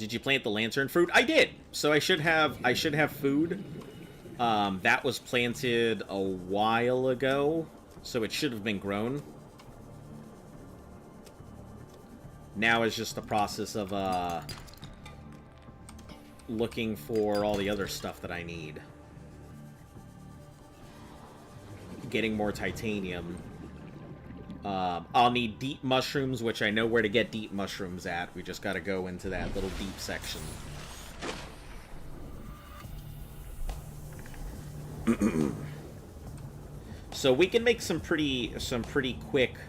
Did you plant the lantern fruit? I did. So I should have food. That was planted a while ago, so it should have been grown. Now it's just the process of looking for all the other stuff that I need. Getting more titanium. I'll need deep mushrooms, which I know where to get deep mushrooms at. We just gotta go into that little deep section. So we can make some pretty quick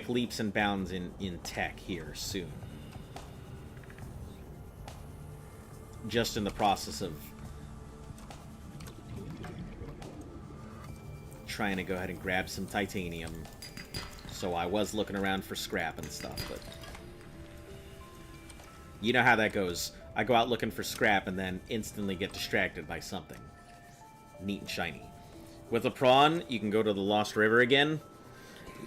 leaps and bounds in tech here soon. Just in the process of trying to go ahead and grab some titanium. So I was looking around for scrap and stuff, but you know how that goes. I go out looking for scrap and then instantly get distracted by something neat and shiny. With a prawn, you can go to the Lost River again.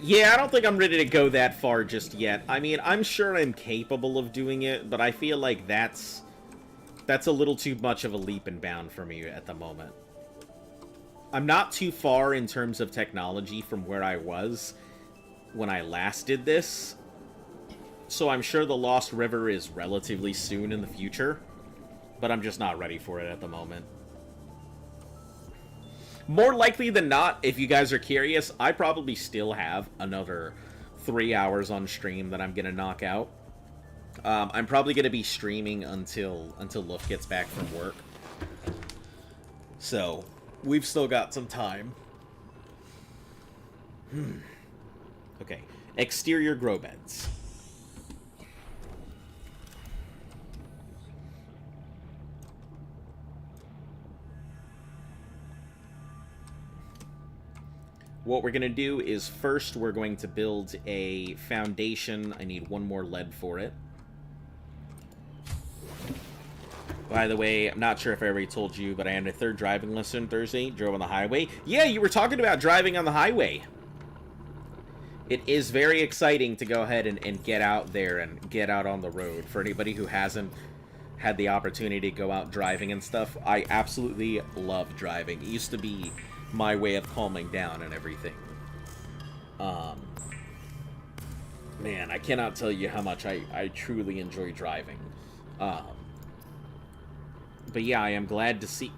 Yeah, I don't think I'm ready to go that far just yet. I mean, I'm sure I'm capable of doing it, but I feel like that's a little too much of a leap and bound for me at the moment. I'm not too far in terms of technology from where I was when I last did this, so I'm sure the Lost River is relatively soon in the future, but I'm just not ready for it at the moment. More likely than not, if you guys are curious, I probably still have another 3 hours on stream that I'm going to knock out. I'm probably going to be streaming until Luft gets back from work. So, we've still got some time. Okay. Exterior grow beds. What we're going to do is first we're going to build a foundation. I need one more lead for it. By the way, I'm not sure if I already told you, but I had a third driving lesson Thursday. Drove on the highway. Yeah, you were talking about driving on the highway. It is very exciting to go ahead and get out there and get out on the road. For anybody who hasn't had the opportunity to go out driving and stuff, I absolutely love driving. It used to be my way of calming down and everything. Man, I cannot tell you how much I truly enjoy driving. But yeah, I am glad to see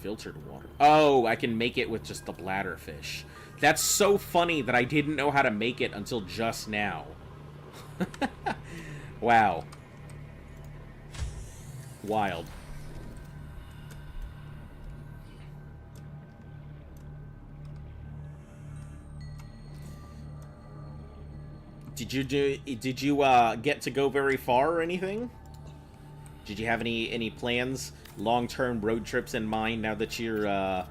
filtered water. Oh, I can make it with just the bladderfish. That's so funny that I didn't know how to make it until just now. Wow. Wild. Did you get to go very far or anything? Did you have any plans, long-term road trips in mind now that you're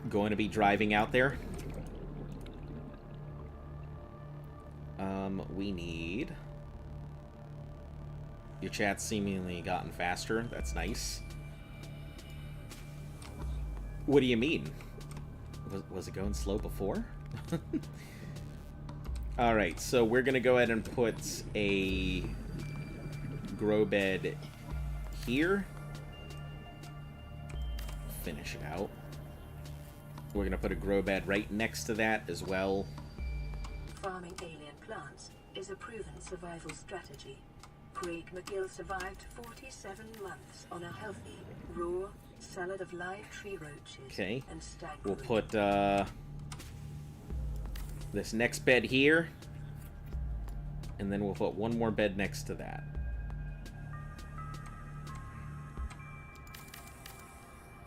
going to be driving out there? We need... Your chat's seemingly gotten faster. That's nice. What do you mean? Was it going slow before? Alright, so we're going to go ahead and put a grow bed here. Finish it out. We're going to put a grow bed right next to that as well. Farming alien plants is a proven survival strategy. Craig McGill survived 47 months on a healthy, raw salad of live tree roaches. Okay. And stag We'll fruit. put this next bed here, and then we'll put one more bed next to that.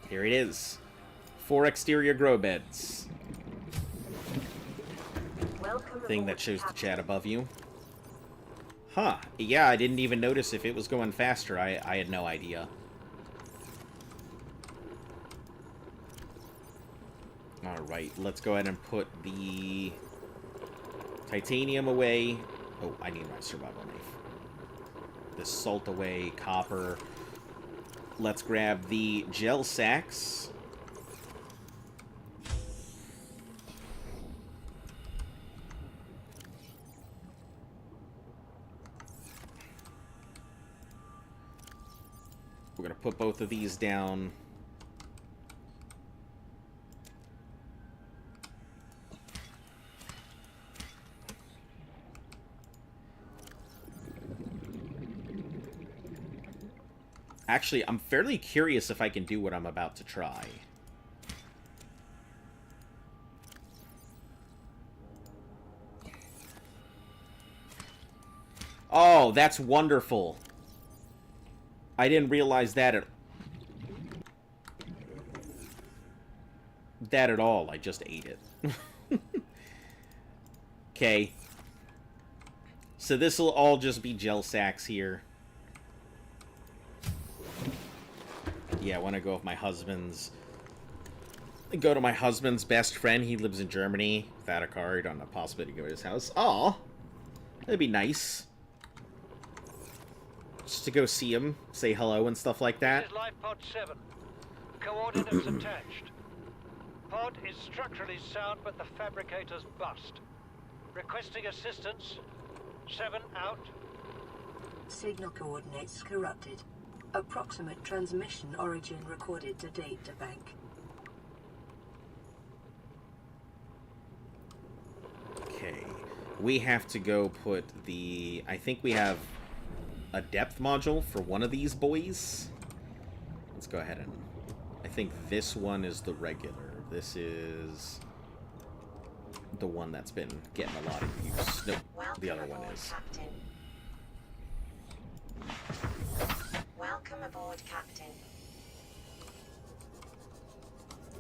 Here it is. 4 exterior grow beds. Thing that shows the chat above you. Huh. Yeah, I didn't even notice if it was going faster. I had no idea. Alright, let's go ahead and put the titanium away. Oh, I need my survival knife. The salt away, copper. Let's grab the gel sacks. put both of these down. Actually, I'm fairly curious if I can do what I'm about to try. Oh, that's wonderful. I didn't realize that at all. I just ate it. Okay. So this will all just be gel sacks here. Yeah, I want to go with my husband's... Go to my husband's best friend. He lives in Germany. Without a card, on a possibility to go to his house. Aw. That'd be nice. Just to go see him, say hello and stuff like that. This is Life Pod 7. Coordinates attached. Pod is structurally sound, but the fabricator's bust. Requesting assistance. 7 out. Signal coordinates corrupted. Approximate transmission origin recorded to data bank. Okay. We have to go put the... I think we have a depth module for one of these boys. Let's go ahead and... I think this one is the regular. This is the one that's been getting a lot of use. No, the other one is. Captain. Welcome aboard, Captain.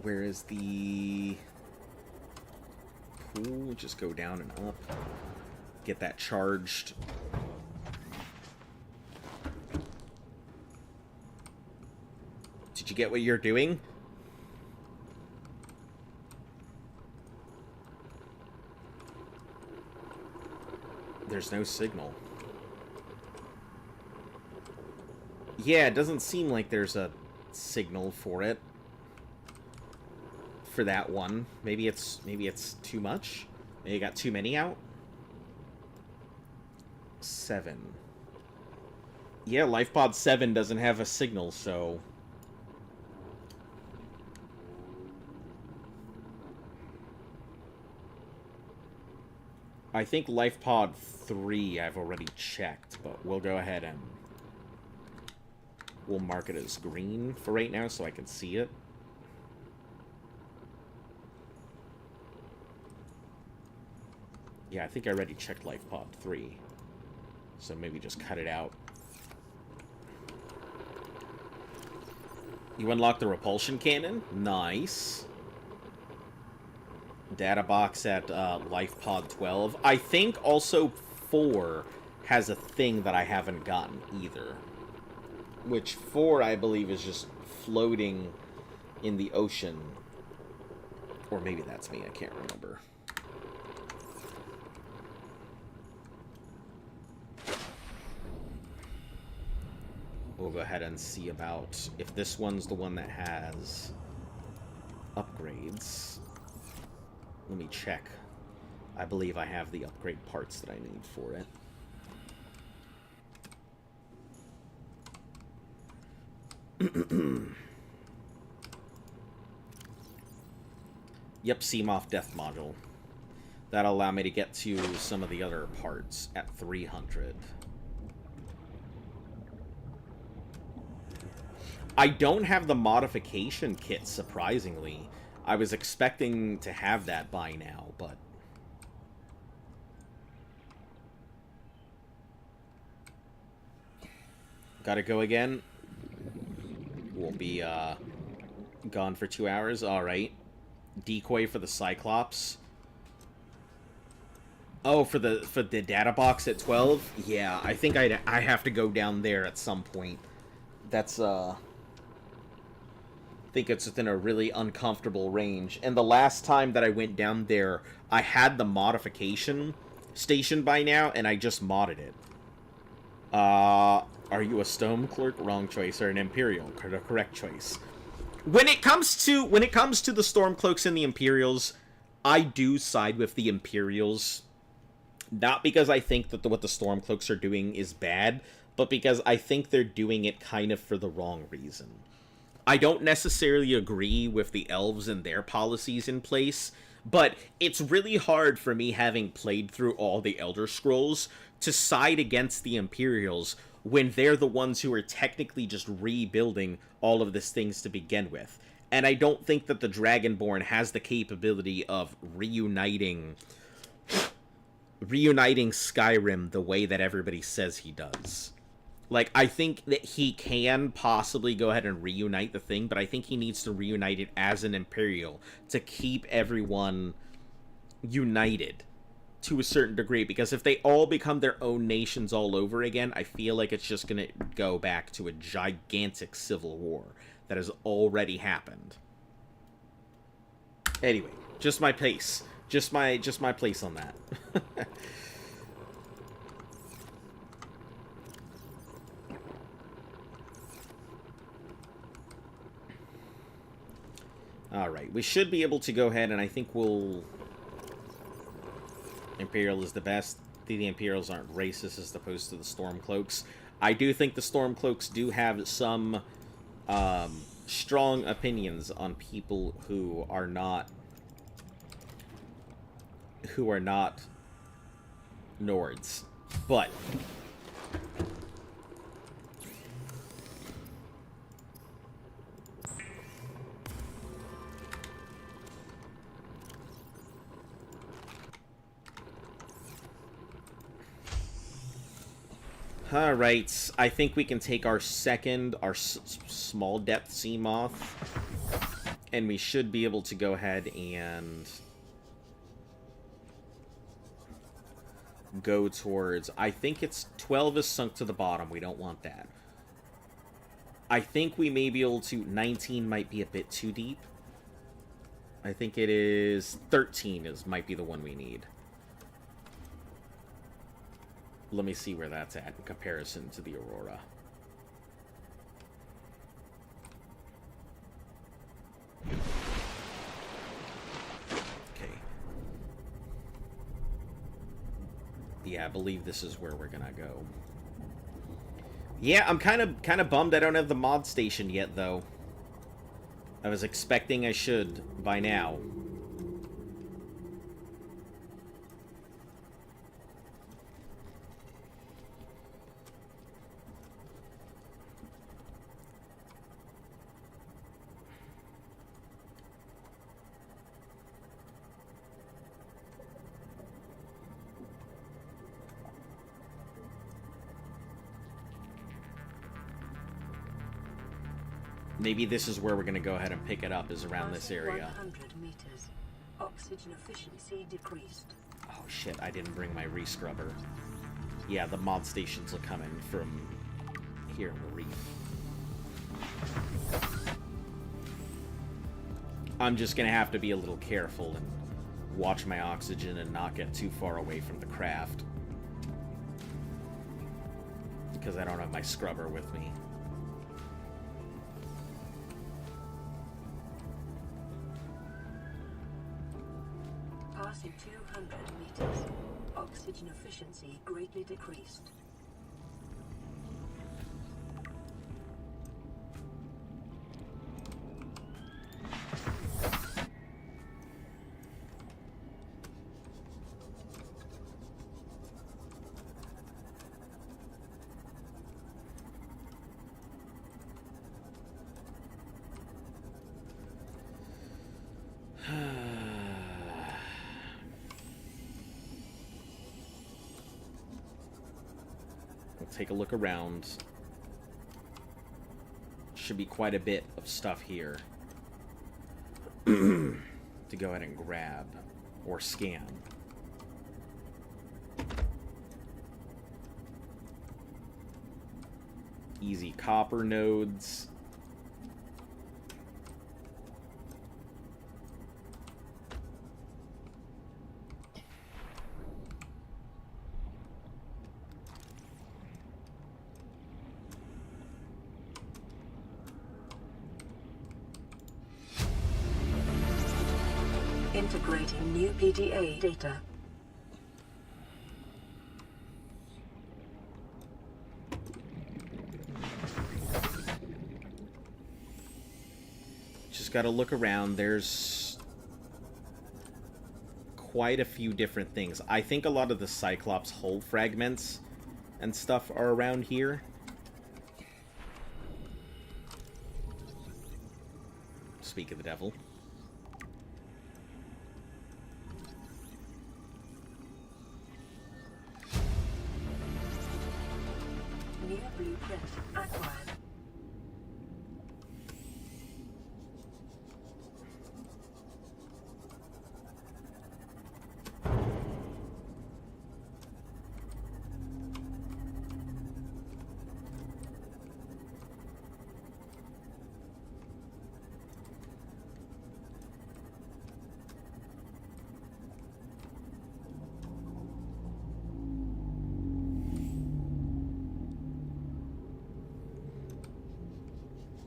Where is the pool? Just go down and up. Get that charged. Did you get what you're doing? There's no signal. Yeah, it doesn't seem like there's a signal for it. For that one. Maybe it's too much? Maybe I got too many out? 7. Yeah, LifePod 7 doesn't have a signal, so... I think LifePod 3 I've already checked, but we'll go ahead and... We'll mark it as green for right now so I can see it. Yeah, I think I already checked LifePod 3. So maybe just cut it out. You unlocked the repulsion cannon? Nice. Data box at LifePod 12. I think also 4 has a thing that I haven't gotten either. Which 4, I believe, is just floating in the ocean. Or maybe that's me, I can't remember. We'll go ahead and see about if this one's the one that has upgrades. Let me check. I believe I have the upgrade parts that I need for it. Yep, Seamoth Death Module. That'll allow me to get to some of the other parts at 300. I don't have the modification kit, surprisingly. I was expecting to have that by now, but... Gotta go again. We'll be, gone for 2 hours. Alright. Decoy for the Cyclops. Oh, for the data box at 12? Yeah, I think I have to go down there at some point. That's, I think it's within a really uncomfortable range. And the last time that I went down there, I had the modification station by now, and I just modded it. Are you a Stone Clerk? Wrong choice. Or an Imperial? The correct choice. When it comes to the Stormcloaks and the Imperials, I do side with the Imperials. Not because I think that what the Stormcloaks are doing is bad. but because I think they're doing it kind of for the wrong reason. I don't necessarily agree with the elves and their policies in place, but it's really hard for me, having played through all the Elder Scrolls, to side against the Imperials when they're the ones who are technically just rebuilding all of these things to begin with. And I don't think that the Dragonborn has the capability of reuniting Skyrim the way that everybody says he does. Like, I think that he can possibly go ahead and reunite the thing, but I think he needs to reunite it as an Imperial to keep everyone united to a certain degree, because if they all become their own nations all over again, I feel like it's just going to go back to a gigantic civil war that has already happened. Anyway, just my place. Just my place on that. Alright, we should be able to go ahead, and I think we'll... Imperial is the best. The Imperials aren't racist as opposed to the Stormcloaks. I do think the Stormcloaks do have some strong opinions on people who are not Nords. But alright, I think we can take our small depth Seamoth, and we should be able to go ahead and go towards... I think it's 12 is sunk to the bottom. We don't want that. I think we may be able to... 19 might be a bit too deep. I think it is... 13 might be the one we need. Let me see where that's at in comparison to the Aurora. Okay. Yeah, I believe this is where we're gonna go. Yeah, I'm kind of bummed I don't have the mod station yet, though. I was expecting I should by now. Maybe this is where we're going to go ahead and pick it up, is around this area. 100 meters. Oxygen efficiency decreased. Oh shit, I didn't bring my rescrubber. Yeah, the mod stations will come in from here in the reef. I'm just going to have to be a little careful and watch my oxygen and not get too far away from the craft. Because I don't have my scrubber with me. Passing 200 meters. Oxygen efficiency greatly decreased. Take a look around. Should be quite a bit of stuff here to go ahead and grab or scan. Easy copper nodes. Integrating new PDA data. Just gotta look around. There's quite a few different things. I think a lot of the Cyclops hull fragments and stuff are around here. Speak of the devil. New blueprint acquired.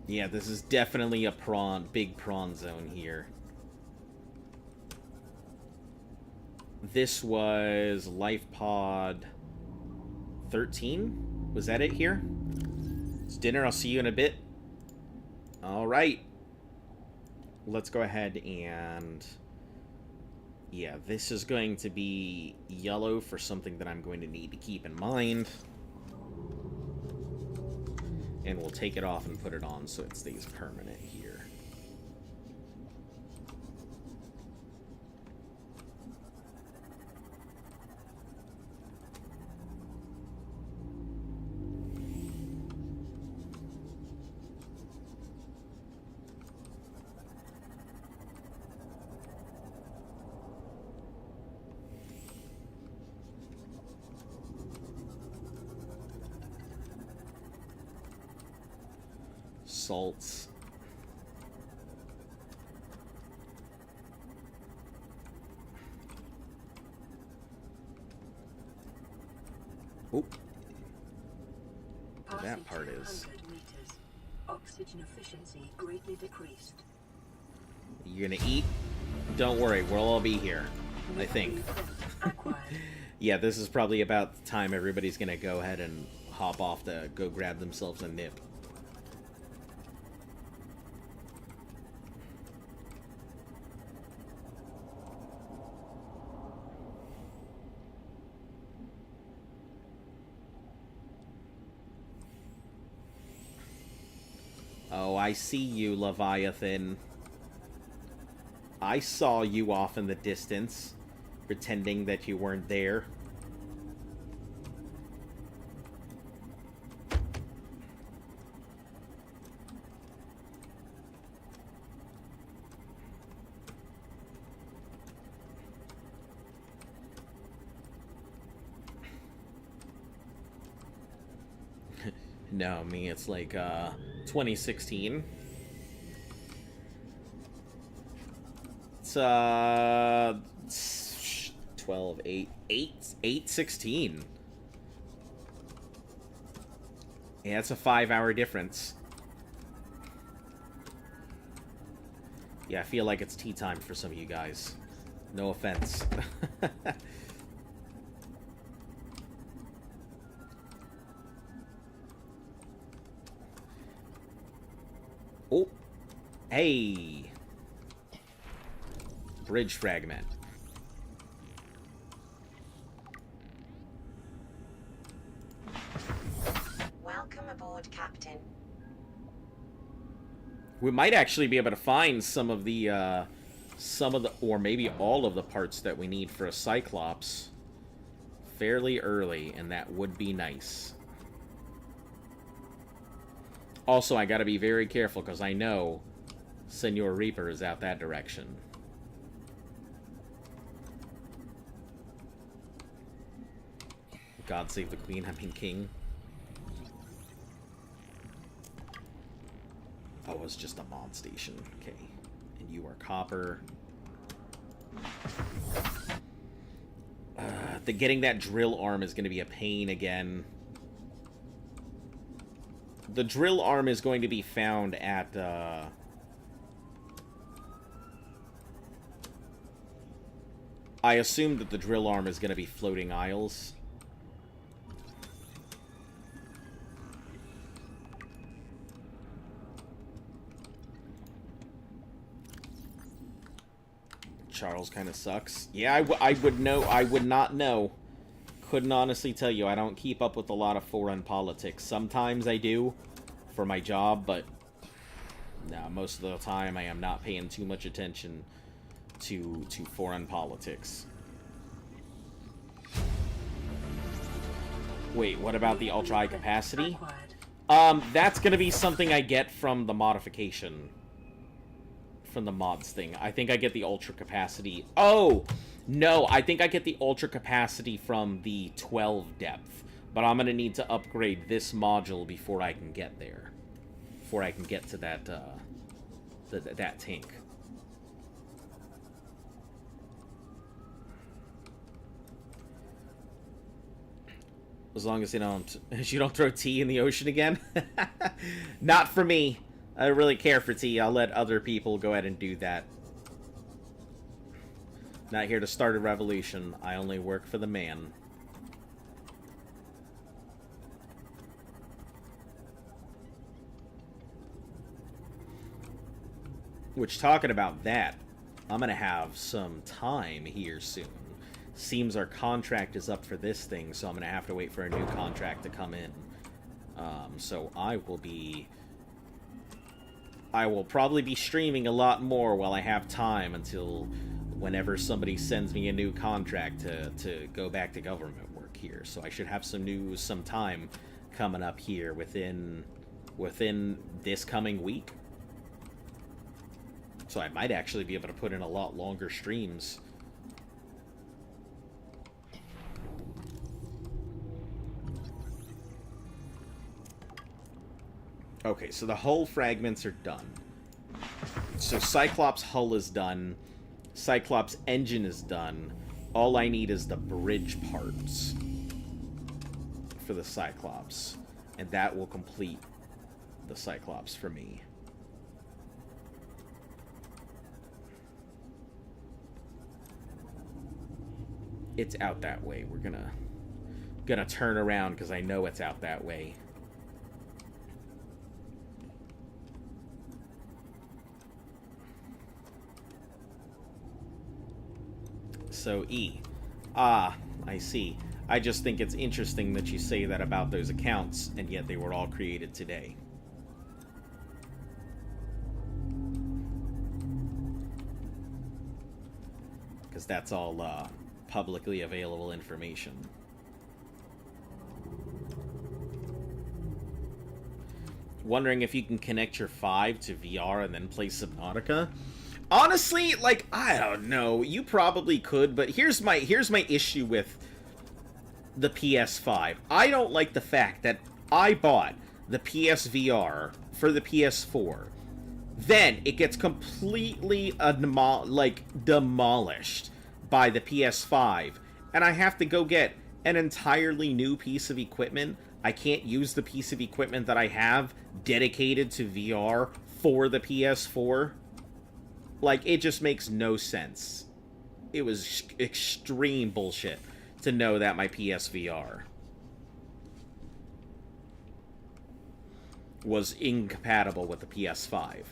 Yeah, this is definitely a big prawn zone here. This was Life Pod 13? Was that it here? It's dinner. I'll see you in a bit. Alright. Let's go ahead and... Yeah, this is going to be yellow for something that I'm going to need to keep in mind. And we'll take it off and put it on so it stays permanent here. Salts. Oh. That part is. Meters. Oxygen efficiency greatly decreased. You gonna eat? Don't worry, we'll all be here. I think. Yeah, this is probably about the time everybody's gonna go ahead and hop off to go grab themselves a nip. Oh, I see you, Leviathan. I saw you off in the distance, pretending that you weren't there. No, me, it's like, 2016. It's, 12, 8, 16. Yeah, it's a 5-hour difference. Yeah, I feel like it's tea time for some of you guys. No offense. Oh, hey. Bridge fragment. Welcome aboard, Captain. We might actually be able to find some of the, or maybe all of the parts that we need for a Cyclops fairly early, and that would be nice. Also, I gotta be very careful, because I know Senor Reaper is out that direction. God save the Queen, I mean King. Oh, it's just a mod station. Okay. And you are copper. Getting that drill arm is going to be a pain again. The drill arm is going to be found at, I assume that the drill arm is going to be floating isles. Charles kind of sucks. Yeah, I would know. I would not know. Couldn't honestly tell you. I don't keep up with a lot of foreign politics. Sometimes I do for my job, but no, most of the time I am not paying too much attention to foreign politics. Wait, what about the ultra high capacity? That's gonna be something I get from the modification. From the mods thing. I think I get the ultra capacity. Oh! No, I think I get the ultra capacity from the 12 depth. But I'm gonna need to upgrade this module before I can get there. Before I can get to that, that tank. As long as you don't throw tea in the ocean again. Not for me. I don't really care for tea. I'll let other people go ahead and do that. Not here to start a revolution. I only work for the man. Which, talking about that, I'm gonna have some time here soon. Seems our contract is up for this thing, so I'm gonna have to wait for a new contract to come in. So I will probably be streaming a lot more while I have time until whenever somebody sends me a new contract to go back to government work here. So I should have some news, some time coming up here within this coming week. So I might actually be able to put in a lot longer streams. Okay, so the hull fragments are done. So Cyclops hull is done. Cyclops engine is done. All I need is the bridge parts for the Cyclops. And that will complete the Cyclops for me. It's out that way. We're gonna turn around because I know it's out that way. So E. Ah, I see. I just think it's interesting that you say that about those accounts, and yet they were all created today. Because that's all publicly available information. Wondering if you can connect your 5 to VR and then play Subnautica? Honestly, like, I don't know. You probably could, but here's my issue with the PS5. I don't like the fact that I bought the PSVR for the PS4. Then it gets completely demolished by the PS5, and I have to go get an entirely new piece of equipment. I can't use the piece of equipment that I have dedicated to VR for the PS4. Like, it just makes no sense. It was extreme bullshit to know that my PSVR was incompatible with the PS5.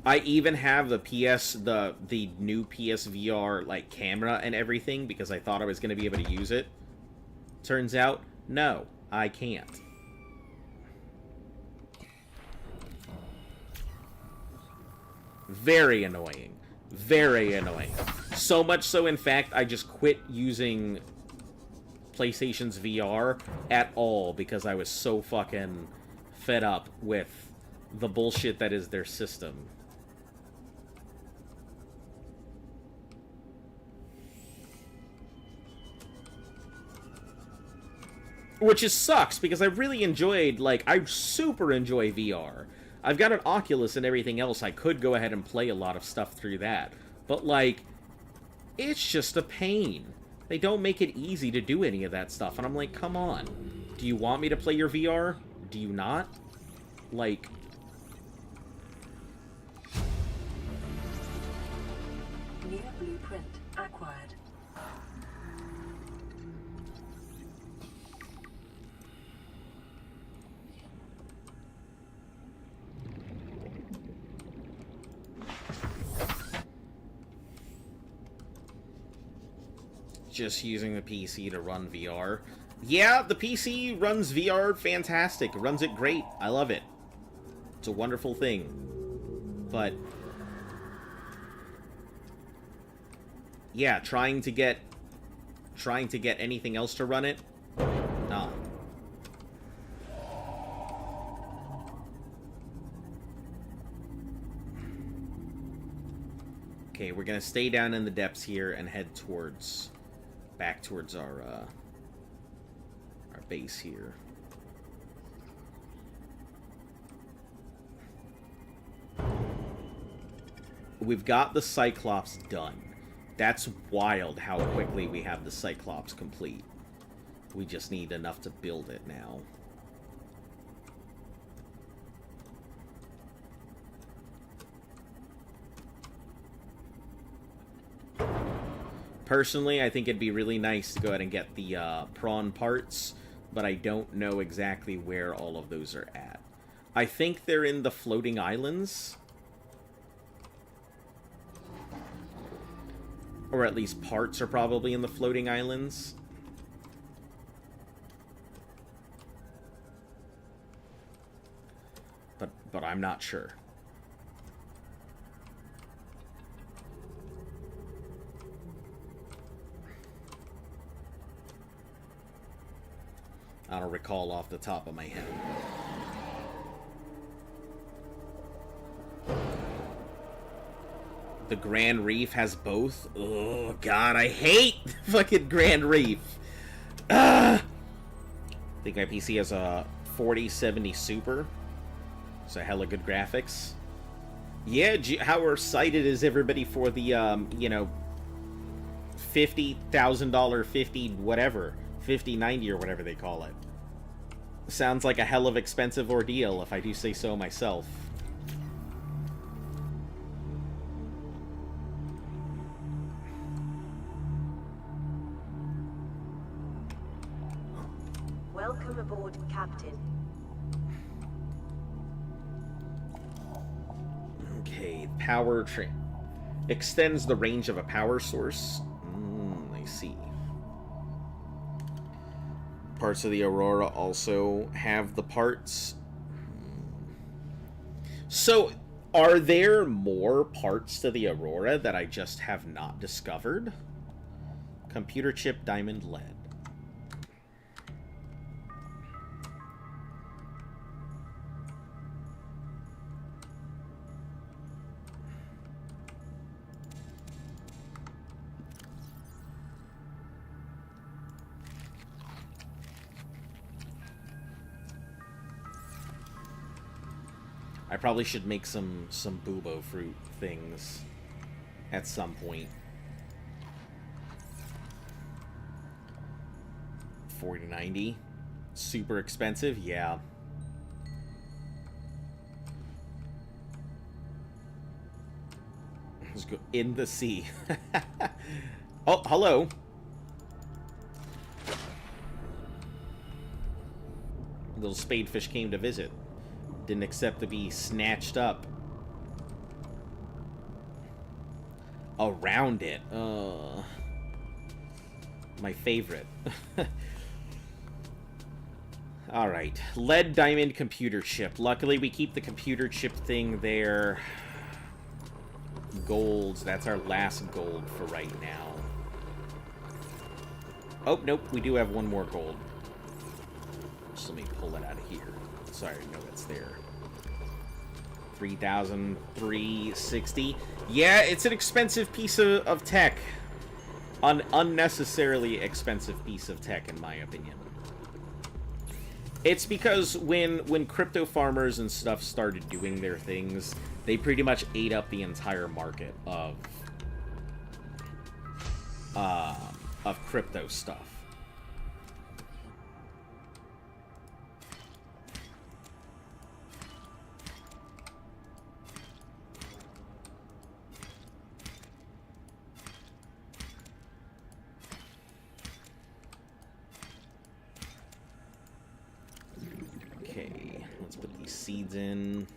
I even have the new PSVR like camera and everything because I thought I was going to be able to use it. Turns out, no, I can't. Very annoying. Very annoying. So much so, in fact, I just quit using PlayStation's VR at all because I was so fucking fed up with the bullshit that is their system. Which just sucks, because I really enjoyed, like, I super enjoy VR. I've got an Oculus and everything else. I could go ahead and play a lot of stuff through that. But, like, it's just a pain. They don't make it easy to do any of that stuff. And I'm like, come on. Do you want me to play your VR? Do you not? Like... New blueprint acquired. just using the PC to run VR. Yeah, the PC runs VR fantastic. It runs it great. I love it. It's a wonderful thing. But yeah, trying to get anything else to run it, nah. Okay, we're gonna stay down in the depths here and head back towards our base here. We've got the Cyclops done. That's wild how quickly we have the Cyclops complete. We just need enough to build it now. Personally, I think it'd be really nice to go ahead and get the prawn parts, but I don't know exactly where all of those are at. I think they're in the floating islands. Or at least parts are probably in the floating islands. But I'm not sure. I don't recall off the top of my head. The Grand Reef has both? Oh, God, I hate fucking Grand Reef. I think my PC has a 4070 Super. So hella good graphics. Yeah, how excited is everybody for the, you know, $50,000, 50 whatever, 5090 or whatever they call it. Sounds like a hell of expensive ordeal, if I do say so myself. Welcome aboard, Captain. Okay, power train extends the range of a power source. I see. Parts of the Aurora also have the parts. So, are there more parts to the Aurora that I just have not discovered? Computer chip, diamond, lead. I probably should make some boobo fruit things at some point. 4090, super expensive, yeah. Let's go in the sea. Oh, hello. Little spadefish came to visit. Didn't accept to be snatched up. Around it. My favorite. Alright. Lead diamond computer chip. Luckily, we keep the computer chip thing there. Golds. That's our last gold for right now. Oh, nope. We do have one more gold. Just let me pull it out of here. Sorry, no, it's there. 3,360. Yeah, it's an expensive piece of tech. Unnecessarily expensive piece of tech, in my opinion. It's because when crypto farmers and stuff started doing their things, they pretty much ate up the entire market of crypto stuff. Seeds in.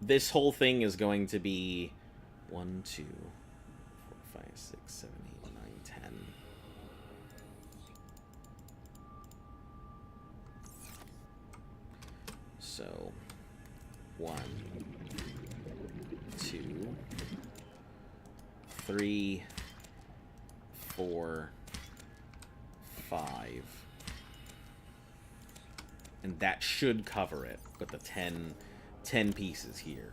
This whole thing is going to be 1, 2, 4, 5, 6, 7, So, 1, 2, 3, 4, 5. And that should cover it with the 10 pieces here.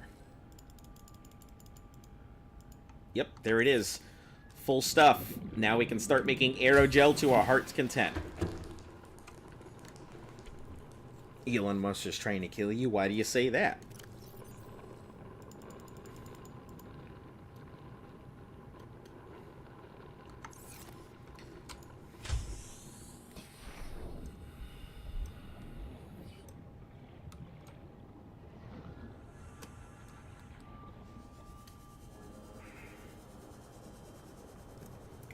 Yep, there it is. Full stuff. Now we can start making aerogel to our heart's content. Elon Musk is trying to kill you? Why do you say that?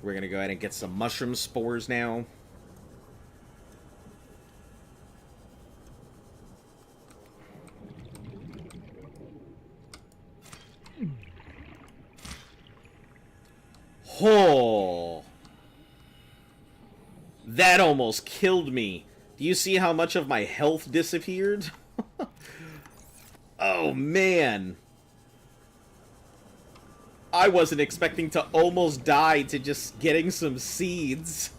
We're gonna go ahead and get some mushroom spores now. Oh, that almost killed me. Do you see how much of my health disappeared? Oh, man. I wasn't expecting to almost die to just getting some seeds.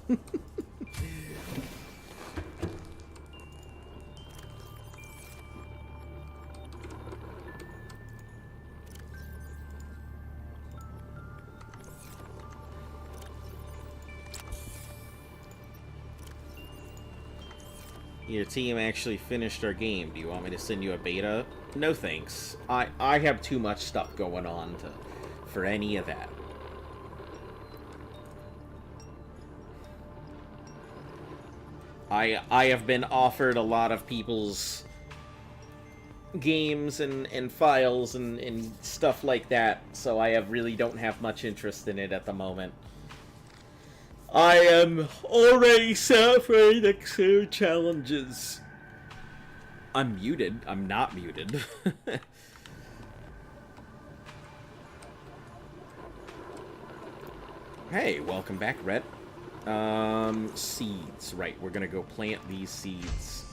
Your team actually finished our game. Do you want me to send you a beta? No thanks. I have too much stuff going on for any of that. I have been offered a lot of people's games and files and stuff like that, so I really don't have much interest in it at the moment. I am already suffering the clear challenges. I'm muted. I'm not muted. Hey, welcome back, Rhett. Seeds. Right, we're gonna go plant these seeds.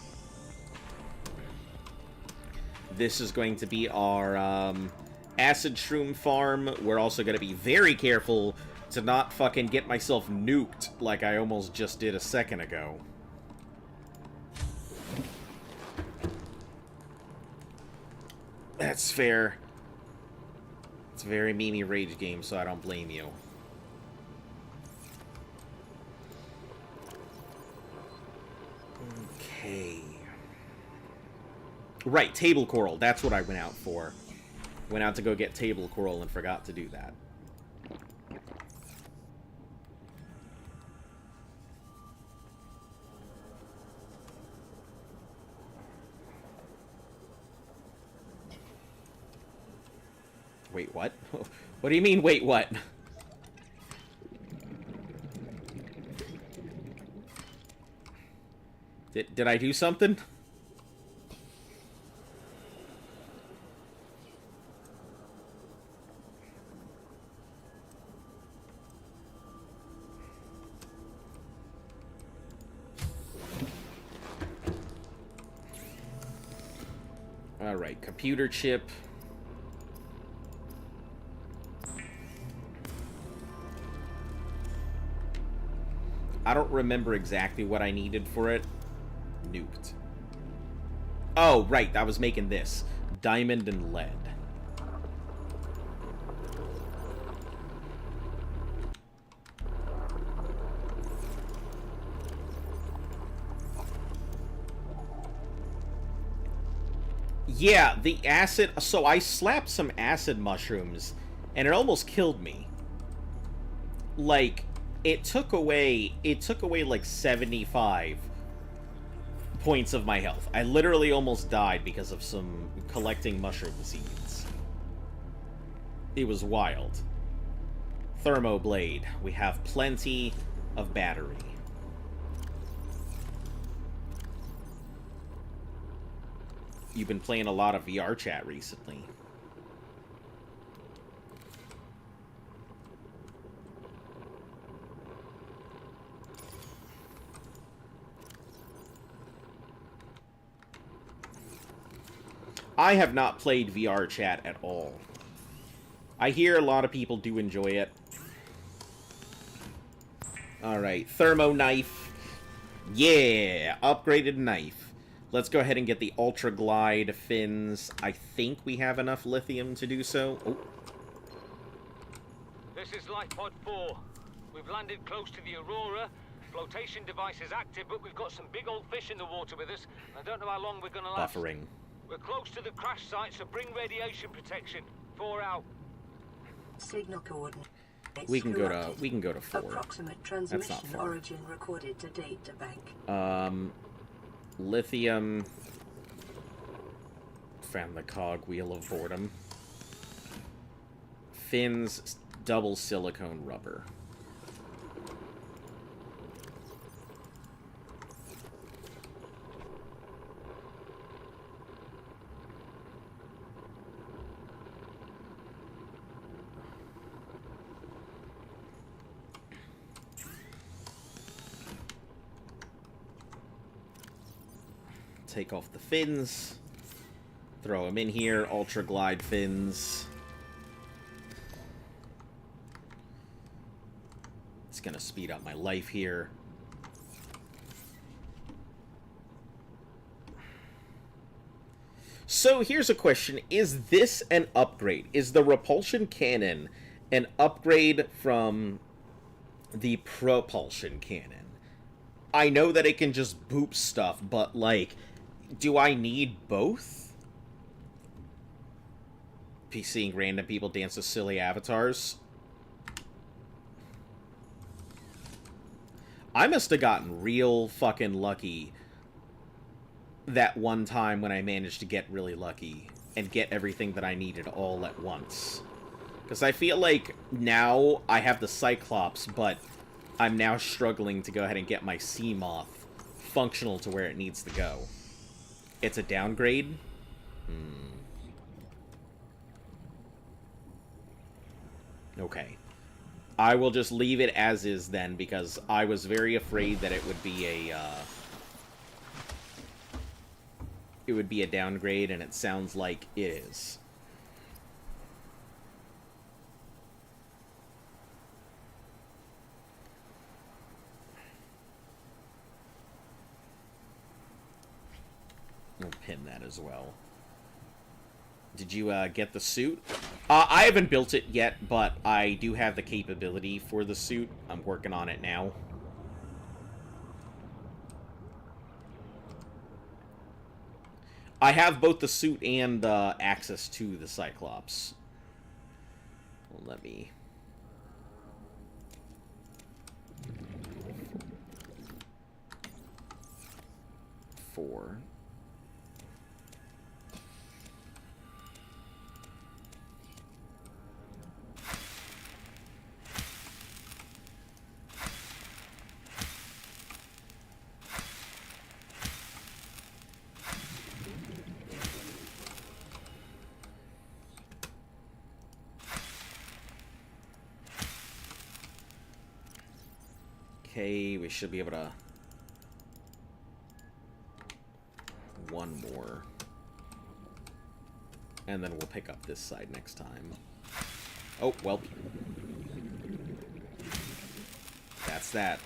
This is going to be our acid shroom farm. We're also gonna be very careful to not fucking get myself nuked like I almost just did a second ago. That's fair. It's a very memey rage game, so I don't blame you. Okay. Right, table coral. That's what I went out for. Went out to go get table coral and forgot to do that. Wait, what? What do you mean, wait, what? Did I do something? Alright, computer chip. I don't remember exactly what I needed for it. Nuked. Oh, right, I was making this. Diamond and lead. Yeah, the acid... So I slapped some acid mushrooms, and it almost killed me. Like, it took away like 75 points of my health. I literally almost died because of some collecting mushroom seeds. It was wild. Thermoblade. We have plenty of battery. You've been playing a lot of VR chat recently. I have not played VR chat at all. I hear a lot of people do enjoy it. Alright, thermo knife. Yeah, upgraded knife. Let's go ahead and get the Ultra Glide fins. I think we have enough lithium to do so. Oh. This is Life Pod 4. We've landed close to the Aurora. Flotation device is active, but we've got some big old fish in the water with us. I don't know how long we're gonna last. Buffering. We're close to the crash site, so bring radiation protection. 4 out. Signal coordinates. We can go to 4. Approximate transmission origin recorded to data bank. Lithium. Found the cogwheel of boredom. Fins, double silicone rubber. Take off the fins. Throw them in here. Ultra Glide fins. It's gonna speed up my life here. So here's a question. Is this an upgrade? Is the repulsion cannon an upgrade from the propulsion cannon? I know that it can just boop stuff, but like, do I need both? Seeing random people dance with silly avatars. I must have gotten real fucking lucky that one time when I managed to get really lucky and get everything that I needed all at once. Because I feel like now I have the Cyclops, but I'm now struggling to go ahead and get my Sea Moth functional to where it needs to go. It's a downgrade? Okay. I will just leave it as is then, because I was very afraid that it would be a downgrade, and it sounds like it is. We'll pin that as well. Did you get the suit? I haven't built it yet, but I do have the capability for the suit. I'm working on it now. I have both the suit and access to the Cyclops. Well, let me... Four. Okay, we should be able to... One more. And then we'll pick up this side next time. Oh, well. That's that.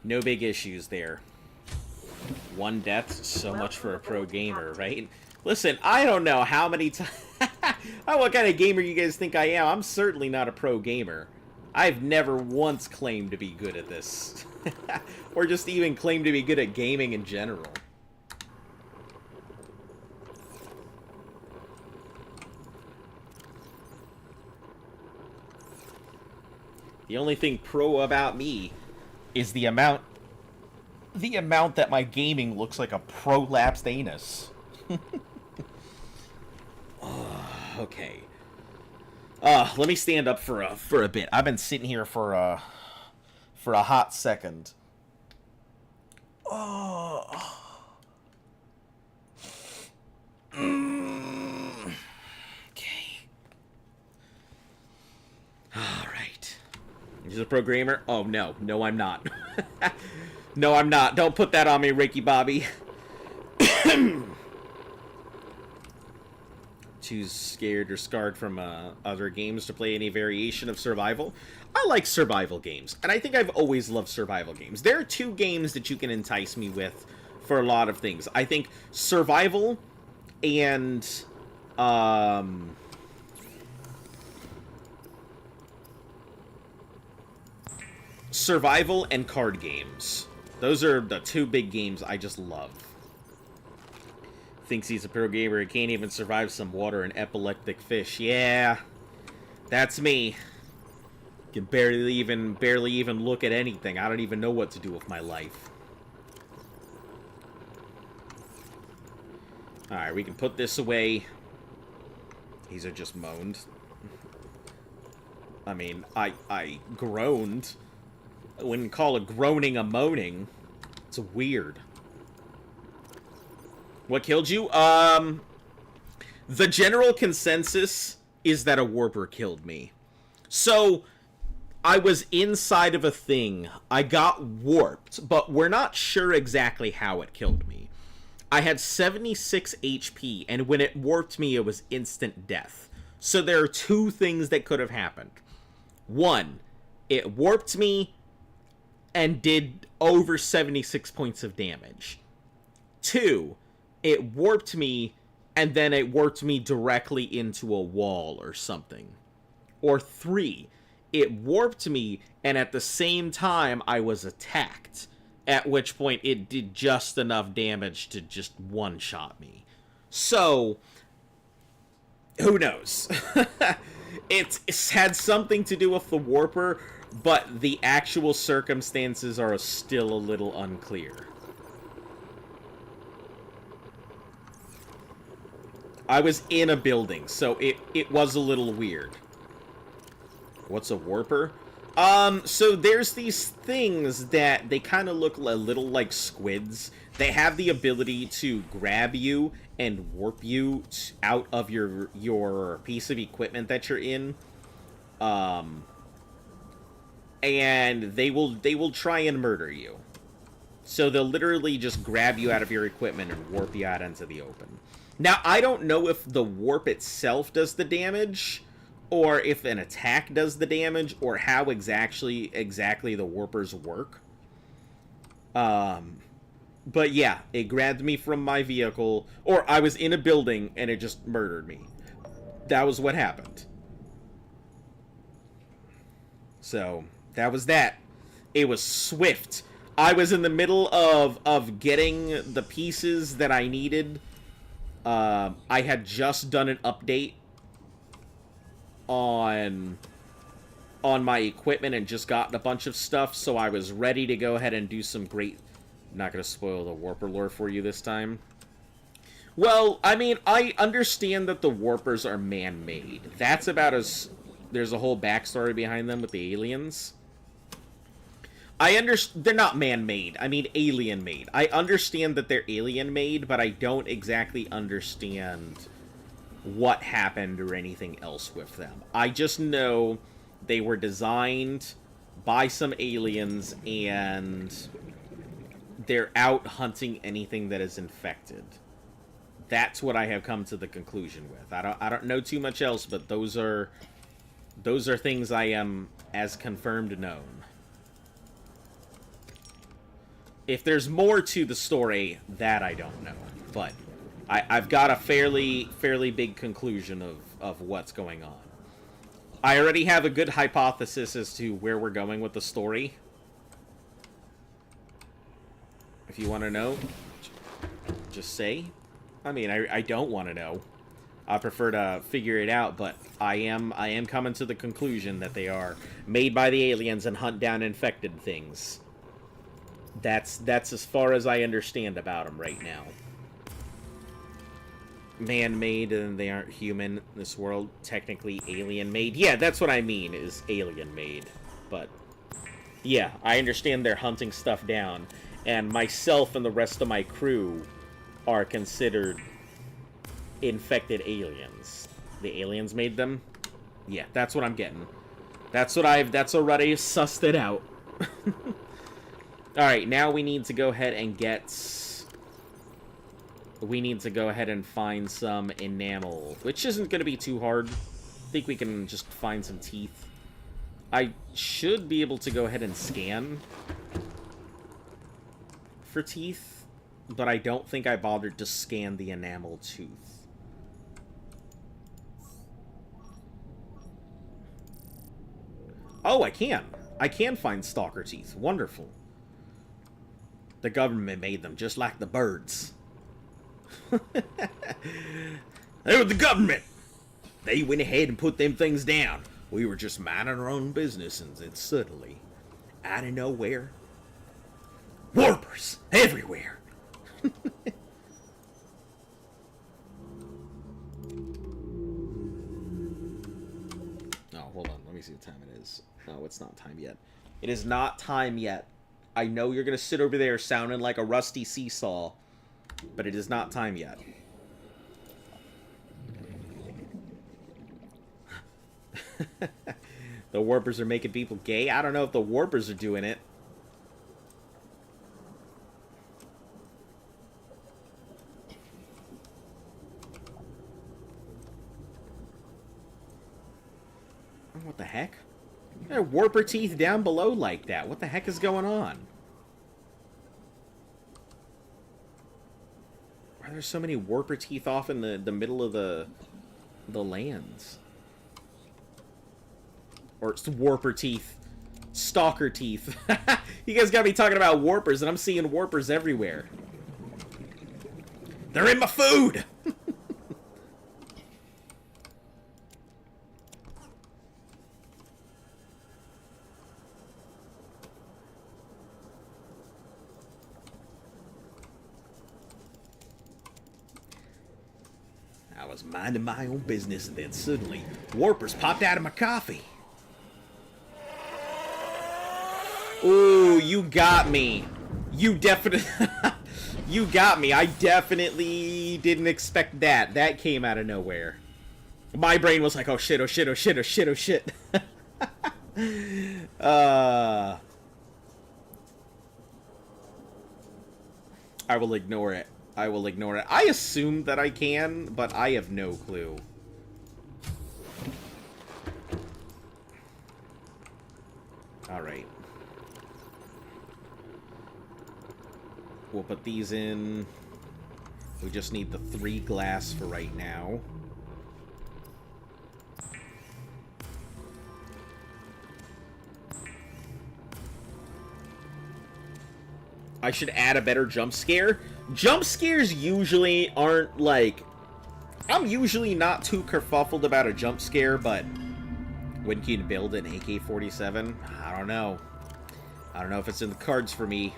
No big issues there. One death, so much for a pro gamer, right? Listen, I don't know how many times... What kind of gamer you guys think I am? I'm certainly not a pro gamer. I've never once claimed to be good at this. Or just even claimed to be good at gaming in general. The only thing pro about me is the amount that my gaming looks like a prolapsed anus. Okay. Let me stand up for a bit. I've been sitting here for a hot second. Okay. He's a programmer? Oh, no. No, I'm not. No, I'm not. Don't put that on me, Ricky Bobby. Too scared or scarred from other games to play any variation of survival. I like survival games, and I think I've always loved survival games. There are two games that you can entice me with for a lot of things. I think survival and survival and card games. Those are the two big games I just love. Thinks he's a pro gamer and can't even survive some water and epileptic fish. Yeah, that's me. Can barely even look at anything. I don't even know what to do with my life. Alright, we can put this away. These are just moaned. I mean, I groaned. I wouldn't call a groaning a moaning. It's weird. What killed you? The general consensus is that a warper killed me. So, I was inside of a thing. I got warped, but we're not sure exactly how it killed me. I had 76 HP, and when it warped me, it was instant death. So there are two things that could have happened. One, it warped me and did over 76 points of damage. Two, it warped me, and then it warped me directly into a wall or something. Or three, it warped me, and at the same time, I was attacked. At which point, it did just enough damage to just one-shot me. So, who knows? It's had something to do with the warper, but the actual circumstances are still a little unclear. I was in a building, so it was a little weird. What's a warper? So there's these things that they kind of look a little like squids. They have the ability to grab you and warp you out of your piece of equipment that you're in. And they will try and murder you. So they'll literally just grab you out of your equipment and warp you out into the open. Now, I don't know if the warp itself does the damage, or if an attack does the damage, or how exactly the warpers work. But yeah, it grabbed me from my vehicle, or I was in a building and it just murdered me. That was what happened. So, that was that. It was swift. I was in the middle of getting the pieces that I needed. I had just done an update on my equipment and just gotten a bunch of stuff, so I was ready to go ahead and do some great... I'm not going to spoil the warper lore for you this time. Well, I mean, I understand that the warpers are man-made. That's about as... There's a whole backstory behind them with the aliens. They're not man-made. I mean, alien-made. I understand that they're alien-made, but I don't exactly understand what happened or anything else with them. I just know they were designed by some aliens, and they're out hunting anything that is infected. That's what I have come to the conclusion with. I don't know too much else, but those are things I am as confirmed known. If there's more to the story, that I don't know. But I've got a fairly big conclusion of what's going on. I already have a good hypothesis as to where we're going with the story. If you want to know, just say. I mean, I don't want to know. I prefer to figure it out, but I am coming to the conclusion that they are made by the aliens and hunt down infected things. That's as far as I understand about them right now. Man-made, and they aren't human in this world. Technically alien-made. Yeah, that's what I mean, is alien-made. But, yeah, I understand they're hunting stuff down. And myself and the rest of my crew are considered infected aliens. The aliens made them? Yeah, that's what I'm getting. That's already sussed it out. Alright, now we need to go ahead and find some enamel, which isn't going to be too hard. I think we can just find some teeth. I should be able to go ahead and scan for teeth, but I don't think I bothered to scan the enamel tooth. Oh, I can. I can find stalker teeth. Wonderful. The government made them just like the birds. They were the government. They went ahead and put them things down. We were just minding our own business, and then suddenly, out of nowhere, warpers everywhere. Oh, hold on. Let me see what time it is. No, it's not time yet. It is not time yet. I know you're going to sit over there sounding like a rusty seesaw, but it is not time yet. The warpers are making people gay? I don't know if the warpers are doing it. What the heck? There are warper teeth down below like that. What the heck is going on? Why are there so many warper teeth off in the middle of the lands? Or it's warper teeth. Stalker teeth. You guys gotta be talking about warpers, and I'm seeing warpers everywhere. They're in my food! I was minding my own business, and then suddenly, warpers popped out of my coffee. Ooh, you got me. You definitely... You got me. I definitely didn't expect that. That came out of nowhere. My brain was like, oh shit, oh shit, oh shit, oh shit, oh shit. I will ignore it. I will ignore it. I assume that I can, but I have no clue. Alright. We'll put these in. We just need the 3 glass for right now. I should add a better jump scare. Jump scares usually aren't like... I'm usually not too kerfuffled about a jump scare, but when you can build an AK-47, I don't know. I don't know if it's in the cards for me.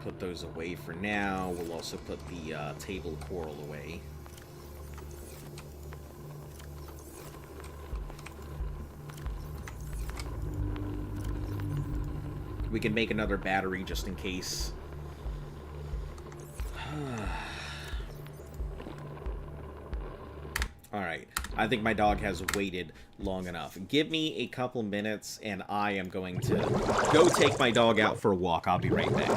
Put those away for now. We'll also put the table coral away. We can make another battery just in case. Alright, I think my dog has waited long enough. Give me a couple minutes, and I am going to go take my dog out for a walk. I'll be right back.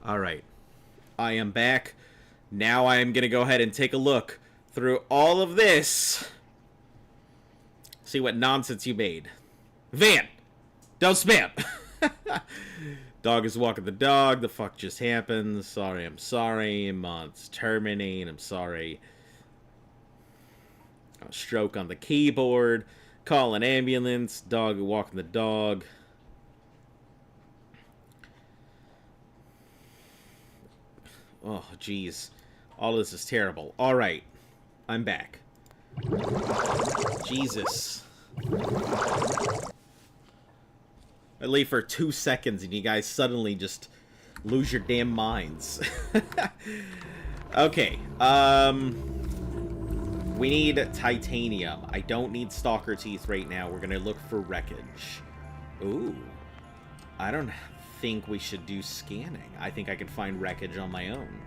Alright. I am back. Now I am going to go ahead and take a look through all of this. See what nonsense you made. Van! Don't spam! Dog is walking the dog. The fuck just happened? Sorry, I'm sorry. Mods terminate. I'm sorry. A stroke on the keyboard. Call an ambulance. Dog walking the dog. Oh, jeez. All this is terrible. Alright. I'm back. Jesus. I leave for 2 seconds and you guys suddenly just lose your damn minds. Okay. We need titanium. I don't need stalker teeth right now. We're gonna look for wreckage. Ooh. I don't think we should do scanning. I think I can find wreckage on my own.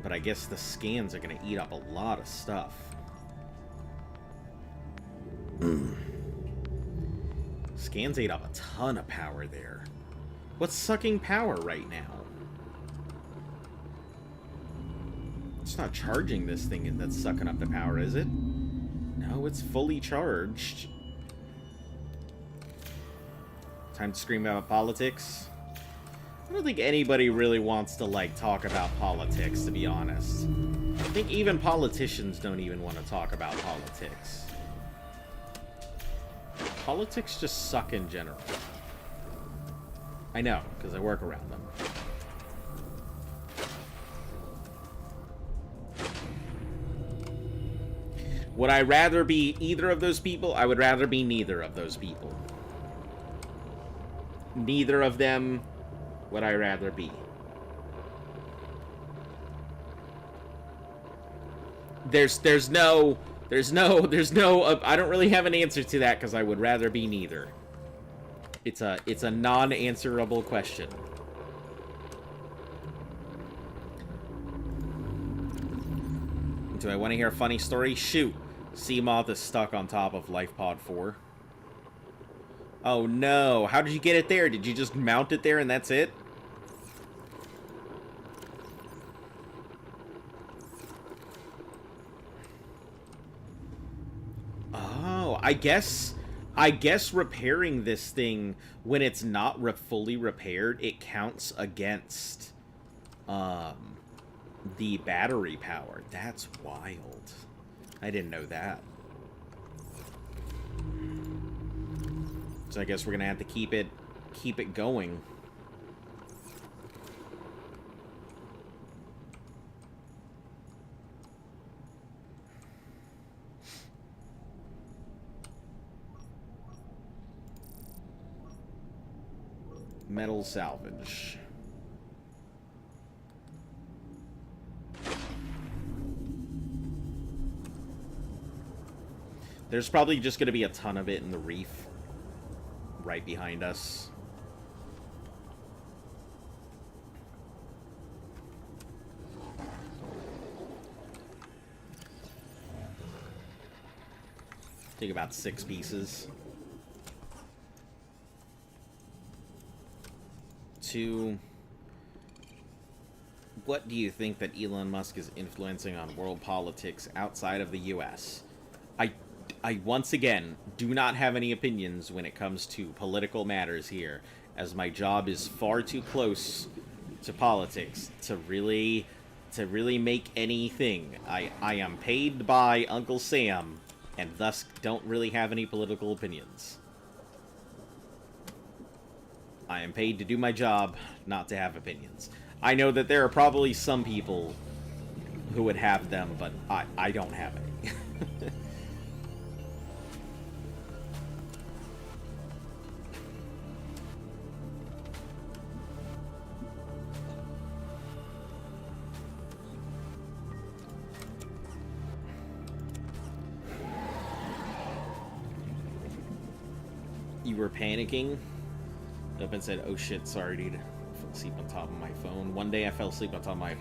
But I guess the scans are gonna eat up a lot of stuff. Scans ate up a ton of power there. What's sucking power right now? It's not charging this thing that's sucking up the power, is it? No, it's fully charged. Time to scream about politics. I don't think anybody really wants to, like, talk about politics, to be honest. I think even politicians don't even want to talk about politics. Politics just suck in general. I know, because I work around them. Would I rather be either of those people? I would rather be neither of those people. Neither of them would I rather be. There's no, I don't really have an answer to that because I would rather be neither. It's a non-answerable question. Do I want to hear a funny story? Shoot. Seamoth is stuck on top of Life Pod 4. Oh no, how did you get it there? Did you just mount it there and that's it? Oh, I guess repairing this thing when it's not fully repaired, it counts against the battery power. That's wild. I didn't know that. So I guess we're gonna have to keep it going. Metal salvage. There's probably just going to be a ton of it in the reef right behind us. Take about 6 pieces. 2. What do you think that Elon Musk is influencing on world politics outside of the US? I once again do not have any opinions when it comes to political matters here, as my job is far too close to politics to really make anything. I am paid by Uncle Sam, and thus don't really have any political opinions. I am paid to do my job, not to have opinions. I know that there are probably some people who would have them, but I don't have any. You were panicking? Up and said, oh shit, sorry dude. I fell asleep on top of my phone. One day I fell asleep on top of my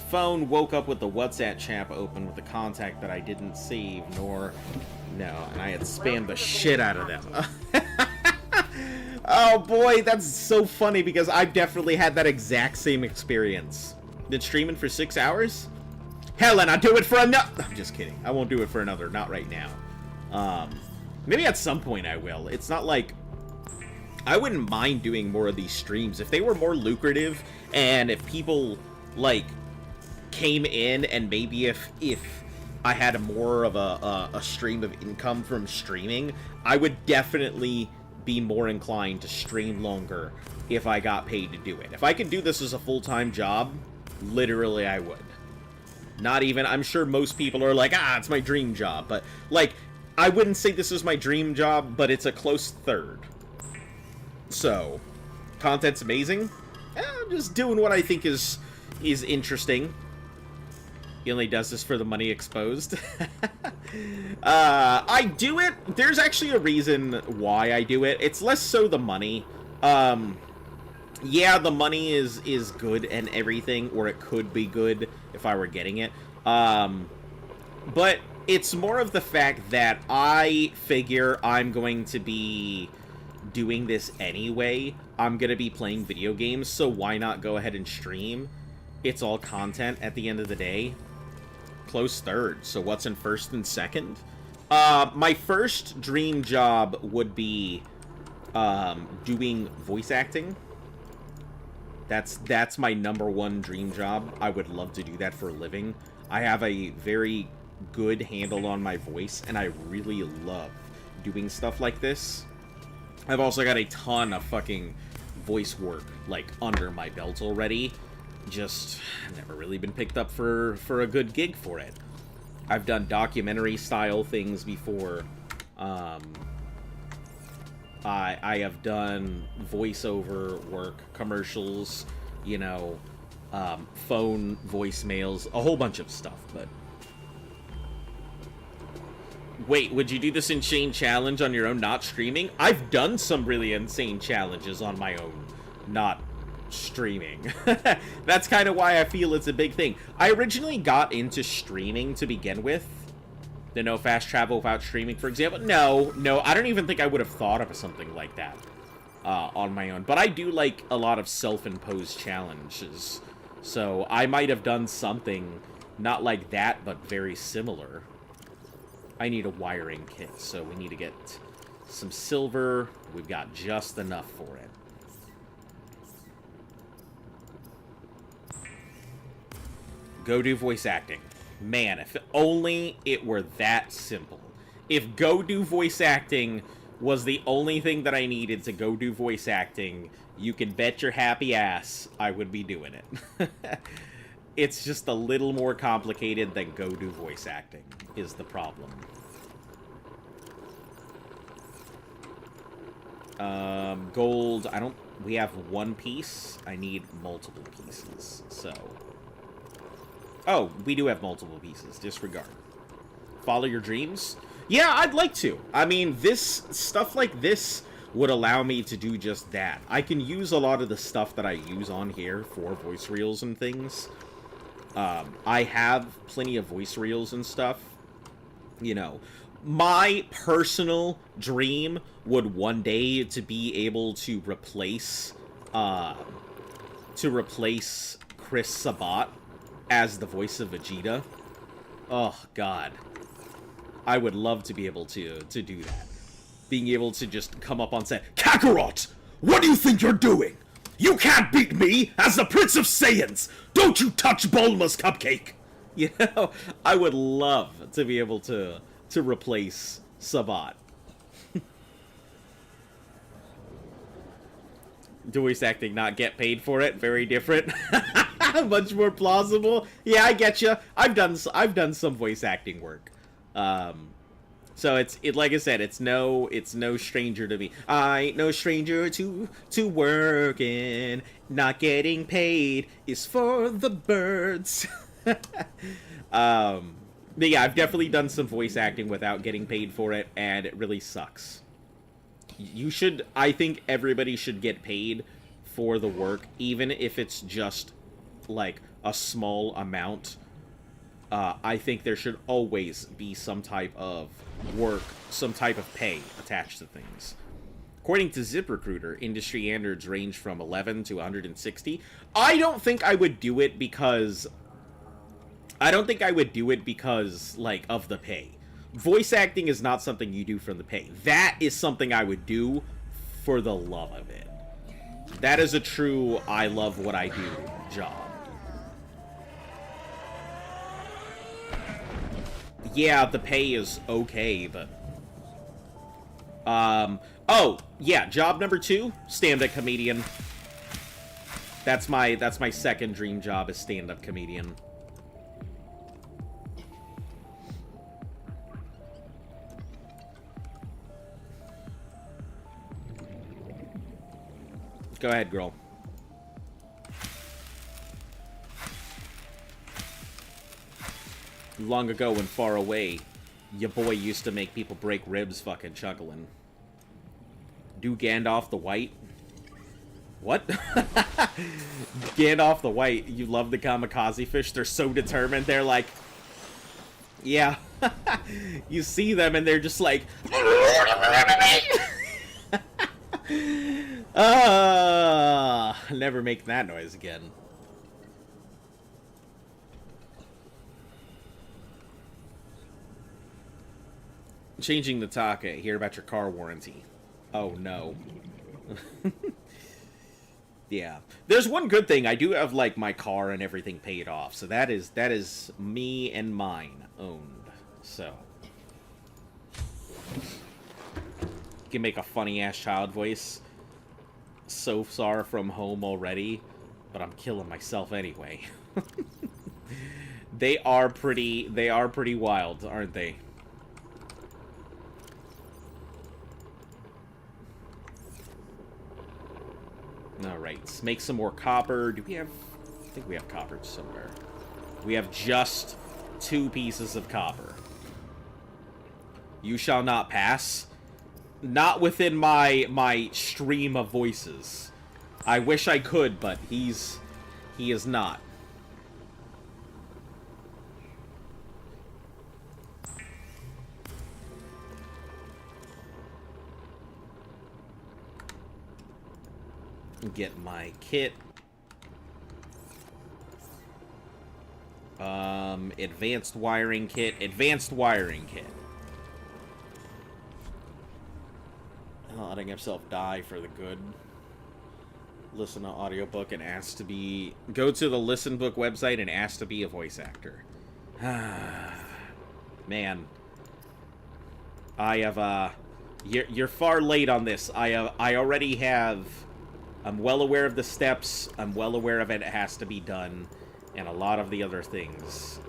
phone, woke up with the WhatsApp chat open with the contact that I didn't save, and I had spammed the shit out of them. Oh boy, that's so funny because I've definitely had that exact same experience. Been streaming for 6 hours? Hell, and I'll do it for another. I'm just kidding. I won't do it for another. Not right now. Maybe at some point I will. It's not like I wouldn't mind doing more of these streams if they were more lucrative, and if people like came in, and maybe if I had more of a stream of income from streaming, I would definitely be more inclined to stream longer if I got paid to do it. If I could do this as a full-time job, literally I would. Not even, I'm sure most people are like, it's my dream job, but like, I wouldn't say this is my dream job, but it's a close third. So, content's amazing. I'm just doing what I think is interesting. He only does this for the money exposed. I do it. There's actually a reason why I do it. It's less so the money. Yeah, the money is good and everything, or it could be good if I were getting it. But it's more of the fact that I figure I'm going to be doing this anyway. I'm going to be playing video games, so why not go ahead and stream? It's all content at the end of the day. Close third, so what's in first and second? My first dream job would be doing voice acting. That's my #1 dream job. I would love to do that for a living. I have a very good handle on my voice, and I really love doing stuff like this. I've also got a ton of fucking voice work, like, under my belt already. Just never really been picked up for a good gig for it. I've done documentary-style things before. I have done voiceover work, commercials, you know, phone voicemails, a whole bunch of stuff, but... Wait, would you do this insane challenge on your own, not streaming? I've done some really insane challenges on my own, not streaming. That's kind of why I feel it's a big thing. I originally got into streaming to begin with. The no fast travel without streaming, for example. No, I don't even think I would have thought of something like that on my own. But I do like a lot of self-imposed challenges. So I might have done something not like that, but very similar. I need a wiring kit, so we need to get some silver. We've got just enough for it. Go do voice acting. Man, if only it were that simple. If go do voice acting was the only thing that I needed to go do voice acting, you can bet your happy ass I would be doing it. It's just a little more complicated than go do voice acting, is the problem. Gold, we have one piece. I need multiple pieces, so... Oh, we do have multiple pieces. Disregard. Follow your dreams? Yeah, I'd like to. I mean, stuff like this would allow me to do just that. I can use a lot of the stuff that I use on here for voice reels and things. I have plenty of voice reels and stuff. You know, my personal dream would one day to be able to replace Chris Sabat as the voice of Vegeta. Oh, God. I would love to be able to do that. Being able to just come up on set, Kakarot! What do you think you're doing? You can't beat me as the Prince of Saiyans! Don't you touch Bulma's cupcake! You know, I would love to be able to replace Sabat. Voice acting, not get paid for it, very different. Much more plausible. Yeah, I get you. I've done some voice acting work. So it's like I said, it's no stranger to me. I ain't no stranger to working. Not getting paid is for the birds. But yeah, I've definitely done some voice acting without getting paid for it, and it really sucks. I think everybody should get paid for the work, even if it's just like a small amount. I think there should always be some type of work, some type of pay attached to things. According to ZipRecruiter, industry standards range from 11 to 160. I don't think I would do it because... like, of the pay. Voice acting is not something you do for the pay. That is something I would do for the love of it. That is a true I love what I do job. Yeah, the pay is okay, but... oh, yeah, job number 2, stand-up comedian. That's my second dream job, is stand-up comedian. Go ahead, girl. Long ago and far away, your boy used to make people break ribs fucking chuckling. Do Gandalf the White? What? Gandalf the White, you love the kamikaze fish? They're so determined, they're like... Yeah. You see them and they're just like... Never make that noise again. Changing the Taka, hear about your car warranty. Oh no. Yeah. There's one good thing, I do have like my car and everything paid off, so that is me and mine owned. So you can make a funny ass child voice. So far from home already, but I'm killing myself anyway. They are pretty wild, aren't they? Alright, let's make some more copper. Do we have... I think we have copper somewhere. We have just 2 pieces of copper. You shall not pass. Not within my stream of voices. I wish I could, but he is not. Get my kit. Advanced wiring kit. Advanced wiring kit. Letting himself die for the good. Listen to audiobook and ask to be... Go to the Listen Book website and ask to be a voice actor. Man. I have, You're far late on this. I already have... I'm well aware of the steps. I'm well aware of it has to be done. And a lot of the other things.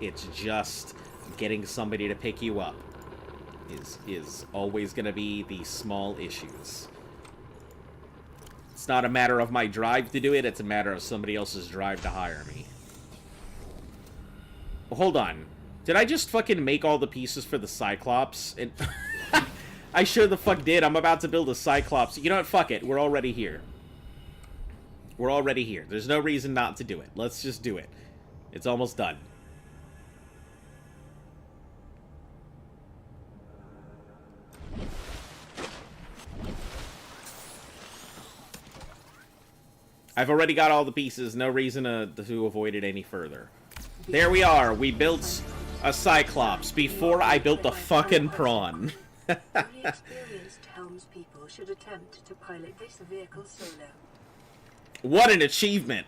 It's just getting somebody to pick you up. Is always going to be the small issues. It's not a matter of my drive to do it, it's a matter of somebody else's drive to hire me. Well, hold on. Did I just fucking make all the pieces for the Cyclops? And I sure the fuck did. I'm about to build a Cyclops. You know what? Fuck it. We're already here. We're already here. There's no reason not to do it. Let's just do it. It's almost done. I've already got all the pieces. No reason to avoid it any further. There we are. We built a Cyclops before I built the fucking prawn. Only experienced helmspeople should attempt to pilot this vehicle solo. What an achievement!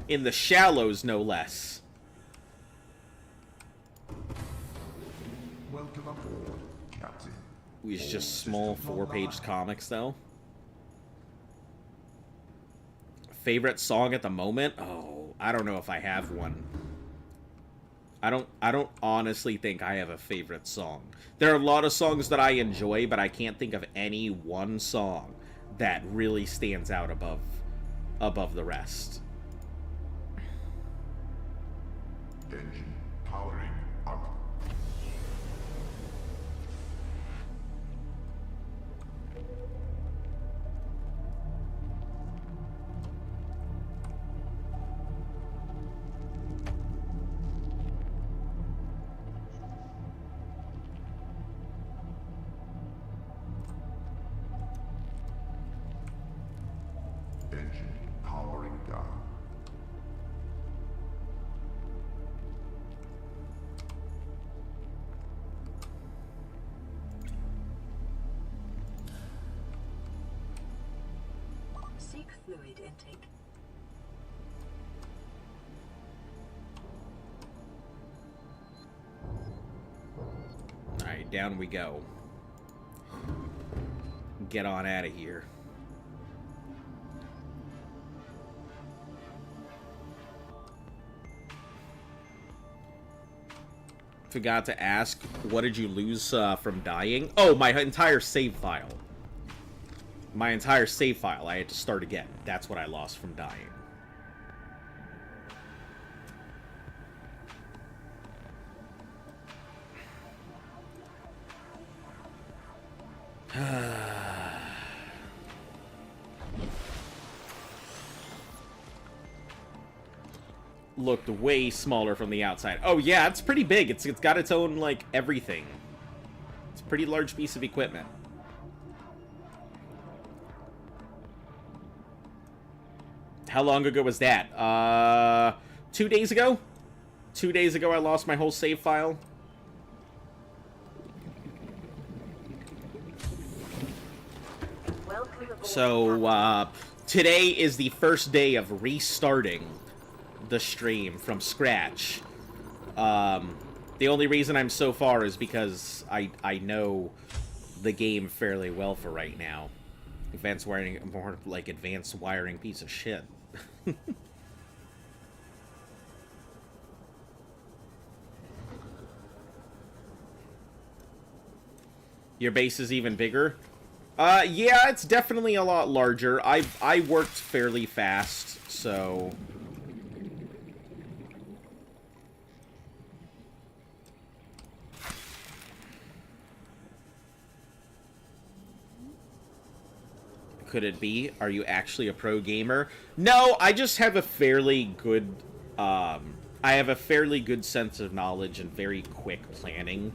In the shallows, no less. Welcome aboard, Captain. It's just small 4-page comics, though. Favorite song at the moment? Oh, I don't know if I have one. I don't honestly think I have a favorite song. There are a lot of songs that I enjoy, but I can't think of any one song that really stands out above the rest. Engine powering up. fluid intake. Alright, down we go. Get on out of here. Forgot to ask, what did you lose from dying? Oh, my entire save file. My entire save file. I had to start again. That's what I lost from dying. Looked way smaller from the outside. Oh yeah, it's pretty big. It's got its own, like, everything. It's a pretty large piece of equipment. How long ago was that? 2 days ago? 2 days ago I lost my whole save file. So, today is the first day of restarting the stream from scratch. The only reason I'm so far is because I know the game fairly well for right now. Advanced wiring, more like advanced wiring piece of shit. Your base is even bigger? Yeah, it's definitely a lot larger. I worked fairly fast, so... Could it be? Are you actually a pro gamer? No, I just have a fairly good, I have a fairly good sense of knowledge and very quick planning.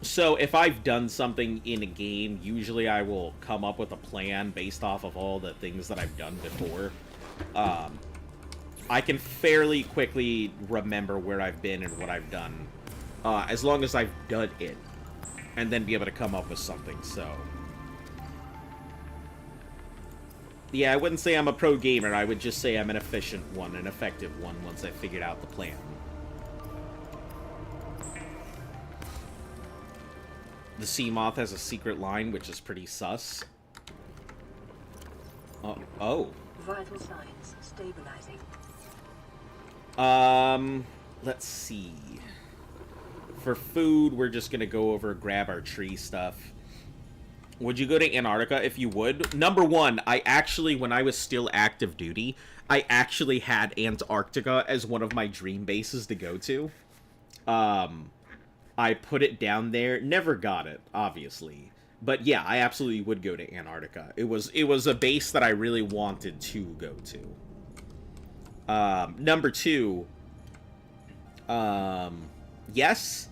So if I've done something in a game, usually I will come up with a plan based off of all the things that I've done before. I can fairly quickly remember where I've been and what I've done, as long as I've done it, and then be able to come up with something, so... Yeah, I wouldn't say I'm a pro gamer, I would just say I'm an efficient one, an effective one, once I figured out the plan. The sea moth has a secret line, which is pretty sus. Oh. Vital signs stabilizing. Let's see. For food, we're just gonna go over, grab our tree stuff. Would you go to Antarctica if you would? Number one, I actually, when I was still active duty, I actually had Antarctica as one of my dream bases to go to. I put it down there, never got it, obviously. But yeah, I absolutely would go to Antarctica. It was a base that I really wanted to go to. Number two, yes.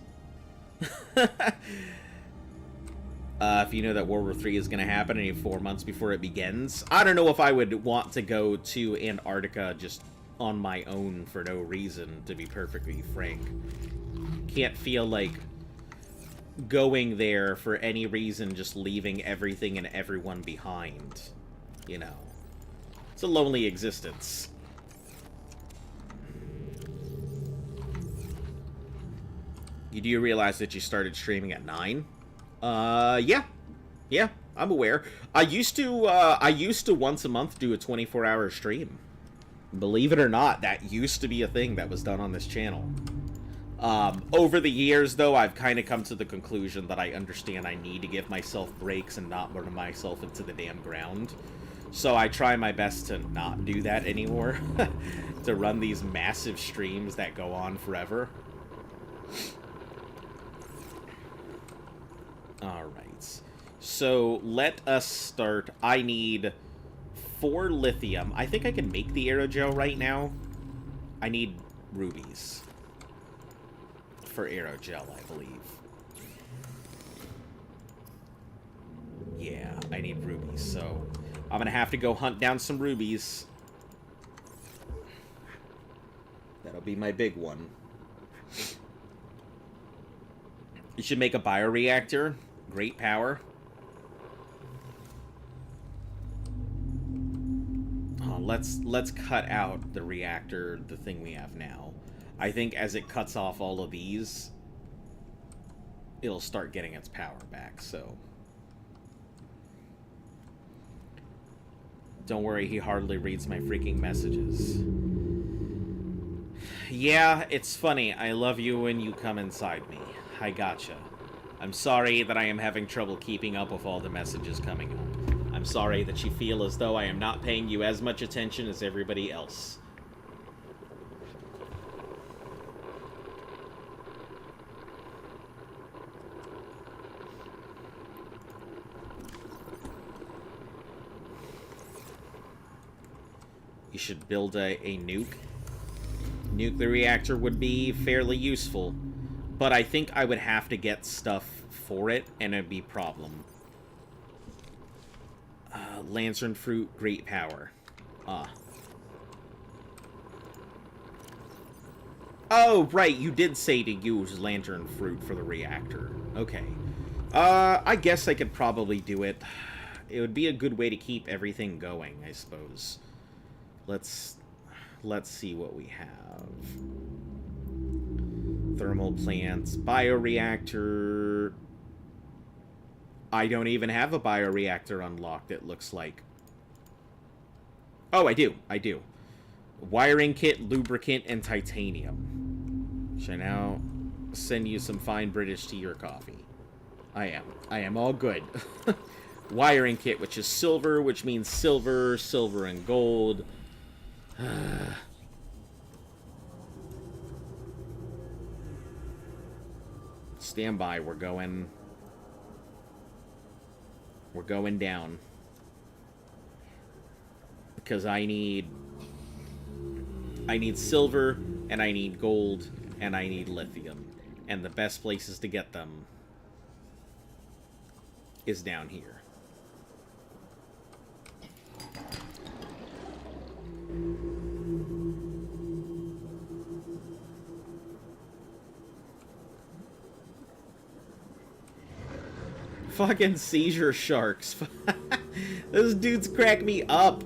If you know that World War III is going to happen in 4 months before it begins. I don't know if I would want to go to Antarctica just on my own for no reason, to be perfectly frank. Can't feel like going there for any reason, just leaving everything and everyone behind. You know. It's a lonely existence. You do realize that you started streaming at 9? Yeah. Yeah, I'm aware. I used to once a month do a 24-hour stream. Believe it or not, that used to be a thing that was done on this channel. Over the years, though, I've kind of come to the conclusion that I understand I need to give myself breaks and not burn myself into the damn ground. So I try my best to not do that anymore. To run these massive streams that go on forever. Alright, so let us start. I need 4 lithium. I think I can make the aerogel right now. I need rubies for aerogel, I believe. Yeah, I need rubies, so I'm gonna have to go hunt down some rubies. That'll be my big one. You should make a bioreactor. Great power. let's cut out the reactor, the thing we have now. I think as it cuts off all of these, it'll start getting its power back, so... Don't worry, he hardly reads my freaking messages. Yeah, it's funny. I love you when you come inside me. I gotcha. I'm sorry that I am having trouble keeping up with all the messages coming up. I'm sorry that you feel as though I am not paying you as much attention as everybody else. You should build a nuke. Nuclear reactor would be fairly useful, but I think I would have to get stuff for it, and it'd be a problem. Lantern fruit, great power. Oh, right, you did say to use lantern fruit for the reactor. Okay. I guess I could probably do it. It would be a good way to keep everything going, I suppose. Let's see what we have. Thermal plants, bioreactor. I don't even have a bioreactor unlocked, it looks like. Oh, I do. Wiring kit, lubricant, and titanium. Should I now send you some fine British tea or coffee? I am all good. Wiring kit, which is silver, which means silver and gold. Stand by, we're going down. Because I need silver, and I need gold, and I need lithium. And the best places to get them is down here. Fucking seizure sharks. Those dudes crack me up.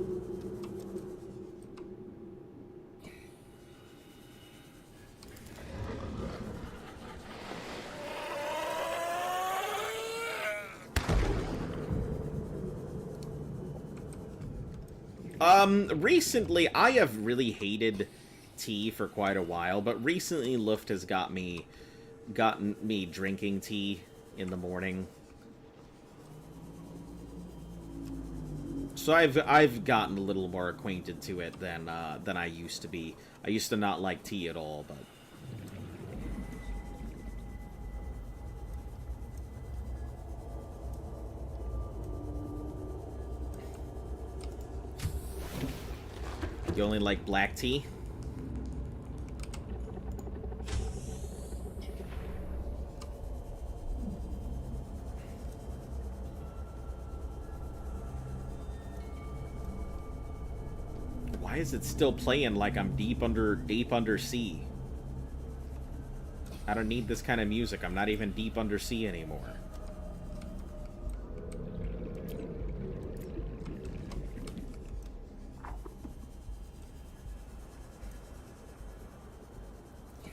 Recently, I have really hated tea for quite a while, but recently Luft has gotten me drinking tea in the morning. So I've gotten a little more acquainted to it than I used to be. I used to not like tea at all, but... You only like black tea? Why is it still playing like I'm deep under sea? I don't need this kind of music. I'm not even deep under sea anymore.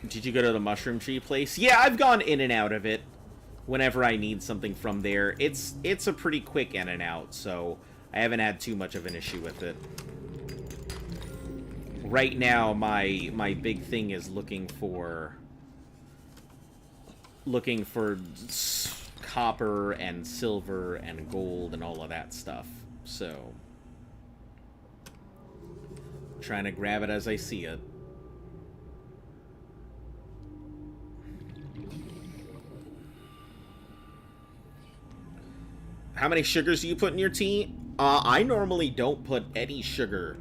Did you go to the mushroom tree place? Yeah, I've gone in and out of it whenever I need something from there. It's a pretty quick in and out, so I haven't had too much of an issue with it. Right now, my big thing is looking for copper and silver and gold and all of that stuff. So, trying to grab it as I see it. How many sugars do you put in your tea? I normally don't put any sugar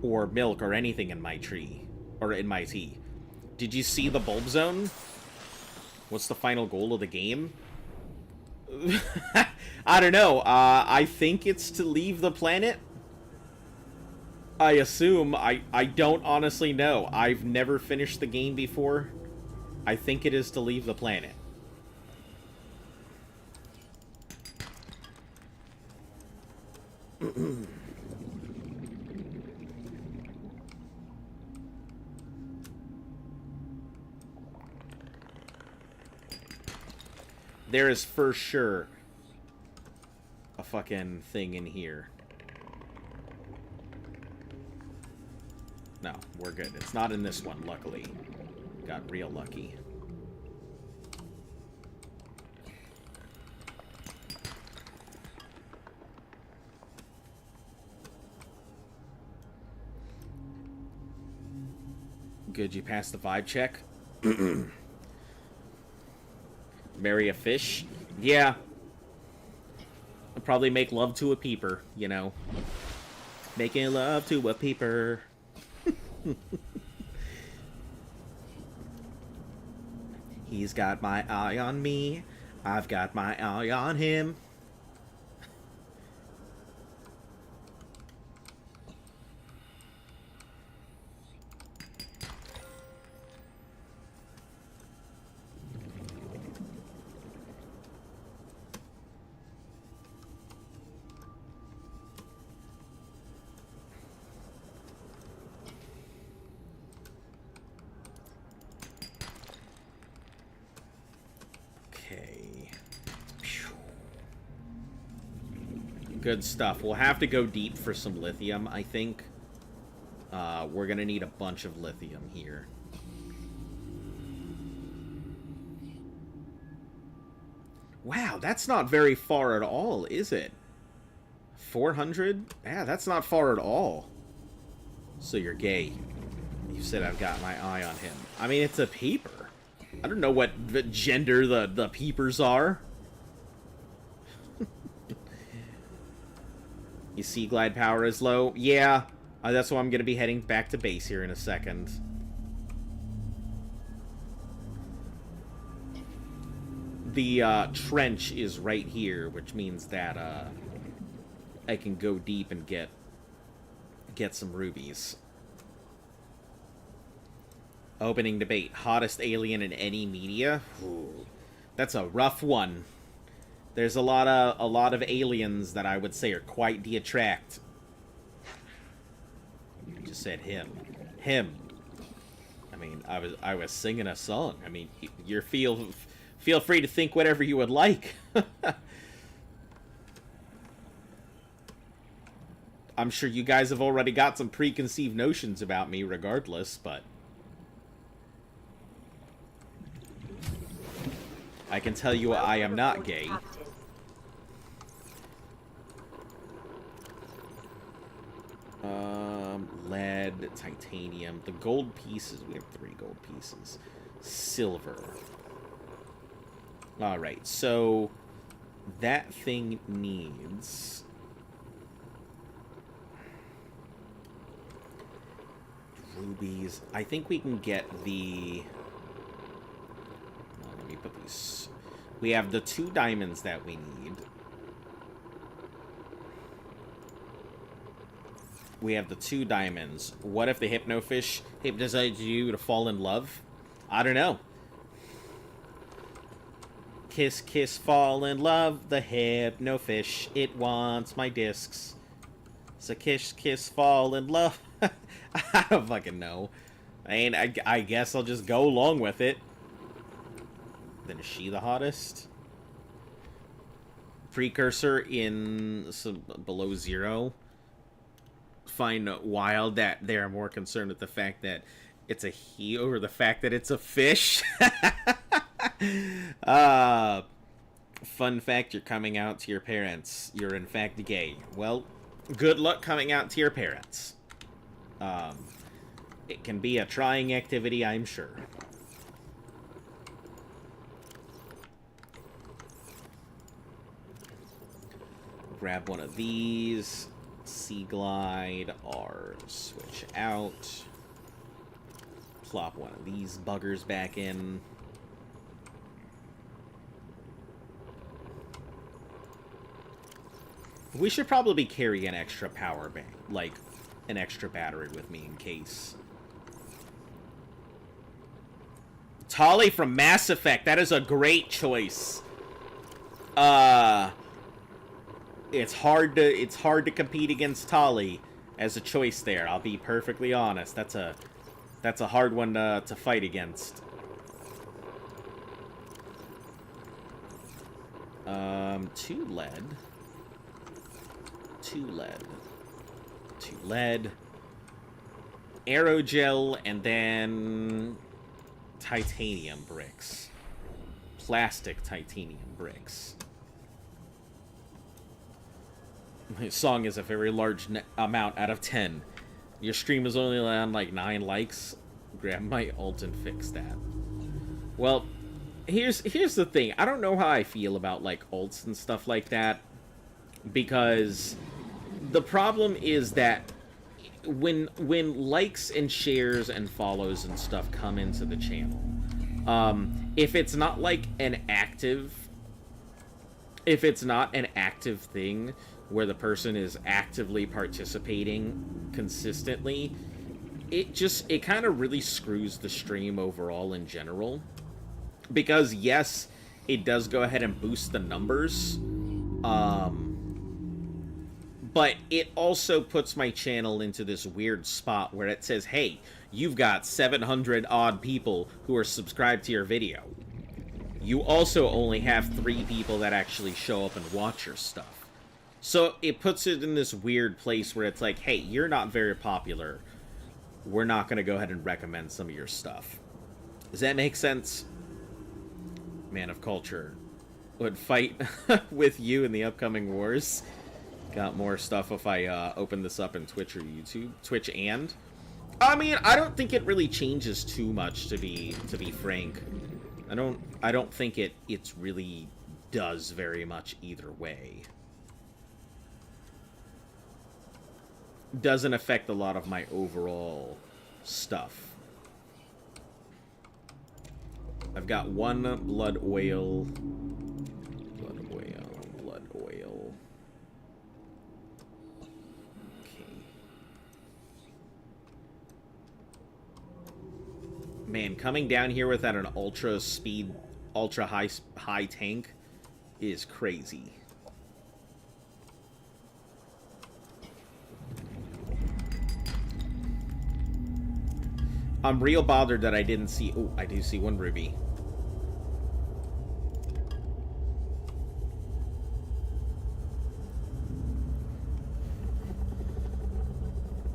or milk or anything in my tea. Did you see the bulb zone? What's the final goal of the game? I don't know. I think it's to leave the planet. I assume. I don't honestly know. I've never finished the game before. I think it is to leave the planet. There is for sure a fucking thing in here. No, we're good. It's not in this one, luckily. Got real lucky. Good, you passed the vibe check. Marry a fish? Yeah. I'll probably make love to a peeper, you know. Making love to a peeper. He's got my eye on me. I've got my eye on him. Good stuff. We'll have to go deep for some lithium, I think. We're gonna need a bunch of lithium here. Wow, that's not very far at all, is it? 400? Yeah, that's not far at all. So you're gay. You said I've got my eye on him. I mean, it's a peeper. I don't know what gender the peepers are. You see glide power is low? Yeah, that's why I'm going to be heading back to base here in a second. The trench is right here, which means that I can go deep and get some rubies. Opening debate. Hottest alien in any media? Ooh, that's a rough one. There's a lot of aliens that I would say are quite the attract. I just said him. Him. I mean, I was singing a song. I mean, you're feel free to think whatever you would like. I'm sure you guys have already got some preconceived notions about me regardless, but I can tell you I am not gay. Lead, titanium, the gold pieces. We have 3 gold pieces. Silver. Alright, so that thing needs rubies. I think we can get the... Let me put these... We have the 2 diamonds that we need. We have the 2 diamonds. What if the hypnofish hypnotizes you to fall in love? I don't know. Kiss, kiss, fall in love. The hypnofish, it wants my discs. So kiss, kiss, fall in love. I don't fucking know. I mean, I guess I'll just go along with it. Then is she the hottest? Precursor in below 0. Find wild that they're more concerned with the fact that it's a he over the fact that it's a fish. Fun fact, you're coming out to your parents. You're in fact gay. Well, good luck coming out to your parents. It can be a trying activity, I'm sure. Grab one of these. Sea glide, R, switch out. Plop one of these buggers back in. We should probably carry an extra power bank, like an extra battery with me in case. Tali from Mass Effect, that is a great choice. It's hard to compete against Tali as a choice there. I'll be perfectly honest. That's a hard one to fight against. 2 lead. 2 lead. 2 lead. Aerogel, and then titanium bricks. Plastic titanium bricks. My song is a very large amount out of 10. Your stream is only on like 9 likes. Grab my alt and fix that. Well, here's the thing. I don't know how I feel about like alts and stuff like that, because the problem is that when likes and shares and follows and stuff come into the channel, if it's not like an active thing where the person is actively participating consistently, it kind of really screws the stream overall in general. Because yes, it does go ahead and boost the numbers, but it also puts my channel into this weird spot where it says, hey, you've got 700 odd people who are subscribed to your video. You also only have 3 people that actually show up and watch your stuff. So it puts it in this weird place where it's like, hey, you're not very popular. We're not going to go ahead and recommend some of your stuff. Does that make sense? Man of Culture would fight with you in the upcoming wars. Got more stuff if I open this up in Twitch or YouTube. Twitch and? I mean, I don't think it really changes too much, to be frank. I don't think it really does very much either way. Doesn't affect a lot of my overall stuff. I've got 1 blood oil. Blood oil. Okay. Man, coming down here without an ultra high tank is crazy. I'm real bothered that I didn't see... Oh, I do see 1 ruby.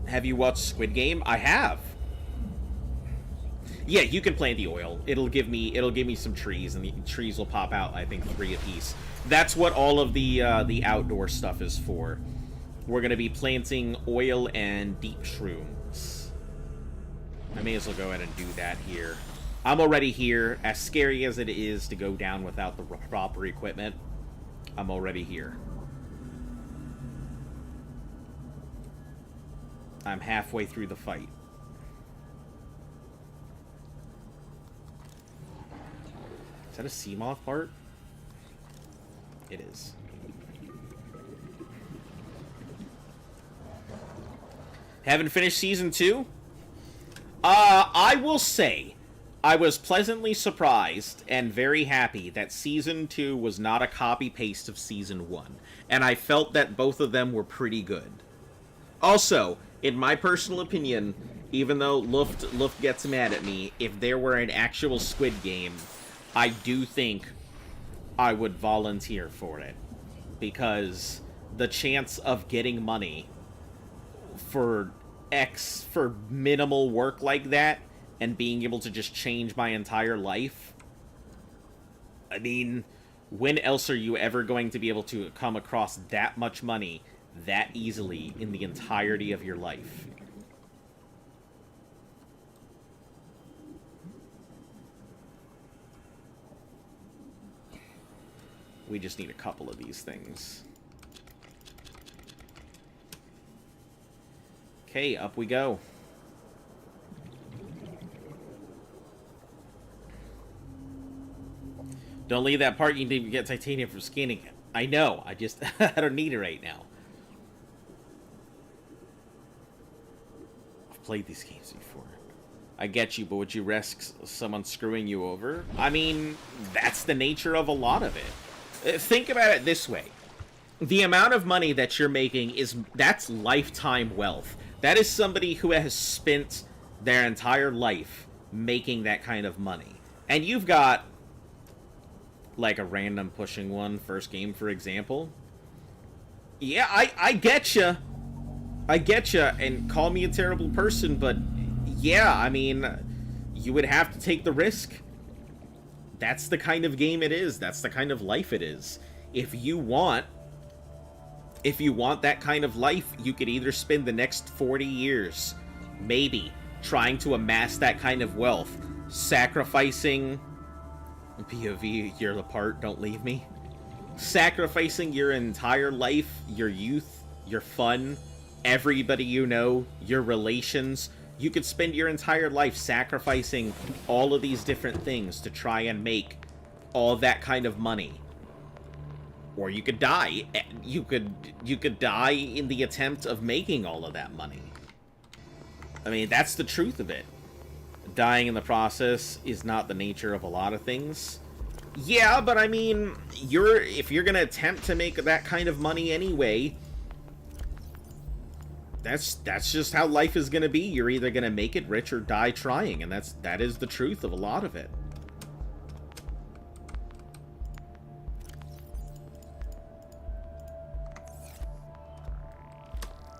Have you watched Squid Game? I have. Yeah, you can plant the oil. It'll give me some trees, and the trees will pop out, I think, 3 apiece. That's what all of the outdoor stuff is for. We're gonna be planting oil and deep shrooms. I may as well go ahead and do that here. I'm already here. As scary as it is to go down without the proper equipment, I'm already here. I'm halfway through the fight. Is that a Seamoth part? It is. Haven't finished Season 2? I will say, I was pleasantly surprised and very happy that Season 2 was not a copy-paste of Season 1. And I felt that both of them were pretty good. Also, in my personal opinion, even though Luft gets mad at me, if there were an actual Squid Game, I do think I would volunteer for it. Because the chance of getting money for minimal work like that and being able to just change my entire life, I mean, when else are you ever going to be able to come across that much money that easily in the entirety of your life? We just need a couple of these things. Okay, up we go. Don't leave that part. You need to get titanium from scanning it. I know. I just... I don't need it right now. I've played these games before. I get you, but would you risk someone screwing you over? I mean, that's the nature of a lot of it. Think about it this way. The amount of money that you're making that's lifetime wealth. That is somebody who has spent their entire life making that kind of money. And you've got like a random pushing one first game, for example. Yeah, I getcha. I getcha, and call me a terrible person, but yeah, I mean, you would have to take the risk. That's the kind of game it is. That's the kind of life it is. If you want that kind of life, you could either spend the next 40 years, maybe, trying to amass that kind of wealth, sacrificing... POV, you're the part, don't leave me. Sacrificing your entire life, your youth, your fun, everybody you know, your relations. You could spend your entire life sacrificing all of these different things to try and make all that kind of money. Or you could die. You could die in the attempt of making all of that money. I mean, that's the truth of it. Dying in the process is not the nature of a lot of things. Yeah, but I mean, if you're gonna attempt to make that kind of money anyway, that's just how life is gonna be. You're either gonna make it rich or die trying, and that is the truth of a lot of it.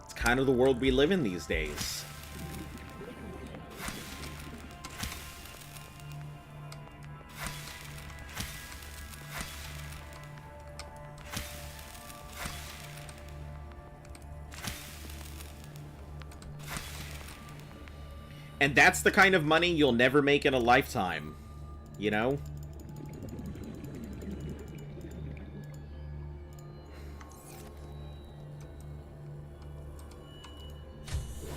It's kind of the world we live in these days. And that's the kind of money you'll never make in a lifetime, you know?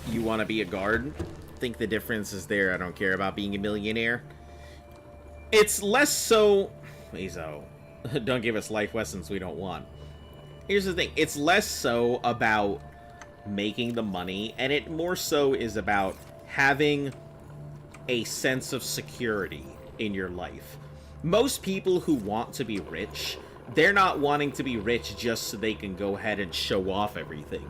You want to be a guard? Think the difference is there. I don't care about being a millionaire. It's less so... Ezo, don't give us life lessons we don't want. Here's the thing. It's less so about making the money, and it more so is about having a sense of security in your life. Most people who want to be rich, they're not wanting to be rich just so they can go ahead and show off everything.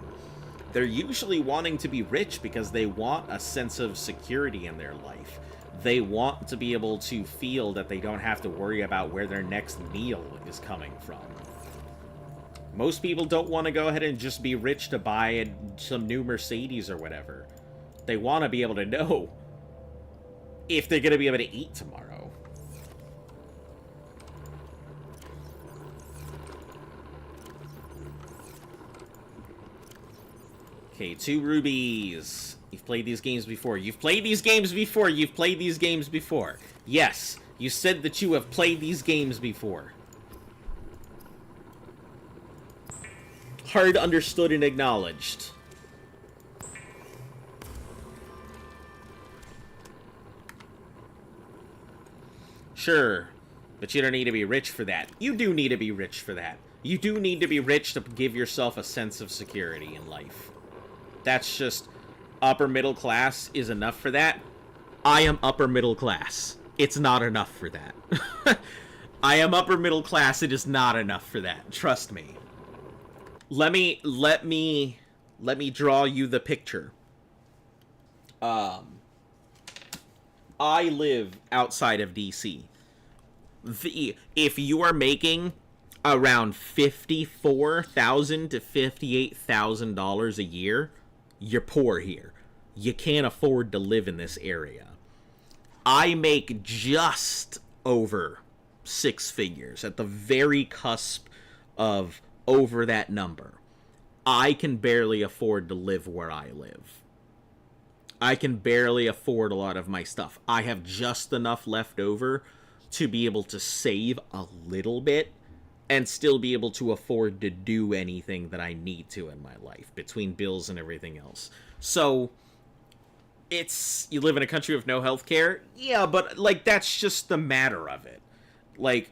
They're usually wanting to be rich because they want a sense of security in their life. They want to be able to feel that they don't have to worry about where their next meal is coming from. Most people don't want to go ahead and just be rich to buy some new Mercedes or whatever. They want to be able to know if they're going to be able to eat tomorrow. Okay, 2 rubies. You've played these games before. You've played these games before. You've played these games before. Yes, you said that you have played these games before. Hard understood and acknowledged. Sure, but you don't need to be rich for that. You do need to be rich for that. You do need to be rich to give yourself a sense of security in life. That's just... upper middle class is enough for that. I am upper middle class. It's not enough for that. I am upper middle class. It is not enough for that. Trust me. Let me draw you the picture. I live outside of DC. If you are making around $54,000 to $58,000 a year, you're poor here. You can't afford to live in this area. I make just over 6 figures, at the very cusp of over that number. I can barely afford to live where I live. I can barely afford a lot of my stuff. I have just enough left over to be able to save a little bit and still be able to afford to do anything that I need to in my life, between bills and everything else. So, you live in a country with no healthcare? Yeah, but, like, that's just the matter of it. Like,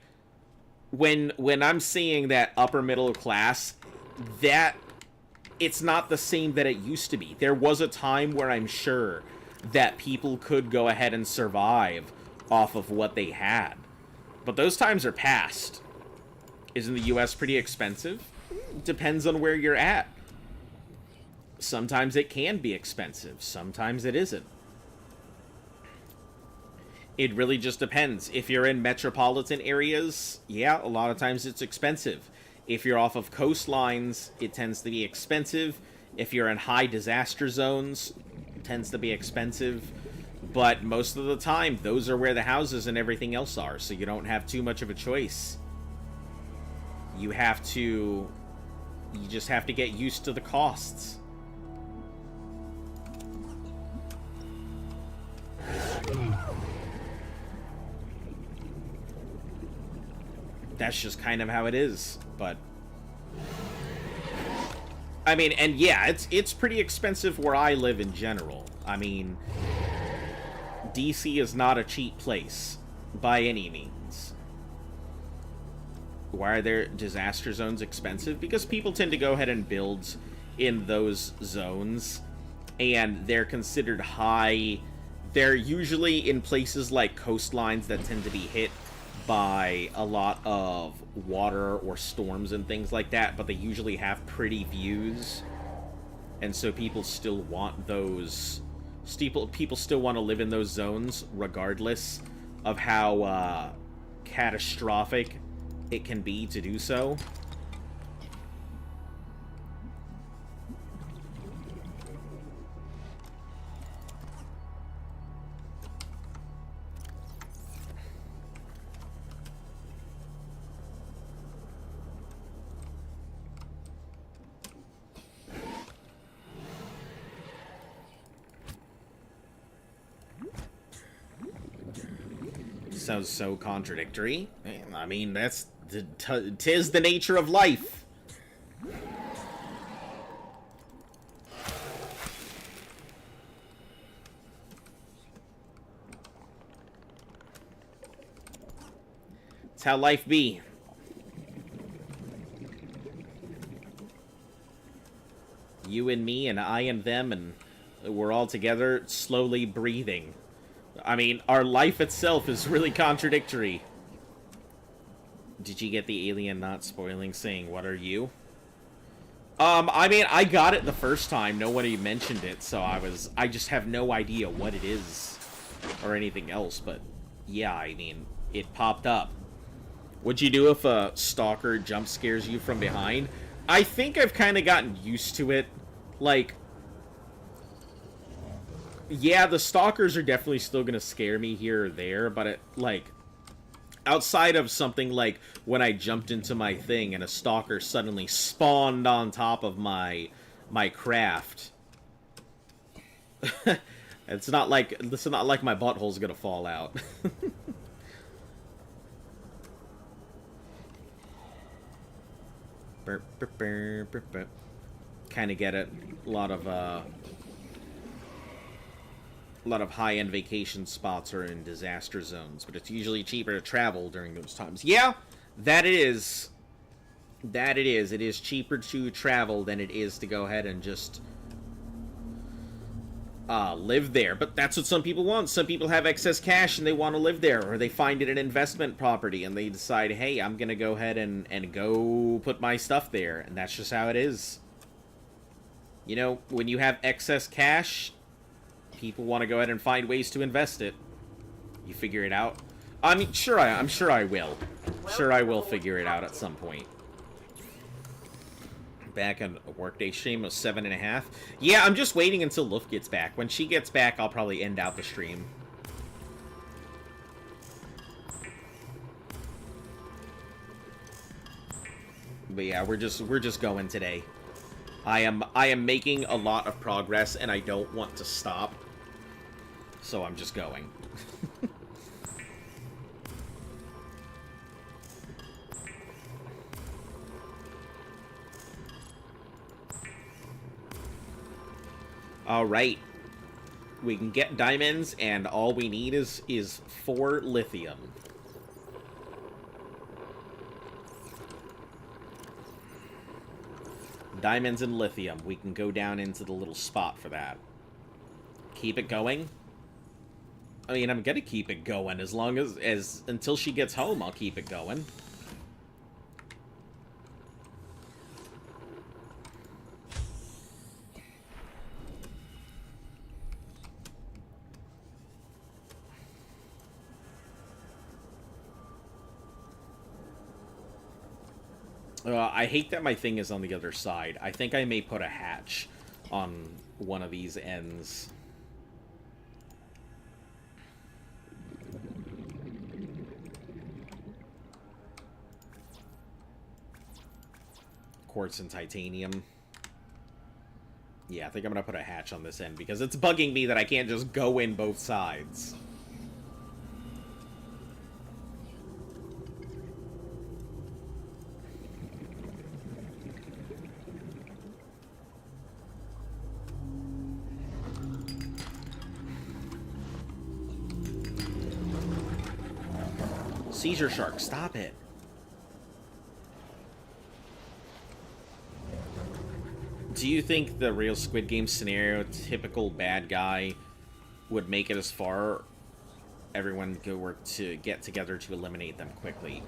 when I'm seeing that upper middle class, that it's not the same that it used to be. There was a time where I'm sure that people could go ahead and survive off of what they had. But those times are past. Isn't the US pretty expensive? Depends on where you're at. Sometimes it can be expensive. Sometimes it isn't. It really just depends. If you're in metropolitan areas, yeah, a lot of times it's expensive. If you're off of coastlines, it tends to be expensive. If you're in high disaster zones, it tends to be expensive. But most of the time, those are where the houses and everything else are, so you don't have too much of a choice. You just have to get used to the costs. That's just kind of how it is, but I mean, and yeah, it's pretty expensive where I live in general. I mean, DC is not a cheap place by any means. Why are their disaster zones expensive? Because people tend to go ahead and build in those zones, and they're considered high. They're usually in places like coastlines that tend to be hit by a lot of water or storms and things like that, but they usually have pretty views, and so people still want those. People still want to live in those zones, regardless of how catastrophic it can be to do so. Sounds so contradictory. I mean, that's tis the nature of life. It's how life be. You and me, and I and them, and we're all together, slowly breathing. I mean, our life itself is really contradictory. Did you get the alien not spoiling saying, "What are you?" I mean, I got it the first time. Nobody mentioned it, so I just have no idea what it is or anything else, but yeah, I mean, it popped up. What'd you do if a stalker jump scares you from behind? I think I've kind of gotten used to it. Like, yeah, the stalkers are definitely still gonna scare me here or there, but it, like, outside of something like when I jumped into my thing and a stalker suddenly spawned on top of my craft. It's not like my butthole's gonna fall out. Kind of get it. A lot of high-end vacation spots are in disaster zones, but it's usually cheaper to travel during those times. Yeah, that it is. That it is. It is cheaper to travel than it is to go ahead and just live there. But that's what some people want. Some people have excess cash and they want to live there, or they find it an investment property and they decide, hey, I'm going to go ahead and go put my stuff there, and that's just how it is. You know, when you have excess cash, people want to go ahead and find ways to invest it. You figure it out. I mean, I'm sure I will. Sure I will figure it out at some point. Back on a workday stream of 7.5. Yeah, I'm just waiting until Luft gets back. When she gets back, I'll probably end out the stream. But yeah, we're just going today. I am making a lot of progress and I don't want to stop. So I'm just going. Alright. We can get diamonds, and all we need is 4 lithium. Diamonds and lithium. We can go down into the little spot for that. Keep it going. I mean, I'm gonna keep it going as long as until she gets home, I'll keep it going. I hate that my thing is on the other side. I think I may put a hatch on one of these ends. Quartz and titanium. Yeah, I think I'm gonna put a hatch on this end because it's bugging me that I can't just go in both sides. Seizure shark, stop it. Do you think the real Squid Game scenario, typical bad guy, would make it as far? Everyone go work to get together to eliminate them quickly.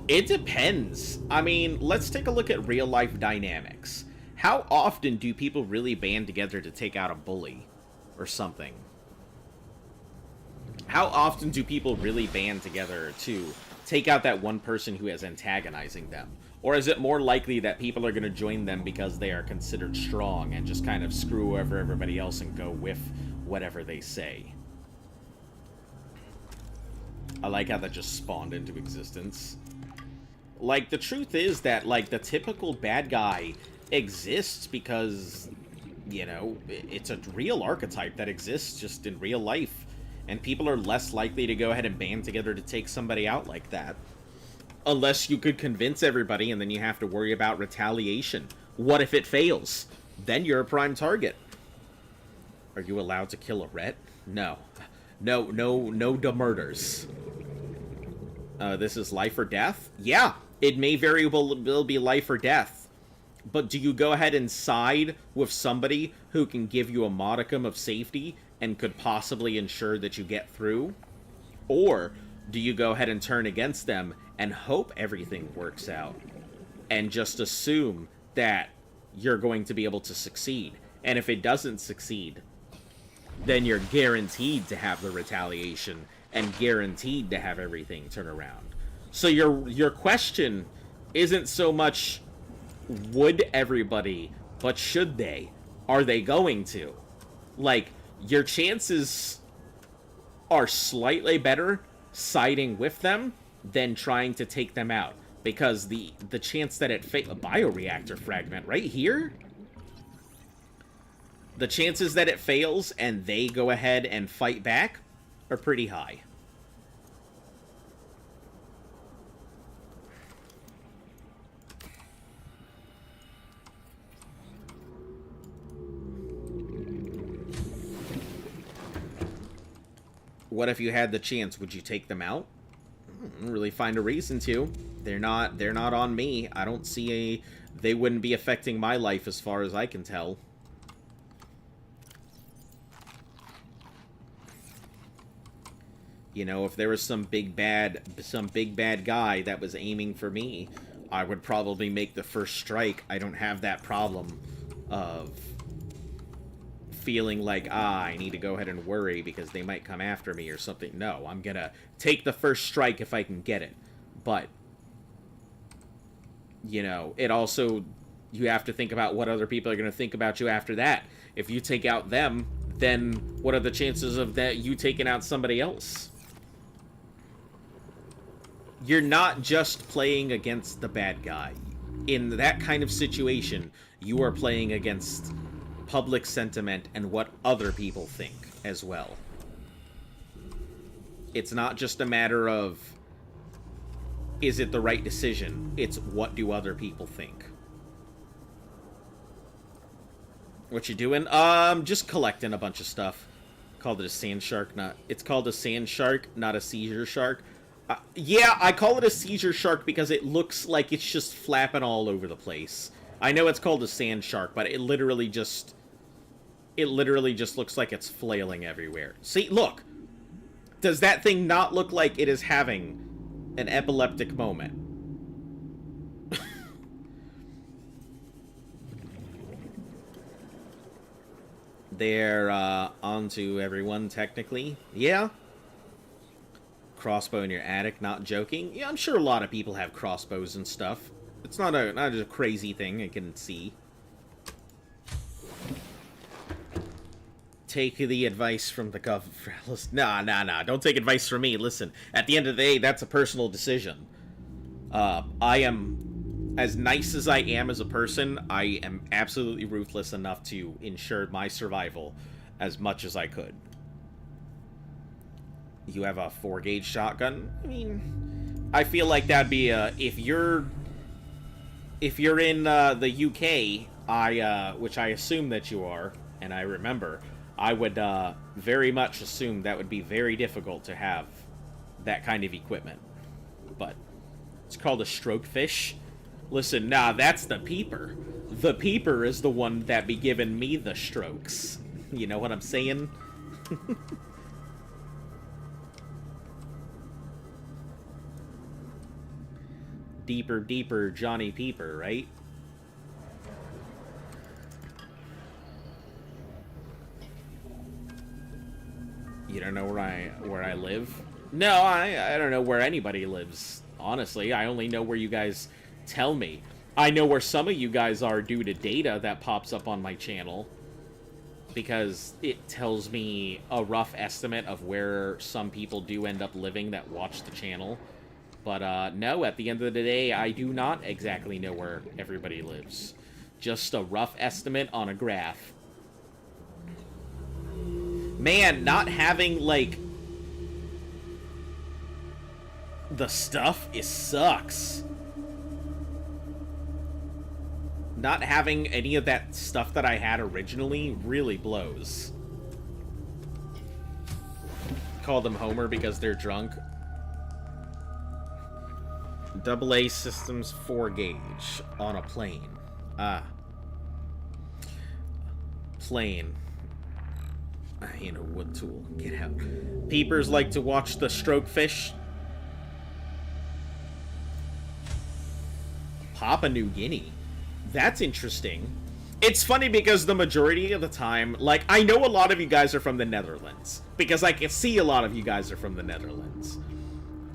It depends. I mean, let's take a look at real life dynamics. How often do people really band together to take out a bully or something? How often do people really band together to take out that one person who is antagonizing them? Or is it more likely that people are going to join them because they are considered strong and just kind of screw over everybody else and go with whatever they say? I like how that just spawned into existence. Like, the truth is that, like, the typical bad guy exists because, you know, it's a real archetype that exists just in real life. And people are less likely to go ahead and band together to take somebody out like that. Unless you could convince everybody and then you have to worry about retaliation. What if it fails? Then you're a prime target. Are you allowed to kill a ret? No. No murders. This is life or death? Yeah, it may very well be life or death. But do you go ahead and side with somebody who can give you a modicum of safety and could possibly ensure that you get through? Or do you go ahead and turn against them and hope everything works out and just assume that you're going to be able to succeed? And if it doesn't succeed, then you're guaranteed to have the retaliation and guaranteed to have everything turn around. So your question isn't so much would everybody, but should they? Are they going to? Like, your chances are slightly better siding with them than trying to take them out. Because the chance that a bioreactor fragment right here, the chances that it fails and they go ahead and fight back are pretty high. What if you had the chance? Would you take them out? I don't really find a reason to. They're not on me. I don't see they wouldn't be affecting my life as far as I can tell. You know, if there was some big bad guy that was aiming for me, I would probably make the first strike. I don't have that problem of feeling like, I need to go ahead and worry because they might come after me or something. No, I'm gonna take the first strike if I can get it. But, you know, it also, you have to think about what other people are gonna think about you after that. If you take out them, then what are the chances of that you taking out somebody else? You're not just playing against the bad guy. In that kind of situation, you are playing against public sentiment and what other people think as well. It's not just a matter of, is it the right decision? It's what do other people think. What you doing? Just collecting a bunch of stuff. Called it a sand shark, it's called a sand shark, not a seizure shark. Yeah, I call it a seizure shark because it looks like it's just flapping all over the place. I know it's called a sand shark, but it literally just looks like it's flailing everywhere. See, look! Does that thing not look like it is having an epileptic moment? They're onto everyone, technically. Yeah. crossbow in your attic, not joking. Yeah, I'm sure a lot of people have crossbows and stuff. It's not a crazy thing I can see. Take the advice from the government. Nah. Don't take advice from me. Listen, at the end of the day, that's a personal decision. I am, as nice as I am as a person, I am absolutely ruthless enough to ensure my survival as much as I could. You have a 4-gauge shotgun? I mean, I feel like that'd be if you're in the UK, which I assume that you are, and I remember, I would very much assume that would be very difficult to have that kind of equipment. But it's called a strokefish. Listen, nah, that's the peeper. The peeper is the one that be giving me the strokes. You know what I'm saying? Deeper, deeper, Johnny Peeper, right? You don't know where I live? No, I don't know where anybody lives. Honestly, I only know where you guys tell me. I know where some of you guys are due to data that pops up on my channel, because it tells me a rough estimate of where some people do end up living that watch the channel. But no, at the end of the day, I do not exactly know where everybody lives. Just a rough estimate on a graph. Man, not having, like, the stuff, it sucks. Not having any of that stuff that I had originally really blows. Call them Homer because they're drunk. AA Systems 4-gauge on a plane. Plane. I ain't a wood tool. Get out. Peepers like to watch the strokefish. Papua New Guinea. That's interesting. It's funny because the majority of the time, like, I know a lot of you guys are from the Netherlands. Because I can see a lot of you guys are from the Netherlands.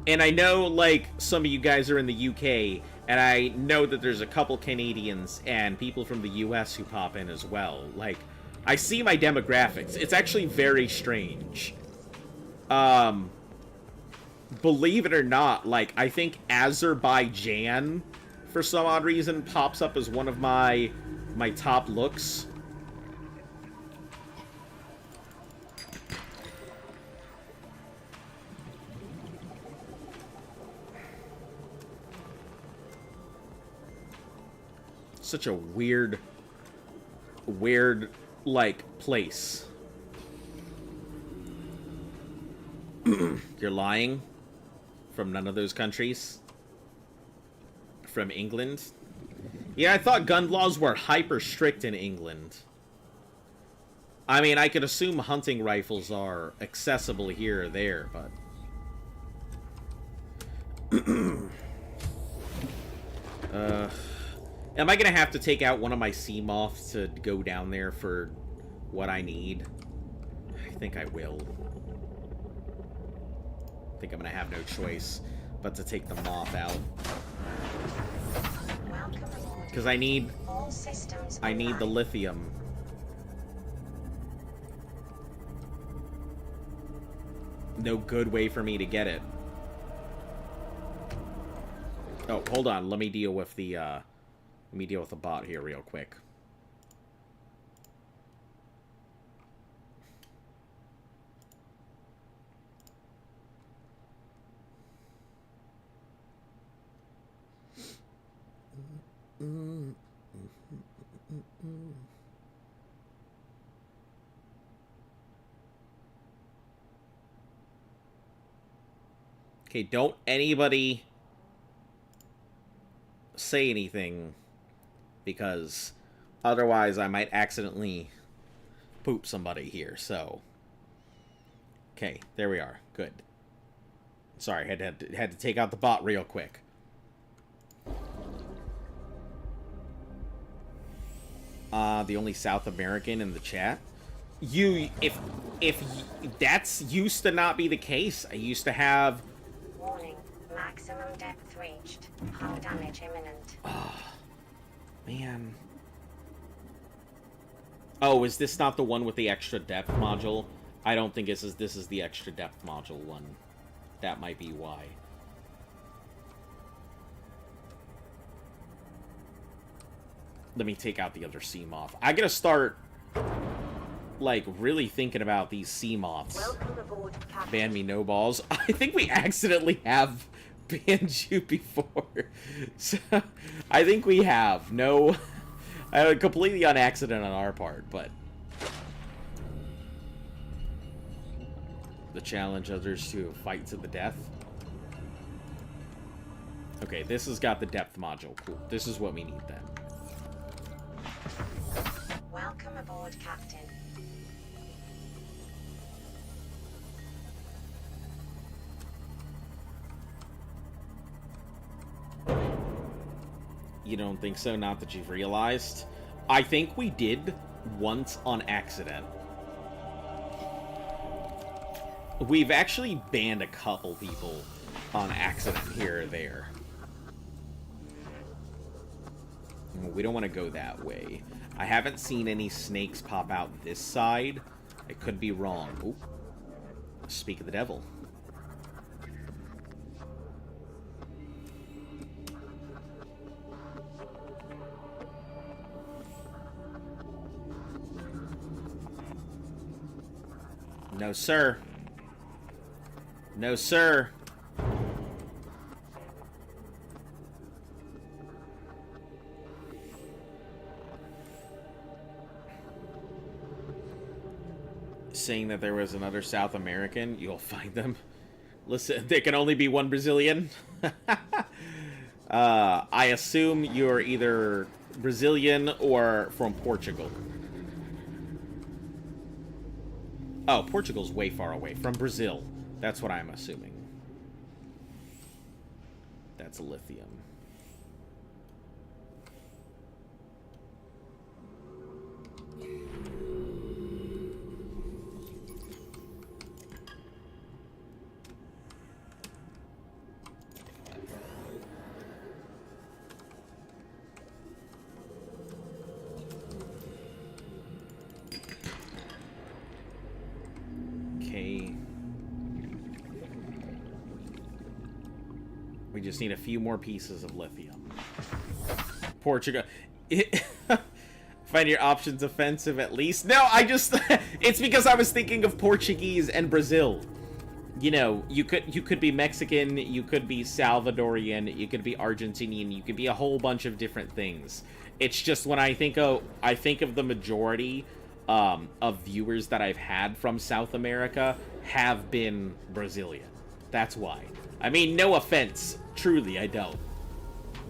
And I know, like, some of you guys are in the UK, and I know that there's a couple Canadians and people from the US who pop in as well. Like, I see my demographics. It's actually very strange. Believe it or not, like, I think Azerbaijan, for some odd reason, pops up as one of my top looks. Such a weird, like, place. You're lying? From none of those countries? From England? Yeah, I thought gun laws were hyper strict in England. I mean, I could assume hunting rifles are accessible here or there, but... Am I gonna have to take out one of my sea moths to go down there for what I need? I think I will. I think I'm gonna have no choice but to take the moth out. Because I need the lithium. No good way for me to get it. Oh, hold on. Let me deal with the bot here real quick. Okay, don't anybody say anything, because otherwise I might accidentally poop somebody here, so... Okay, there we are. Good. Sorry, had to take out the bot real quick. The only South American in the chat? If that's used to not be the case. I used to have reached. Hull damage imminent. Man. Oh, is this not the one with the extra depth module? I don't think this is the extra depth module one. That might be why. Let me take out the other sea moth. I gotta start, like, really thinking about these sea moths. Welcome aboard, Captain. Ban me no balls. I think we accidentally have banned you before. So, I think we have. No, completely on accident on our part, but the challenge others to fight to the death. Okay, this has got the depth module. Cool. This is what we need then. Welcome aboard, Captain. You don't think so? Not that you've realized? I think we did once on accident. We've actually banned a couple people on accident here or there. We don't want to go that way. I haven't seen any snakes pop out this side. I could be wrong. Ooh. Speak of the devil. No, sir. No, sir. Saying that there was another South American, you'll find them. Listen, there can only be one Brazilian. I assume you're either Brazilian or from Portugal. Oh, Portugal's way far away. From Brazil. That's what I'm assuming. That's lithium. We just need a few more pieces of lithium. Portugal. Find your options offensive at least. No, I just... it's because I was thinking of Portuguese and Brazil. You know, you could be Mexican, you could be Salvadorian, you could be Argentinian, you could be a whole bunch of different things. It's just when I think of the majority of viewers that I've had from South America have been Brazilian. That's why. I mean, no offense. Truly, I don't.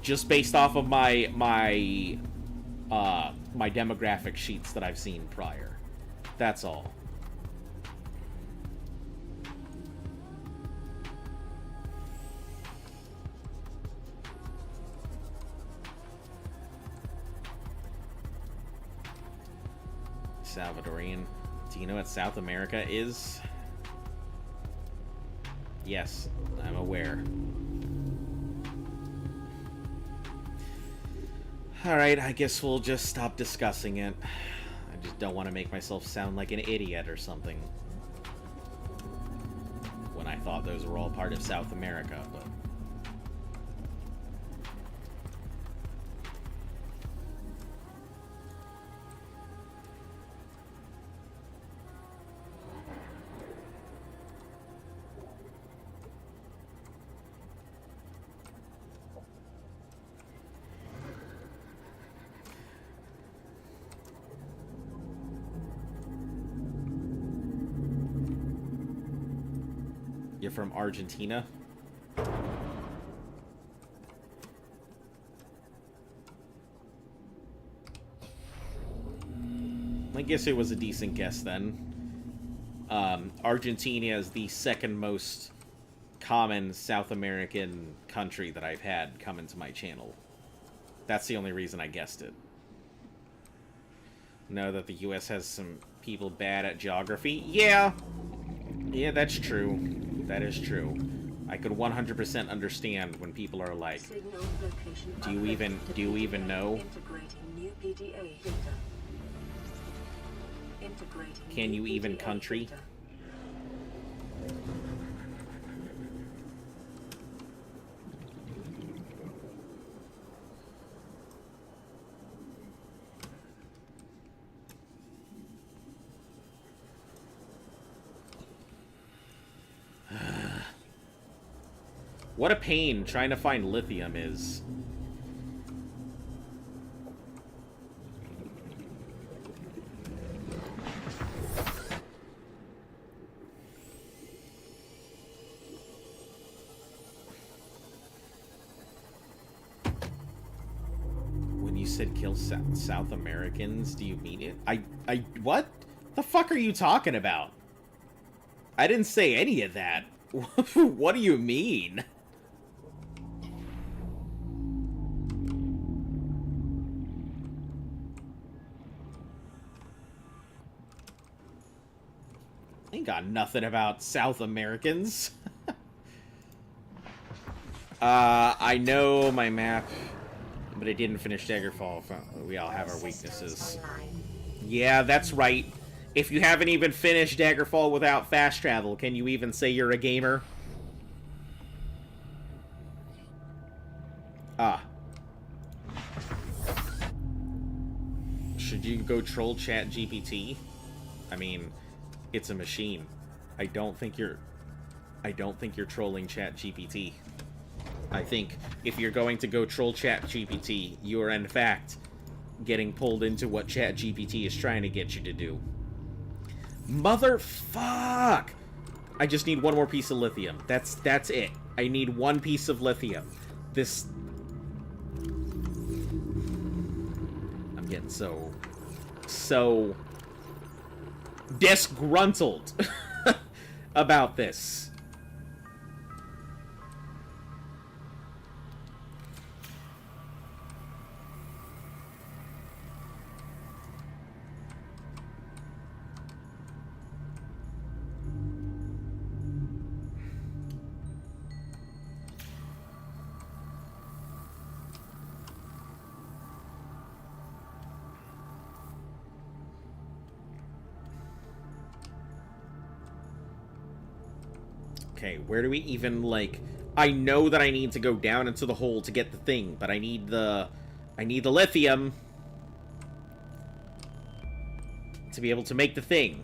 Just based off of my demographic sheets that I've seen prior. That's all. Salvadorian. Do you know what South America is? Yes, I'm aware. Alright, I guess we'll just stop discussing it. I just don't want to make myself sound like an idiot or something. When I thought those were all part of South America, but... You're from Argentina? I guess it was a decent guess then. Argentina is the second most common South American country that I've had come into my channel. That's the only reason I guessed it. Know that the US has some people bad at geography? Yeah! Yeah, that's true. That is true. I could 100% understand when people are like, do you even know? Can you even country? What a pain trying to find lithium is. When you said kill South Americans, do you mean it? What the fuck are you talking about? I didn't say any of that. What do you mean? Ain't got nothing about South Americans. I know my map, but I didn't finish Daggerfall. We all have our weaknesses. Yeah, that's right. If you haven't even finished Daggerfall without fast travel, can you even say you're a gamer? Ah. Should you go troll ChatGPT? I mean, it's a machine. I don't think you're trolling ChatGPT. I think if you're going to go troll ChatGPT, you are in fact getting pulled into what ChatGPT is trying to get you to do. Motherfuck! I just need one more piece of lithium. That's it. I need one piece of lithium. This... I'm getting so disgruntled about this. Okay, where do we even, like... I know that I need to go down into the hole to get the thing, but I need the lithium to be able to make the thing.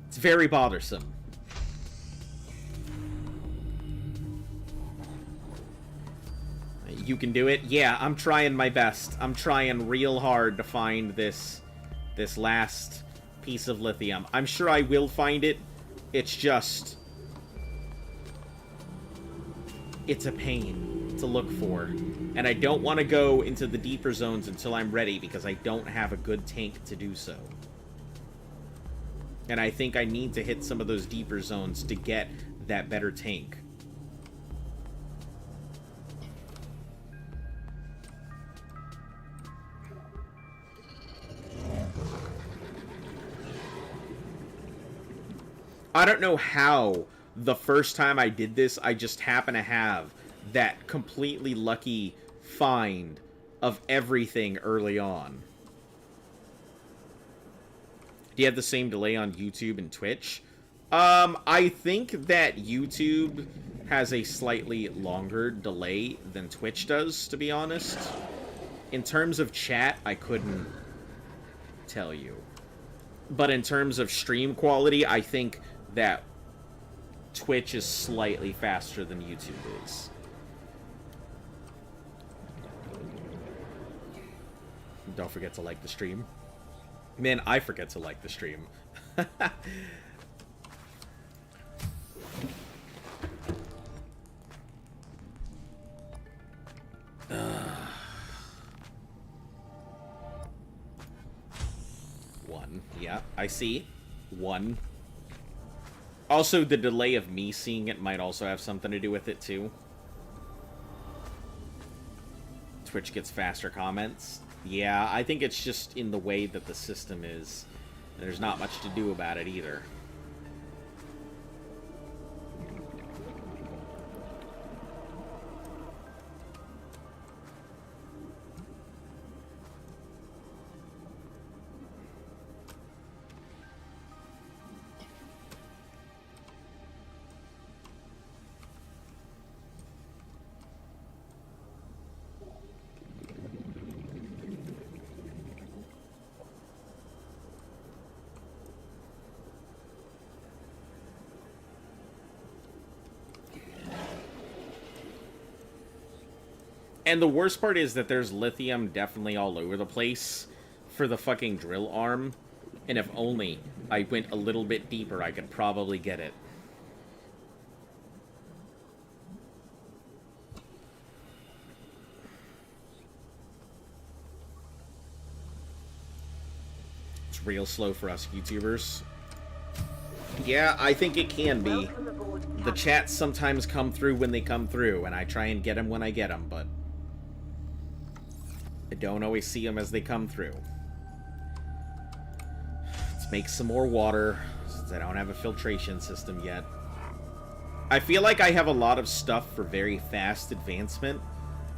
It's very bothersome. You can do it? Yeah, I'm trying my best. I'm trying real hard to find this last piece of lithium. I'm sure I will find it. It's just... it's a pain to look for. And I don't want to go into the deeper zones until I'm ready, because I don't have a good tank to do so. And I think I need to hit some of those deeper zones to get that better tank. I don't know how the first time I did this, I just happen to have that completely lucky find of everything early on. Do you have the same delay on YouTube and Twitch? I think that YouTube has a slightly longer delay than Twitch does, to be honest. In terms of chat, I couldn't tell you. But in terms of stream quality, I think that Twitch is slightly faster than YouTube is. Don't forget to like the stream. Man, I forget to like the stream. One. Yeah, I see. One. Also, the delay of me seeing it might also have something to do with it, too. Twitch gets faster comments. Yeah, I think it's just in the way that the system is. There's not much to do about it, either. And the worst part is that there's lithium definitely all over the place for the fucking drill arm. And if only I went a little bit deeper, I could probably get it. It's real slow for us YouTubers. Yeah, I think it can be. The chats sometimes come through when they come through, and I try and get them when I get them, but I don't always see them as they come through. Let's make some more water, since I don't have a filtration system yet. I feel like I have a lot of stuff for very fast advancement,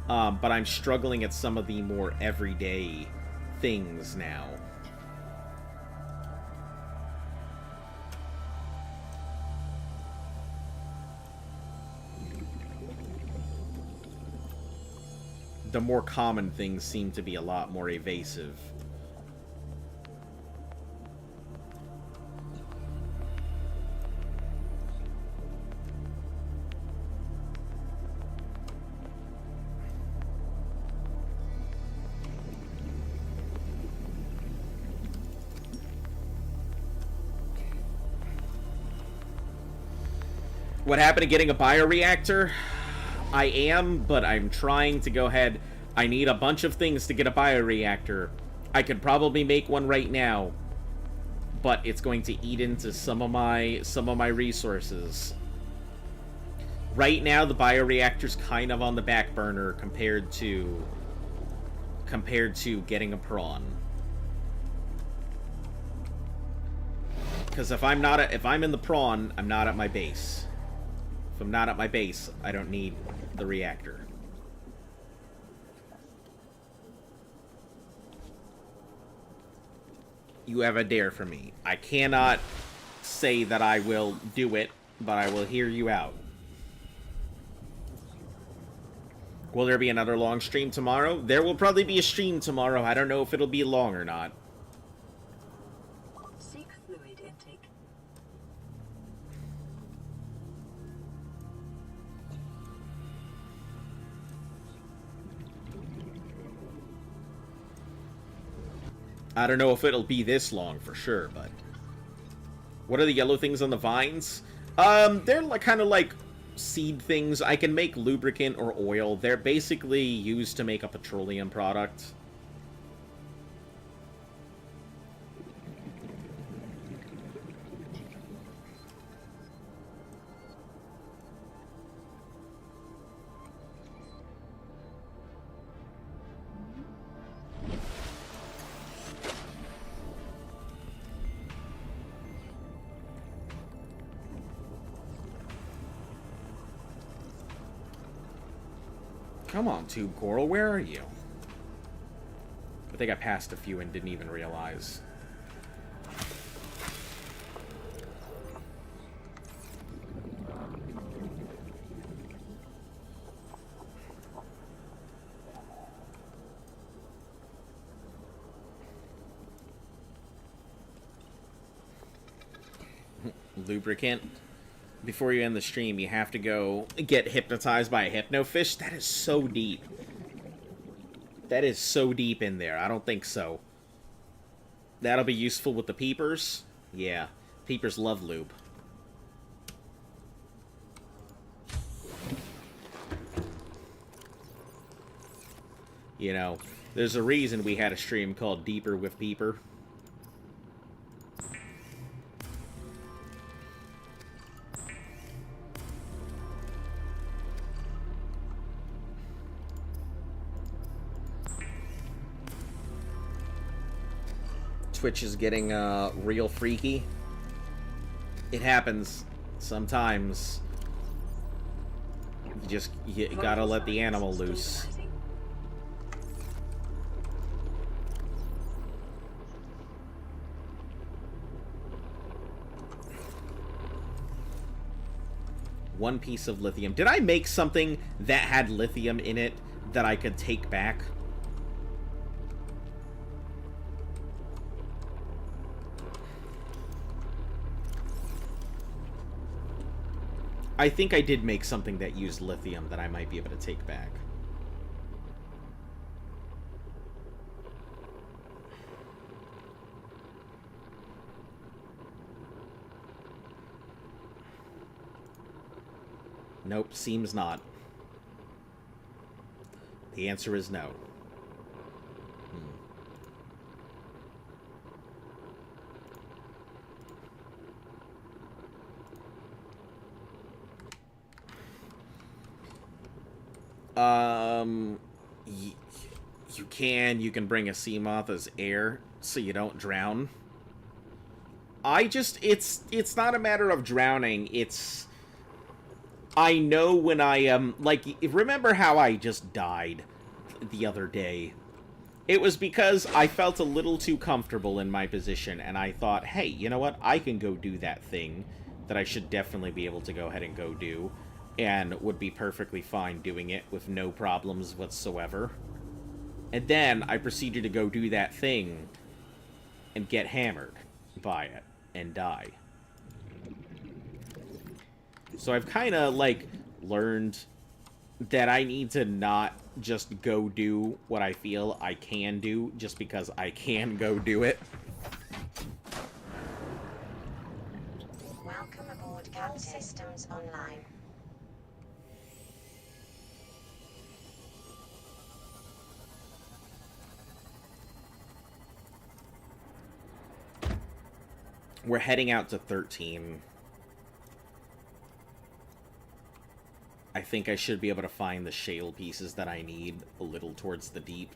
but I'm struggling at some of the more everyday things now. The more common things seem to be a lot more evasive. What happened to getting a bioreactor? I am, but I'm trying to go ahead. I need a bunch of things to get a bioreactor. I could probably make one right now, but it's going to eat into some of my resources. Right now, the bioreactor's kind of on the back burner compared to getting a prawn. Because if I'm in the prawn, I'm not at my base. If I'm not at my base, I don't need the reactor. You have a dare for me. I cannot say that I will do it, but I will hear you out. Will there be another long stream tomorrow? There will probably be a stream tomorrow. I don't know if it'll be long or not. Seek fluid intake. I don't know if it'll be this long for sure, but... What are the yellow things on the vines? They're like, kind of like seed things. I can make lubricant or oil. They're basically used to make a petroleum product. Come on, Tube Coral, where are you? I think I passed a few and didn't even realize. Lubricant. Before you end the stream, you have to go get hypnotized by a hypnofish. That is so deep. That is so deep in there. I don't think so. That'll be useful with the peepers. Yeah, peepers love lube. You know, there's a reason we had a stream called Deeper with Peeper. Twitch is getting real freaky. It happens sometimes. You gotta let the animal loose. One piece of lithium. Did I make something that had lithium in it that I could take back? I think I did make something that used lithium that I might be able to take back. Nope, seems not. The answer is no. You can bring a sea moth as air so you don't drown. It's not a matter of drowning, I know when I am, like, remember how I just died the other day? It was because I felt a little too comfortable in my position, and I thought, hey, you know what? I can go do that thing that I should definitely be able to go ahead and go do, and would be perfectly fine doing it with no problems whatsoever. And then I proceeded to go do that thing and get hammered by it and die. So I've kind of, like, learned that I need to not just go do what I feel I can do just because I can go do it. Welcome aboard Cap Systems Online. We're heading out to 13. I think I should be able to find the shale pieces that I need a little towards the deep.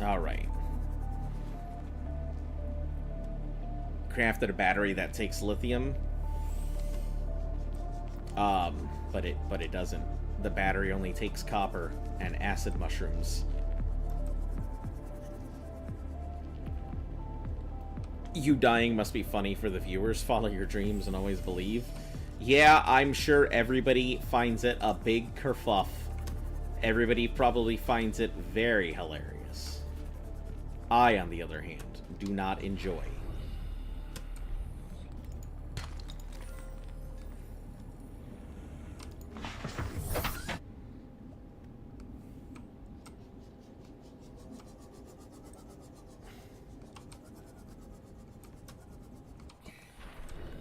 Alright. Crafted a battery that takes lithium. But it doesn't. The battery only takes copper and acid mushrooms. You dying must be funny for the viewers. Follow your dreams and always believe. Yeah, I'm sure everybody finds it a big kerfuff. Everybody probably finds it very hilarious. I, on the other hand, do not enjoy.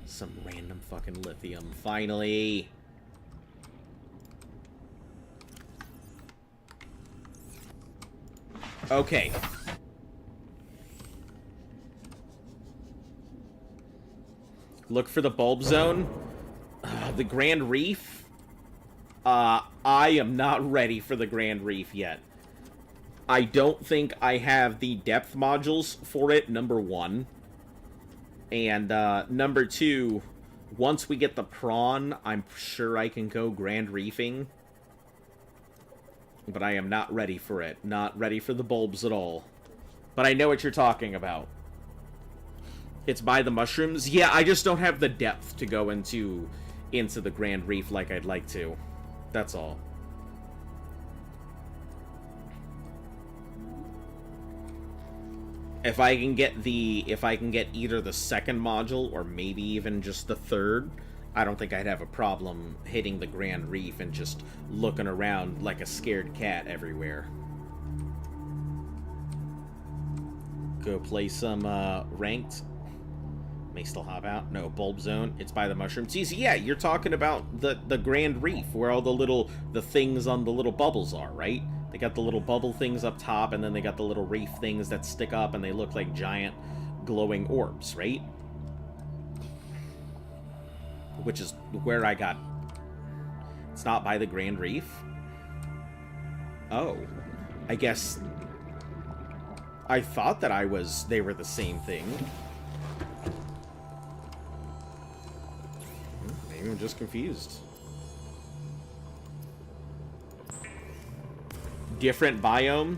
Some random fucking lithium, finally. Okay. Look for the bulb zone. The Grand Reef. I am not ready for the Grand Reef yet. I don't think I have the depth modules for it, number one. And number two, once we get the prawn, I'm sure I can go Grand Reefing. But I am not ready for it. Not ready for the bulbs at all. But I know what you're talking about. It's by the mushrooms. Yeah, I just don't have the depth to go into the Grand Reef like I'd like to. That's all. If I can get either the second module or maybe even just the third, I don't think I'd have a problem hitting the Grand Reef and just looking around like a scared cat everywhere. Go play some ranked. May still hop out. No, bulb zone. It's by the mushrooms. See, yeah, you're talking about the Grand Reef where all the things on the little bubbles are, right? They got the little bubble things up top, and then they got the little reef things that stick up, and they look like giant glowing orbs, right? Which is where I got... It's not by the Grand Reef? Oh. I guess... I thought that they were the same thing. Maybe I'm just confused. Different biome?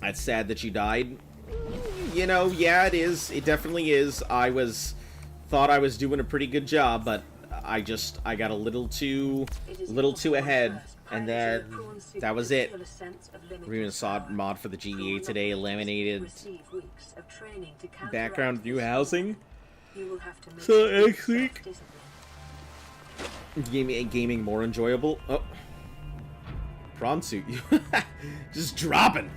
That's sad that you died. You know, yeah, it is. It definitely is. Thought I was doing a pretty good job, but I got a little too ahead, and then that was it. Reading a mod for the GEA today, eliminated background new housing. So next week, gaming more enjoyable. Oh, prawn suit, just dropping.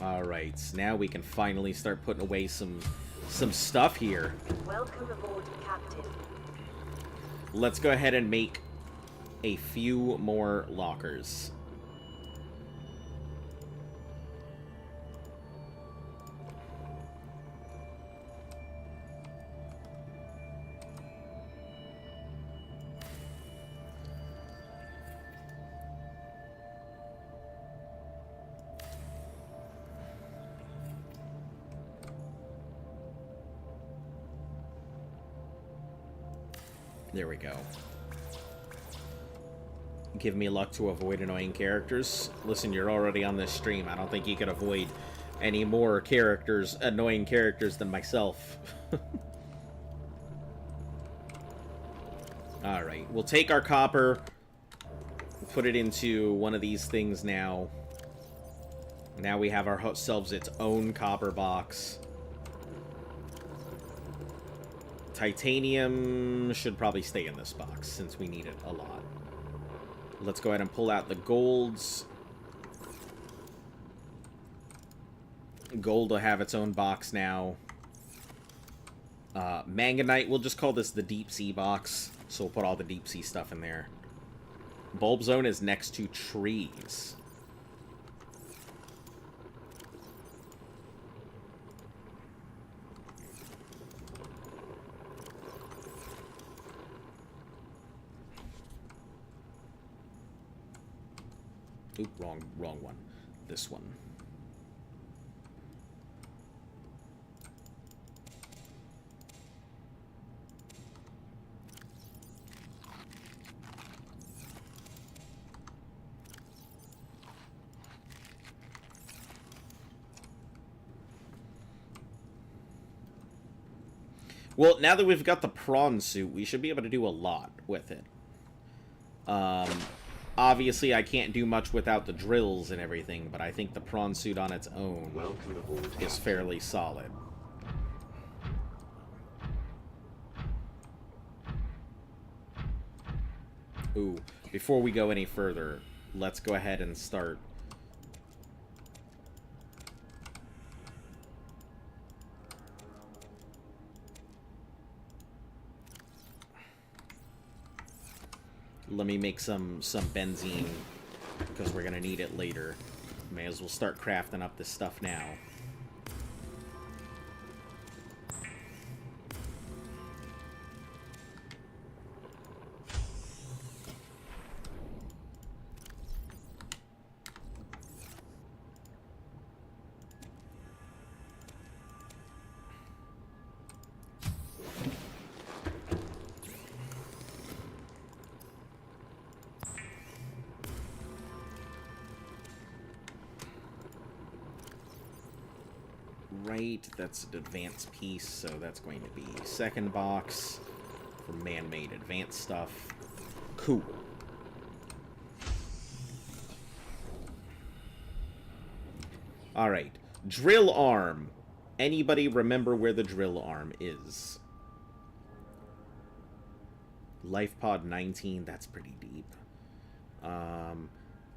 Alright, now we can finally start putting away some stuff here. Welcome aboard, Captain. Let's go ahead and make a few more lockers. There we go. Give me luck to avoid annoying characters. Listen, you're already on this stream. I don't think you could avoid any more annoying characters than myself. Alright, we'll take our copper, put it into one of these things now. Now we have ourselves its own copper box. Titanium should probably stay in this box since we need it a lot. Let's go ahead and pull out the golds. Gold will have its own box now. Manganite, we'll just call this the deep sea box. So we'll put all the deep sea stuff in there. Bulb zone is next to trees. Oop, wrong one. This one. Well, now that we've got the prawn suit, we should be able to do a lot with it. Obviously, I can't do much without the drills and everything, but I think the prawn suit on its own is fairly solid. Ooh, before we go any further, let's go ahead and start. Let me make some benzene, because we're gonna need it later. May as well start crafting up this stuff now. Right, that's an advanced piece, so that's going to be second box for man-made advanced stuff. Cool. Alright, drill arm. Anybody remember where the drill arm is? Life pod 19, that's pretty deep.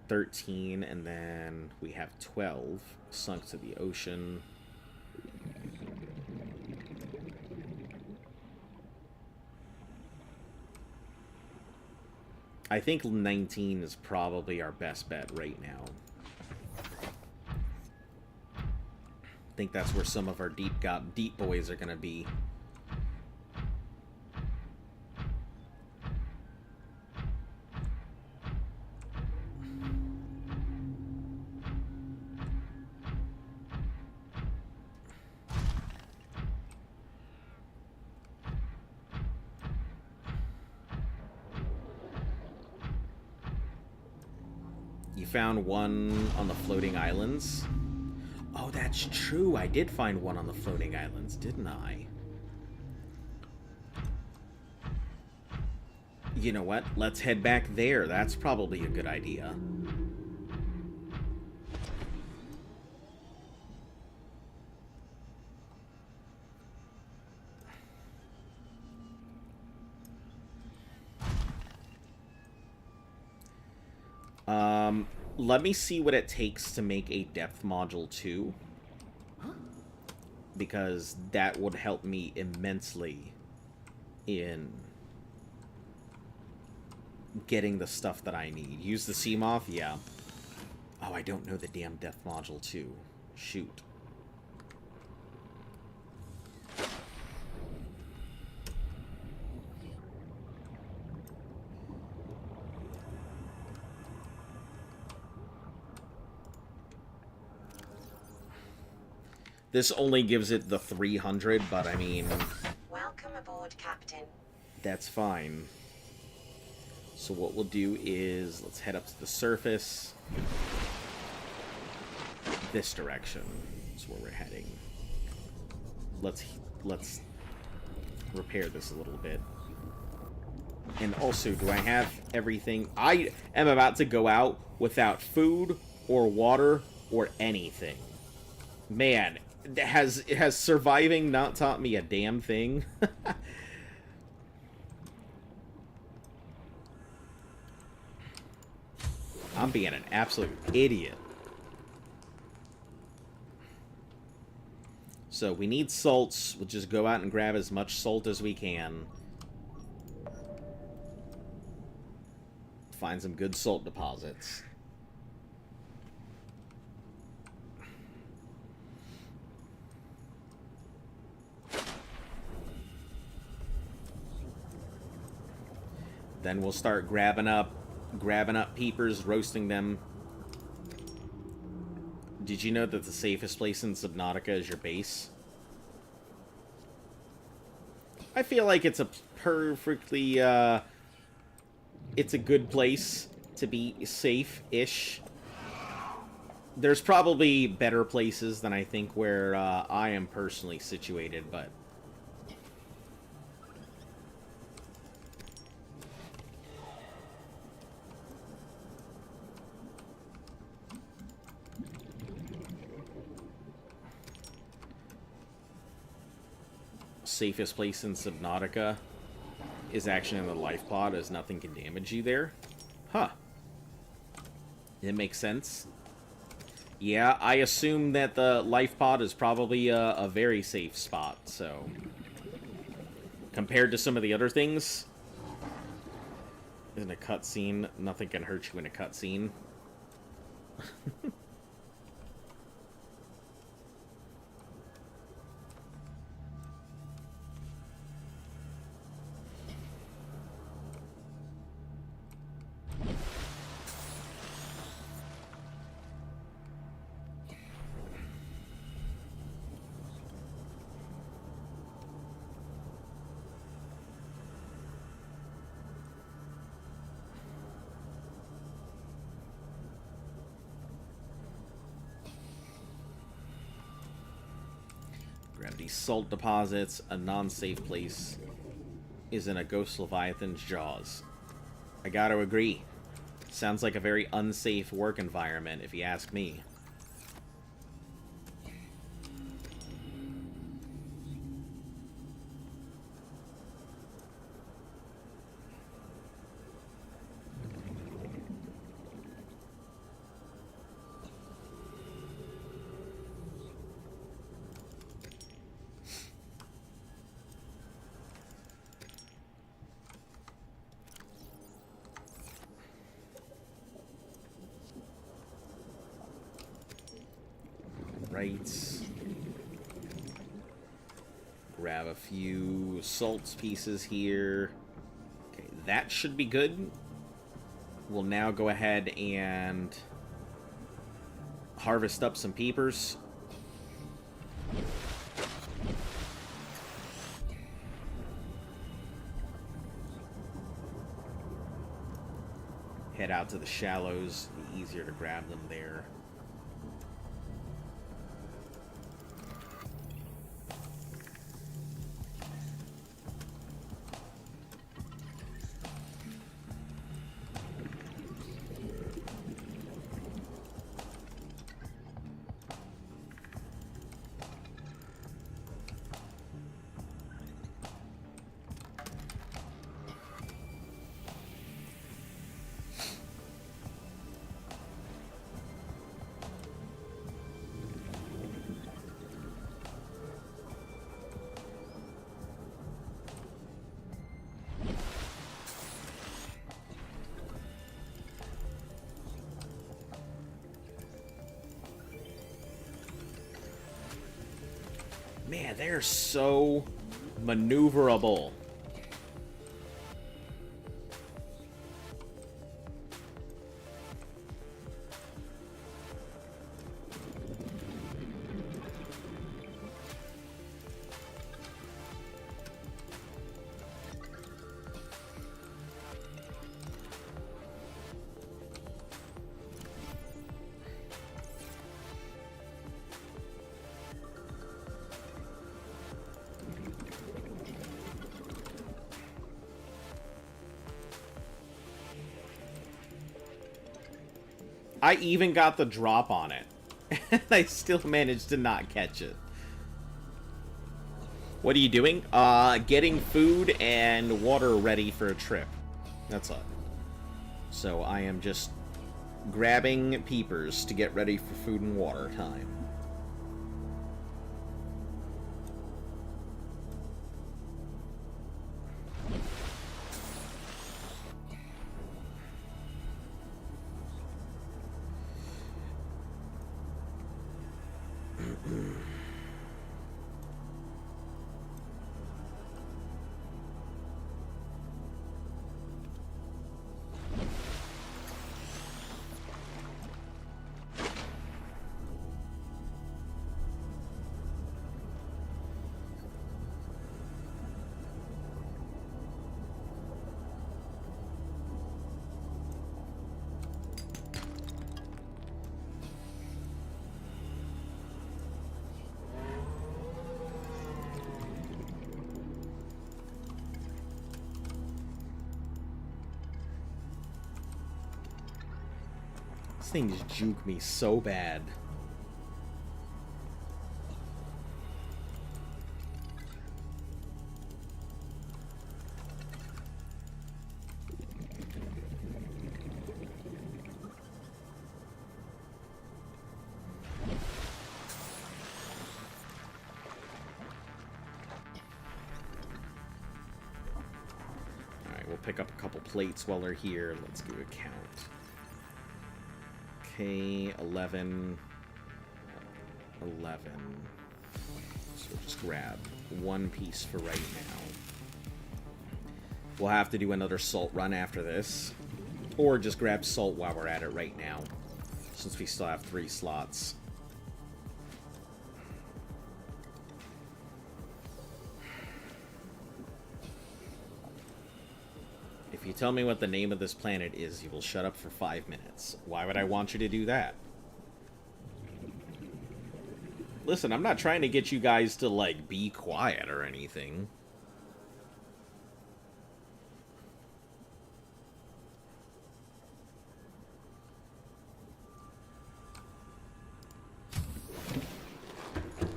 13, and then we have 12 sunk to the ocean. I think 19 is probably our best bet right now. I think that's where some of our deep boys are gonna be. You found one on the floating islands? Oh, that's true. I did find one on the floating islands, didn't I? You know what? Let's head back there. That's probably a good idea. Let me see what it takes to make a depth module 2. Because that would help me immensely in getting the stuff that I need. Use the Seamoth? Yeah. Oh, I don't know the damn depth module 2. Shoot. This only gives it the 300, but I mean... Welcome aboard, Captain. That's fine. So what we'll do is, let's head up to the surface. This direction is where we're heading. Let's repair this a little bit. And also, do I have everything? I am about to go out without food or water or anything. Man, has surviving not taught me a damn thing? I'm being an absolute idiot. So we need salts. We'll just go out and grab as much salt as we can. Find some good salt deposits. Then we'll start grabbing up peepers, roasting them. Did you know that the safest place in Subnautica is your base? I feel like it's a perfectly, it's a good place to be safe-ish. There's probably better places than I think where I am personally situated, but... safest place in Subnautica is actually in the life pod, as nothing can damage you there. Huh. It makes sense. Yeah, I assume that the life pod is probably a very safe spot, so... compared to some of the other things... in a cutscene, nothing can hurt you in a cutscene. Grab these salt deposits. A non-safe place is in a ghost leviathan's jaws. I gotta agree. Sounds like a very unsafe work environment, if you ask me. Right. Grab a few salt pieces here. Okay, that should be good. We'll now go ahead and harvest up some peepers. Head out to the shallows. It'd be easier to grab them there. Man, they're so maneuverable. I even got the drop on it. And I still managed to not catch it. What are you doing? Getting food and water ready for a trip. That's it. So I am just grabbing peepers to get ready for food and water time. Things juke me so bad. Alright, we'll pick up a couple plates while they're here. Let's do a count. Okay, 11. So we'll just grab one piece for right now. We'll have to do another salt run after this. Or just grab salt while we're at it right now, since we still have 3 slots. If you tell me what the name of this planet is, you will shut up for 5 minutes. Why would I want you to do that? Listen, I'm not trying to get you guys to, like, be quiet or anything.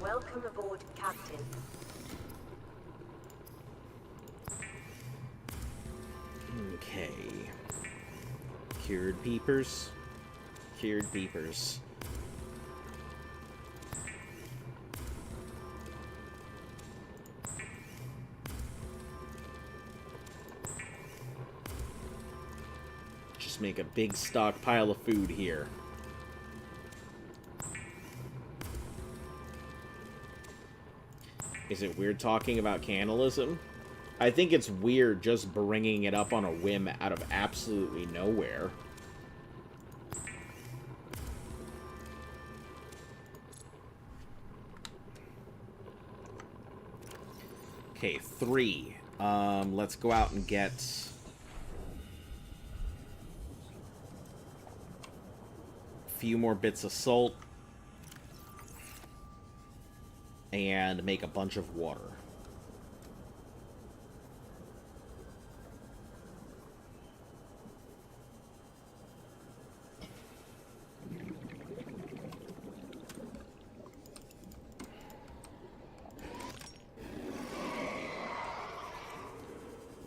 Welcome aboard, Captain. Okay. Cured peepers. Cured peepers. Just make a big stockpile of food here. Is it weird talking about cannibalism? I think it's weird just bringing it up on a whim out of absolutely nowhere. Okay, 3. Let's go out and get... few more bits of salt. And make a bunch of water.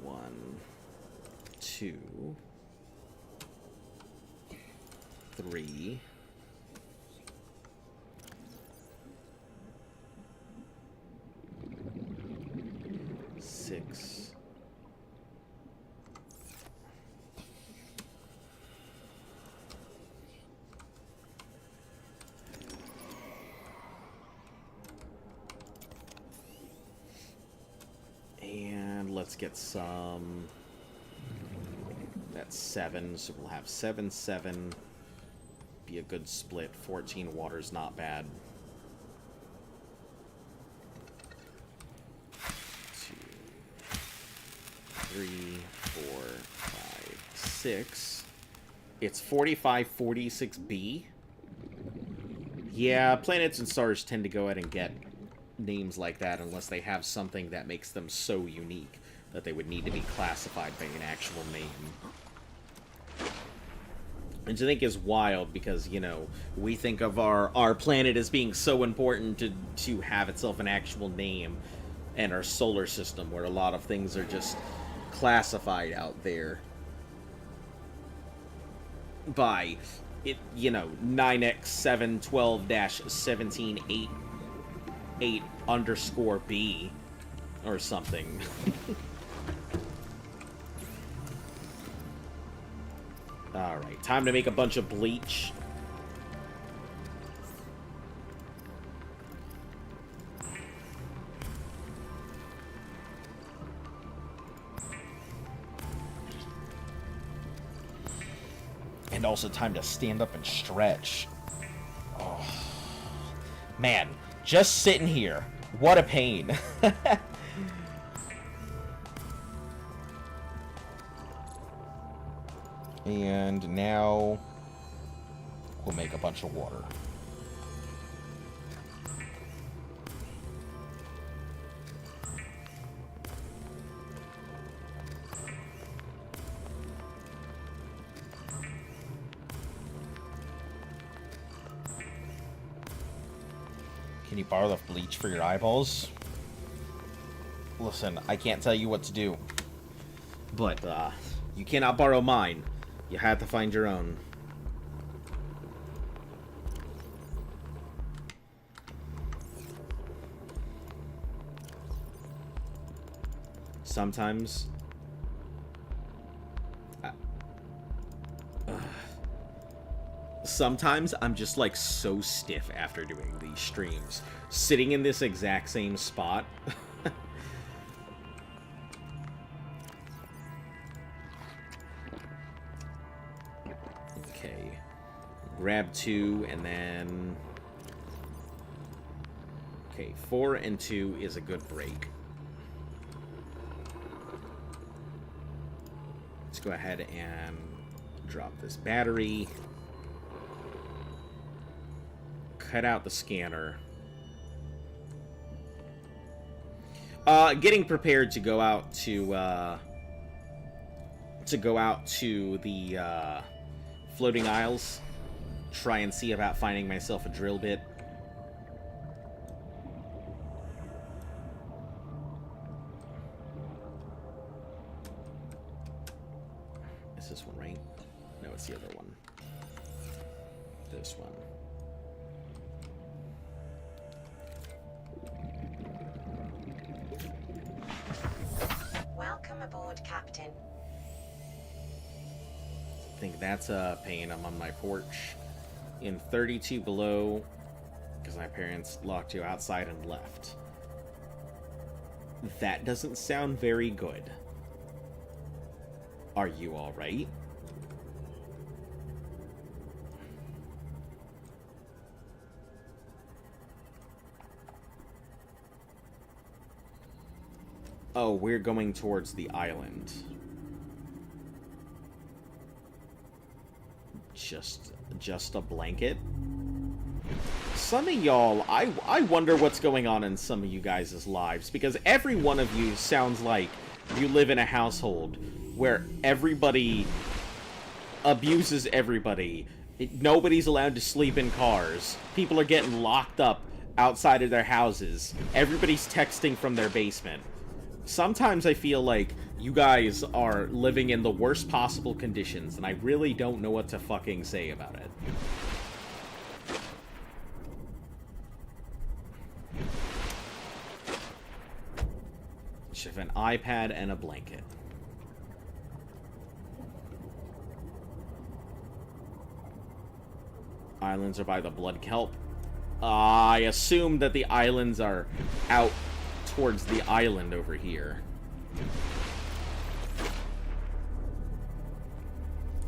One, two, three. 6. And let's get some. That's 7, so we'll have 7, 7. Be a good split. 14 water's not bad. 3, 4, 5, 6. It's 4546B. Yeah, planets and stars tend to go ahead and get names like that unless they have something that makes them so unique that they would need to be classified by an actual name. Which I think is wild because, you know, we think of our planet as being so important to have itself an actual name, and our solar system where a lot of things are just classified out there by it, you know, 9x712-1788_B or something. Alright, time to make a bunch of bleach. And also time to stand up and stretch. Oh. Man, just sitting here. What a pain. And now we'll make a bunch of water. Can you borrow the bleach for your eyeballs? Listen, I can't tell you what to do. But, you cannot borrow mine. You have to find your own. Sometimes... Sometimes I'm just like so stiff after doing these streams. Sitting in this exact same spot. Okay. Grab 2 and then... Okay, 4 and 2 is a good break. Let's go ahead and drop this battery. Cut out the scanner. Getting prepared to go out to the floating isles. Try and see about finding myself a drill bit. Is this one right? No, it's the other one. This one. Welcome aboard, Captain. I think that's a pain. I'm on my porch in 32 below because my parents locked you outside and left. That doesn't sound very good. Are you all right? Oh, we're going towards the island. just a blanket. Some of y'all, I wonder what's going on in some of you guys' lives, because every one of you sounds like you live in a household where everybody abuses everybody. Nobody's allowed to sleep in cars. People are getting locked up outside of their houses. Everybody's texting from their basement. Sometimes I feel like you guys are living in the worst possible conditions, and I really don't know what to fucking say about it. Should have an iPad and a blanket. Islands are by the blood kelp. I assume that the islands are out towards the island over here.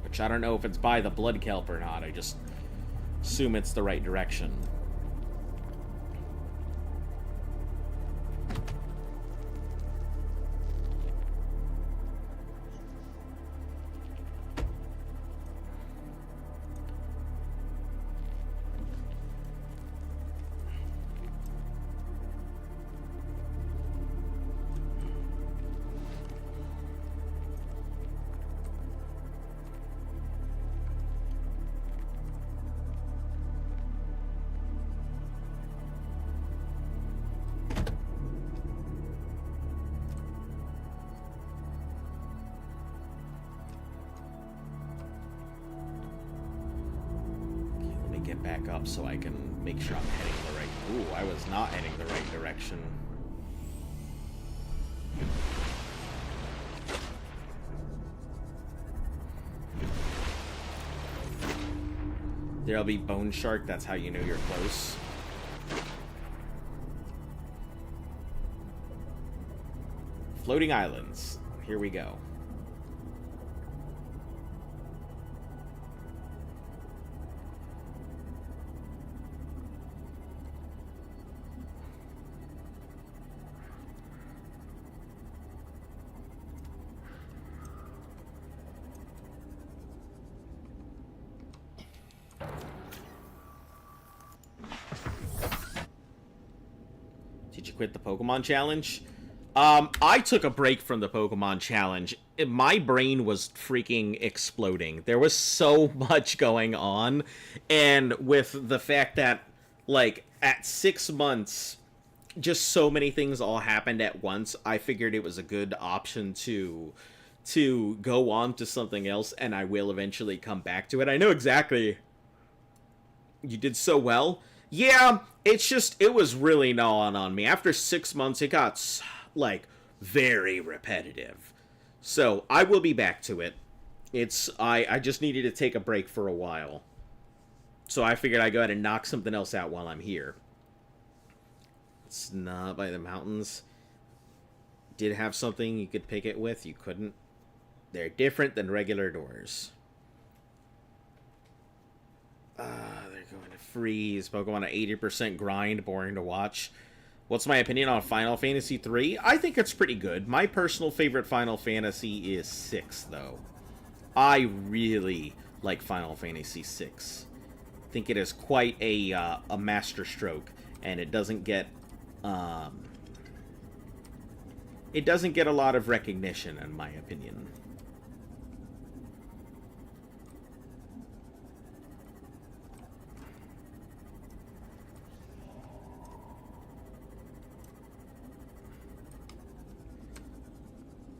Which I don't know if it's by the blood kelp or not. I just assume it's the right direction. Back up so I can make sure I'm heading the right... Ooh, I was not heading the right direction. There'll be bone shark, that's how you know you're close. Floating islands. Here we go. Did you quit the Pokemon Challenge? I took a break from the Pokemon Challenge. My brain was freaking exploding. There was so much going on, and with the fact that, like, at 6 months, just so many things all happened at once, I figured it was a good option to go on to something else, and I will eventually come back to it. I know exactly. You did so well. Yeah, it's just, it was really gnawing on me. After 6 months, it got, like, very repetitive. So, I will be back to it. I just needed to take a break for a while. So I figured I'd go ahead and knock something else out while I'm here. It's not by the mountains. Did have something you could pick it with, you couldn't. They're different than regular doors. They're going to freeze. Pokemon at 80% grind, boring to watch. What's my opinion on Final Fantasy III? I think it's pretty good. My personal favorite Final Fantasy is 6, though. I really like Final Fantasy VI. I think it is quite a masterstroke, and it doesn't get a lot of recognition, in my opinion.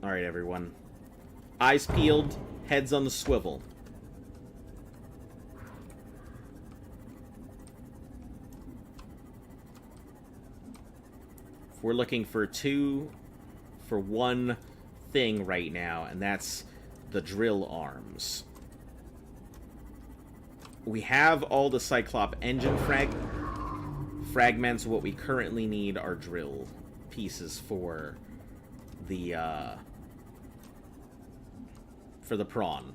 Alright, everyone. Eyes peeled, heads on the swivel. We're looking for one thing right now, and that's the drill arms. We have all the Cyclop engine fragments. What we currently need are drill pieces for the prawn.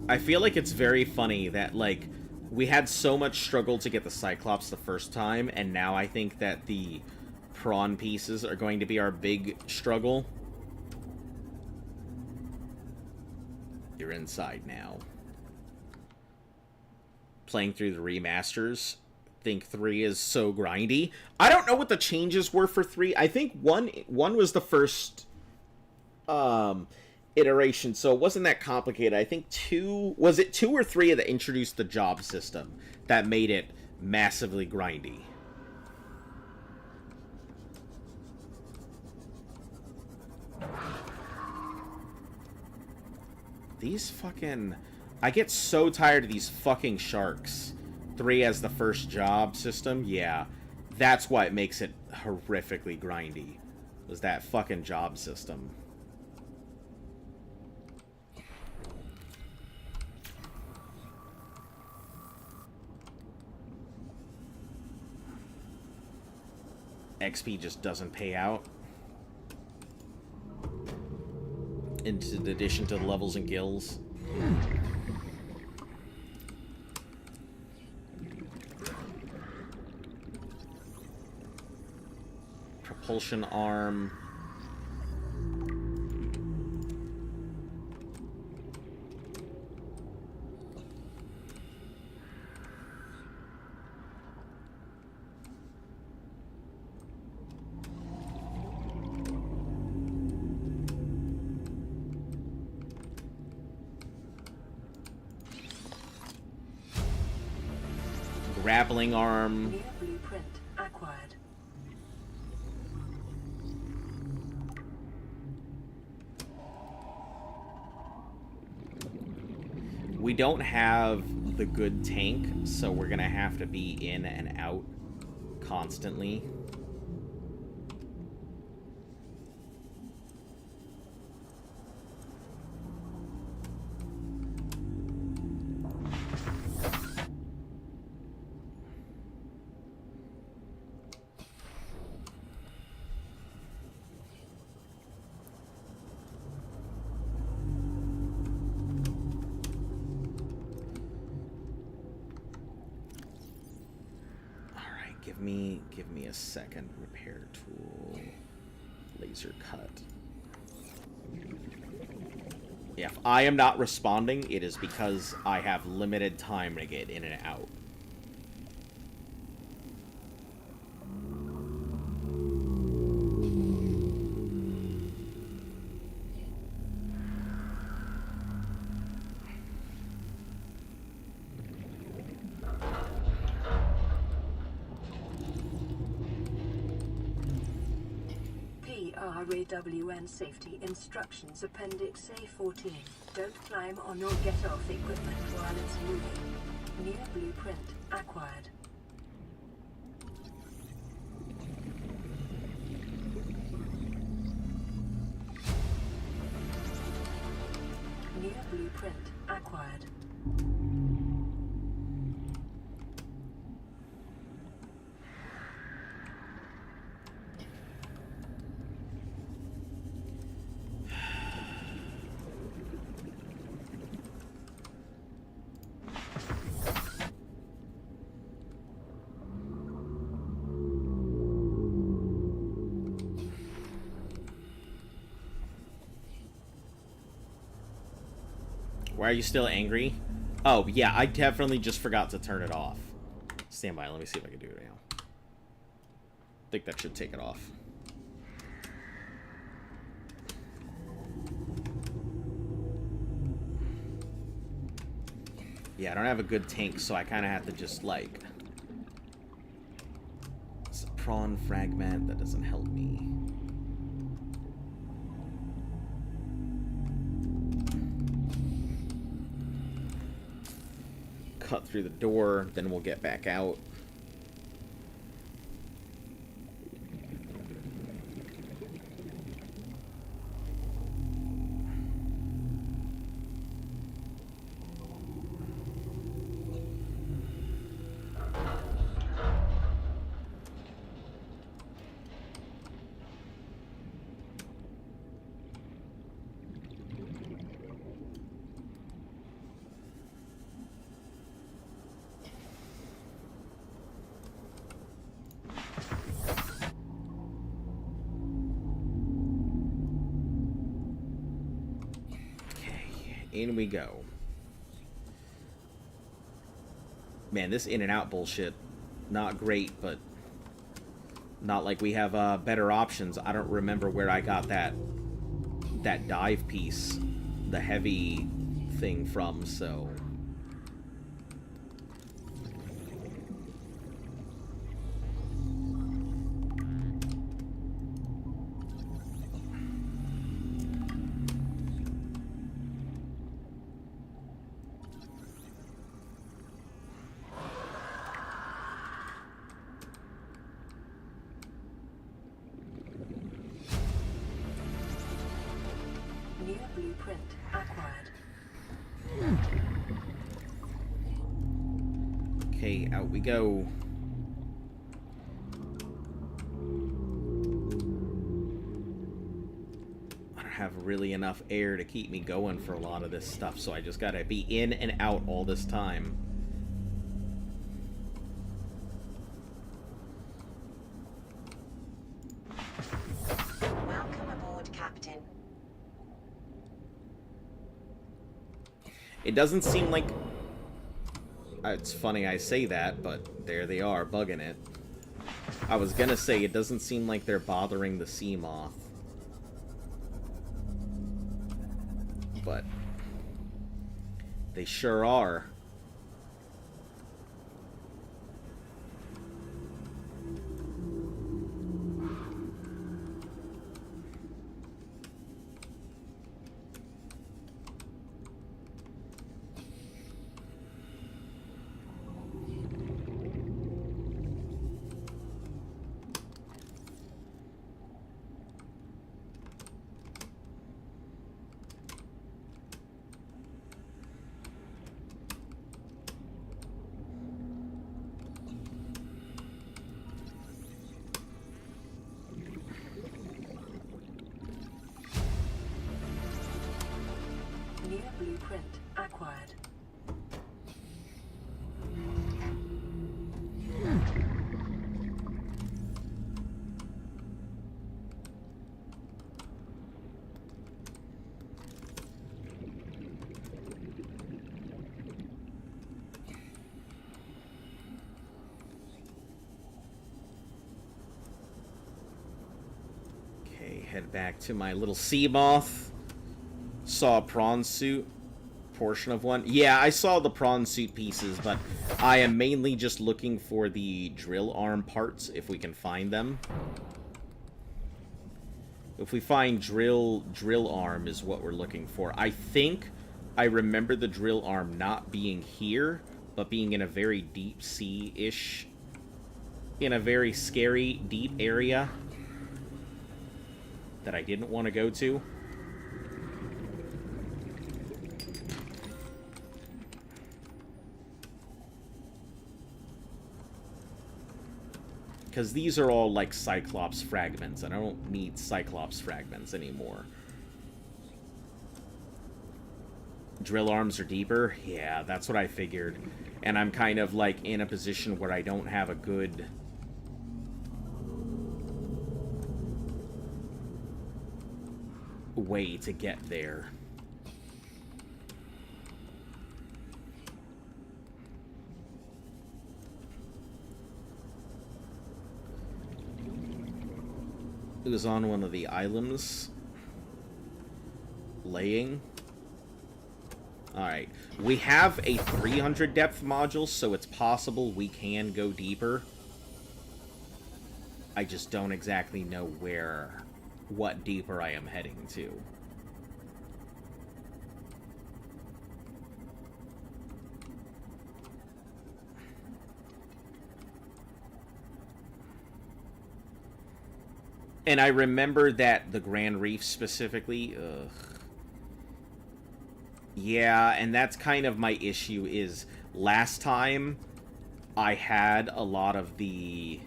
I feel like it's very funny that, like, We had so much struggle to get the Cyclops the first time, and now I think that the prawn pieces are going to be our big struggle. You're inside now. Playing through the remasters, think 3 is so grindy. I don't know what the changes were for 3. I think one was the first iteration, so it wasn't that complicated. I think 2 was it 2 or 3 that introduced the job system that made it massively grindy. These fucking... I get so tired of these fucking sharks. 3 as the first job system, yeah. That's why it makes it horrifically grindy. Was that fucking job system. XP just doesn't pay out. In addition to the levels and gills. Propulsion arm. Grappling arm. New blueprint acquired. We don't have the good tank, so we're gonna have to be in and out constantly. Give me a second. Repair tool. Laser cut. If I am not responding, it is because I have limited time to get in and out. RAWN Safety Instructions Appendix A14. Don't climb on or get off equipment while it's moving. New blueprint acquired. New blueprint acquired. Why are you still angry? Oh, yeah, I definitely just forgot to turn it off. Stand by, let me see if I can do it now. I think that should take it off. Yeah, I don't have a good tank, so I kind of have to just, like... It's a prawn fragment, that doesn't help me. Cut through the door, then we'll get back out. in we go. Man, this in and out bullshit, not great, but not like we have better options. I don't remember where I got that dive piece, the heavy thing from, so... New blueprint acquired. Okay, out we go. I don't have really enough air to keep me going for a lot of this stuff, so I just gotta be in and out all this time. Welcome aboard, Captain. It doesn't seem like... It's funny I say that, but there they are, bugging it. I was gonna say, it doesn't seem like they're bothering the sea moth. But... they sure are. New blueprint acquired. Okay, head back to my little sea moth. Saw a prawn suit portion of one. Yeah, I saw the prawn suit pieces, but I am mainly just looking for the drill arm parts, if we can find them. If we find drill arm is what we're looking for. I think I remember the drill arm not being here, but being in a very deep sea-ish, in a very scary, deep area that I didn't want to go to. Because these are all, like, Cyclops fragments, and I don't need Cyclops fragments anymore. Drill arms are deeper? Yeah, that's what I figured. And I'm kind of, like, in a position where I don't have a good... way to get there. It was on one of the islands. Laying. Alright. We have a 300 depth module, so it's possible we can go deeper. I just don't exactly know what deeper I am heading to. And I remember that the Grand Reef specifically, yeah, and that's kind of my issue is last time I had a lot of the...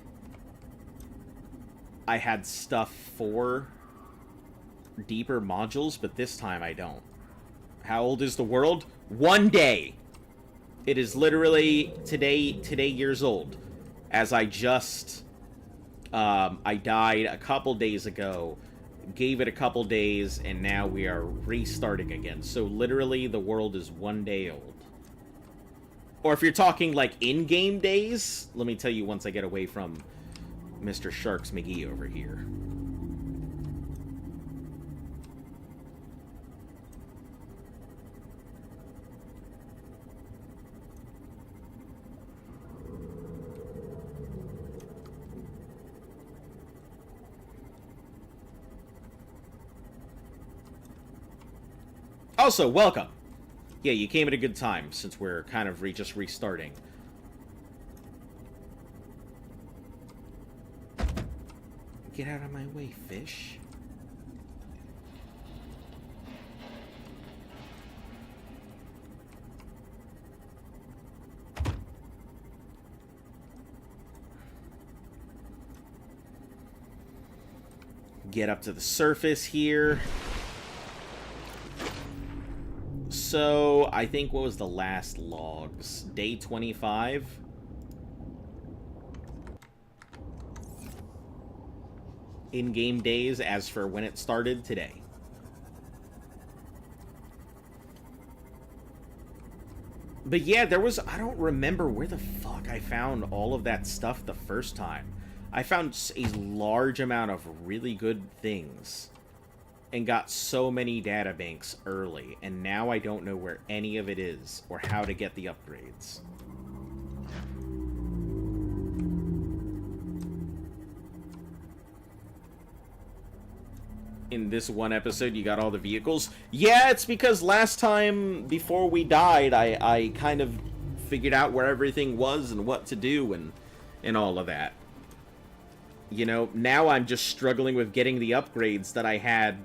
I had stuff for deeper modules, but this time I don't. How old is the world? 1 day! It is literally today years old. As I just... I died a couple days ago. gave it a couple days, and now we are restarting again. So literally, the world is 1 day old. Or if you're talking, like, in-game days, let me tell you once I get away from Mr. Sharks McGee over here. Also, welcome. Yeah, you came at a good time, since we're kind of just restarting. Get out of my way, fish. Get up to the surface here. So, I think, what was the last logs? Day 25? In-game days as for when it started today. But yeah, there was... I don't remember where the fuck I found all of that stuff the first time. I found a large amount of really good things. And got so many databanks early, and now I don't know where any of it is, or how to get the upgrades. In this one episode, you got all the vehicles? Yeah, it's because last time, before we died, I kind of figured out where everything was and what to do and all of that. You know, now I'm just struggling with getting the upgrades that I had...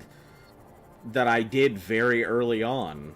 that I did very early on.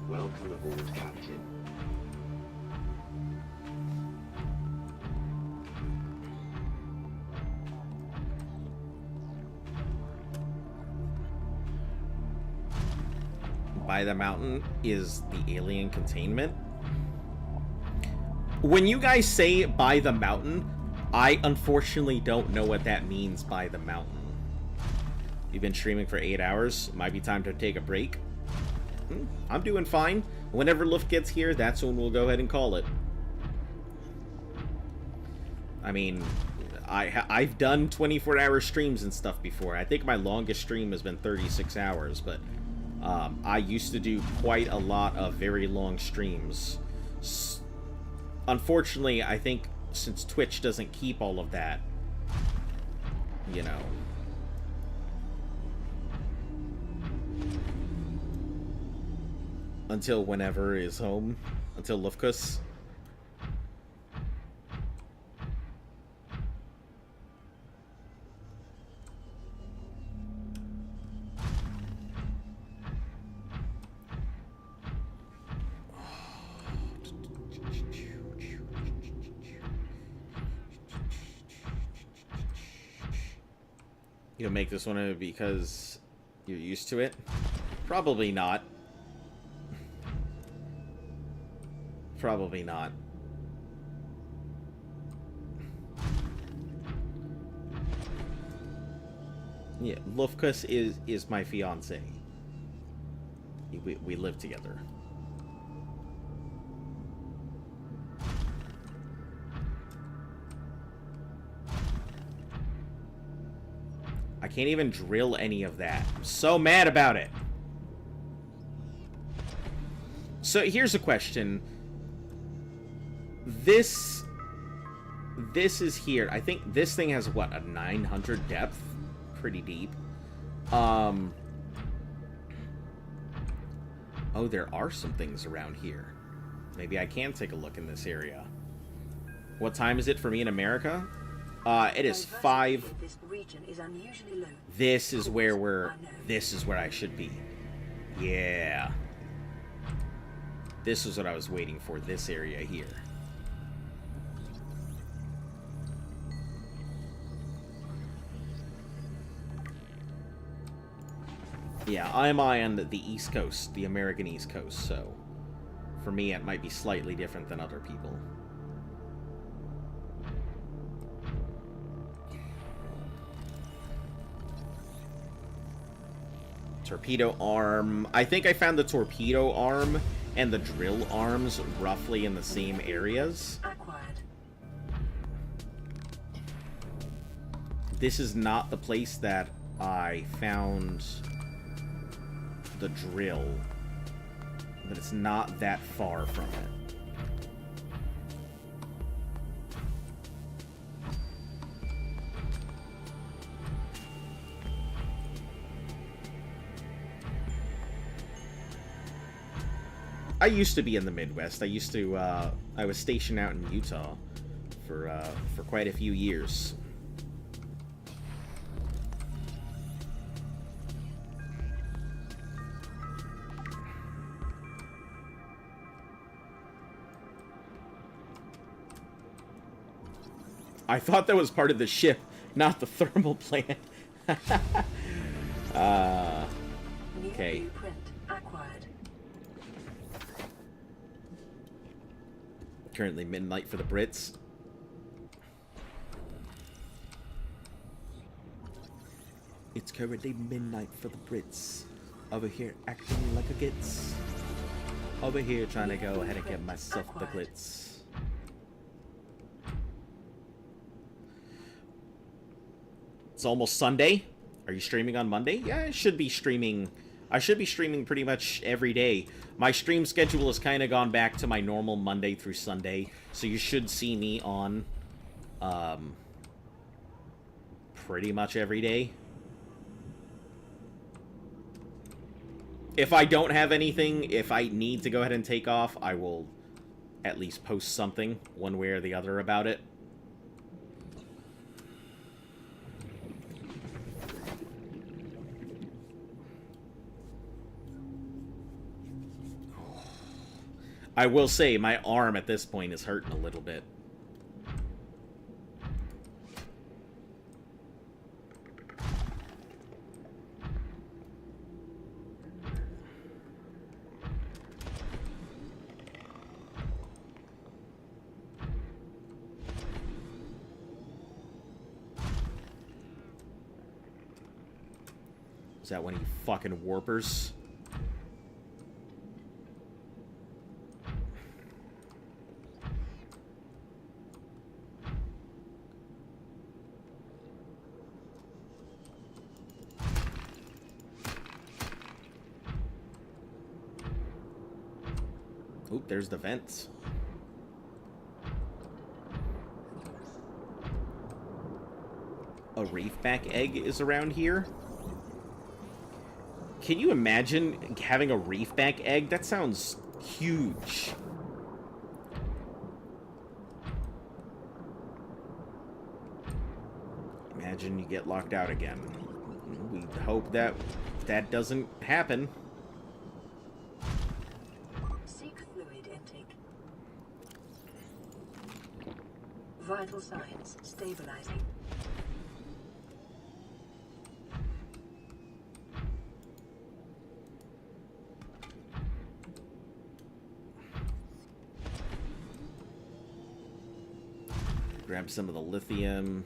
Welcome aboard, Captain. By the mountain is the alien containment. When you guys say by the mountain, I unfortunately don't know what that means by the mountain. You've been streaming for 8 hours. Might be time to take a break. I'm doing fine. Whenever Luft gets here, that's when we'll go ahead and call it. I mean, I've done 24-hour streams and stuff before. I think my longest stream has been 36 hours, but I used to do quite a lot of very long streams. Unfortunately, I think since Twitch doesn't keep all of that, you know... until whenever is home. Until Lufkus. You'll make this one because you're used to it? Probably not. Probably not. Yeah, Lufkus is my fiance. We live together. I can't even drill any of that. I'm so mad about it. So here's a question. This is here. I think this thing has, what, a 900 depth? Pretty deep. Oh, there are some things around here. Maybe I can take a look in this area. What time is it for me in America? It is 5. This region is unusually low. This is where I should be. Yeah. This is what I was waiting for, this area here. Yeah, I'm on the East Coast, the American East Coast, so for me it might be slightly different than other people. Torpedo arm. I think I found the torpedo arm and the drill arms roughly in the same areas. Acquired. This is not the place that I found the drill, but it's not that far from it. I used to be in the Midwest. I used to, I was stationed out in Utah for quite a few years. I thought that was part of the ship, not the thermal plant. Okay. Currently midnight for the Brits. It's currently midnight for the Brits. Over here acting like a gits. Over here trying to go ahead and get myself the glitz. It's almost Sunday. Are you streaming on Monday? Yeah, I should be streaming. I should be streaming pretty much every day. My stream schedule has kind of gone back to my normal Monday through Sunday, so you should see me on pretty much every day. If I don't have anything, if I need to go ahead and take off, I will at least post something one way or the other about it. I will say, my arm at this point is hurting a little bit. Is that one of you fucking warpers? Oop, there's the vents. A reefback egg is around here? Can you imagine having a reefback egg? That sounds huge. Imagine you get locked out again. We hope that that doesn't happen. Seek fluid intake. Vital signs stabilizing. Grab some of the lithium.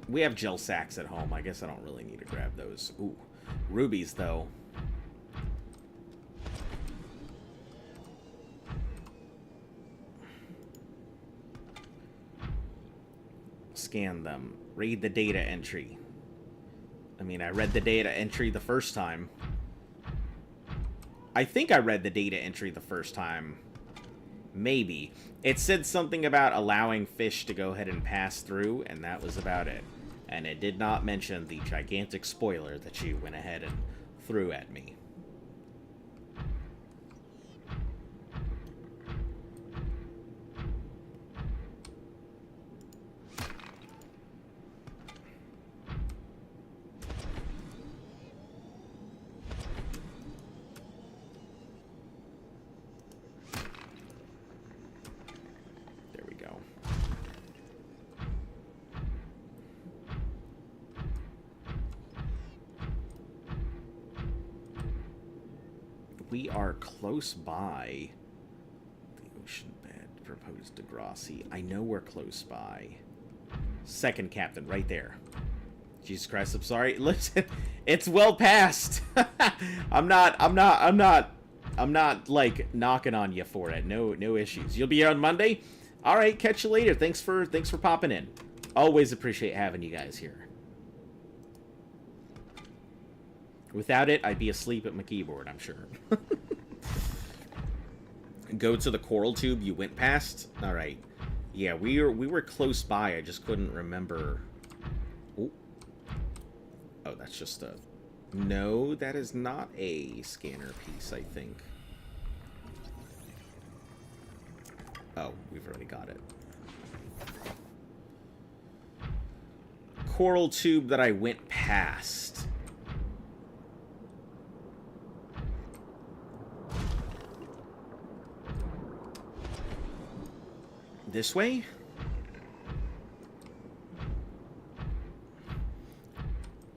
We have gel sacks at home. I guess I don't really need to grab those. Ooh, rubies, though. Scan them. Read the data entry. I mean, I read the data entry the first time. I think I read the data entry the first time. Maybe. It said something about allowing fish to go ahead and pass through, and that was about it. And it did not mention the gigantic spoiler that you went ahead and threw at me. we are close by the ocean bed proposed Degrassi. I know we're close by. Second captain, right there. Jesus Christ, I'm sorry. Listen, it's well past. I'm not like knocking on you for it. No issues. You'll be here on Monday? All right, catch you later. Thanks for popping in. Always appreciate having you guys here. Without it, I'd be asleep at my keyboard, I'm sure. Go to the coral tube you went past? All right. Yeah, we were close by. I just couldn't remember. Ooh. Oh, that's just a... No, that is not a scanner piece, I think. Oh, we've already got it. Coral tube that I went past. This way?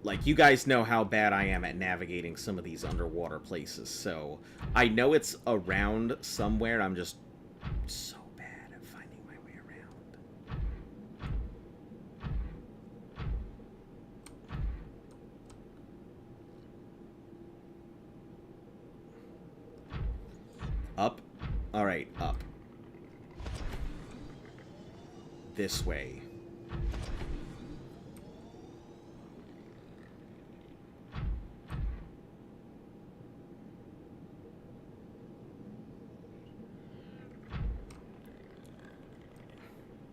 Like, you guys know how bad I am at navigating some of these underwater places, so I know it's around somewhere. I'm just so bad at finding my way around. Up? Alright, up. This way.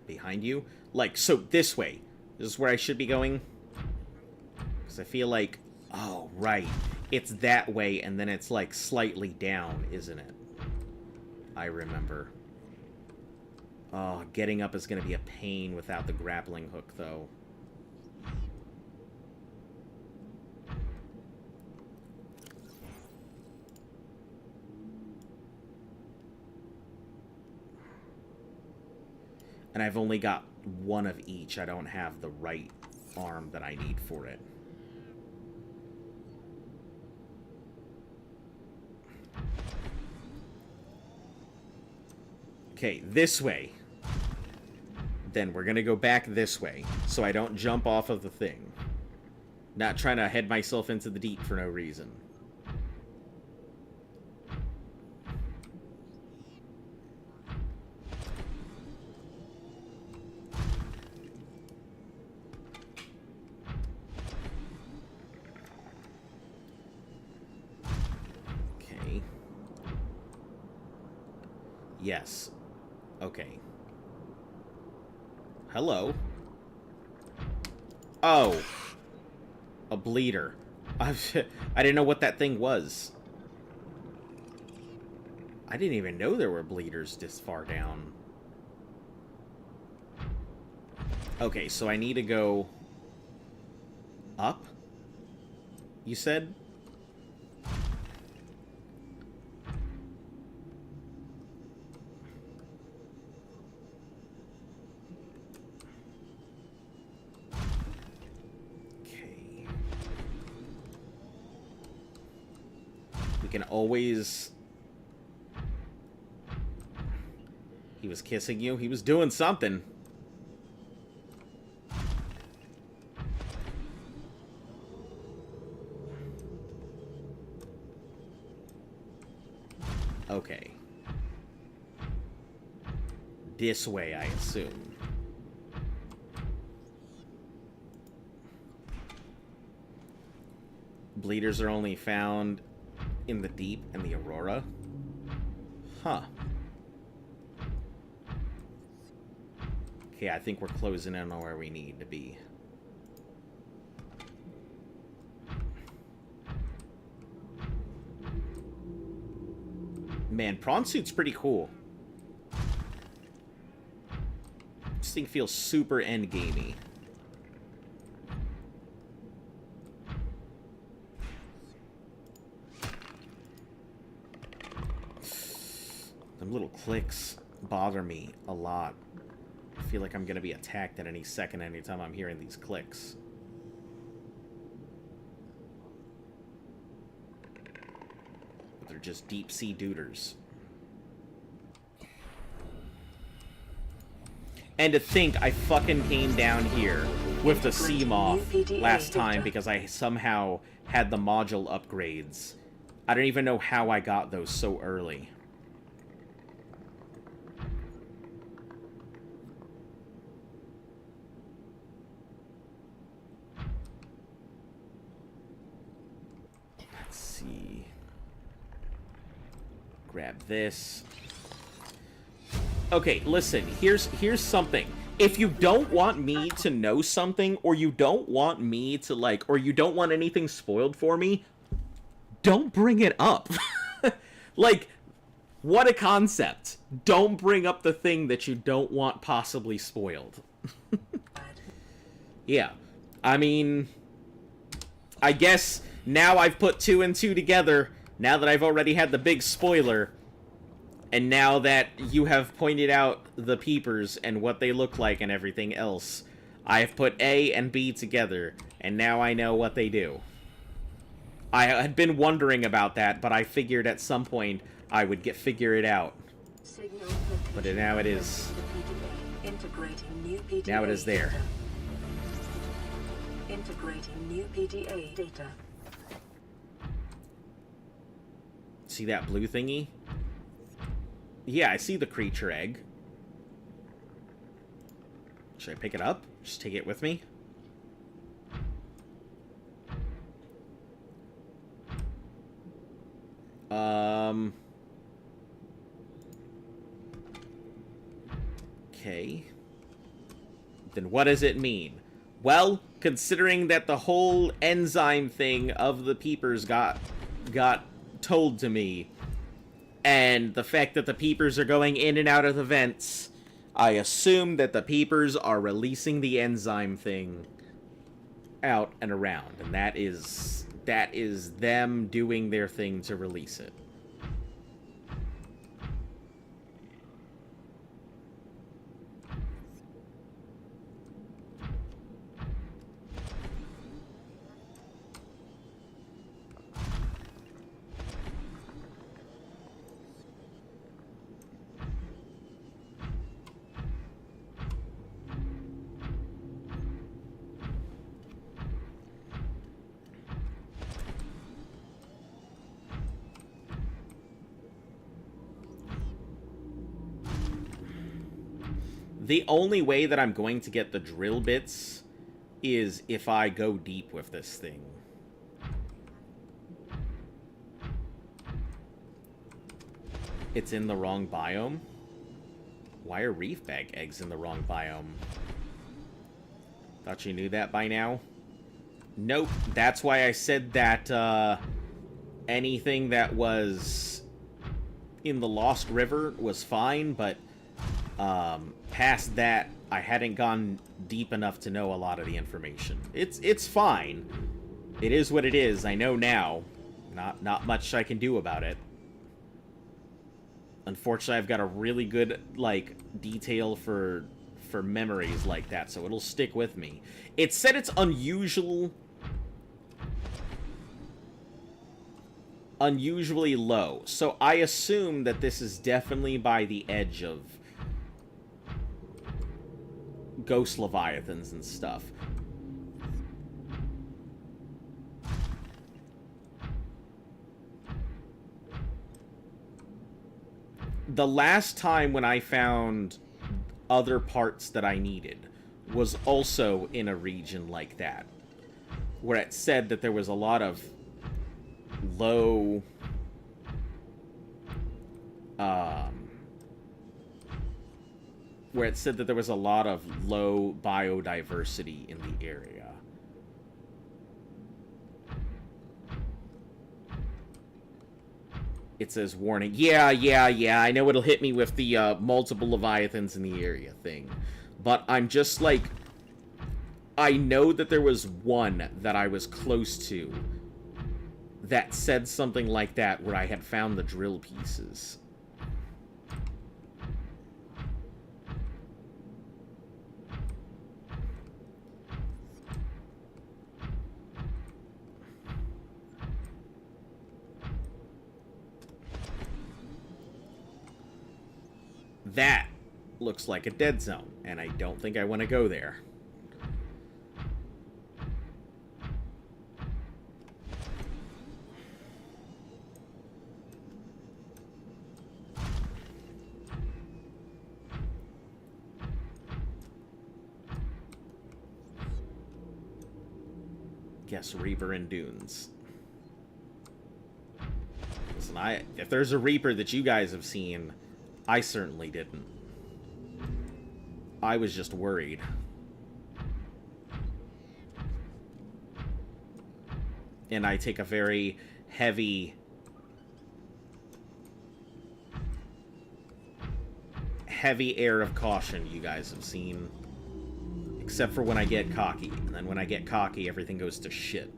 Behind you? Like, so this way. This is where I should be going? Because I feel like... Oh, right. It's that way, and then it's, like, slightly down, isn't it? I remember. Oh, getting up is going to be a pain without the grappling hook, though. And I've only got one of each. I don't have the right arm that I need for it. Okay, this way. Then we're gonna go back this way, so I don't jump off of the thing. Not trying to head myself into the deep for no reason. Okay. Yes. Okay. Hello. Oh. A bleeder. I didn't know what that thing was. I didn't even know there were bleeders this far down. Okay, so I need to go... up? You said? Can always... He was kissing you? He was doing something. Okay. This way, I assume. Bleeders are only found in the deep and the Aurora? Huh. Okay, I think we're closing in on where we need to be. Man, prawn suit's pretty cool. This thing feels super endgamey. Them little clicks bother me a lot. I feel like I'm gonna be attacked at any second anytime I'm hearing these clicks. They're just deep sea duders. And to think I fucking came down here with the sea moth last time because I somehow had the module upgrades. I don't even know how I got those so early. Let's see. Grab this. Okay, listen, here's something. If you don't want me to know something, or you don't want me to, like, or you don't want anything spoiled for me, don't bring it up. Like, what a concept. Don't bring up the thing that you don't want possibly spoiled. Yeah. I mean, I guess now I've put 2 and 2 together, now that I've already had the big spoiler, and now that you have pointed out the peepers and what they look like and everything else, I have put A and B together, and now I know what they do. I had been wondering about that, but I figured at some point I would figure it out. But now it is. Now it is there. Integrating new PDA data. See that blue thingy? Yeah, I see the creature egg. Should I pick it up? Just take it with me? Okay. Then what does it mean? Well, considering that the whole enzyme thing of the peepers got told to me, and the fact that the peepers are going in and out of the vents, I assume that the peepers are releasing the enzyme thing out and around, and that is them doing their thing to release it. The only way that I'm going to get the drill bits is if I go deep with this thing. It's in the wrong biome? Why are reef bag eggs in the wrong biome? Thought you knew that by now? Nope. That's why I said that anything that was in the Lost River was fine, but past that, I hadn't gone deep enough to know a lot of the information. It's fine. It is what it is. I know now. Not much I can do about it. Unfortunately, I've got a really good, like, detail for memories like that, so it'll stick with me. It said it's unusually low, so I assume that this is definitely by the edge of ghost leviathans and stuff. The last time when I found other parts that I needed was also in a region like that, where it said that there was a lot of low where it said that there was a lot of low biodiversity in the area. It says, warning. Yeah, I know it'll hit me with the multiple leviathans in the area thing. But I'm just like, I know that there was one that I was close to that said something like that, where I had found the drill pieces. that looks like a dead zone, and I don't think I want to go there. Guess Reaper and Dunes. Listen, if there's a Reaper that you guys have seen, I certainly didn't. I was just worried. And I take a very heavy air of caution, you guys have seen. Except for when I get cocky. And then when I get cocky, everything goes to shit.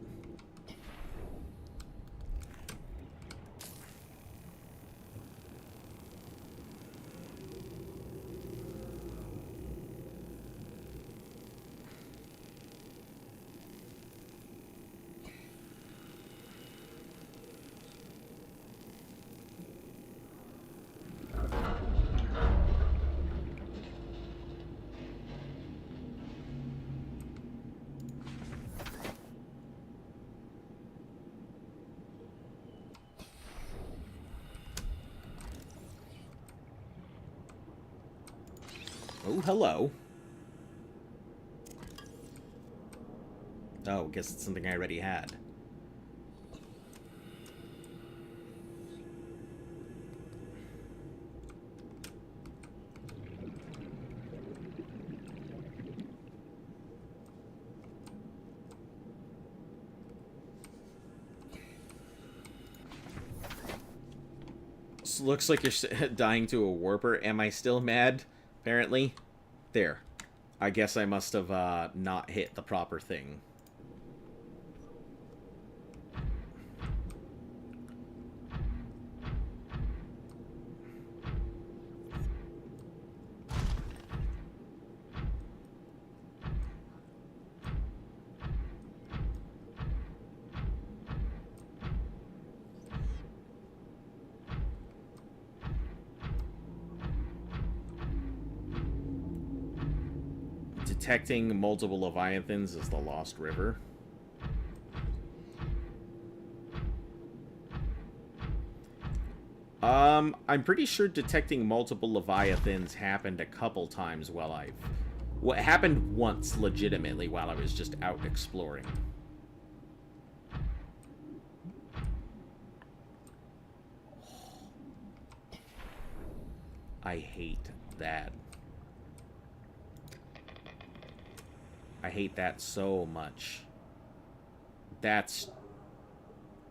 Oh, hello. Oh, guess it's something I already had. So looks like you're dying to a warper. Am I still mad? Apparently. There. I guess I must have not hit the proper thing. Detecting multiple Leviathans is the Lost River. I'm pretty sure detecting multiple Leviathans happened a couple times while what happened once, legitimately, while I was just out exploring. I hate that. I hate that so much. That's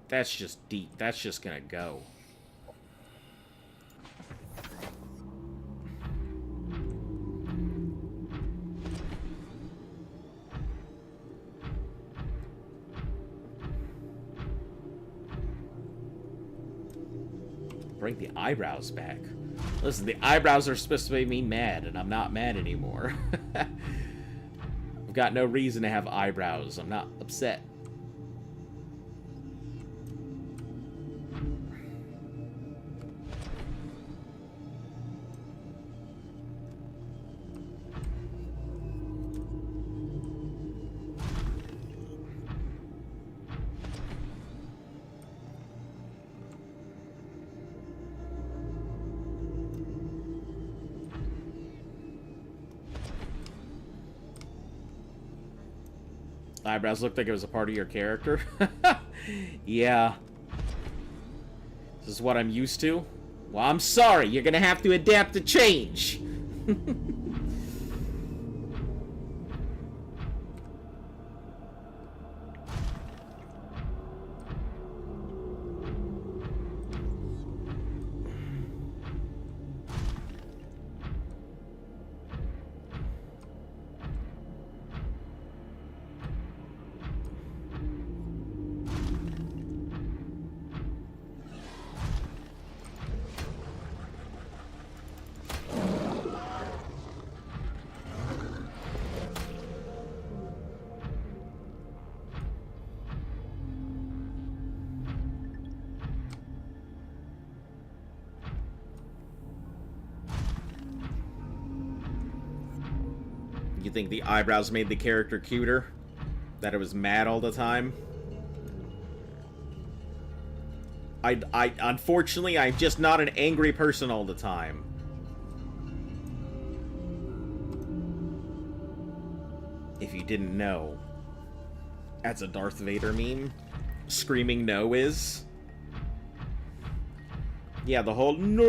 just deep. That's just gonna go. Bring the eyebrows back. Listen, the eyebrows are supposed to make me mad, and I'm not mad anymore. I've got no reason to have eyebrows. I'm not upset. Eyebrows looked like it was a part of your character. Yeah. This is what I'm used to. Well, I'm sorry. You're gonna have to adapt to change. think the eyebrows made the character cuter? That it was mad all the time? Unfortunately, I'm just not an angry person all the time. If you didn't know, that's a Darth Vader meme. Screaming no is. Yeah, the whole no.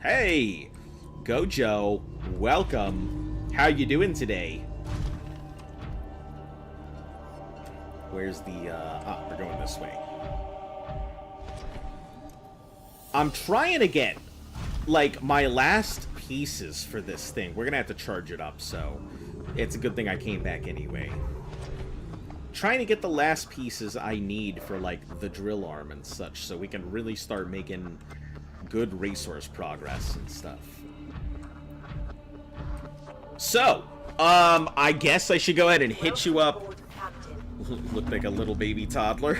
Hey, Gojo, welcome. How you doing today? Where's the, we're going this way. I'm trying to get, like, my last pieces for this thing. We're gonna have to charge it up, so it's a good thing I came back anyway. Trying to get the last pieces I need for, like, the drill arm and such, so we can really start making good resource progress and stuff. So, I guess I should go ahead and hit you up. Look like a little baby toddler.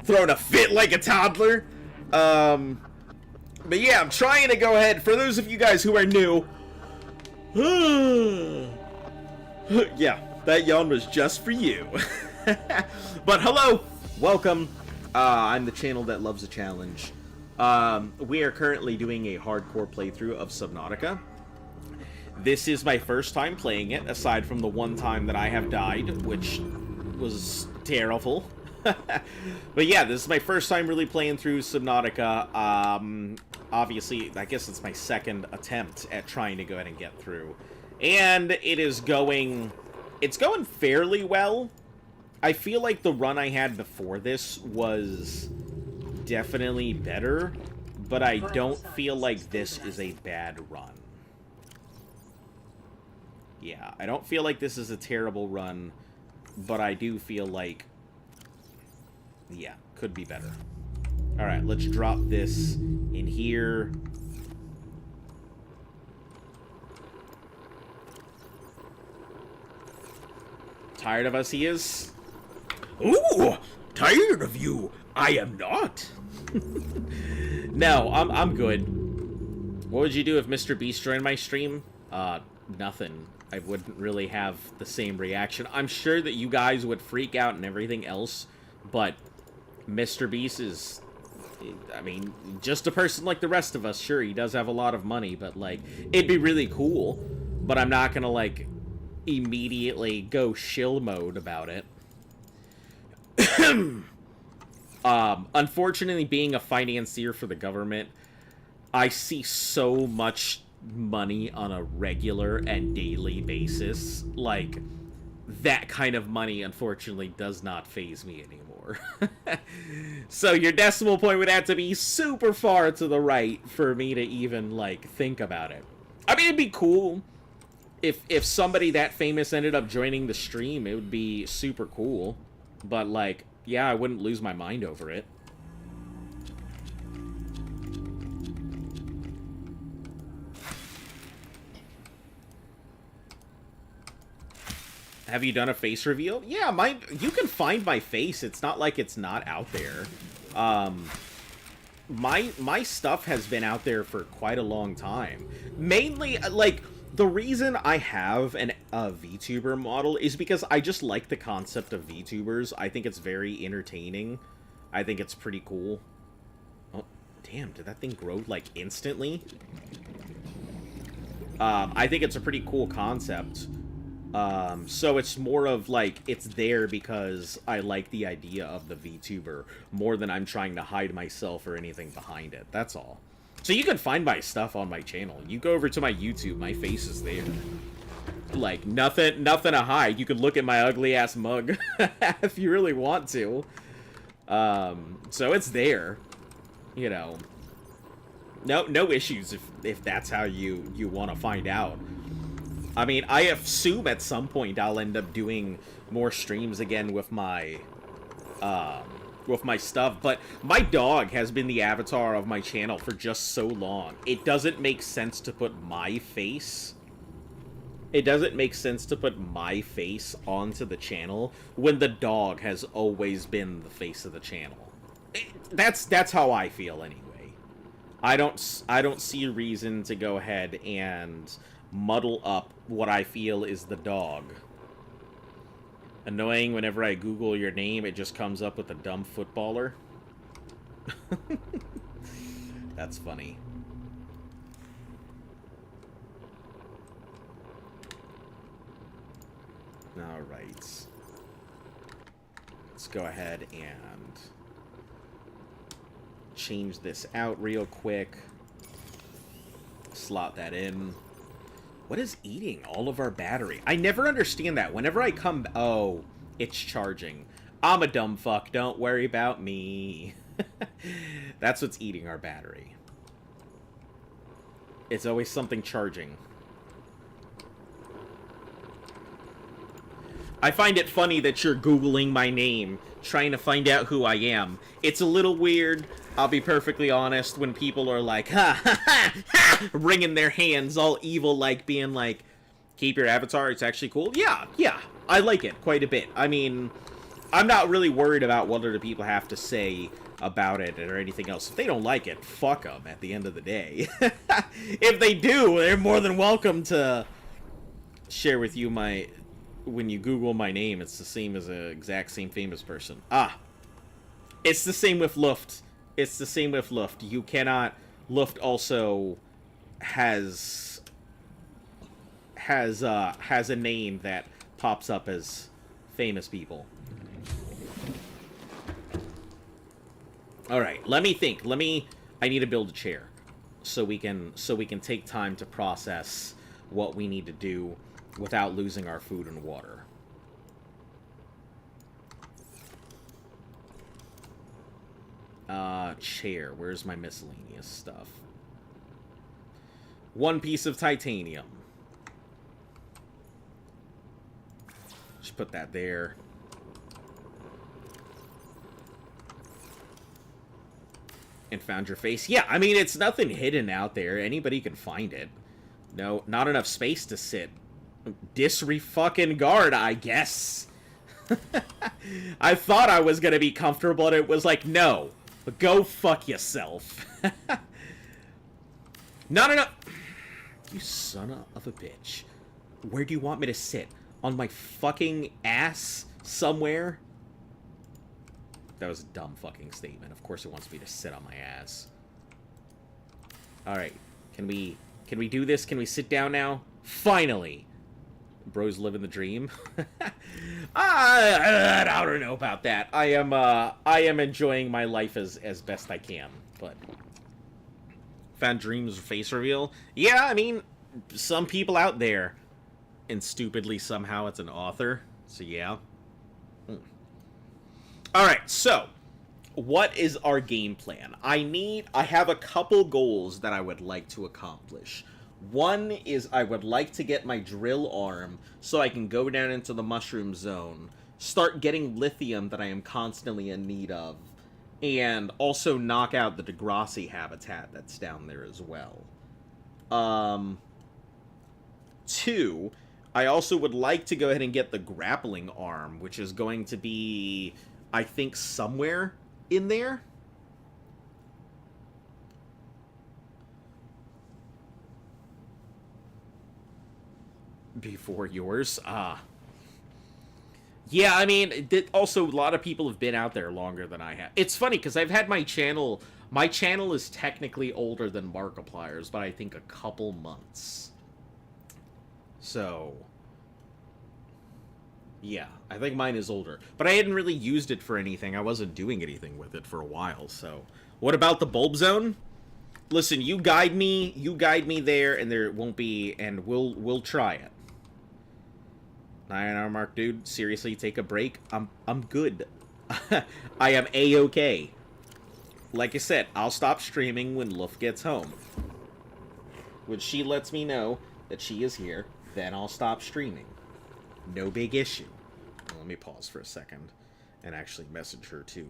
Throwing a fit like a toddler. But yeah, I'm trying to go ahead. For those of you guys who are new. Yeah, that yawn was just for you. But hello, welcome. I'm the channel that loves a challenge. We are currently doing a hardcore playthrough of Subnautica. This is my first time playing it, aside from the one time that I have died, which was terrible. But yeah, this is my first time really playing through Subnautica. Obviously, I guess it's my second attempt at trying to go ahead and get through. And it is going... It's going fairly well. I feel like the run I had before this was definitely better, but I don't feel like this is a bad run. Yeah, I don't feel like this is a terrible run, but I do feel like, yeah, could be better. Alright, let's drop this in here. Tired of us, he is? Ooh, tired of you? I am not. No, I'm good. What would you do if Mr. Beast joined my stream? Nothing. I wouldn't really have the same reaction. I'm sure that you guys would freak out and everything else, but Mr. Beast is, I mean, just a person like the rest of us. Sure, he does have a lot of money, but, like, it'd be really cool, but I'm not gonna, like, immediately go shill mode about it. Unfortunately, being a financier for the government, I see so much money on a regular and daily basis. Like, that kind of money, unfortunately, does not faze me anymore. So your decimal point would have to be super far to the right for me to even, like, think about it. I mean, it'd be cool if somebody that famous ended up joining the stream. It would be super cool, but, like, yeah, I wouldn't lose my mind over it. Have you done a face reveal? Yeah, you can find my face. It's not like it's not out there. My stuff has been out there for quite a long time. Mainly, like, the reason I have a VTuber model is because I just like the concept of VTubers. I think it's very entertaining. I think it's pretty cool. Oh, damn, did that thing grow, like, instantly? I think it's a pretty cool concept. So it's more of, like, it's there because I like the idea of the VTuber more than I'm trying to hide myself or anything behind it. That's all. So you can find my stuff on my channel. You go over to my YouTube, my face is there. Like, nothing to hide. You can look at my ugly-ass mug if you really want to. So it's there. You know. No issues if that's how you want to find out. I mean, I assume at some point I'll end up doing more streams again with my stuff, but my dog has been the avatar of my channel for just so long. It doesn't make sense to put my face. It doesn't make sense to put my face onto the channel when the dog has always been the face of the channel. That's how I feel anyway. I don't see a reason to go ahead and muddle up what I feel is the dog. Annoying whenever I Google your name, it just comes up with a dumb footballer. That's funny. Alright. Let's go ahead and change this out real quick. Slot that in. What is eating all of our battery? I never understand that. Whenever I come... Oh, it's charging. I'm a dumb fuck. Don't worry about me. That's what's eating our battery. It's always something charging. I find it funny that you're Googling my name, trying to find out who I am. It's a little weird, I'll be perfectly honest, when people are like, ha ha ha ha, wringing their hands, all evil, like, being like, keep your avatar, it's actually cool. Yeah, I like it quite a bit. I mean, I'm not really worried about what other people have to say about it or anything else. If they don't like it, fuck them at the end of the day. If they do, they're more than welcome to share with you my... When you Google my name, it's the same as an exact same famous person. Ah! It's the same with Luft. It's the same with Luft. You cannot... Luft also has a name that pops up as famous people. Alright, let me think. I need to build a chair. So we can take time to process what we need to do without losing our food and water. Chair. Where's my miscellaneous stuff? One piece of titanium. Just put that there. And found your face. Yeah, I mean, it's nothing hidden out there. Anybody can find it. No, not enough space to sit. Disre-fucking-guard, I guess. I thought I was gonna be comfortable, and it was like, no. Go fuck yourself. Not enough... You son of a bitch. Where do you want me to sit? On my fucking ass? Somewhere? That was a dumb fucking statement. Of course it wants me to sit on my ass. Alright. Can we do this? Can we sit down now? Finally! Bro's living the dream. I don't know about that. I am enjoying my life as best I can, but... Found Dream's face reveal? Yeah, I mean, some people out there. And stupidly, somehow, it's an author. So, yeah. Alright, so... What is our game plan? I have a couple goals that I would like to accomplish. One is I would like to get my drill arm so I can go down into the mushroom zone, start getting lithium that I am constantly in need of, and also knock out the Degrassi habitat that's down there as well. 2, I also would like to go ahead and get the grappling arm, which is going to be, I think, somewhere in there. Before yours? Yeah, I mean, also, a lot of people have been out there longer than I have. It's funny, because I've had my channel is technically older than Markiplier's, but I think a couple months. So, yeah, I think mine is older. But I hadn't really used it for anything. I wasn't doing anything with it for a while, so. What about the bulb zone? Listen, you guide me there, and there won't be, and we'll try it. 9-hour mark, dude. Seriously, take a break. I'm good. I am A-okay. Like I said, I'll stop streaming when Luft gets home. When she lets me know that she is here, then I'll stop streaming. No big issue. Well, let me pause for a second and actually message her too.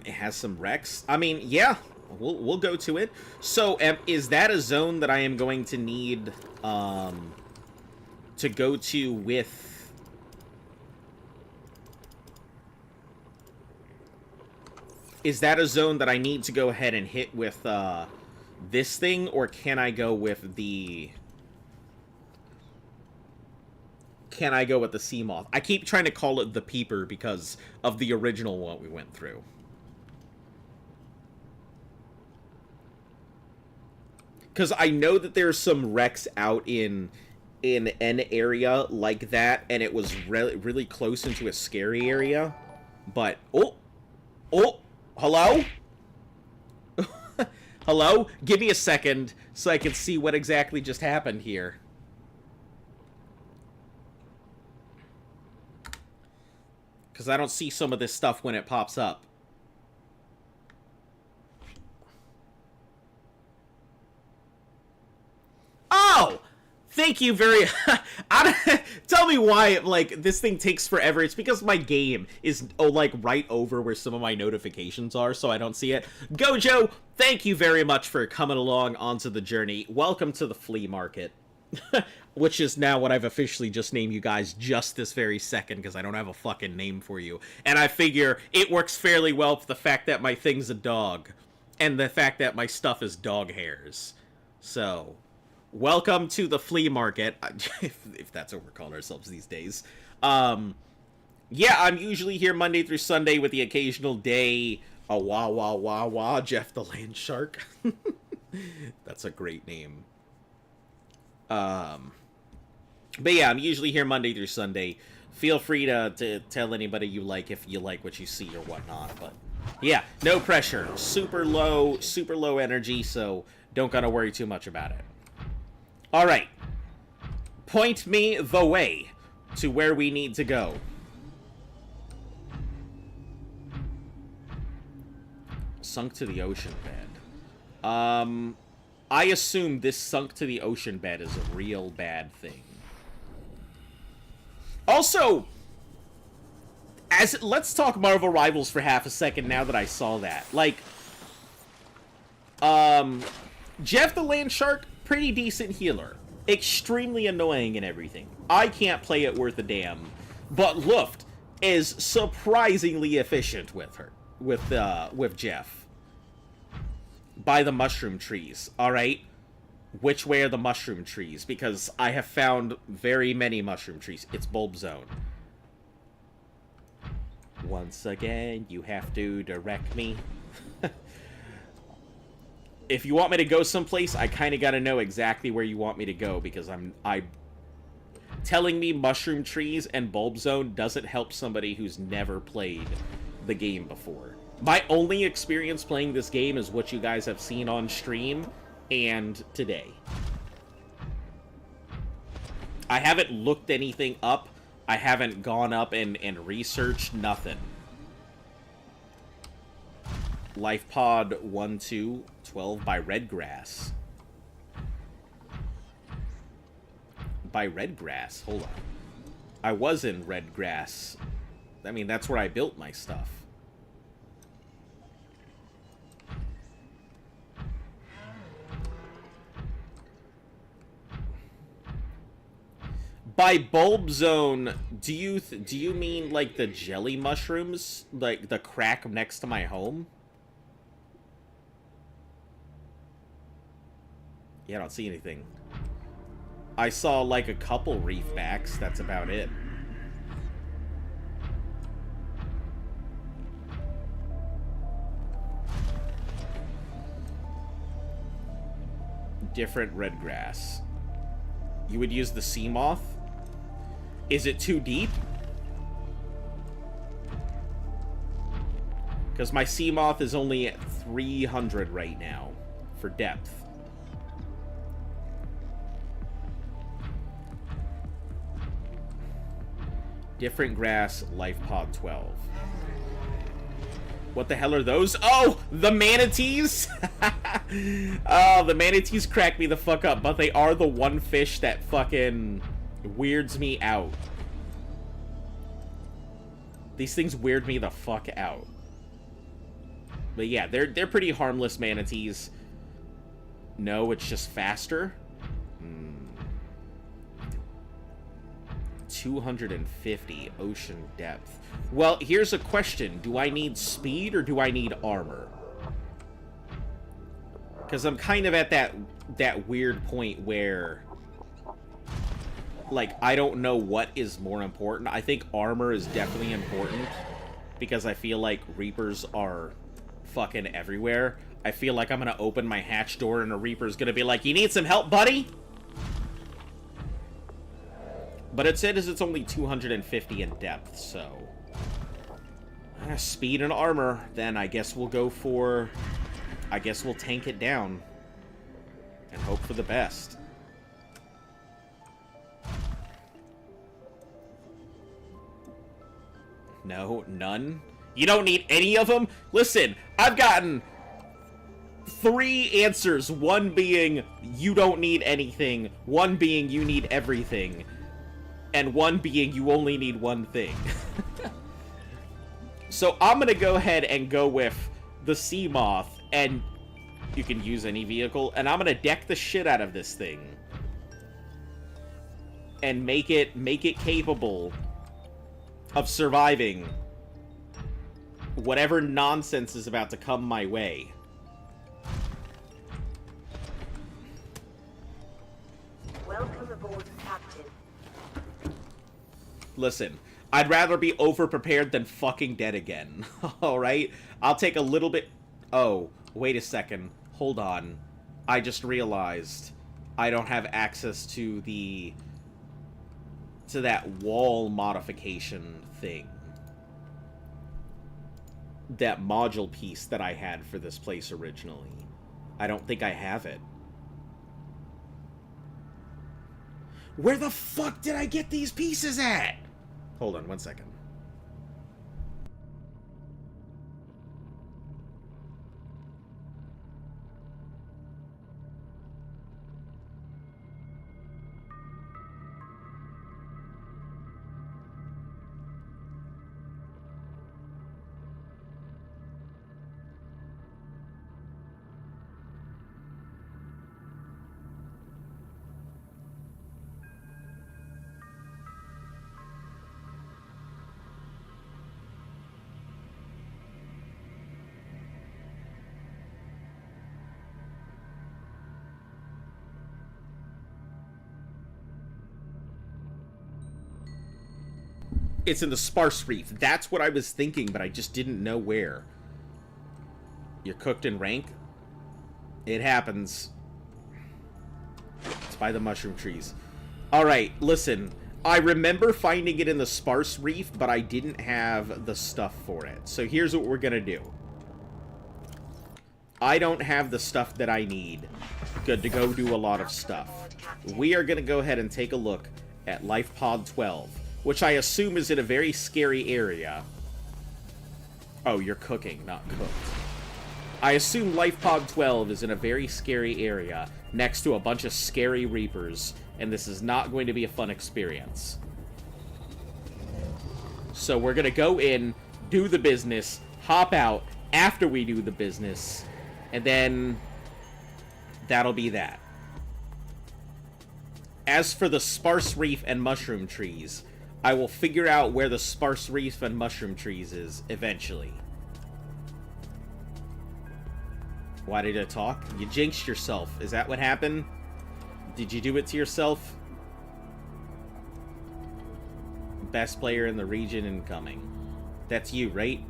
It has some wrecks. I mean, yeah, we'll go to it. So, is that a zone that I am going to need, to to go to with... Is that a zone that I need to go ahead and hit with this thing, or can I go with the... Can I go with the Seamoth? I keep trying to call it the Peeper because of the original one we went through. Because I know that there's some wrecks out in an area like that, and it was really close into a scary area. But, oh, hello? Hello? Give me a second so I can see what exactly just happened here. Because I don't see some of this stuff when it pops up. Oh! Thank you very... Tell me why, like, this thing takes forever. It's because my game is, like, right over where some of my notifications are, so I don't see it. Gojo, thank you very much for coming along onto the journey. Welcome to the flea market. Which is now what I've officially just named you guys just this very second, because I don't have a fucking name for you. And I figure it works fairly well with the fact that my thing's a dog. And the fact that my stuff is dog hairs. So... welcome to the flea market, if that's what we're calling ourselves these days. Yeah, I'm usually here Monday through Sunday with the occasional day, wah wah wah wah, Jeff the Land Shark. That's a great name. But yeah, I'm usually here Monday through Sunday. Feel free to tell anybody you like if you like what you see or whatnot, but yeah, no pressure. Super low energy, so don't gotta worry too much about it. Alright. Point me the way to where we need to go. Sunk to the ocean bed. I assume this sunk to the ocean bed is a real bad thing. Also, let's talk Marvel Rivals for half a second now that I saw that. Like, Jeff the Land Shark, pretty decent healer. Extremely annoying and everything. I can't play it worth a damn. But Luft is surprisingly efficient with her. With Jeff. By the mushroom trees, alright? Which way are the mushroom trees? Because I have found very many mushroom trees. It's Bulb Zone. Once again, you have to direct me. If you want me to go someplace, I kind of got to know exactly where you want me to go, because telling me mushroom trees and Bulb Zone doesn't help somebody who's never played the game before. My only experience playing this game is what you guys have seen on stream and today. I haven't looked anything up. I haven't gone up and researched nothing. Life Pod 1-2-12 by Redgrass. By Redgrass? Hold on. I was in Redgrass. I mean, that's where I built my stuff. By Bulb Zone, do you mean like the jelly mushrooms? Like the crack next to my home? Yeah, I don't see anything. I saw like a couple reef backs, that's about it. Different red grass. You would use the Seamoth? Is it too deep? Because my Seamoth is only at 300 right now for depth. Different grass, Life Pod 12. What the hell are those? Oh, the manatees! Oh, the manatees crack me the fuck up, but they are the one fish that fucking weirds me out. These things weird me the fuck out. But yeah, they're pretty harmless manatees. No, it's just faster. 250 ocean depth. Well, here's a question. Do I need speed or do I need armor? Because I'm kind of at that weird point where, like, I don't know what is more important. I think armor is definitely important because I feel like Reapers are fucking everywhere. I feel like I'm gonna open my hatch door and a Reaper's gonna be like, "You need some help, buddy?" But it says it's only 250 in depth, so... speed and armor, then I guess we'll go for... I guess we'll tank it down. And hope for the best. No, none? You don't need any of them? Listen, I've gotten 3 answers. One being, you don't need anything. One being, you need everything. And one being, you only need one thing. So I'm gonna go ahead and go with the Sea Moth, and you can use any vehicle, and I'm gonna deck the shit out of this thing. And make it capable of surviving whatever nonsense is about to come my way. Welcome aboard, Captain. Listen, I'd rather be over-prepared than fucking dead again. Alright? I'll take a little bit... Oh, wait a second. Hold on. I just realized I don't have access to the... to that wall modification thing. That module piece that I had for this place originally. I don't think I have it. Where the fuck did I get these pieces at? Hold on 1 second. It's in the Sparse Reef. That's what I was thinking, but I just didn't know where. You're cooked in rank? It happens. It's by the mushroom trees. Alright, listen. I remember finding it in the Sparse Reef, but I didn't have the stuff for it. So here's what we're gonna do. I don't have the stuff that I need. Good to go do a lot of stuff. We are gonna go ahead and take a look at Life Pod 12. Which I assume is in a very scary area. Oh, you're cooking, not cooked. I assume Life Pod 12 is in a very scary area, next to a bunch of scary Reapers, and this is not going to be a fun experience. So we're gonna go in, do the business, hop out after we do the business, and then that'll be that. As for the Sparse Reef and mushroom trees, I will figure out where the Sparse Reef and mushroom trees is, eventually. Why did I talk? You jinxed yourself. Is that what happened? Did you do it to yourself? Best player in the region incoming. That's you, right?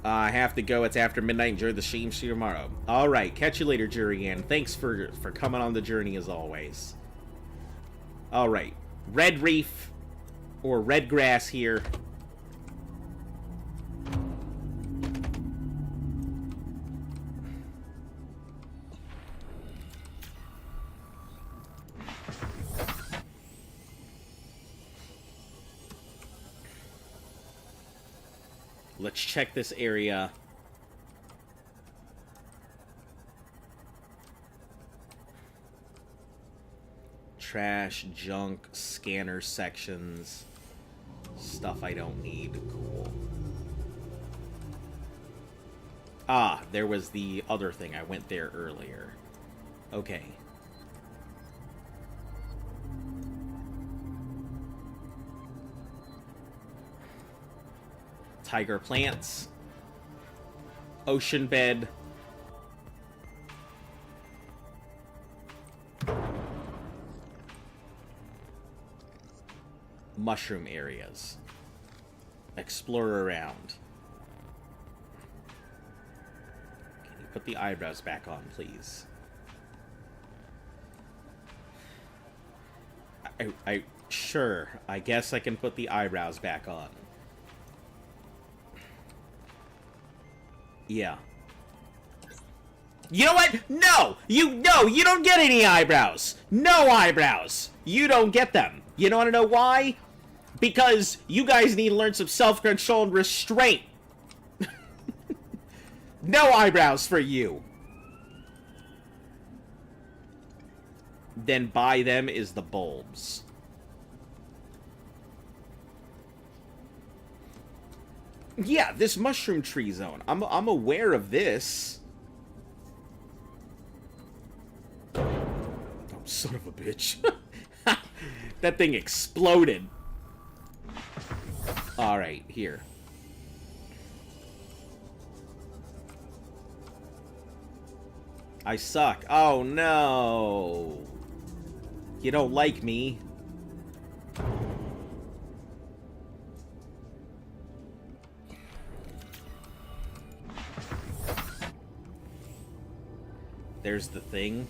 I have to go. It's after midnight. Enjoy the stream. See you tomorrow. Alright. Catch you later, Jurian. Thanks for coming on the journey as always. Alright. Red Reef. Or Red Grass here. Let's check this area. Trash, junk, scanner sections. Stuff I don't need. Cool. Ah, there was the other thing. I went there earlier. Okay. Tiger plants. Ocean bed. Mushroom areas. Explore around. Can you put the eyebrows back on, please? Sure, I guess I can put the eyebrows back on. Yeah. You know what? No! You don't get any eyebrows! No eyebrows! You don't get them. You don't want to know why? Because you guys need to learn some self-control and restraint. No eyebrows for you. Then by them is the bulbs. Yeah, this mushroom tree zone. I'm aware of this. Oh, son of a bitch. That thing exploded. Alright, here. I suck. Oh, no. You don't like me. There's the thing.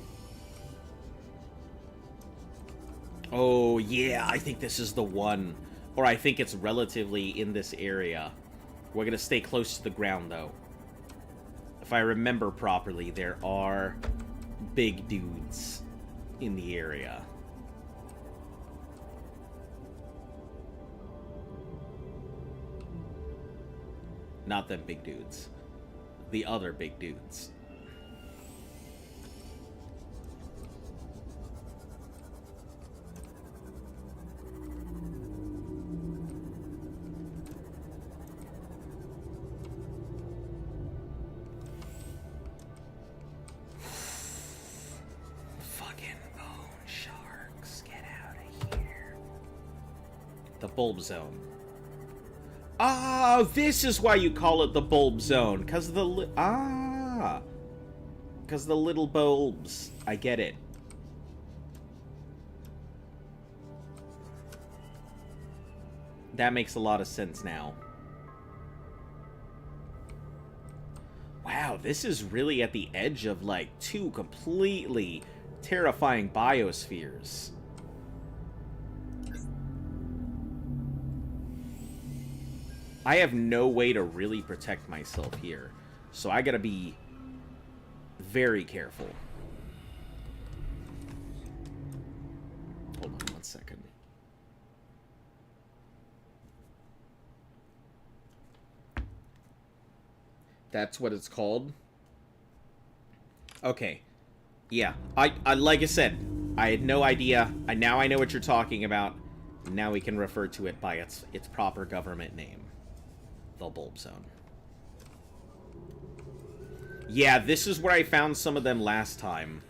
Oh, yeah, I think this is the one. Or I think it's relatively in this area. We're gonna stay close to the ground, though. If I remember properly, there are big dudes in the area. Not them big dudes. The other big dudes. Bulb zone. Ah, this is why you call it the bulb zone, because the because the little bulbs. I get it. That makes a lot of sense now. Wow, this is really at the edge of like two completely terrifying biospheres. I have no way to really protect myself here, so I gotta be very careful. Hold on 1 second. That's what it's called? Okay. Yeah, I like I said, I had no idea. Now I know what you're talking about. Now we can refer to it by its proper government name. The bulb zone. Yeah, this is where I found some of them last time.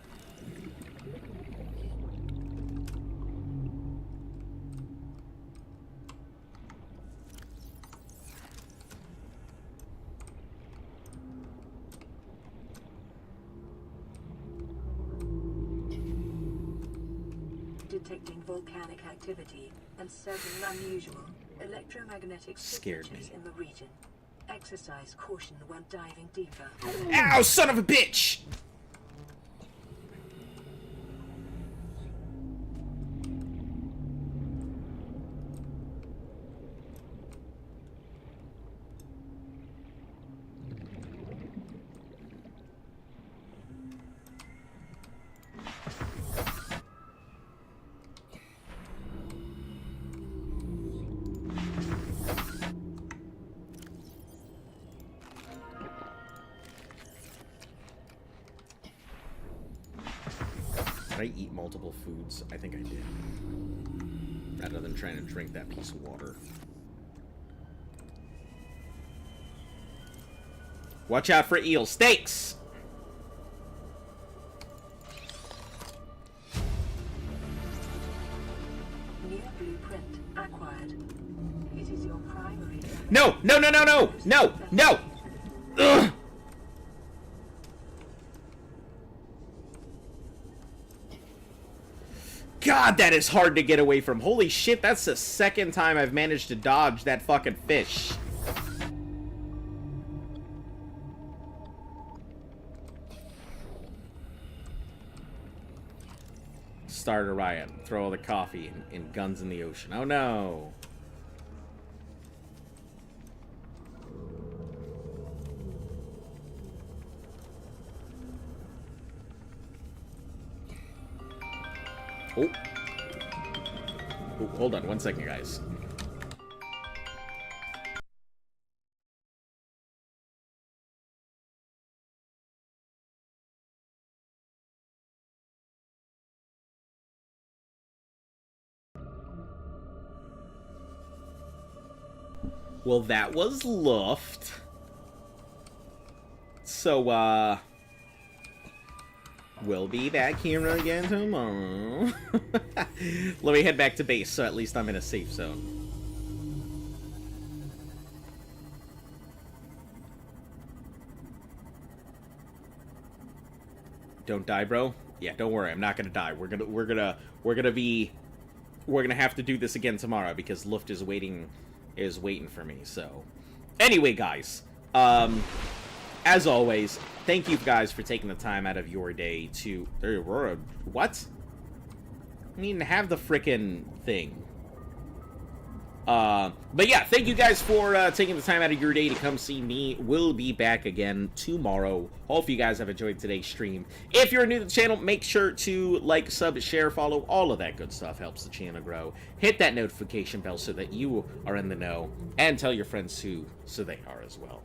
Detecting volcanic activity and several unusual electromagnetic signatures in the region. Exercise caution when diving deeper. Ow, son of a bitch! Did I eat multiple foods? I think I did. Rather than trying to drink that piece of water. Watch out for eel steaks! New blueprint acquired. It is your primary. No! No, no, no, no! No! No! Ugh! God, that is hard to get away from. Holy shit, that's the second time I've managed to dodge that fucking fish. Start a riot. Throw all the coffee and guns in the ocean. Oh no. Oh. Oh, hold on 1 second, guys. Well, that was Luft. So, we'll be back here again tomorrow. Let me head back to base, so at least I'm in a safe zone. Don't die, bro. Yeah, don't worry. I'm not gonna die. We're gonna have to do this again tomorrow because Luft is waiting for me. So, anyway, guys. As always, thank you guys for taking the time out of your day to... Aurora, what? I mean, have the frickin' thing. But yeah, thank you guys for taking the time out of your day to come see me. We'll be back again tomorrow. Hope you guys have enjoyed today's stream. If you're new to the channel, make sure to like, sub, share, follow. All of that good stuff helps the channel grow. Hit that notification bell so that you are in the know. And tell your friends too, so they are as well.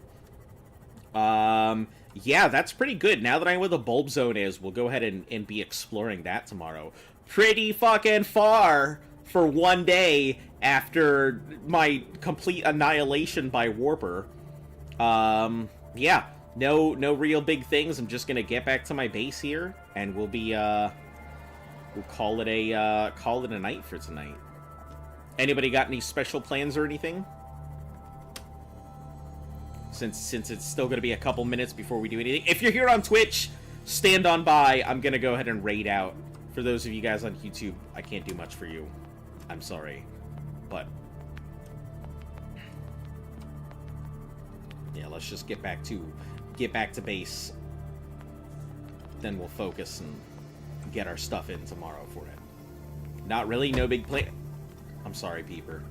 Yeah, that's pretty good. Now that I know where the bulb zone is, we'll go ahead and be exploring that tomorrow. Pretty fucking far for one day after my complete annihilation by Warper. Yeah, no real big things. I'm just gonna get back to my base here, and we'll be, we'll call it a night for tonight. Anybody got any special plans or anything? Since it's still going to be a couple minutes before we do anything. If you're here on Twitch, stand on by. I'm going to go ahead and raid out. For those of you guys on YouTube, I can't do much for you. I'm sorry. But yeah, let's just get back to base. Then we'll focus and get our stuff in tomorrow for it. Not really, no big plan. I'm sorry, Peeper.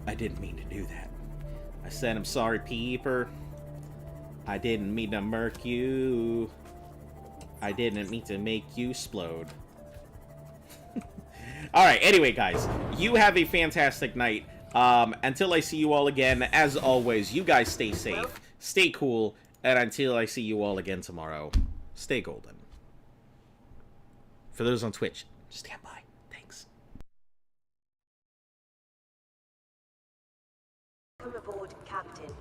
I didn't mean to do that. I said I'm sorry, Peeper. I didn't mean to murk you. I didn't mean to make you explode. Alright, anyway, guys. You have a fantastic night. Until I see you all again, as always, you guys stay safe, stay cool, and until I see you all again tomorrow, stay golden. For those on Twitch, stand by. Thanks. Welcome aboard, Captain.